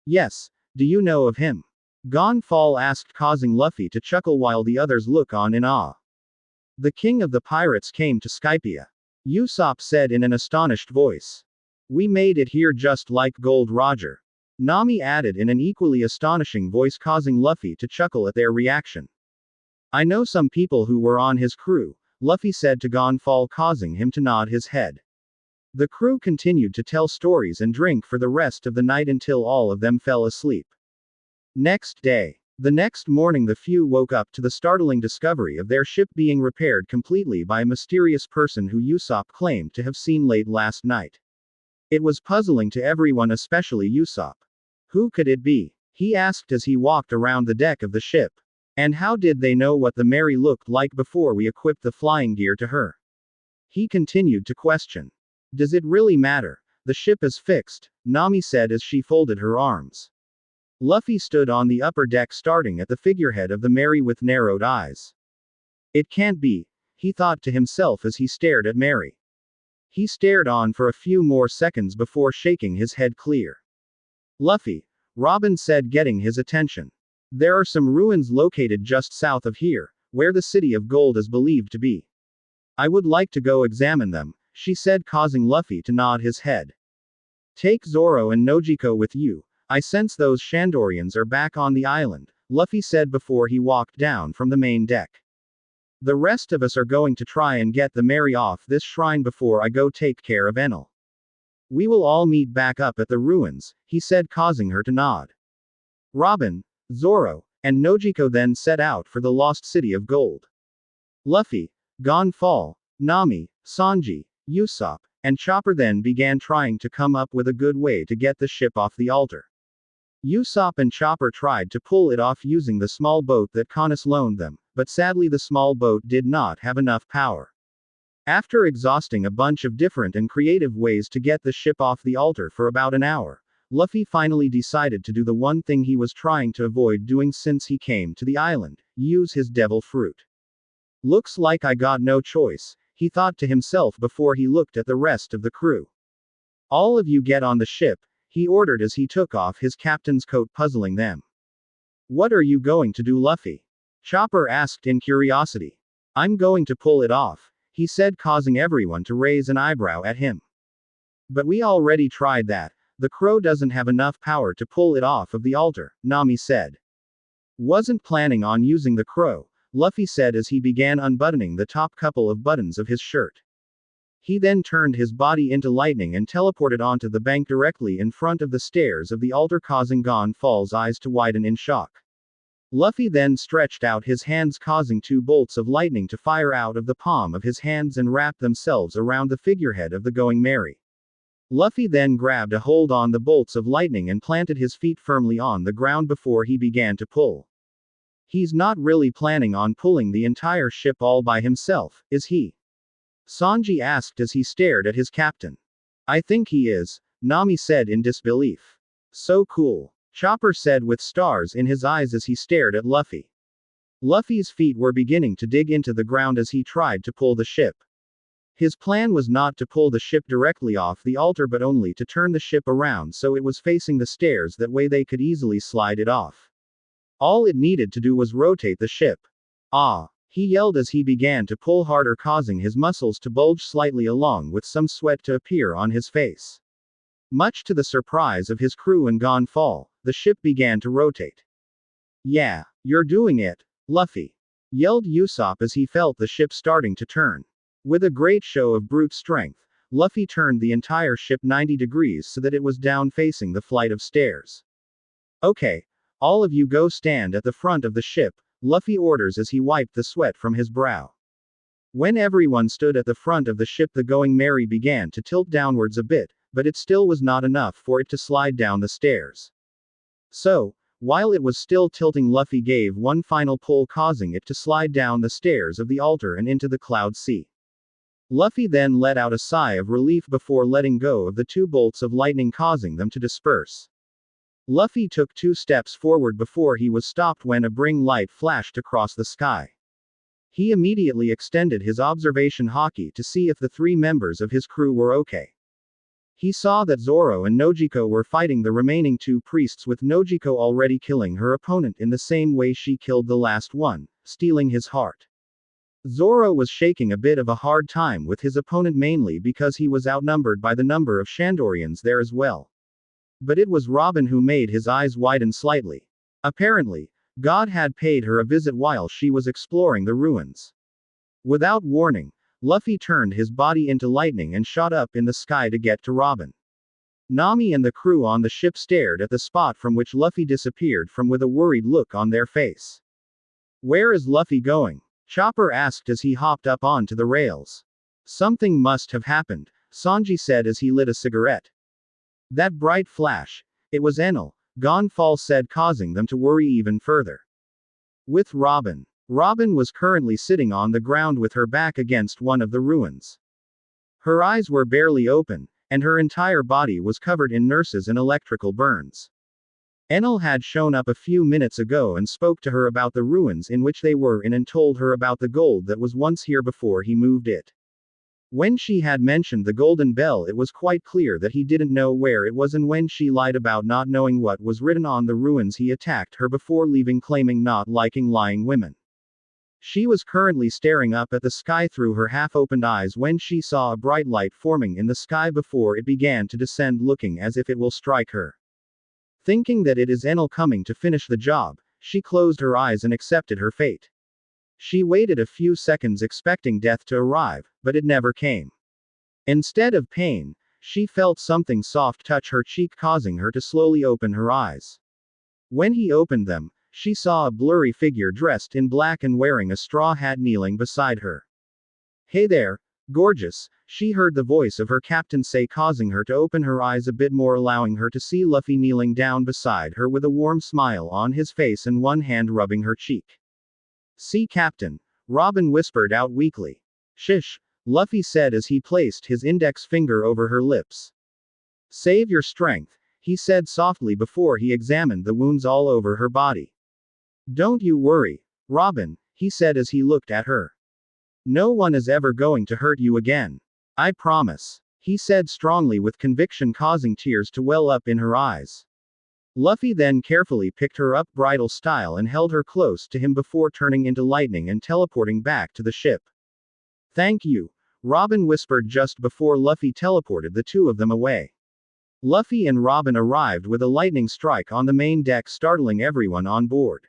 Yes, do you know of him? Gonfal asked, causing Luffy to chuckle while the others look on in awe. The king of the pirates came to Skypiea, Usopp said in an astonished voice. We made it here just like Gold Roger, Nami added in an equally astonishing voice, causing Luffy to chuckle at their reaction. I know some people who were on his crew, Luffy said to Gonfal, causing him to nod his head. The crew continued to tell stories and drink for the rest of the night until all of them fell asleep. Next day. The next morning the few woke up to the startling discovery of their ship being repaired completely by a mysterious person who Usopp claimed to have seen late last night. It was puzzling to everyone, especially Usopp. Who could it be? He asked as he walked around the deck of the ship. And how did they know what the Mary looked like before we equipped the flying gear to her? He continued to question. Does it really matter? The ship is fixed, Nami said as she folded her arms. Luffy stood on the upper deck starting at the figurehead of the Mary with narrowed eyes. It can't be, he thought to himself as he stared at Mary. He stared on for a few more seconds before shaking his head clear. Luffy, Robin said, getting his attention. There are some ruins located just south of here, where the City of Gold is believed to be. I would like to go examine them, she said, causing Luffy to nod his head. Take Zoro and Nojiko with you. I sense those Shandorians are back on the island, Luffy said before he walked down from the main deck. The rest of us are going to try and get the Mary off this shrine before I go take care of Enel. We will all meet back up at the ruins, he said, causing her to nod. Robin, Zoro, and Nojiko then set out for the lost City of Gold. Luffy, Gonfal, Nami, Sanji, Usopp, and Chopper then began trying to come up with a good way to get the ship off the altar. Usopp and Chopper tried to pull it off using the small boat that Canis loaned them, but sadly the small boat did not have enough power. After exhausting a bunch of different and creative ways to get the ship off the altar for about an hour, Luffy finally decided to do the one thing he was trying to avoid doing since he came to the island, use his devil fruit. Looks like I got no choice, he thought to himself before he looked at the rest of the crew. All of you get on the ship, he ordered as he took off his captain's coat, puzzling them. What are you going to do, Luffy? Chopper asked in curiosity. I'm going to pull it off, he said, causing everyone to raise an eyebrow at him. But we already tried that. The crow doesn't have enough power to pull it off of the altar, Nami said. Wasn't planning on using the crow, Luffy said as he began unbuttoning the top couple of buttons of his shirt. He then turned his body into lightning and teleported onto the bank directly in front of the stairs of the altar, causing Gonfal's eyes to widen in shock. Luffy then stretched out his hands, causing 2 bolts of lightning to fire out of the palm of his hands and wrap themselves around the figurehead of the Going Mary. Luffy then grabbed a hold on the bolts of lightning and planted his feet firmly on the ground before he began to pull. He's not really planning on pulling the entire ship all by himself, is he? Sanji asked as he stared at his captain. I think he is, Nami said in disbelief. So cool, Chopper said with stars in his eyes as he stared at Luffy. Luffy's feet were beginning to dig into the ground as he tried to pull the ship. His plan was not to pull the ship directly off the altar but only to turn the ship around so it was facing the stairs, that way they could easily slide it off. All it needed to do was rotate the ship. Ah! He yelled as he began to pull harder, causing his muscles to bulge slightly along with some sweat to appear on his face. Much to the surprise of his crew and Gonfal, the ship began to rotate. Yeah, you're doing it, Luffy! Yelled Usopp as he felt the ship starting to turn. With a great show of brute strength, Luffy turned the entire ship 90 degrees so that it was down facing the flight of stairs. Okay, all of you go stand at the front of the ship, Luffy orders as he wiped the sweat from his brow. When everyone stood at the front of the ship, the Going Merry began to tilt downwards a bit, but it still was not enough for it to slide down the stairs. So, while it was still tilting, Luffy gave one final pull, causing it to slide down the stairs of the altar and into the Cloud Sea. Luffy then let out a sigh of relief before letting go of the 2 bolts of lightning, causing them to disperse. Luffy took 2 steps forward before he was stopped when a bring light flashed across the sky. He immediately extended his observation haki to see if the 3 members of his crew were okay. He saw that Zoro and Nojiko were fighting the remaining 2 priests, with Nojiko already killing her opponent in the same way she killed the last one, stealing his heart. Zoro was shaking a bit of a hard time with his opponent, mainly because he was outnumbered by the number of Shandorians there as well. But it was Robin who made his eyes widen slightly. Apparently, God had paid her a visit while she was exploring the ruins. Without warning, Luffy turned his body into lightning and shot up in the sky to get to Robin. Nami and the crew on the ship stared at the spot from which Luffy disappeared from with a worried look on their face. "Where is Luffy going?" Chopper asked as he hopped up onto the rails. "Something must have happened," Sanji said as he lit a cigarette. "That bright flash, it was Enel," Gonfal said, causing them to worry even further. With Robin. Robin was currently sitting on the ground with her back against one of the ruins. Her eyes were barely open, and her entire body was covered in nurses and electrical burns. Enel had shown up a few minutes ago and spoke to her about the ruins in which they were in and told her about the gold that was once here before he moved it. When she had mentioned the Golden Bell, it was quite clear that he didn't know where it was, and when she lied about not knowing what was written on the ruins, he attacked her before leaving, claiming not liking lying women. She was currently staring up at the sky through her half-opened eyes when she saw a bright light forming in the sky before it began to descend, looking as if it will strike her. Thinking that it is Enel coming to finish the job, she closed her eyes and accepted her fate. She waited a few seconds expecting death to arrive, but it never came. Instead of pain, she felt something soft touch her cheek, causing her to slowly open her eyes. When he opened them, she saw a blurry figure dressed in black and wearing a straw hat kneeling beside her. "Hey there, gorgeous," she heard the voice of her captain say, causing her to open her eyes a bit more, allowing her to see Luffy kneeling down beside her with a warm smile on his face and one hand rubbing her cheek. "See, Captain," Robin whispered out weakly. "Shish," Luffy said as he placed his index finger over her lips. "Save your strength," he said softly before he examined the wounds all over her body. "Don't you worry, Robin," he said as he looked at her. "No one is ever going to hurt you again. I promise," he said strongly with conviction, causing tears to well up in her eyes. Luffy then carefully picked her up bridal style and held her close to him before turning into lightning and teleporting back to the ship. "Thank you," Robin whispered just before Luffy teleported the 2 of them away. Luffy and Robin arrived with a lightning strike on the main deck, startling everyone on board.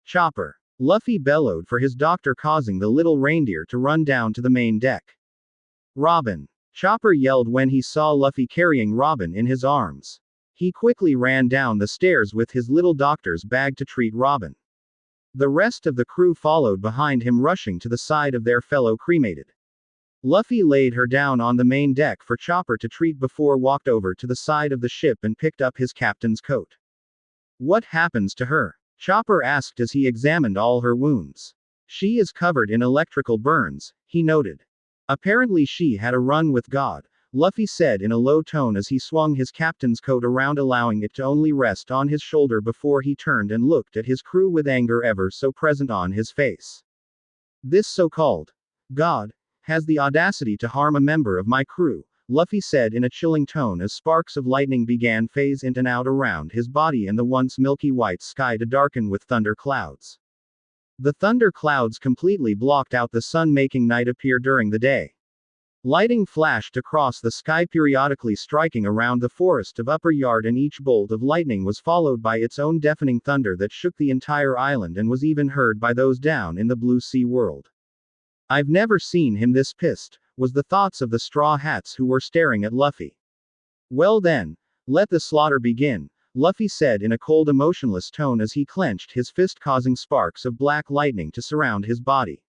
"Chopper!" Luffy bellowed for his doctor, causing the little reindeer to run down to the main deck. "Robin!" Chopper yelled when he saw Luffy carrying Robin in his arms. He quickly ran down the stairs with his little doctor's bag to treat Robin. The rest of the crew followed behind him, rushing to the side of their fellow cremated. Luffy laid her down on the main deck for Chopper to treat before walked over to the side of the ship and picked up his captain's coat. "What happens to her?" Chopper asked as he examined all her wounds. "She is covered in electrical burns," he noted. "Apparently she had a run with God," Luffy said in a low tone as he swung his captain's coat around, allowing it to only rest on his shoulder before he turned and looked at his crew with anger ever so present on his face. "This so-called God has the audacity to harm a member of my crew," Luffy said in a chilling tone as sparks of lightning began phase in and out around his body and the once milky white sky to darken with thunder clouds. The thunder clouds completely blocked out the sun, making night appear during the day. Lightning flashed across the sky, periodically striking around the forest of Upper Yard, and each bolt of lightning was followed by its own deafening thunder that shook the entire island and was even heard by those down in the Blue Sea world. "I've never seen him this pissed," was the thoughts of the Straw Hats who were staring at Luffy. "Well then, let the slaughter begin," Luffy said in a cold, emotionless tone as he clenched his fist, causing sparks of black lightning to surround his body.